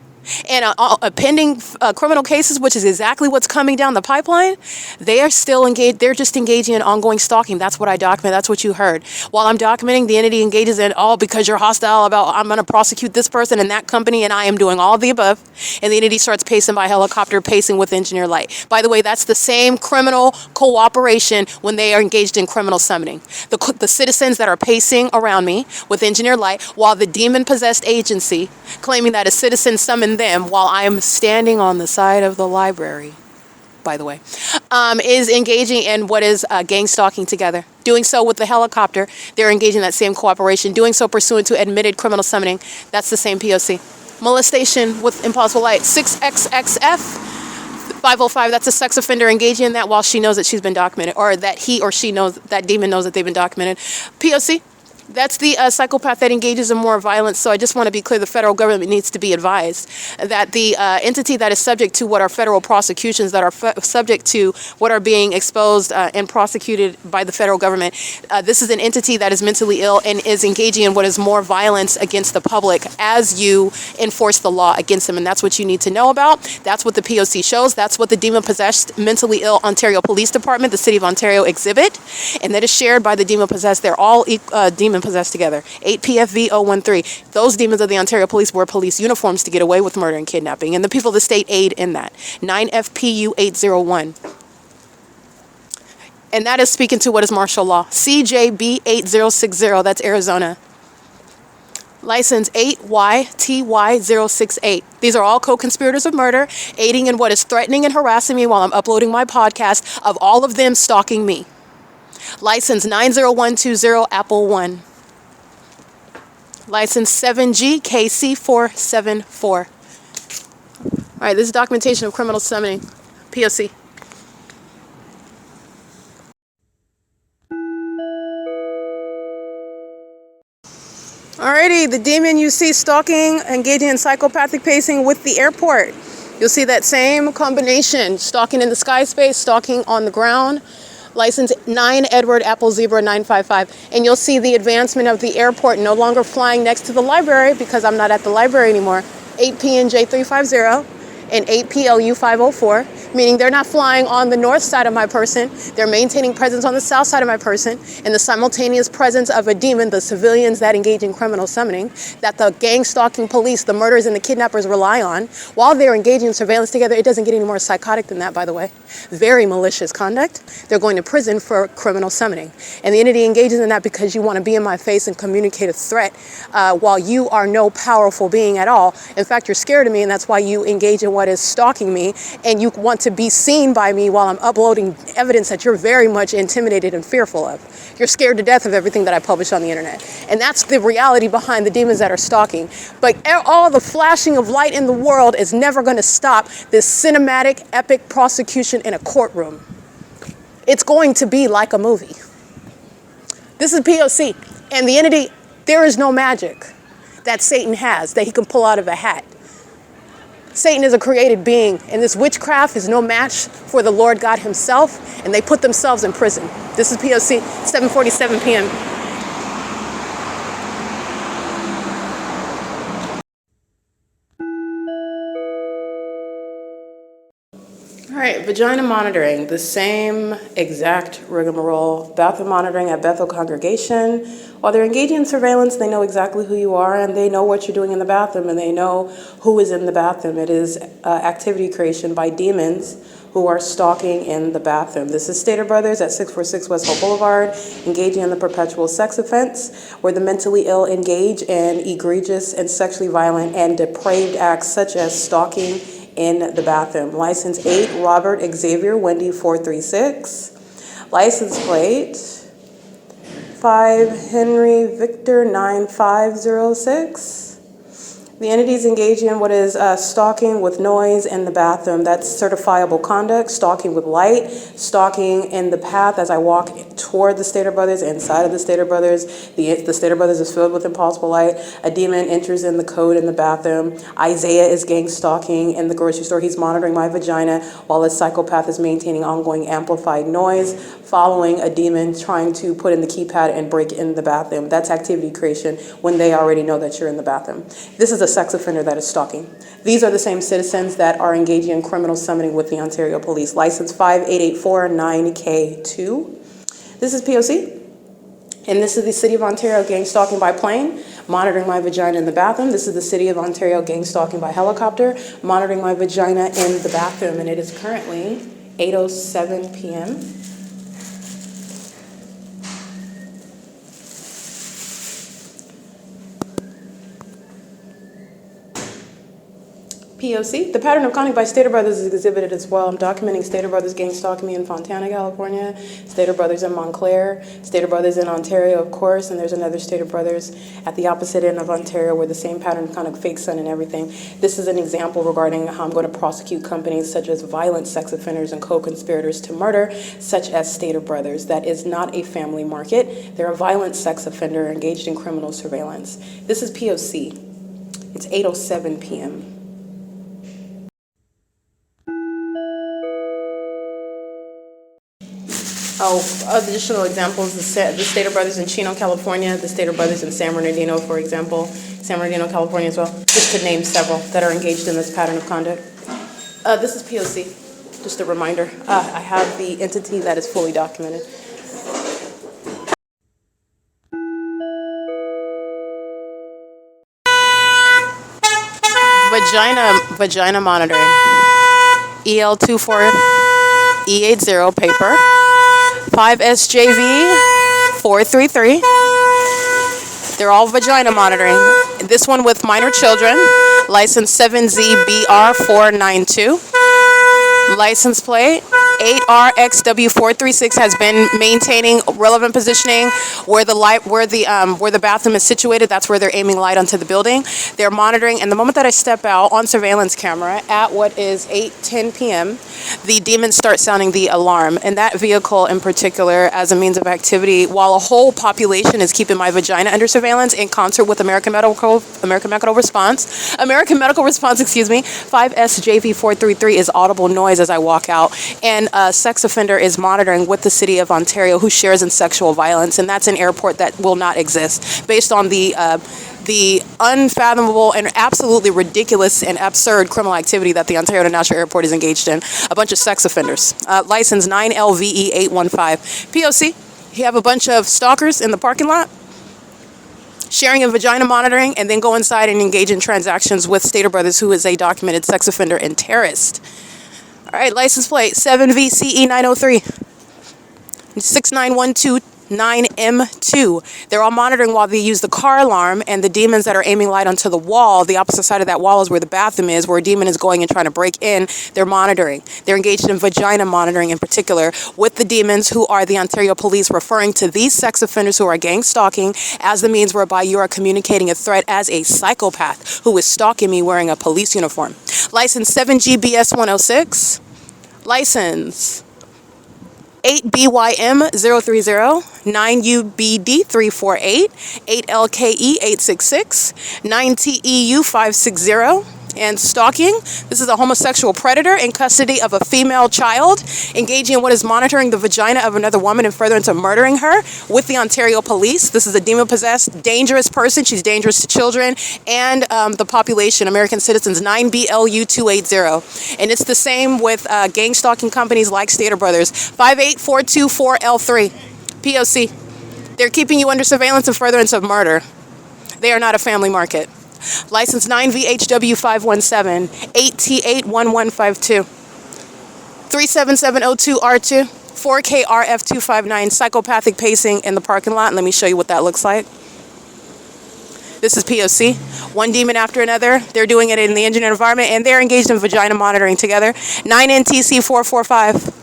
and a pending criminal cases, which is exactly what's coming down the pipeline, they are still engaged. They're just engaging in ongoing stalking. That's what I document. That's what you heard. While I'm documenting, the entity engages in, oh, because you're hostile about, I'm going to prosecute this person and that company, and I am doing all of the above. And the entity starts pacing by helicopter, pacing with engineer light. By the way, that's the same criminal cooperation when they are engaged in criminal summoning. The citizens that are pacing around me with engineer light, while the demon-possessed agency claiming that a citizen summoned them while I am standing on the side of the library, by the way, is engaging in what is gang stalking together. Doing so with the helicopter, they're engaging in that same cooperation. Doing so pursuant to admitted criminal summoning, that's the same P.O.C. Molestation with impossible light, 6XXF. 505, that's a sex offender engaging in that while she knows that she's been documented, or that he or she knows, that demon knows that they've been documented. P.O.C. That's the psychopath that engages in more violence. So I just want to be clear, the federal government needs to be advised that the entity that is subject to what are federal prosecutions, that are subject to what are being exposed and prosecuted by the federal government, this is an entity that is mentally ill and is engaging in what is more violence against the public as you enforce the law against them. And that's what you need to know about. That's what the P.O.C. shows. That's what the demon-possessed, mentally ill Ontario Police Department, the City of Ontario, exhibit. And that is shared by the demon-possessed. They're all demon-possessed together. 8 PFV 013. Those demons of the Ontario Police wore police uniforms to get away with murder and kidnapping. And the people of the state aid in that. 9 FPU 801. And that is speaking to what is martial law. CJB 8060. That's Arizona. License 8YTY068. These are all co-conspirators of murder, aiding in what is threatening and harassing me while I'm uploading my podcast, of all of them stalking me. License 90120 Apple 1. License 7GKC474. All right, this is documentation of criminal summoning. P.O.C. Alrighty, the demon you see stalking, engaging in psychopathic pacing with the airport. You'll see that same combination, stalking in the sky space, stalking on the ground. License 9 Edward Apple Zebra 955. And you'll see the advancement of the airport, no longer flying next to the library because I'm not at the library anymore. 8PNJ 350 and 8PLU 504, meaning they're not flying on the north side of my person. They're maintaining presence on the south side of my person, and the simultaneous presence of a demon, the civilians that engage in criminal summoning, that the gang stalking police, the murderers and the kidnappers rely on, while they're engaging in surveillance together. It doesn't get any more psychotic than that, by the way. Very malicious conduct. They're going to prison for criminal summoning. And the entity engages in that because you want to be in my face and communicate a threat while you are no powerful being at all. In fact, you're scared of me, and that's why you engage in what is stalking me, and you want to be seen by me while I'm uploading evidence that you're very much intimidated and fearful of. You're scared to death of everything that I publish on the internet. And that's the reality behind the demons that are stalking. But all the flashing of light in the world is never going to stop this cinematic, epic prosecution in a courtroom. It's going to be like a movie. This is P.O.C. And the entity, there is no magic that Satan has that he can pull out of a hat. Satan is a created being, and this witchcraft is no match for the Lord God himself, and they put themselves in prison. This is P.O.C. 7:47 p.m. All right, vagina monitoring, the same exact rigmarole. Bathroom monitoring at Bethel congregation. While they're engaging in surveillance, they know exactly who you are, and they know what you're doing in the bathroom, and they know who is in the bathroom. It is activity creation by demons who are stalking in the bathroom. This is Stater Brothers at 646 West Hope Boulevard, engaging in the perpetual sex offense, where the mentally ill engage in egregious and sexually violent and depraved acts such as stalking in the bathroom. License 8 Robert Xavier Wendy 436. License plate 5 Henry Victor 9506. The entities engage in what is stalking with noise in the bathroom. That's certifiable conduct. Stalking with light. Stalking in the path as I walk toward the Stater Brothers, inside of the Stater Brothers. The Stater Brothers is filled with impossible light. A demon enters in the code in the bathroom. Isaiah is gang stalking in the grocery store. He's monitoring my vagina while a psychopath is maintaining ongoing amplified noise, following a demon trying to put in the keypad and break in the bathroom. That's activity creation when they already know that you're in the bathroom. This is a sex offender that is stalking. These are the same citizens that are engaging in criminal summoning with the Ontario Police. License 58849K2. This is P.O.C. And this is the City of Ontario gang stalking by plane, monitoring my vagina in the bathroom. This is the City of Ontario gang stalking by helicopter, monitoring my vagina in the bathroom. And it is currently 8:07 p.m. P.O.C. The pattern of conduct by Stater Brothers is exhibited as well. I'm documenting Stater Brothers gang stalking me in Fontana, California, Stater Brothers in Montclair, Stater Brothers in Ontario, of course, and there's another Stater Brothers at the opposite end of Ontario where the same pattern of conduct, fake sun and everything. This is an example regarding how I'm going to prosecute companies such as violent sex offenders and co-conspirators to murder, such as Stater Brothers. That is not a family market. They're a violent sex offender engaged in criminal surveillance. This is P.O.C. It's 8:07 p.m. Additional examples, the Stater Brothers in Chino, California, the Stater Brothers in San Bernardino, for example, San Bernardino, California as well, just to name several that are engaged in this pattern of conduct. This is P.O.C., just a reminder. I have the entity that is fully documented. Vagina monitoring. EL24E80 paper. 5SJV 433. They're all vagina monitoring. This one with minor children. License 7ZBR 492. License plate 8RXW436 has been maintaining relevant positioning where the bathroom is situated. That's where they're aiming light onto the building. They're monitoring, and the moment that I step out on surveillance camera at what is 8:10 p.m., the demons start sounding the alarm. And that vehicle in particular, as a means of activity, while a whole population is keeping my vagina under surveillance in concert with American Medical Response, 5SJV433 is audible noise as I walk out, and a sex offender is monitoring with the City of Ontario who shares in sexual violence, and that's an airport that will not exist based on the unfathomable and absolutely ridiculous and absurd criminal activity that the Ontario International Airport is engaged in. A bunch of sex offenders. License 9LVE815. P.O.C., you have a bunch of stalkers in the parking lot sharing a vagina monitoring, and then go inside and engage in transactions with Stater Brothers, who is a documented sex offender and terrorist. All right, license plate 7VCE903, 69129M2. They're all monitoring while they use the car alarm, and the demons that are aiming light onto the wall, the opposite side of that wall is where the bathroom is, where a demon is going and trying to break in. They're monitoring. They're engaged in vagina monitoring in particular with the demons who are the Ontario Police, referring to these sex offenders who are gang stalking as the means whereby you are communicating a threat as a psychopath who is stalking me wearing a police uniform. License 7GBS106. License 8BYM030, 9UBD348, 8LKE866, 9TEU560. And stalking. This is a homosexual predator in custody of a female child, engaging in what is monitoring the vagina of another woman and furtherance of murdering her with the Ontario Police. This is a demon-possessed, dangerous person. She's dangerous to children and the population, American citizens, 9BLU280. And it's the same with gang stalking companies like Stater Brothers. 58424L3. P.O.C. They're keeping you under surveillance and furtherance of murder. They are not a family market. License 9VHW517, 8T81152, 37702R2, 4KRF259, psychopathic pacing in the parking lot. And let me show you what that looks like. This is P.O.C. One demon after another. They're doing it in the engineered environment, and they're engaged in vagina monitoring together. 9NTC445.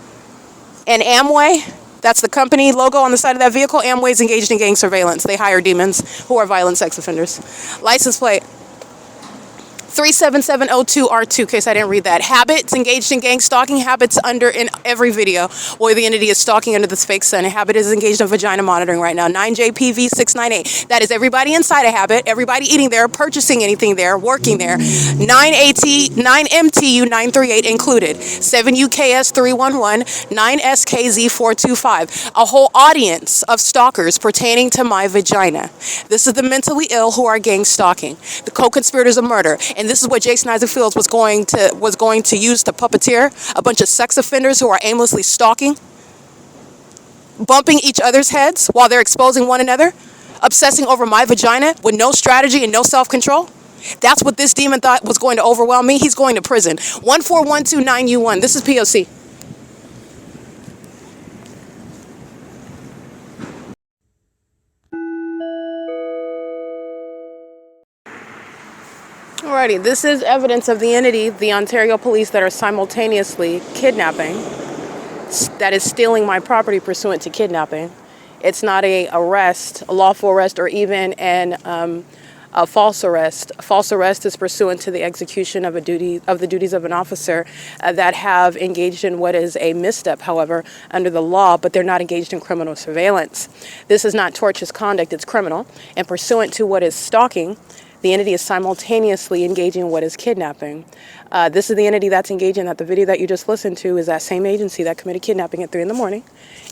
And Amway, that's the company logo on the side of that vehicle. Amway's engaged in gang surveillance. They hire demons who are violent sex offenders. License plate 37702R2, in case I didn't read that. Habits engaged in gang stalking. Habits under in every video where the entity is stalking under this fake sun. Habit is engaged in vagina monitoring right now. 9JPV698. That is everybody inside a habit, everybody eating there, purchasing anything there, working there. 9MTU938 included. 7UKS311, 9SKZ425. A whole audience of stalkers pertaining to my vagina. This is the mentally ill who are gang stalking. The co-conspirators of murder. And this is what Jason Isaac Fields was going to use to puppeteer a bunch of sex offenders who are aimlessly stalking, bumping each other's heads while they're exposing one another, obsessing over my vagina with no strategy and no self-control. That's what this demon thought was going to overwhelm me. He's going to prison. 14129U1. This is P.O.C. Alrighty, this is evidence of the entity, the Ontario police, that are simultaneously kidnapping, that is stealing my property pursuant to kidnapping. It's not a lawful arrest, or even a false arrest. A false arrest is pursuant to the execution of the duties of an officer that have engaged in what is a misstep, however, under the law, but they're not engaged in criminal surveillance. This is not tortious conduct, it's criminal. And pursuant to what is stalking, the entity is simultaneously engaging in what is kidnapping. This is the entity that's engaging, that the video that you just listened to is that same agency that committed kidnapping at 3 in the morning,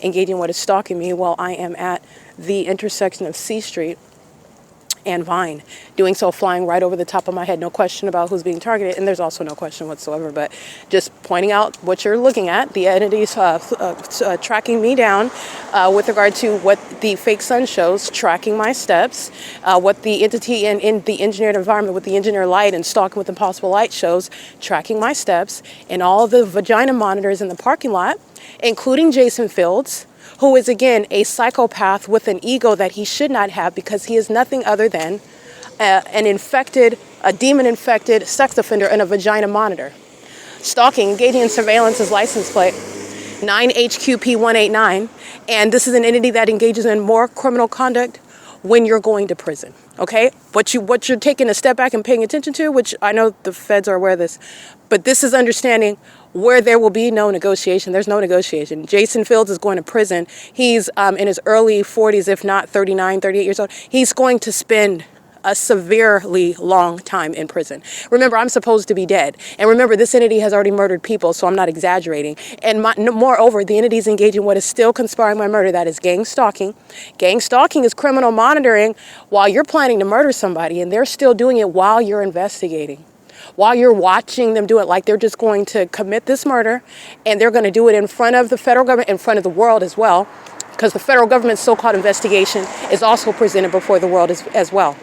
engaging what is stalking me while I am at the intersection of C Street and Vine, doing so flying right over the top of my head. No question about who's being targeted, and there's also no question whatsoever, but just pointing out what you're looking at. The entities tracking me down with regard to what the fake sun shows, tracking my steps, what the entity in the engineered environment with the engineered light and stalking with impossible light shows, tracking my steps, and all the vagina monitors in the parking lot, including Jason Fields, who is, again, a psychopath with an ego that he should not have, because he is nothing other than a demon-infected sex offender and a vagina monitor. Stalking, engaging in surveillance is license plate 9HQP189, and this is an entity that engages in more criminal conduct when you're going to prison, okay? What you're taking a step back and paying attention to, which I know the feds are aware of this, but this is understanding where there will be no negotiation. There's no negotiation. Jason Fields is going to prison. He's in his early 40s, if not 39, 38 years old. He's going to spend a severely long time in prison. Remember, I'm supposed to be dead. And remember, this entity has already murdered people, so I'm not exaggerating. And moreover, the entity is engaging in what is still conspiring my murder. That is gang stalking. Gang stalking is criminal monitoring while you're planning to murder somebody, and they're still doing it while you're investigating. While you're watching them do it, like they're just going to commit this murder, and they're going to do it in front of the federal government, in front of the world as well, because the federal government's so-called investigation is also presented before the world as well.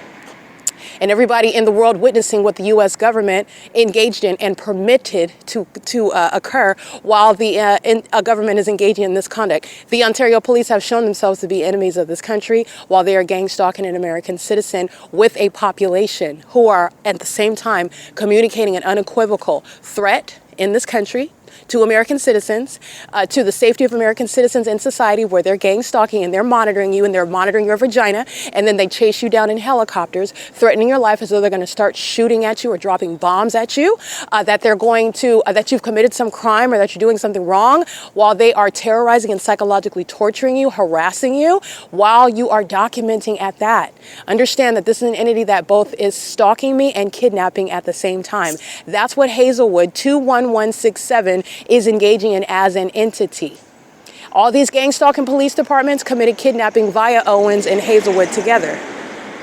And everybody in the world witnessing what the U.S. government engaged in and permitted to occur while the government is engaging in this conduct. The Ontario police have shown themselves to be enemies of this country while they are gang stalking an American citizen with a population who are at the same time communicating an unequivocal threat in this country to American citizens, to the safety of American citizens in society, where they're gang stalking and they're monitoring you and they're monitoring your vagina, and then they chase you down in helicopters, threatening your life as though they're going to start shooting at you or dropping bombs at you, that they're going to, that you've committed some crime or that you're doing something wrong, while they are terrorizing and psychologically torturing you, harassing you, while you are documenting at that. Understand that this is an entity that both is stalking me and kidnapping at the same time. That's what Hazelwood 21167 is engaging in as an entity. All these gang stalking police departments committed kidnapping via Owens and Hazelwood together.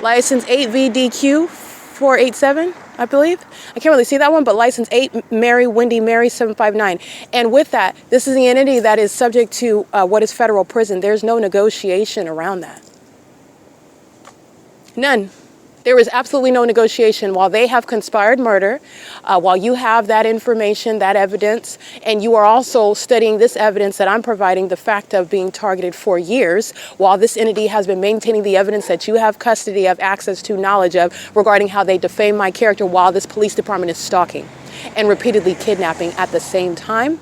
License 8VDQ 487, I believe. I can't really see that one, but license 8 Mary Wendy Mary 759. And with that, this is the entity that is subject to what is federal prison. There's no negotiation around that. None. There is absolutely no negotiation while they have conspired murder, while you have that information, that evidence, and you are also studying this evidence that I'm providing, the fact of being targeted for years, while this entity has been maintaining the evidence that you have custody of, access to, knowledge of, regarding how they defame my character while this police department is stalking and repeatedly kidnapping at the same time.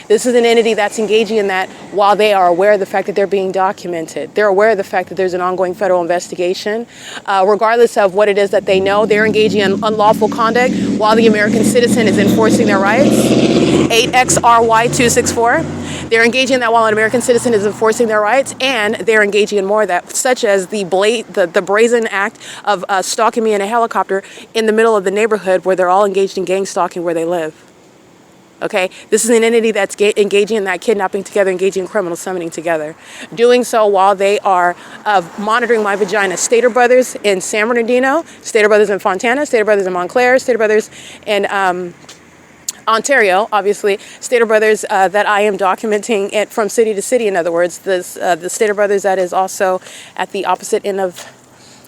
This is an entity that's engaging in that while they are aware of the fact that they're being documented. They're aware of the fact that there's an ongoing federal investigation. Regardless of what it is that they know, they're engaging in unlawful conduct while the American citizen is enforcing their rights. 8XRY264. They're engaging in that while an American citizen is enforcing their rights, and they're engaging in more of that, such as the brazen act of stalking me in a helicopter in the middle of the neighborhood where they're all engaged in gang stalking where they live. Okay, this is an entity that's engaging in that kidnapping together, engaging in criminal summoning together. Doing so while they are monitoring my vagina. Stater Brothers in San Bernardino, Stater Brothers in Fontana, Stater Brothers in Montclair, Stater Brothers in Ontario, obviously. Stater Brothers that I am documenting it from city to city. In other words, the Stater Brothers that is also at the opposite end of,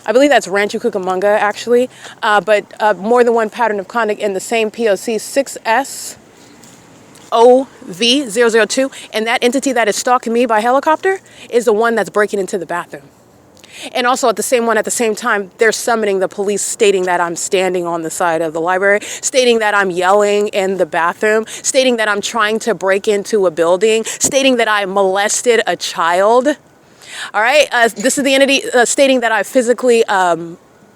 I believe that's Rancho Cucamonga, actually. But more than one pattern of conduct in the same P.O.C. 6S. OV002, and that entity that is stalking me by helicopter is the one that's breaking into the bathroom. And also at the same time, they're summoning the police, stating that I'm standing on the side of the library, stating that I'm yelling in the bathroom, stating that I'm trying to break into a building, stating that I molested a child. All right, this is the entity stating that I physically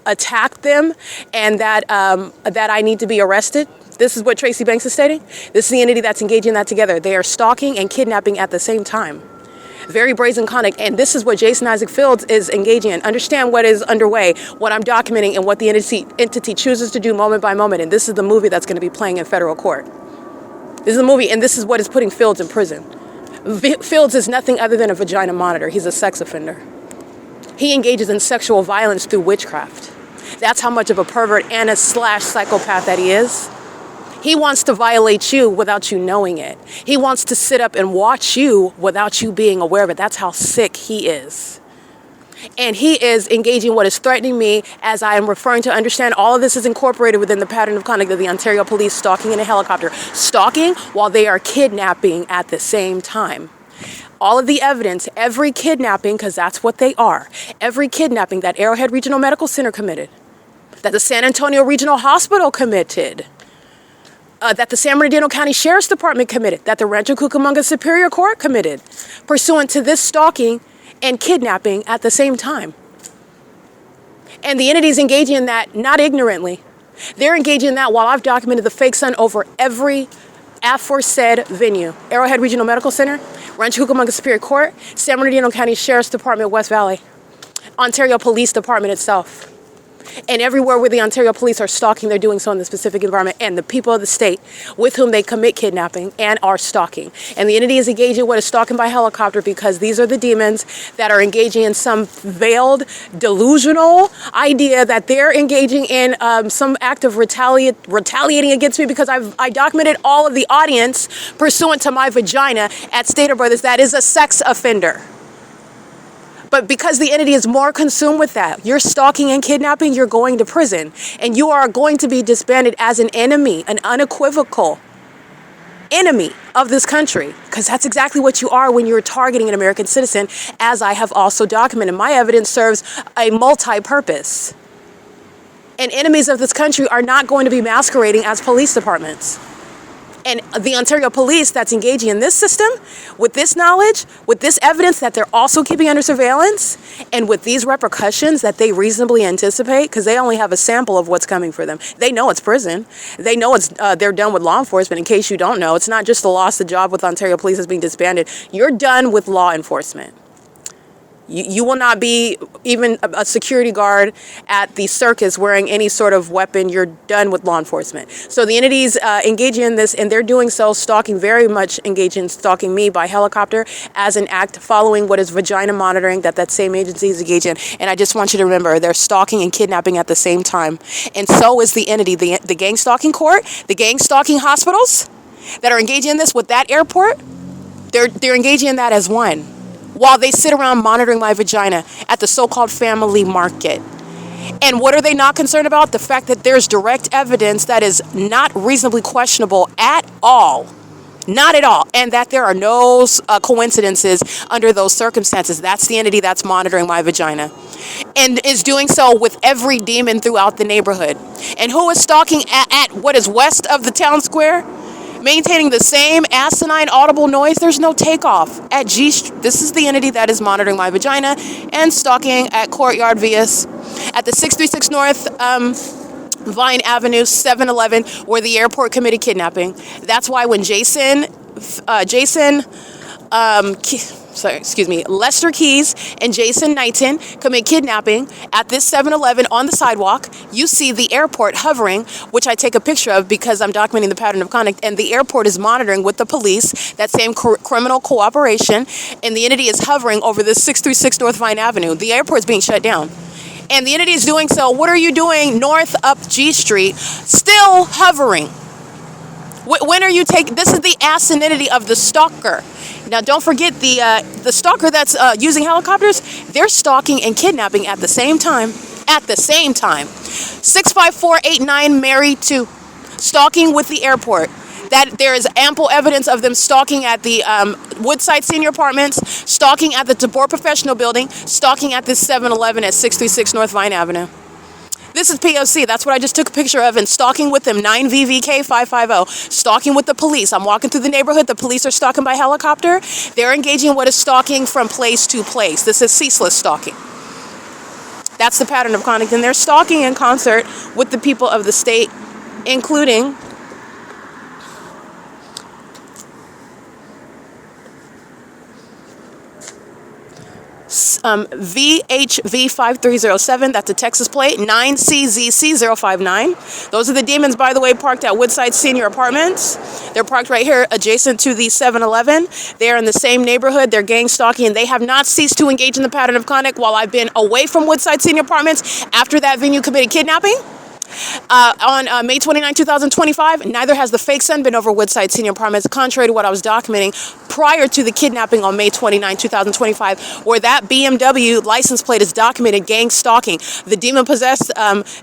attacked them and that I need to be arrested. This is what Tracy Banks is stating. This is the entity that's engaging in that together. They are stalking and kidnapping at the same time. Very brazen conduct. And this is what Jason Isaac Fields is engaging in. Understand what is underway, what I'm documenting, and what the entity chooses to do moment by moment. And this is the movie that's going to be playing in federal court. This is the movie, and this is what is putting Fields in prison. Fields is nothing other than a vagina monitor. He's a sex offender. He engages in sexual violence through witchcraft. That's how much of a pervert and a psychopath that he is. He wants to violate you without you knowing it. He wants to sit up and watch you without you being aware of it. That's how sick he is. And he is engaging what is threatening me, as I am referring to. Understand, all of this is incorporated within the pattern of conduct of the Ontario police stalking in a helicopter. Stalking while they are kidnapping at the same time. All of the evidence, every kidnapping, because that's what they are, every kidnapping that Arrowhead Regional Medical Center committed, that the San Antonio Regional Hospital committed, that the San Bernardino County Sheriff's Department committed, that the Rancho Cucamonga Superior Court committed, pursuant to this stalking and kidnapping at the same time. And the entities engaging in that, not ignorantly. They're engaging in that while I've documented the fake sun over every aforesaid venue. Arrowhead Regional Medical Center, Rancho Cucamonga Superior Court, San Bernardino County Sheriff's Department, West Valley, Ontario Police Department itself. And everywhere where the Ontario police are stalking, they're doing so in the specific environment, and the people of the state with whom they commit kidnapping and are stalking. And the entity is engaging what is stalking by helicopter, because these are the demons that are engaging in some veiled, delusional idea that they're engaging in some act of retaliating against me, because I documented all of the audience pursuant to my vagina at Stater Brothers that is a sex offender. But because the entity is more consumed with that, you're stalking and kidnapping, you're going to prison. And you are going to be disbanded as an enemy, an unequivocal enemy of this country. Because that's exactly what you are when you're targeting an American citizen, as I have also documented. My evidence serves a multi-purpose. And enemies of this country are not going to be masquerading as police departments. And the Ontario police that's engaging in this system, with this knowledge, with this evidence that they're also keeping under surveillance, and with these repercussions that they reasonably anticipate, because they only have a sample of what's coming for them. They know it's prison. They know it's they're done with law enforcement. In case you don't know, it's not just the loss of job with Ontario police is being disbanded. You're done with law enforcement. You will not be even a security guard at the circus wearing any sort of weapon. You're done with law enforcement. So the entities engaging in this, and they're doing so, stalking, very much engaged in stalking me by helicopter as an act following what is vagina monitoring that same agency is engaged in. And I just want you to remember, they're stalking and kidnapping at the same time. And so is the entity, the gang stalking court, the gang stalking hospitals that are engaging in this with that airport. They're engaging in that as one, while they sit around monitoring my vagina at the so-called family market. And what are they not concerned about? The fact that there's direct evidence that is not reasonably questionable at all. Not at all. And that there are no coincidences under those circumstances. That's the entity that's monitoring my vagina. And is doing so with every demon throughout the neighborhood. And who is stalking at what is west of the town square? maintaining the same asinine audible noise. There's no takeoff at G Street. This is the entity that is monitoring my vagina and stalking at Courtyard Vias at the 636 North Vine Avenue 711 where the airport committed kidnapping. That's why when Lester Keys and Jason Knighton commit kidnapping at this 7-Eleven on the sidewalk, you see the airport hovering, which I take a picture of because I'm documenting the pattern of conduct, and the airport is monitoring with the police that same criminal cooperation, and the entity is hovering over this 636 North Vine Avenue. The airport's being shut down. And the entity is doing so. What are you doing north up G Street? Still hovering. When are you taking? This is the asinity of the stalker. Now, don't forget the stalker that's using helicopters. They're stalking and kidnapping at the same time. At the same time. 65489 Mary 2. Stalking with the airport. That there is ample evidence of them stalking at the Woodside Senior Apartments, stalking at the Tabor Professional Building, stalking at this 7-Eleven at 636 North Vine Avenue. This is P.O.C. That's what I just took a picture of, and stalking with them, 9VVK550. Stalking with the police. I'm walking through the neighborhood. The police are stalking by helicopter. They're engaging in what is stalking from place to place. This is ceaseless stalking. That's the pattern of conduct. And they're stalking in concert with the people of the state, including VHV5307, that's a Texas plate, 9CZC059. Those are the demons, by the way, parked at Woodside Senior Apartments. They're parked right here adjacent to the 7-Eleven. They're in the same neighborhood. They're gang stalking, and they have not ceased to engage in the pattern of conduct while I've been away from Woodside Senior Apartments after that venue committed kidnapping. On May 29, 2025, neither has the fake son been over Woodside Senior Apartments, contrary to what I was documenting prior to the kidnapping on May 29, 2025, where that BMW license plate is documented gang stalking. The demon possessed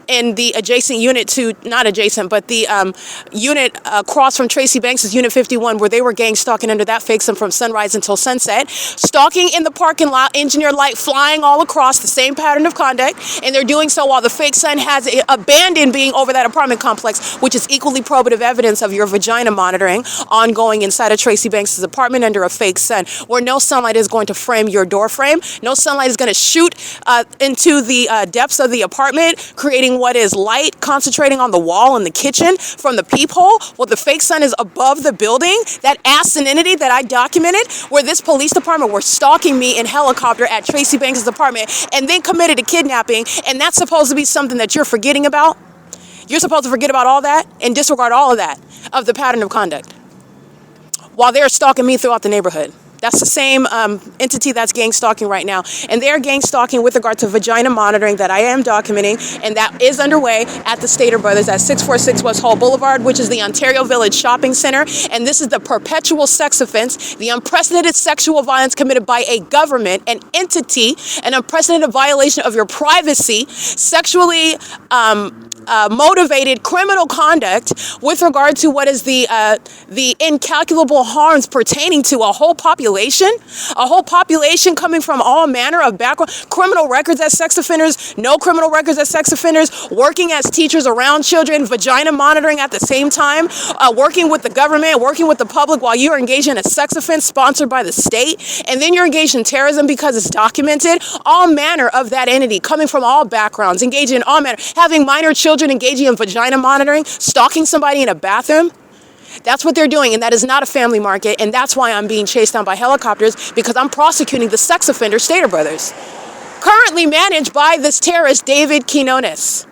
in the adjacent unit to, not adjacent, but the unit across from Tracy Banks' Unit 51, where they were gang stalking under that fake son from sunrise until sunset. Stalking in the parking lot, engineer light flying all across, the same pattern of conduct, and they're doing so while the fake son has abandoned being over that apartment complex, which is equally probative evidence of your vagina monitoring ongoing inside of Tracy Banks' apartment under a fake sun, where no sunlight is going to frame your door frame. No sunlight is going to shoot into the depths of the apartment, creating what is light concentrating on the wall in the kitchen from the peephole. Well, the fake sun is above the building. That asininity that I documented, where this police department were stalking me in helicopter at Tracy Banks' apartment and then committed a kidnapping, and that's supposed to be something that you're forgetting about? You're supposed to forget about all that and disregard all of that of the pattern of conduct while they're stalking me throughout the neighborhood. That's the same entity that's gang stalking right now. And they're gang stalking with regard to vagina monitoring that I am documenting, and that is underway at the Stater Brothers at 646 West Hall Boulevard, which is the Ontario Village Shopping Center. And this is the perpetual sex offense, the unprecedented sexual violence committed by a government, an entity, an unprecedented violation of your privacy, sexually motivated criminal conduct with regard to what is the incalculable harms pertaining to a whole population coming from all manner of background, criminal records as sex offenders, no criminal records as sex offenders, working as teachers around children, vagina monitoring at the same time, working with the government, working with the public while you're engaged in a sex offense sponsored by the state, and then you're engaged in terrorism because it's documented. All manner of that entity coming from all backgrounds, engaging in all manner, having minor children engaging in vagina monitoring, stalking somebody in a bathroom. That's what they're doing, and that is not a family market, and that's why I'm being chased down by helicopters, because I'm prosecuting the sex offender Stater Brothers, currently managed by this terrorist David Quinones.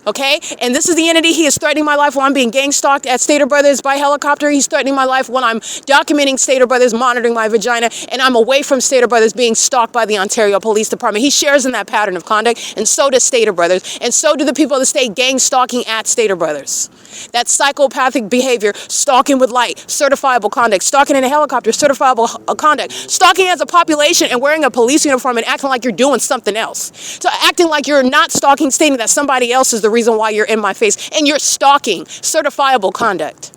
Okay, and this is the entity. He is threatening my life while I'm being gang stalked at Stater Brothers by helicopter. He's threatening my life when I'm documenting Stater Brothers monitoring my vagina, and I'm away from Stater Brothers being stalked by the Ontario Police Department. He shares in that pattern of conduct, and so does Stater Brothers, and so do the people of the state gang stalking at Stater Brothers. That psychopathic behavior, stalking with light, certifiable conduct, stalking in a helicopter, certifiable conduct, stalking as a population and wearing a police uniform and acting like you're doing something else. So acting like you're not stalking, stating that somebody else is the reason why you're in my face, and you're stalking, certifiable conduct.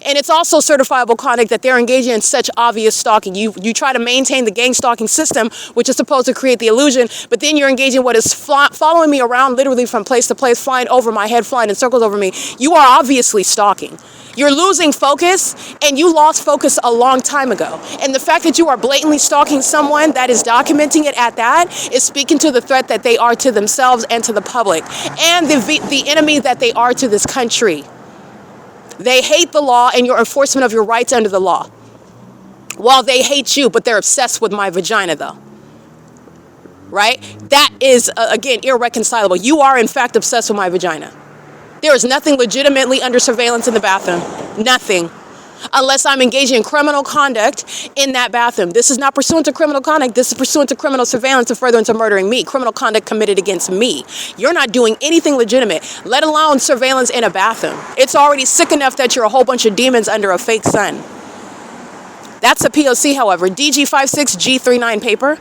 And it's also certifiable conduct that they're engaging in such obvious stalking. You try to maintain the gang stalking system, which is supposed to create the illusion, but then you're engaging what is following me around literally from place to place, flying over my head, flying in circles over me. You are obviously stalking. You're losing focus, and you lost focus a long time ago. And the fact that you are blatantly stalking someone that is documenting it at that is speaking to the threat that they are to themselves and to the public, and the enemy that they are to this country. They hate the law and your enforcement of your rights under the law. While they hate you, but they're obsessed with my vagina, though. Right? That is, again, irreconcilable. You are, in fact, obsessed with my vagina. There is nothing legitimately under surveillance in the bathroom. Nothing. Unless I'm engaging in criminal conduct in that bathroom. This is not pursuant to criminal conduct. This is pursuant to criminal surveillance and furtherance of murdering me. Criminal conduct committed against me. You're not doing anything legitimate, let alone surveillance in a bathroom. It's already sick enough that you're a whole bunch of demons under a fake sun. That's a P.O.C, however. DG56G39 paper.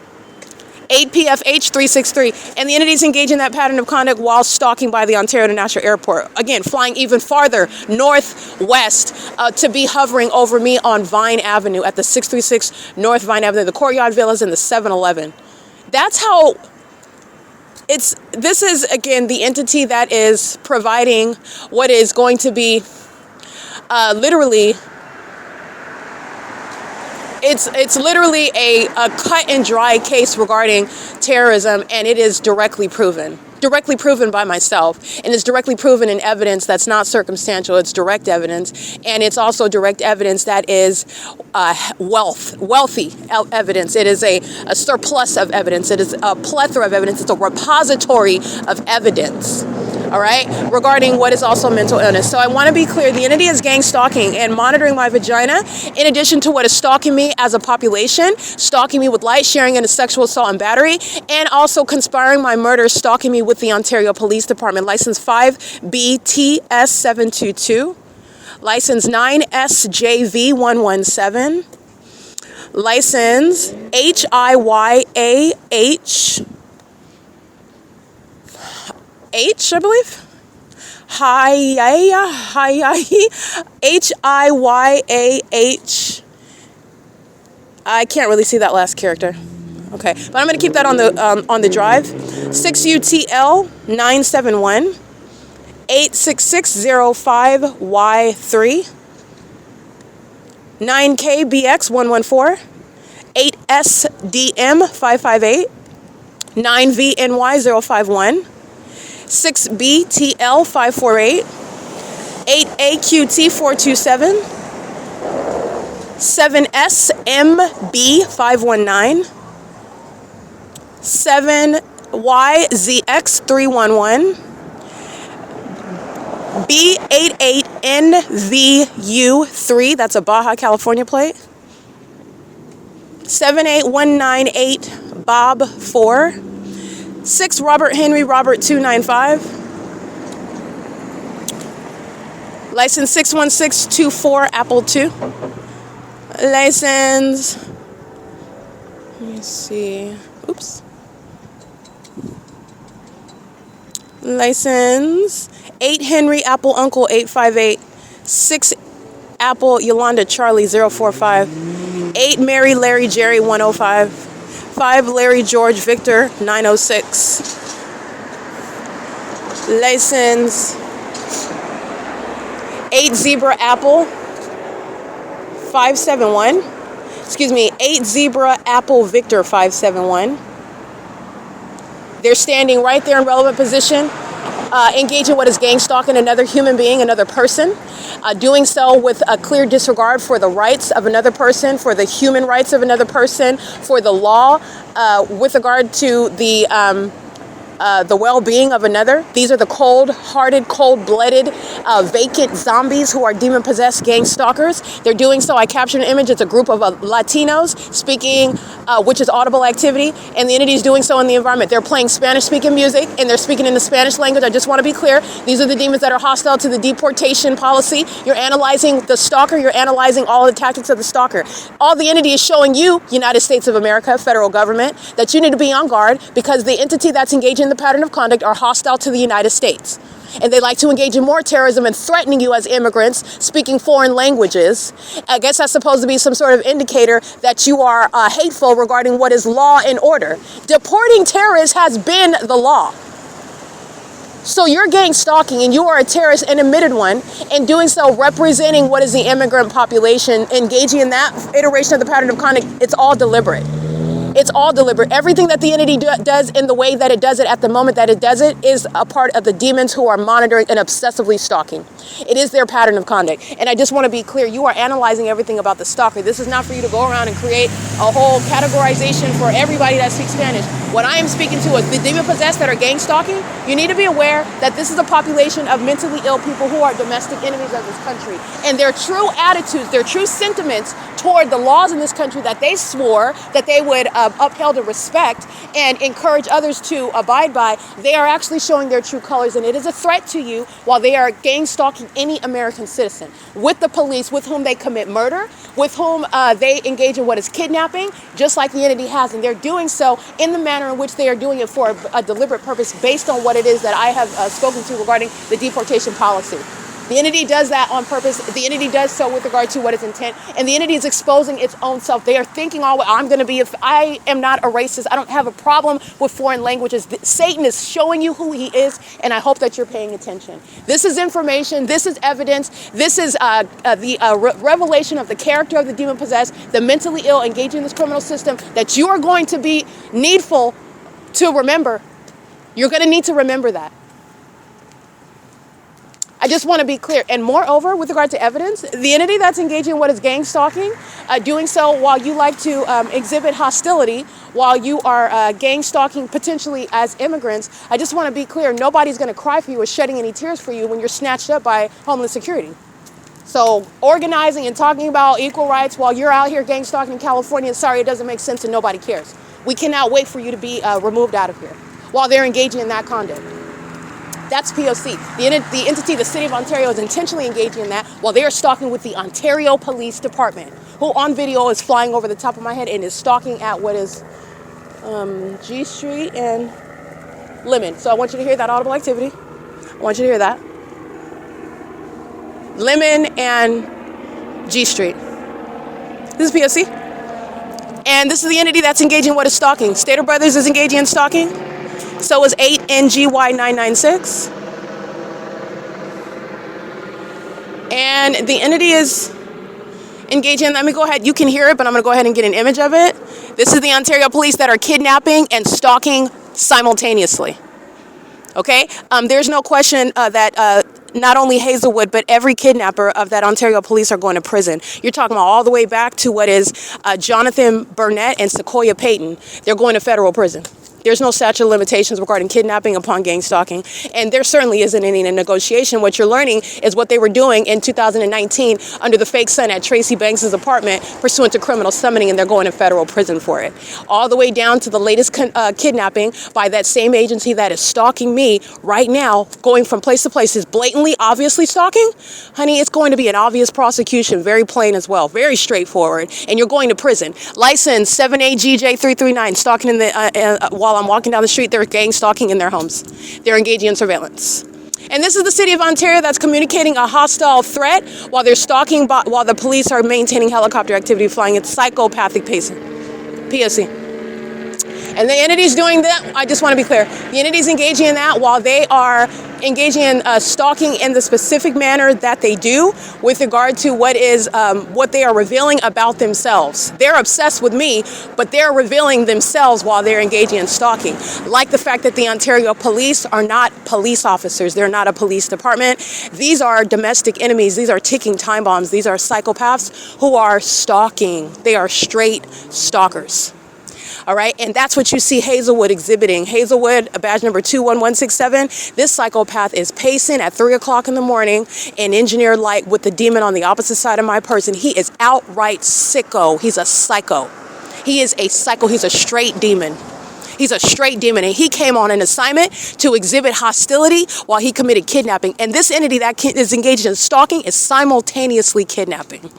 8PFH363, and the entities engage in that pattern of conduct while stalking by the Ontario International Airport. Again, flying even farther northwest to be hovering over me on Vine Avenue at the 636 North Vine Avenue, the Courtyard Villas, and the 7-Eleven. That's how this is, again, the entity that is providing what is going to be literally... It's literally a cut and dry case regarding terrorism, and it is directly proven by myself, and it's directly proven in evidence that's not circumstantial. It's direct evidence, and it's also direct evidence that is wealthy evidence. It is a surplus of evidence. It is a plethora of evidence. It's a repository of evidence. All right, regarding what is also mental illness. So I want to be clear, the entity is gang stalking and monitoring my vagina, in addition to what is stalking me as a population, stalking me with light, sharing in a sexual assault and battery, and also conspiring my murder, stalking me with the Ontario Police Department. License 5BTS722, license 9SJV117, license HIYAH, I believe. HIYAH. I can't really see that last character. Okay, but I'm going to keep that on the drive. 6UTL 971 86605Y3 9KBX 114 8SDM 558 9VNY 051 6BTL 548 8AQT 427 7SMB 519 7YZX 311 B88NVU3, that's a Baja California plate, 78198 Bob 4, 6 Robert Henry Robert 295, license 61624 Apple 2, license, let me see, oops, license 8 Henry Apple Uncle 858, 6 Apple Yolanda Charlie 045, 8 Mary Larry Jerry 105, 5 Larry George Victor 906, license 8 Zebra Apple 571, 8 Zebra Apple Victor 571. They're standing right there in relevant position, engaging what is gang stalking another human being, another person, doing so with a clear disregard for the rights of another person, for the human rights of another person, for the law, with regard to the well-being of another. These are the cold-hearted, cold-blooded, vacant zombies who are demon-possessed gang stalkers. They're doing so. I captured an image. It's a group of Latinos speaking, which is audible activity, and the entity is doing so in the environment. They're playing Spanish-speaking music, and they're speaking in the Spanish language. I just want to be clear. These are the demons that are hostile to the deportation policy. You're analyzing the stalker. You're analyzing all the tactics of the stalker. All the entity is showing you, United States of America, federal government, that you need to be on guard because the entity that's engaging in the pattern of conduct are hostile to the United States. and they like to engage in more terrorism and threatening you as immigrants speaking foreign languages. I guess that's supposed to be some sort of indicator that you are hateful regarding what is law and order. Deporting terrorists has been the law. So you're gang stalking and you are a terrorist, an admitted one, and doing so representing what is the immigrant population, engaging in that iteration of the pattern of conduct. It's all deliberate. It's all deliberate. Everything that the entity does in the way that it does it at the moment that it does it is a part of the demons who are monitoring and obsessively stalking. It is their pattern of conduct. And I just want to be clear, you are analyzing everything about the stalker. This is not for you to go around and create a whole categorization for everybody that speaks Spanish. What I am speaking to is the demon-possessed that are gang stalking. You need to be aware that this is a population of mentally ill people who are domestic enemies of this country. And their true attitudes, their true sentiments toward the laws in this country that they swore that they would upheld and respect and encourage others to abide by, they are actually showing their true colors, and it is a threat to you while they are gang stalking any American citizen with the police, with whom they commit murder, with whom they engage in what is kidnapping, just like the entity has, and they're doing so in the manner in which they are doing it for a deliberate purpose based on what it is that I have spoken to regarding the deportation policy. The entity does that on purpose. The entity does so with regard to what its intent, and the entity is exposing its own self. They are thinking, oh, I am not a racist. I don't have a problem with foreign languages. Satan is showing you who he is, and I hope that you're paying attention. This is information. This is evidence. This is the revelation of the character of the demon-possessed, the mentally ill engaging in this criminal system that you are going to be needful to remember. You're going to need to remember that. I just want to be clear. And moreover, with regard to evidence, the entity that's engaging in what is gang stalking, doing so while you like to exhibit hostility, while you are gang stalking potentially as immigrants, I just want to be clear. Nobody's going to cry for you or shedding any tears for you when you're snatched up by Homeland Security. So organizing and talking about equal rights while you're out here gang stalking in California, sorry, it doesn't make sense and nobody cares. We cannot wait for you to be removed out of here while they're engaging in that conduct. That's P.O.C. The entity, the City of Ontario, is intentionally engaging in that while they are stalking with the Ontario Police Department, who on video is flying over the top of my head and is stalking at what is G Street and Lemon. So I want you to hear that audible activity. I want you to hear that. Lemon and G Street. This is P.O.C. And this is the entity that's engaging in what is stalking. Stater Brothers is engaging in stalking. So is 8NGY996. And the entity is engaging, let me go ahead, you can hear it, but I'm going to go ahead and get an image of it. This is the Ontario police that are kidnapping and stalking simultaneously. Okay? There's no question that not only Hazelwood, but every kidnapper of that Ontario police are going to prison. You're talking about all the way back to what is Jonathan Burnett and Sequoia Payton. They're going to federal prison. There's no statute of limitations regarding kidnapping upon gang stalking, and there certainly isn't any negotiation. What you're learning is what they were doing in 2019 under the fake sun at Tracy Banks's apartment pursuant to criminal summoning, and they're going to federal prison for it. All the way down to the latest kidnapping by that same agency that is stalking me right now, going from place to place, is blatantly, obviously stalking. Honey, it's going to be an obvious prosecution, very plain as well, very straightforward, and you're going to prison. License 78GJ339, stalking in the while I'm walking down the street, they're gang stalking in their homes. They're engaging in surveillance. And this is the City of Ontario that's communicating a hostile threat while they're stalking, while the police are maintaining helicopter activity, flying at psychopathic pacing. P.O.C. And the entity's doing that, I just want to be clear, the entity's engaging in that while they are engaging in stalking in the specific manner that they do with regard to what they are revealing about themselves. They're obsessed with me, but they're revealing themselves while they're engaging in stalking. Like the fact that the Ontario police are not police officers. They're not a police department. These are domestic enemies. These are ticking time bombs. These are psychopaths who are stalking. They are straight stalkers. All right, and that's what you see Hazelwood exhibiting. Hazelwood, badge number 21167. This psychopath is pacing at 3 o'clock in the morning in engineered light with the demon on the opposite side of my person. He is outright sicko. He's a psycho. He is a psycho. He's a straight demon. He's a straight demon, and he came on an assignment to exhibit hostility while he committed kidnapping. And this entity that is engaged in stalking is simultaneously kidnapping.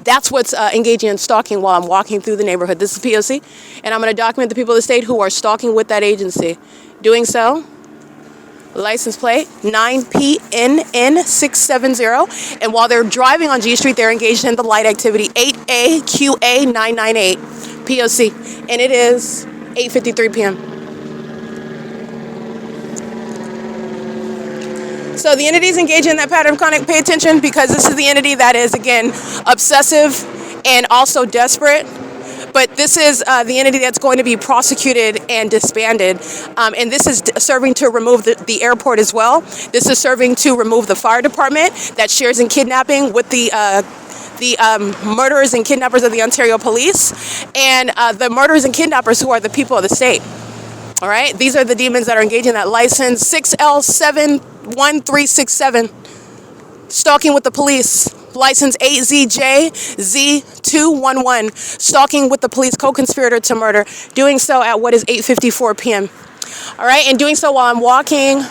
That's what's engaging in stalking while I'm walking through the neighborhood. This is P.O.C. And I'm going to document the people of the state who are stalking with that agency. Doing so License plate 9PNN670. And while they're driving on G Street, they're engaged in the light activity 8AQA998 P.O.C. And it is 8:53 p.m. So the entities engaged in that pattern of conduct, pay attention, because this is the entity that is, again, obsessive and also desperate. But this is the entity that's going to be prosecuted and disbanded. And this is serving to remove the airport as well. This is serving to remove the fire department that shares in kidnapping with the murderers and kidnappers of the Ontario Police, and the murderers and kidnappers who are the people of the state. All right? These are the demons that are engaging that license 6L71367. Stalking with the police. License 8ZJZ211. Stalking with the police, co-conspirator to murder. Doing so at what is 8:54 p.m. All right, and doing so while I'm walking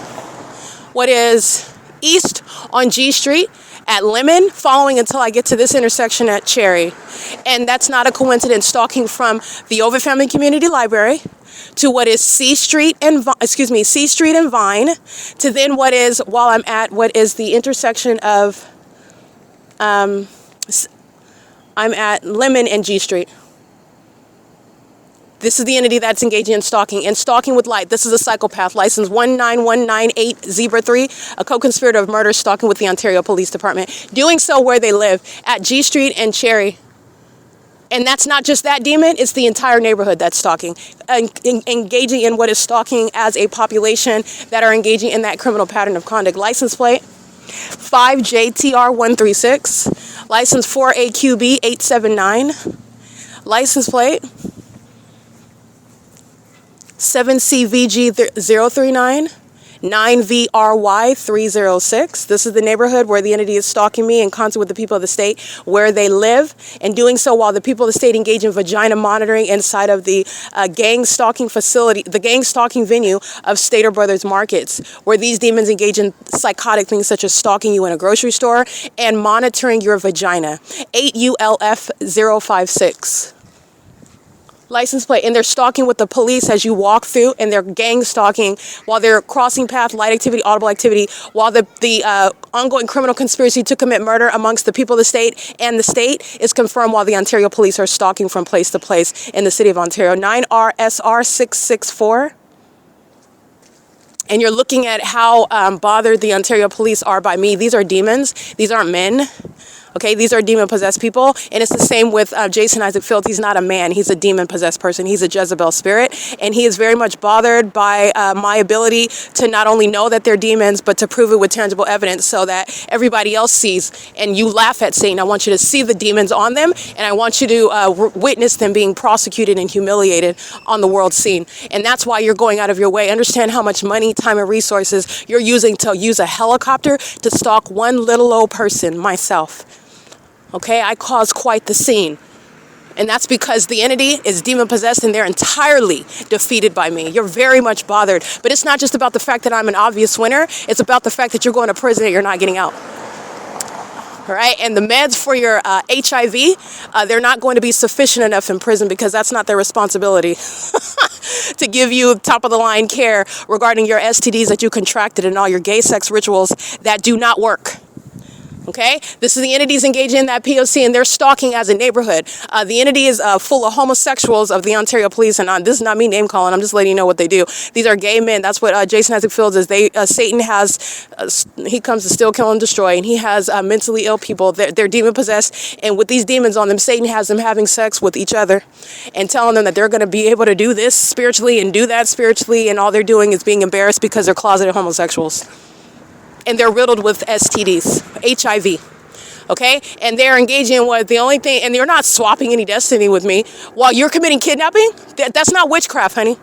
what is east on G Street at Lemon, following until I get to this intersection at Cherry. And that's not a coincidence. Stalking from the OVITT Family Community Library to what is C Street and Vine, to then what is, while I'm at what is the intersection of I'm at Lemon and G Street. This is the entity that's engaging in stalking, and stalking with light. This is a psychopath. License 19198-3, a co-conspirator of murder, stalking with the Ontario Police Department. Doing so where they live, at G Street and Cherry. And that's not just that demon, it's the entire neighborhood that's stalking. Engaging in what is stalking as a population that are engaging in that criminal pattern of conduct. License plate 5JTR136. License 4AQB879. License plate 7CVG039, 9VRY306. This is the neighborhood where the entity is stalking me in concert with the people of the state, where they live, and doing so while the people of the state engage in vagina monitoring inside of the gang stalking facility, the gang stalking venue of Stater Brothers Markets, where these demons engage in psychotic things such as stalking you in a grocery store and monitoring your vagina. 8ULF056. License plate, and they're stalking with the police as you walk through, and they're gang stalking while they're crossing path, light activity, audible activity, while the ongoing criminal conspiracy to commit murder amongst the people of the state and the state is confirmed while the Ontario Police are stalking from place to place in the city of Ontario. 9RSR664. And you're looking at how bothered the Ontario Police are by me. These are demons. These aren't men. Okay, these are demon-possessed people, and it's the same with Jason Isaac Fields. He's not a man. He's a demon-possessed person. He's a Jezebel spirit, and he is very much bothered by my ability to not only know that they're demons, but to prove it with tangible evidence so that everybody else sees, and you laugh at Satan. I want you to see the demons on them, and I want you to witness them being prosecuted and humiliated on the world scene. And that's why you're going out of your way. Understand how much money, time, and resources you're using to use a helicopter to stalk one little old person, myself. Okay, I caused quite the scene. And that's because the entity is demon-possessed and they're entirely defeated by me. You're very much bothered. But it's not just about the fact that I'm an obvious winner. It's about the fact that you're going to prison and you're not getting out. All right, and the meds for your HIV, they're not going to be sufficient enough in prison because that's not their responsibility to give you top-of-the-line care regarding your STDs that you contracted and all your gay sex rituals that do not work. Okay, this is the entities engaging in that P.O.C. and they're stalking as a neighborhood. The entity is full of homosexuals of the Ontario Police, and this is not me name calling. I'm just letting you know what they do. These are gay men. That's what Jason Isaac Fields is. Satan has, he comes to steal, kill, and destroy, and he has mentally ill people. They're demon possessed, and with these demons on them, Satan has them having sex with each other and telling them that they're going to be able to do this spiritually and do that spiritually, and all they're doing is being embarrassed because they're closeted homosexuals. And they're riddled with STDs, HIV, okay? And they're engaging in what the only thing, and they're not swapping any destiny with me. While you're committing kidnapping, that's not witchcraft, honey.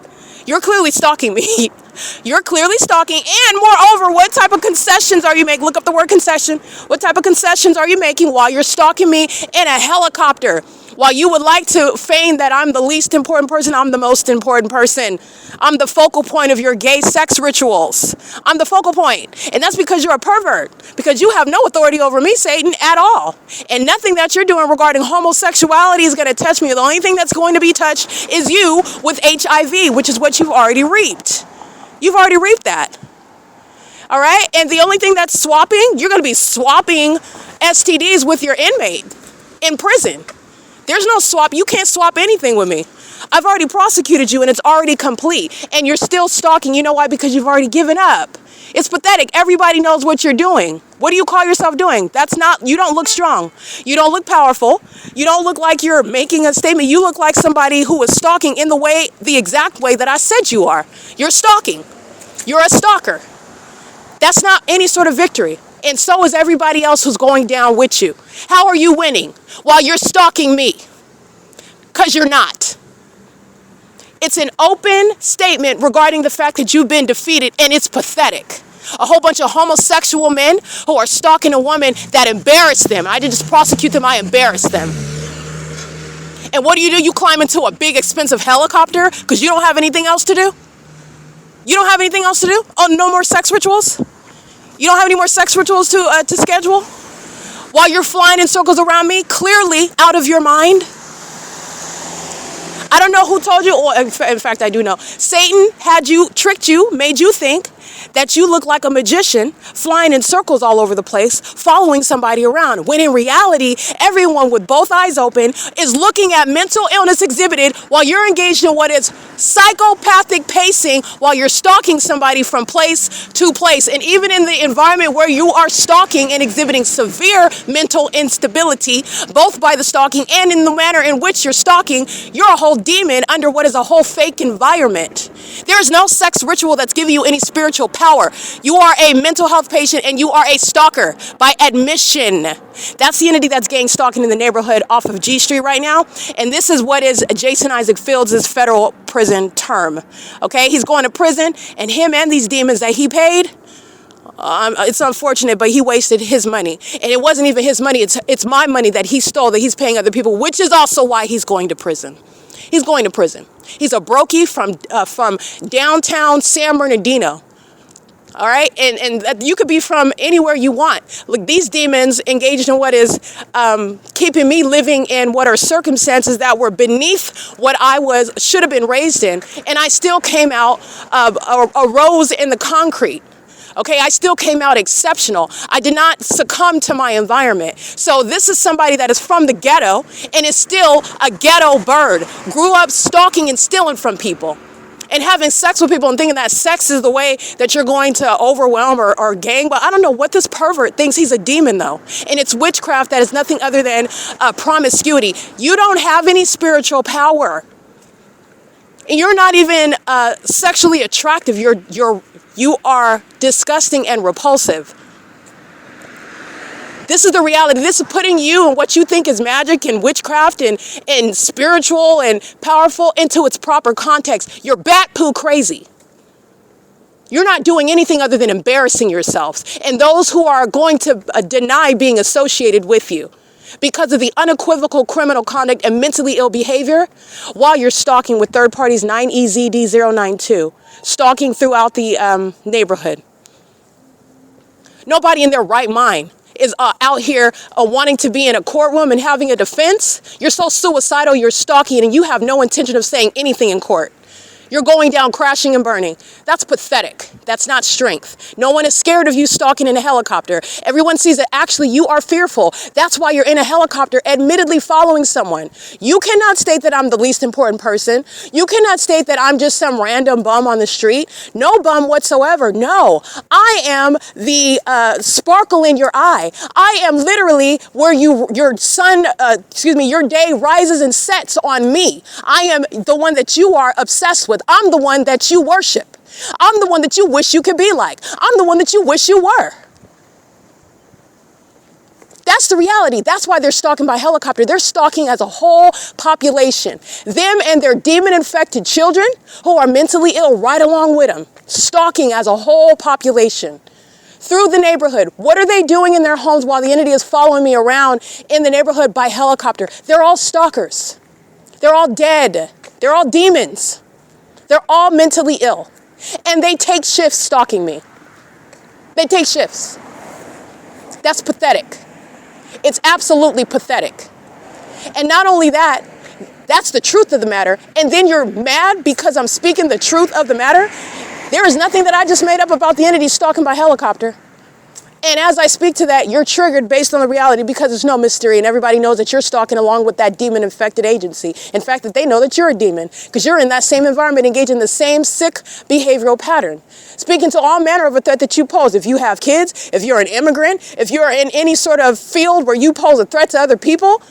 You're clearly stalking me. You're clearly stalking, and moreover, what type of concessions are you making? Look up the word concession. What type of concessions are you making while you're stalking me in a helicopter? While you would like to feign that I'm the least important person, I'm the most important person. I'm the focal point of your gay sex rituals. I'm the focal point. And that's because you're a pervert. Because you have no authority over me, Satan, at all. And nothing that you're doing regarding homosexuality is going to touch me. The only thing that's going to be touched is you with HIV, which is what you've already reaped. You've already reaped that. All right? And the only thing that's swapping, you're going to be swapping STDs with your inmate in prison. There's no swap. You can't swap anything with me. I've already prosecuted you and it's already complete. And you're still stalking. You know why? Because you've already given up. It's pathetic. Everybody knows what you're doing. What do you call yourself doing? That's not, you don't look strong. You don't look powerful. You don't look like you're making a statement. You look like somebody who is stalking in the exact way that I said you are. You're stalking. You're a stalker. That's not any sort of victory. And so is everybody else who's going down with you. How are you winning while you're stalking me? Because you're not. It's an open statement regarding the fact that you've been defeated, and it's pathetic. A whole bunch of homosexual men who are stalking a woman that embarrassed them. I didn't just prosecute them, I embarrassed them. And what do? You climb into a big expensive helicopter because you don't have anything else to do? You don't have anything else to do? Oh, no more sex rituals? You don't have any more sex rituals to schedule? While you're flying in circles around me, clearly out of your mind? I don't know who told you, or in fact, I do know. Satan had you, tricked you, made you think that you look like a magician flying in circles all over the place, following somebody around. When in reality, everyone with both eyes open is looking at mental illness exhibited while you're engaged in what is psychopathic pacing while you're stalking somebody from place to place. And even in the environment where you are stalking and exhibiting severe mental instability, both by the stalking and in the manner in which you're stalking, you're a whole demon under what is a whole fake environment. There is no sex ritual that's giving you any spiritual power. You are a mental health patient and you are a stalker by admission. That's the entity that's gang stalking in the neighborhood off of G Street right now. And this is what is Jason Isaac Fields' federal prison term. Okay, he's going to prison, and him and these demons that he paid, it's unfortunate, but he wasted his money. And it wasn't even his money. It's my money that he stole, that he's paying other people, which is also why he's going to prison. He's going to prison. He's a brokey from downtown San Bernardino. All right, and you could be from anywhere you want. Look, these demons engaged in what is keeping me living in what are circumstances that were beneath what I should have been raised in, and I still came out arose in the concrete. Okay, I still came out exceptional. I did not succumb to my environment. So this is somebody that is from the ghetto and is still a ghetto bird. Grew up stalking and stealing from people and having sex with people and thinking that sex is the way that you're going to overwhelm or gang. But I don't know what this pervert thinks. He's a demon, though. And it's witchcraft that is nothing other than promiscuity. You don't have any spiritual power. And you're not even sexually attractive. You are disgusting and repulsive. This is the reality. This is putting you and what you think is magic and witchcraft and spiritual and powerful into its proper context. You're bat poo crazy. You're not doing anything other than embarrassing yourselves. And those who are going to deny being associated with you because of the unequivocal criminal conduct and mentally ill behavior while you're stalking with third parties 9EZD092, stalking throughout the neighborhood. Nobody in their right mind is out here wanting to be in a courtroom and having a defense. You're so suicidal, you're stalking, and you have no intention of saying anything in court. You're going down crashing and burning. That's pathetic. That's not strength. No one is scared of you stalking in a helicopter. Everyone sees that actually you are fearful. That's why you're in a helicopter, admittedly following someone. You cannot state that I'm the least important person. You cannot state that I'm just some random bum on the street. No bum whatsoever. No, I am the sparkle in your eye. I am literally where your day rises and sets on me. I am the one that you are obsessed with. I'm the one that you worship. I'm the one that you wish you could be like. I'm the one that you wish you were. That's the reality. That's why they're stalking by helicopter. They're stalking as a whole population. Them and their demon-infected children who are mentally ill right along with them. Stalking as a whole population. Through the neighborhood. What are they doing in their homes while the entity is following me around in the neighborhood by helicopter? They're all stalkers. They're all dead. They're all demons. They're all mentally ill. And they take shifts stalking me. They take shifts. That's pathetic. It's absolutely pathetic. And not only that, that's the truth of the matter. And then you're mad because I'm speaking the truth of the matter. There is nothing that I just made up about the entity stalking by helicopter. And as I speak to that, you're triggered based on the reality because there's no mystery and everybody knows that you're stalking along with that demon-infected agency. In fact, that they know that you're a demon because you're in that same environment engaged in the same sick behavioral pattern. Speaking to all manner of a threat that you pose. If you have kids, if you're an immigrant, if you're in any sort of field where you pose a threat to other people,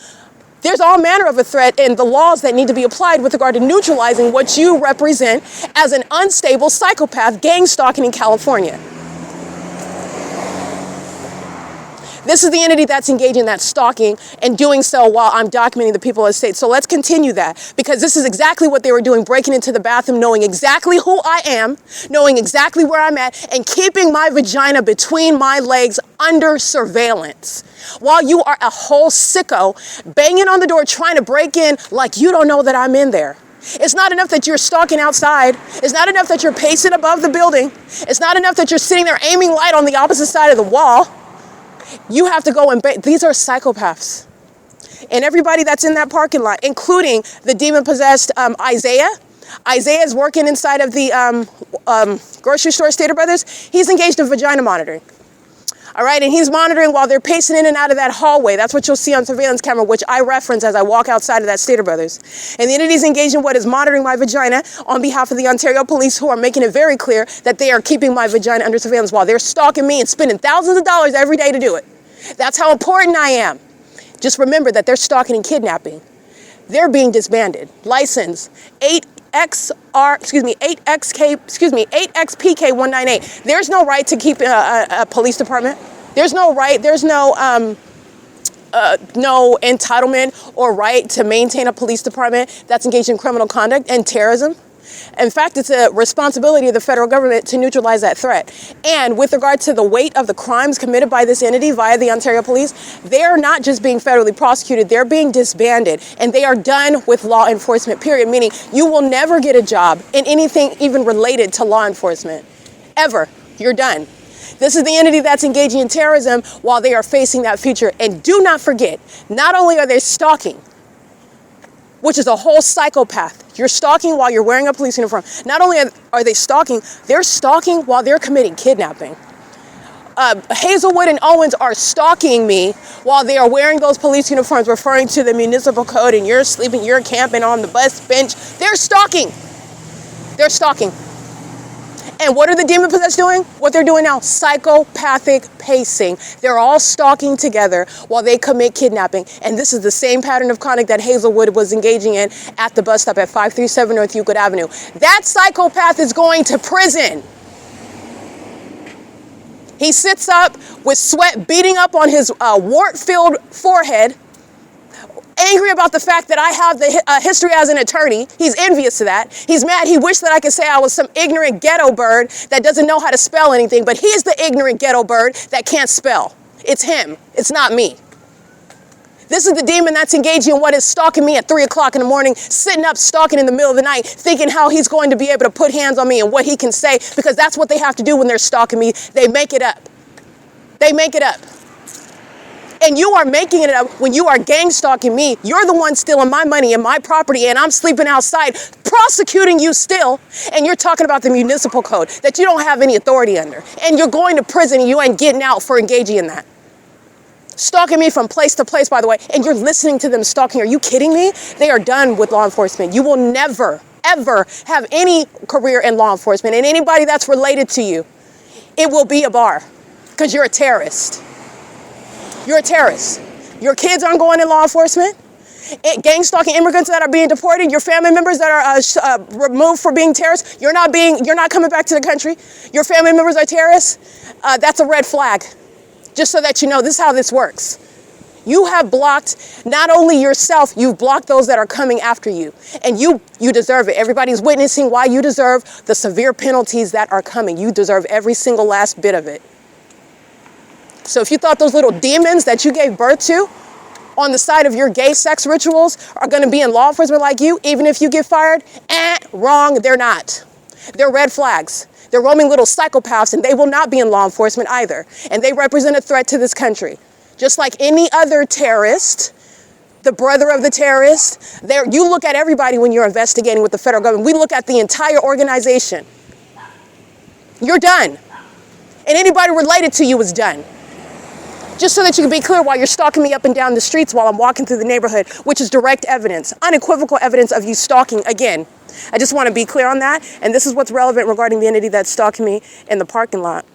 there's all manner of a threat and the laws that need to be applied with regard to neutralizing what you represent as an unstable psychopath gang stalking in California. This is the entity that's engaging in that stalking and doing so while I'm documenting the people of the state. So let's continue that because this is exactly what they were doing, breaking into the bathroom, knowing exactly who I am, knowing exactly where I'm at, and keeping my vagina between my legs under surveillance. While you are a whole sicko banging on the door trying to break in like you don't know that I'm in there. It's not enough that you're stalking outside. It's not enough that you're pacing above the building. It's not enough that you're sitting there aiming light on the opposite side of the wall. You have to go and these are psychopaths. And everybody that's in that parking lot, including the demon-possessed Isaiah. Isaiah is working inside of the grocery store, Stater Brothers. He's engaged in vagina monitoring. All right, and he's monitoring while they're pacing in and out of that hallway. That's what you'll see on surveillance camera, which I reference as I walk outside of that Stater Brothers. And the entity's engaged in what is monitoring my vagina on behalf of the Ontario police, who are making it very clear that they are keeping my vagina under surveillance while they're stalking me and spending thousands of dollars every day to do it. That's how important I am. Just remember that they're stalking and kidnapping. They're being disbanded. License 8XPK 198. There's no right to keep a police department. There's no right. There's no entitlement or right to maintain a police department that's engaged in criminal conduct and terrorism. In fact, it's a responsibility of the federal government to neutralize that threat. And with regard to the weight of the crimes committed by this entity via the Ontario police, they're not just being federally prosecuted, they're being disbanded. And they are done with law enforcement, period. Meaning you will never get a job in anything even related to law enforcement. Ever. You're done. This is the entity that's engaging in terrorism while they are facing that future. And do not forget, not only are they stalking, which is a whole psychopath. You're stalking while you're wearing a police uniform. Not only are they stalking, they're stalking while they're committing kidnapping. Hazelwood and Owens are stalking me while they are wearing those police uniforms, referring to the municipal code, and you're sleeping, you're camping on the bus bench. They're stalking. They're stalking. And what are the demon-possessed doing? What they're doing now, psychopathic pacing. They're all stalking together while they commit kidnapping. And this is the same pattern of conduct that Hazelwood was engaging in at the bus stop at 537 North Euclid Avenue. That psychopath is going to prison. He sits up with sweat beating up on his wart-filled forehead, angry about the fact that I have the history as an attorney. He's envious to that. He's mad. He wished that I could say I was some ignorant ghetto bird that doesn't know how to spell anything, but he's the ignorant ghetto bird that can't spell. It's him. It's not me. This is the demon that's engaging in what is stalking me at 3 o'clock in the morning, sitting up stalking in the middle of the night, thinking how he's going to be able to put hands on me and what he can say, because that's what they have to do when they're stalking me. They make it up. They make it up. And you are making it up when you are gang stalking me. You're the one stealing my money and my property, and I'm sleeping outside prosecuting you still. And you're talking about the municipal code that you don't have any authority under. And you're going to prison and you ain't getting out for engaging in that. Stalking me from place to place, by the way, and you're listening to them stalking. Are you kidding me? They are done with law enforcement. You will never, ever have any career in law enforcement. And anybody that's related to you, it will be a bar because you're a terrorist. You're a terrorist. Your kids aren't going in law enforcement. Gang stalking immigrants that are being deported, your family members that are removed for being terrorists, you're not coming back to the country. Your family members are terrorists. That's a red flag. Just so that you know, this is how this works. You have blocked not only yourself, you've blocked those that are coming after you. And you deserve it. Everybody's witnessing why you deserve the severe penalties that are coming. You deserve every single last bit of it. So if you thought those little demons that you gave birth to on the side of your gay sex rituals are going to be in law enforcement like you, even if you get fired, wrong, they're not. They're red flags. They're roaming little psychopaths, and they will not be in law enforcement either. And they represent a threat to this country. Just like any other terrorist, the brother of the terrorist, you look at everybody when you're investigating with the federal government. We look at the entire organization. You're done. And anybody related to you is done. Just so that you can be clear, while you're stalking me up and down the streets while I'm walking through the neighborhood, which is direct evidence, unequivocal evidence of you stalking again. I just want to be clear on that. And this is what's relevant regarding the entity that's stalking me in the parking lot.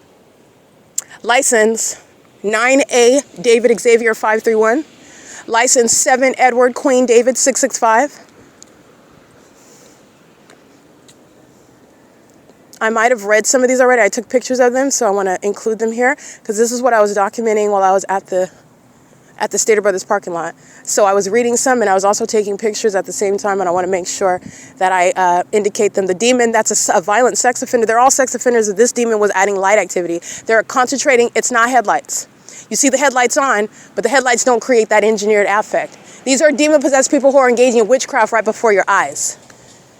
License 9A David Xavier 531. License 7 Edward Queen David 665. I might have read some of these already. I took pictures of them, so I want to include them here because this is what I was documenting while I was at the Stater Brothers parking lot. So I was reading some and I was also taking pictures at the same time, and I want to make sure that I indicate them. The demon, that's a violent sex offender. They're all sex offenders. This demon was adding light activity. They're concentrating. It's not headlights. You see the headlights on, but the headlights don't create that engineered affect. These are demon-possessed people who are engaging in witchcraft right before your eyes.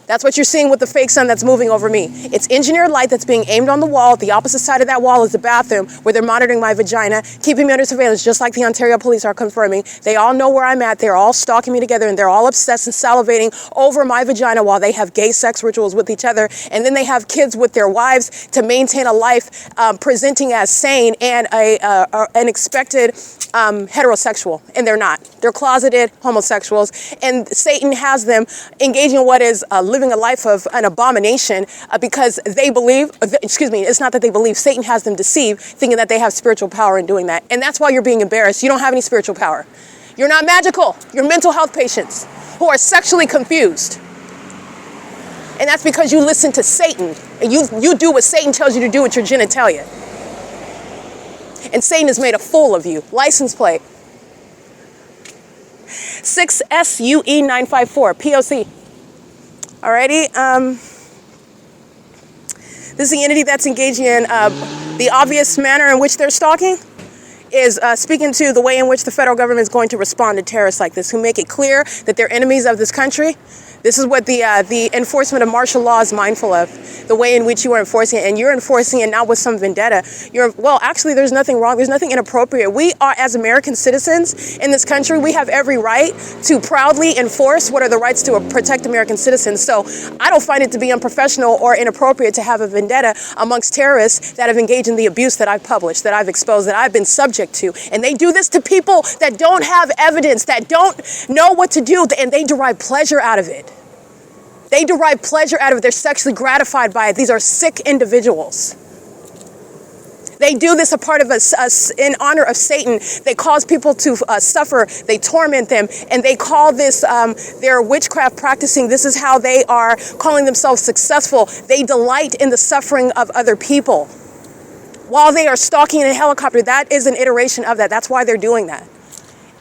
That's what you're seeing with the fake sun that's moving over me. It's engineered light that's being aimed on the wall. The opposite side of that wall is the bathroom where they're monitoring my vagina, keeping me under surveillance, just like the Ontario police are confirming. They all know where I'm at. They're all stalking me together, and they're all obsessed and salivating over my vagina while they have gay sex rituals with each other. And then they have kids with their wives to maintain a life presenting as sane and an expected heterosexual. And they're not. They're closeted homosexuals. And Satan has them engaging in what is living a life of an abomination because they believe, it's not that they believe, Satan has them deceived, thinking that they have spiritual power in doing that. And that's why you're being embarrassed. You don't have any spiritual power. You're not magical. You're mental health patients who are sexually confused. And that's because you listen to Satan. And you do what Satan tells you to do with your genitalia. And Satan has made a fool of you. License plate 6SUE954, P.O.C. Alrighty, this is the entity that's engaging in the obvious manner in which they're stalking, is speaking to the way in which the federal government is going to respond to terrorists like this, who make it clear that they're enemies of this country. This is what the enforcement of martial law is mindful of, the way in which you are enforcing it. And you're enforcing it not with some vendetta. Well, actually, there's nothing wrong. There's nothing inappropriate. We are, as American citizens in this country, we have every right to proudly enforce what are the rights to protect American citizens. So I don't find it to be unprofessional or inappropriate to have a vendetta amongst terrorists that have engaged in the abuse that I've published, that I've exposed, that I've been subject to. And they do this to people that don't have evidence, that don't know what to do, and they derive pleasure out of it. They derive pleasure out of it. They're sexually gratified by it. These are sick individuals. They do this a part of us in honor of Satan. They cause people to suffer. They torment them. And they call this their witchcraft practicing. This is how they are calling themselves successful. They delight in the suffering of other people. While they are stalking in a helicopter, that is an iteration of that. That's why they're doing that.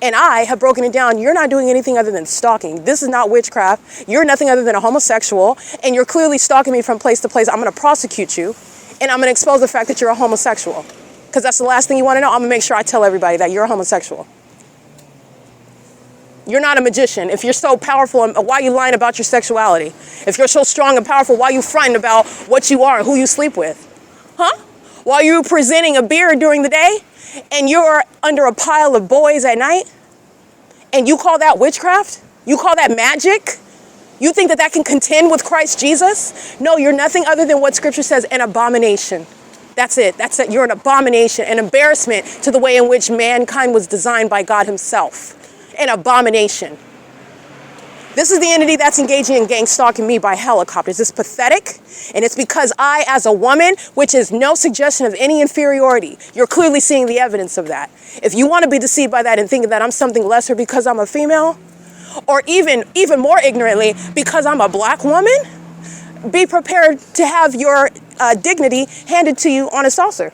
And I have broken it down. You're not doing anything other than stalking. This is not witchcraft. You're nothing other than a homosexual. And you're clearly stalking me from place to place. I'm going to prosecute you. And I'm going to expose the fact that you're a homosexual. Because that's the last thing you want to know. I'm going to make sure I tell everybody that you're a homosexual. You're not a magician. If you're so powerful, why are you lying about your sexuality? If you're so strong and powerful, why are you fronting about what you are and who you sleep with? Huh? While you're presenting a beard during the day and you're under a pile of boys at night, and you call that witchcraft? You call that magic? You think that that can contend with Christ Jesus? No, you're nothing other than what Scripture says, an abomination. That's it. That's it. You're an abomination, an embarrassment to the way in which mankind was designed by God himself. An abomination. This is the entity that's engaging in gang stalking me by helicopters. It's pathetic, and it's because I, as a woman, which is no suggestion of any inferiority, you're clearly seeing the evidence of that. If you want to be deceived by that and thinking that I'm something lesser because I'm a female, or even more ignorantly, because I'm a black woman, be prepared to have your dignity handed to you on a saucer.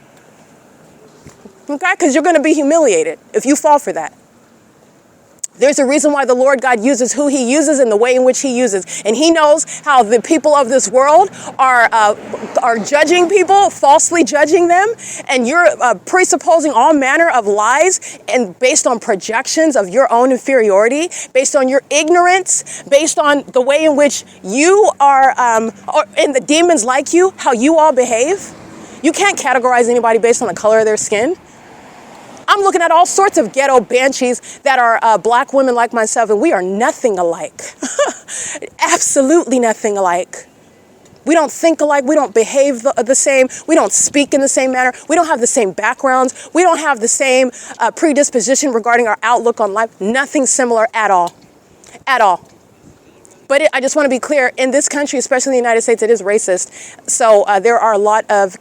Okay? Because you're going to be humiliated if you fall for that. There's a reason why the Lord God uses who he uses and the way in which he uses. And he knows how the people of this world are judging people, falsely judging them. And you're presupposing all manner of lies and based on projections of your own inferiority, based on your ignorance, based on the way in which you are, and the demons like you, how you all behave. You can't categorize anybody based on the color of their skin. I'm looking at all sorts of ghetto banshees that are black women like myself, and we are nothing alike. Absolutely nothing alike. We don't think alike. We don't behave the same. We don't speak in the same manner. We don't have the same backgrounds. We don't have the same predisposition regarding our outlook on life. Nothing similar at all. At all. But I just want to be clear, in this country, especially the United States, it is racist. So there are a lot of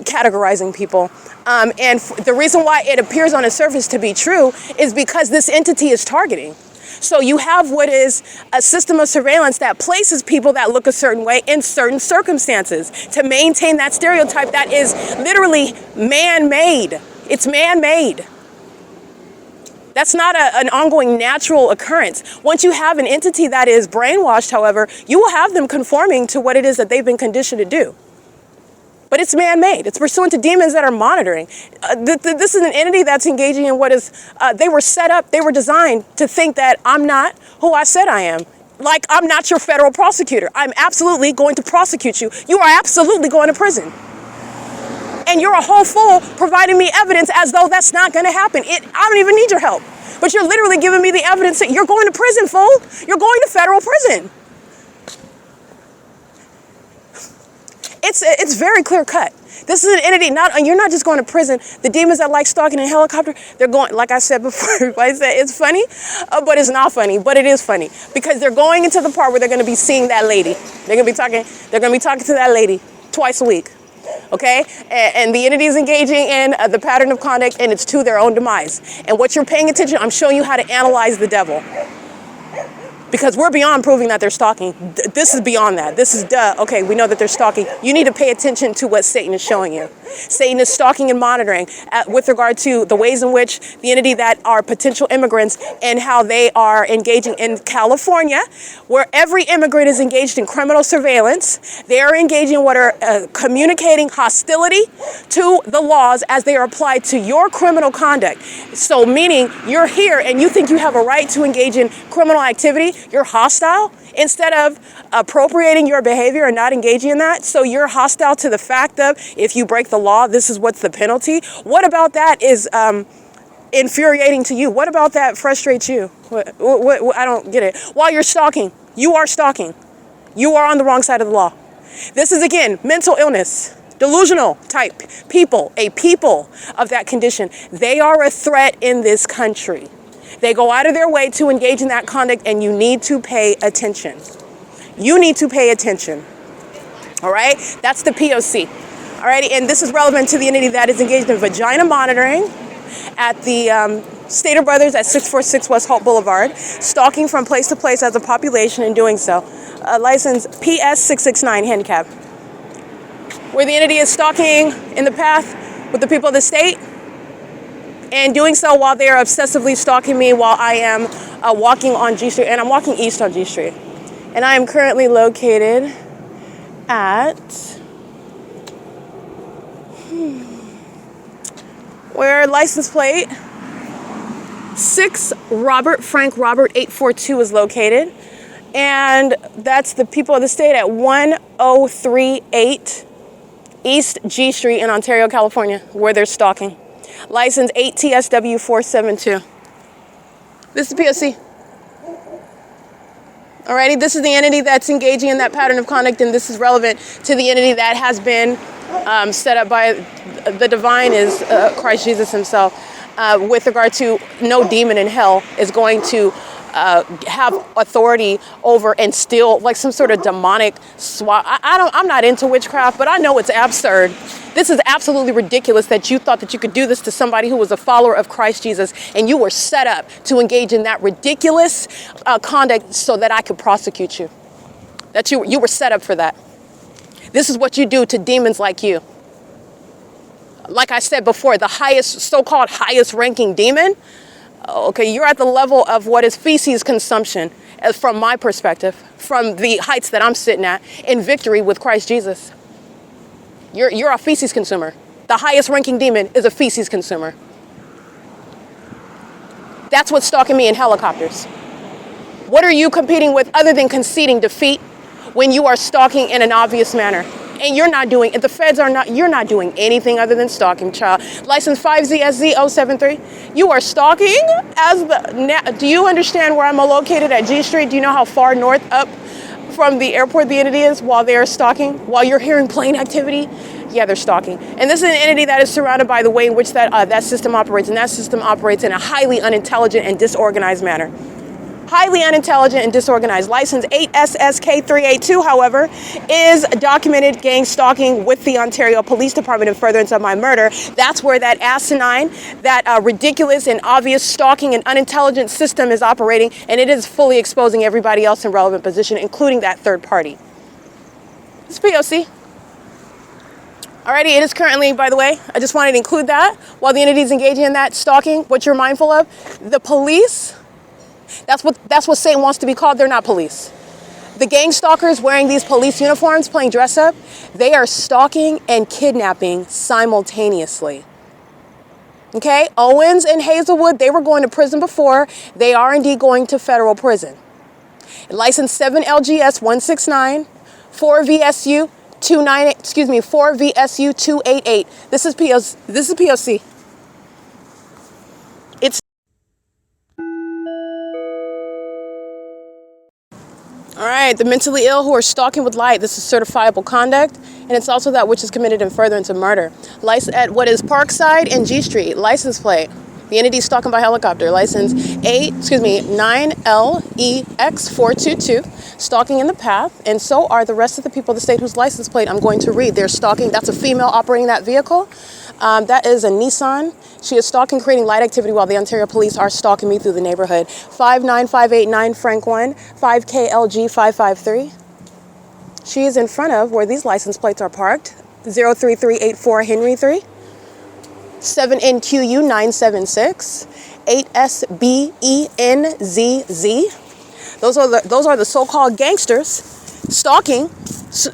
categorizing people. And the reason why it appears on the surface to be true is because this entity is targeting. So you have what is a system of surveillance that places people that look a certain way in certain circumstances to maintain that stereotype that is literally man-made. It's man-made. That's not an ongoing natural occurrence. Once you have an entity that is brainwashed, however, you will have them conforming to what it is that they've been conditioned to do. But it's man-made. It's pursuant to demons that are monitoring. This is an entity that's engaging in what is, they were set up, they were designed to think that I'm not who I said I am. Like, I'm not your federal prosecutor. I'm absolutely going to prosecute you. You are absolutely going to prison. And you're a whole fool providing me evidence as though that's not going to happen. I don't even need your help. But you're literally giving me the evidence that you're going to prison, fool. You're going to federal prison. It's very clear cut. This is an entity, you're not just going to prison. The demons that like stalking in a helicopter, they're going, like I said before, everybody said it's funny, but it's not funny, but it is funny. Because they're going into the part where they're going to be seeing that lady. They're going to be talking to that lady twice a week. Okay? And the entity is engaging in the pattern of conduct, and it's to their own demise. And what you're paying attention, I'm showing you how to analyze the devil. Because we're beyond proving that they're stalking. This is beyond that. This is okay, we know that they're stalking. You need to pay attention to what Satan is showing you. Satan is stalking and monitoring with regard to the ways in which the entity that are potential immigrants and how they are engaging in California, where every immigrant is engaged in criminal surveillance. They are engaging in what are communicating hostility to the laws as they are applied to your criminal conduct. So meaning you're here and you think you have a right to engage in criminal activity. You're hostile instead of appropriating your behavior and not engaging in that. So you're hostile to the fact of if you break the law, this is what's the penalty. What about that is infuriating to you? What about that frustrates you? What, I don't get it. While you're stalking, you are stalking. You are on the wrong side of the law. This is, again, mental illness, delusional type people, a people of that condition. They are a threat in this country. They go out of their way to engage in that conduct, and you need to pay attention. You need to pay attention. All right? That's the P.O.C. All right? And this is relevant to the entity that is engaged in vagina monitoring at the Stater Brothers at 646 West Holt Boulevard, stalking from place to place as a population and doing so. License PS 669 handicap. Where the entity is stalking in the path with the people of the state, and doing so while they are obsessively stalking me while I am walking on G Street, and I'm walking east on G Street. And I am currently located at, where license plate 6 Robert Frank Robert 842 is located. And that's the people of the state at 1038 East G Street in Ontario, California, where they're stalking. License 8 TSW 472. This is P.O.C. Alrighty, this is the entity that's engaging in that pattern of conduct, and this is relevant to the entity that has been set up by the divine is Christ Jesus himself. With regard to no demon in hell is going to have authority over and steal, like some sort of demonic swap. I'm not into witchcraft, but I know it's absurd. This is absolutely ridiculous that you thought that you could do this to somebody who was a follower of Christ Jesus, and you were set up to engage in that ridiculous conduct so that I could prosecute you. That you were set up for that. This is what you do to demons like you. Like I said before, the highest, so-called highest ranking demon, okay, you're at the level of what is feces consumption, from my perspective, from the heights that I'm sitting at in victory with Christ Jesus. You're a feces consumer. The highest ranking demon is a feces consumer. That's what's stalking me in helicopters. What are you competing with other than conceding defeat when you are stalking in an obvious manner? And you're not doing, the feds are not, you're not doing anything other than stalking, child. License 5ZSZ073. You are stalking as the, do you understand where I'm located at G Street? Do you know how far north up from the airport the entity is while they're stalking? While you're hearing plane activity? Yeah, they're stalking. And this is an entity that is surrounded by the way in which that system operates. And that system operates in a highly unintelligent and disorganized manner. Highly unintelligent and disorganized. License 8SSK382, however, is documented gang stalking with the Ontario Police Department in furtherance of my murder. That's where that asinine, that ridiculous and obvious stalking and unintelligent system is operating, and it is fully exposing everybody else in relevant position, including that third party. It's P.O.C. Alrighty, it is currently, by the way, I just wanted to include that, while the entity is engaging in that stalking, what you're mindful of, the police, that's what Satan wants to be called. They're not police. The gang stalkers wearing these police uniforms, playing dress up, they are stalking and kidnapping simultaneously. Okay, Owens and Hazelwood, they were going to prison before. They are indeed going to federal prison. License 7LGS169, 4VSU 4VSU 288. This is P.O.C. It's all right, the mentally ill who are stalking with light. This is certifiable conduct, and it's also that which is committed in furtherance of murder. At what is Parkside and G Street, license plate. The entity is stalking by helicopter. License 9LEX422, stalking in the path, and so are the rest of the people of the state whose license plate I'm going to read. They're stalking. That's a female operating that vehicle. That is a Nissan. She is stalking, creating light activity while the Ontario police are stalking me through the neighborhood. 59589 Frank 1, 5KLG 553. She is in front of where these license plates are parked. 03384 Henry 3. 7NQU 976, 8SBENZZ. Those are the so-called gangsters stalking.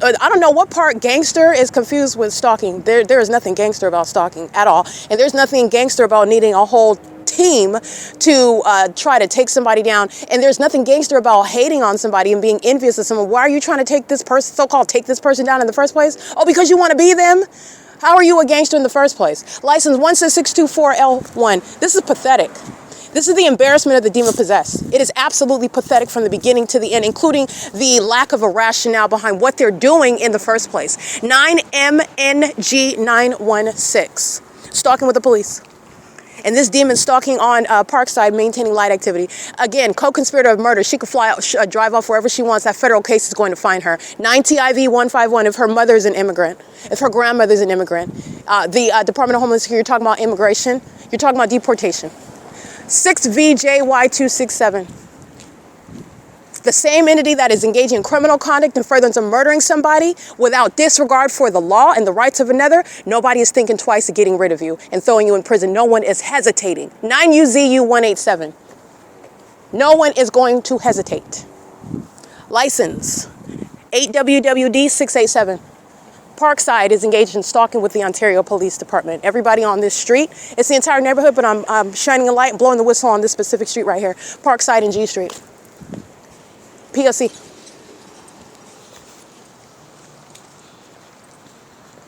I don't know what part gangster is confused with stalking. There is nothing gangster about stalking at all, and there's nothing gangster about needing a whole team to try to take somebody down, and there's nothing gangster about hating on somebody and being envious of someone. Why are you trying to take this person, so-called take this person down in the first place? Oh, because you want to be them? How are you a gangster in the first place? License 16624L1. This is pathetic. This is the embarrassment of the demon possessed. It is absolutely pathetic from the beginning to the end, including the lack of a rationale behind what they're doing in the first place. 9MNG916. Stalking with the police. And this demon stalking on Parkside, maintaining light activity. Again, co-conspirator of murder. She could fly out, drive off wherever she wants. That federal case is going to find her. 9TIV151 if her mother is an immigrant. If her grandmother is an immigrant. The Department of Homeland Security, you're talking about immigration. You're talking about deportation. 6VJY267. The same entity that is engaging in criminal conduct and furtherance of murdering somebody without disregard for the law and the rights of another, nobody is thinking twice of getting rid of you and throwing you in prison. No one is hesitating. 9UZU187. No one is going to hesitate. License 8WWD687. Parkside is engaged in stalking with the Ontario Police Department. Everybody on this street, it's the entire neighborhood, but I'm shining a light and blowing the whistle on this specific street right here. Parkside and G Street. P.O.C.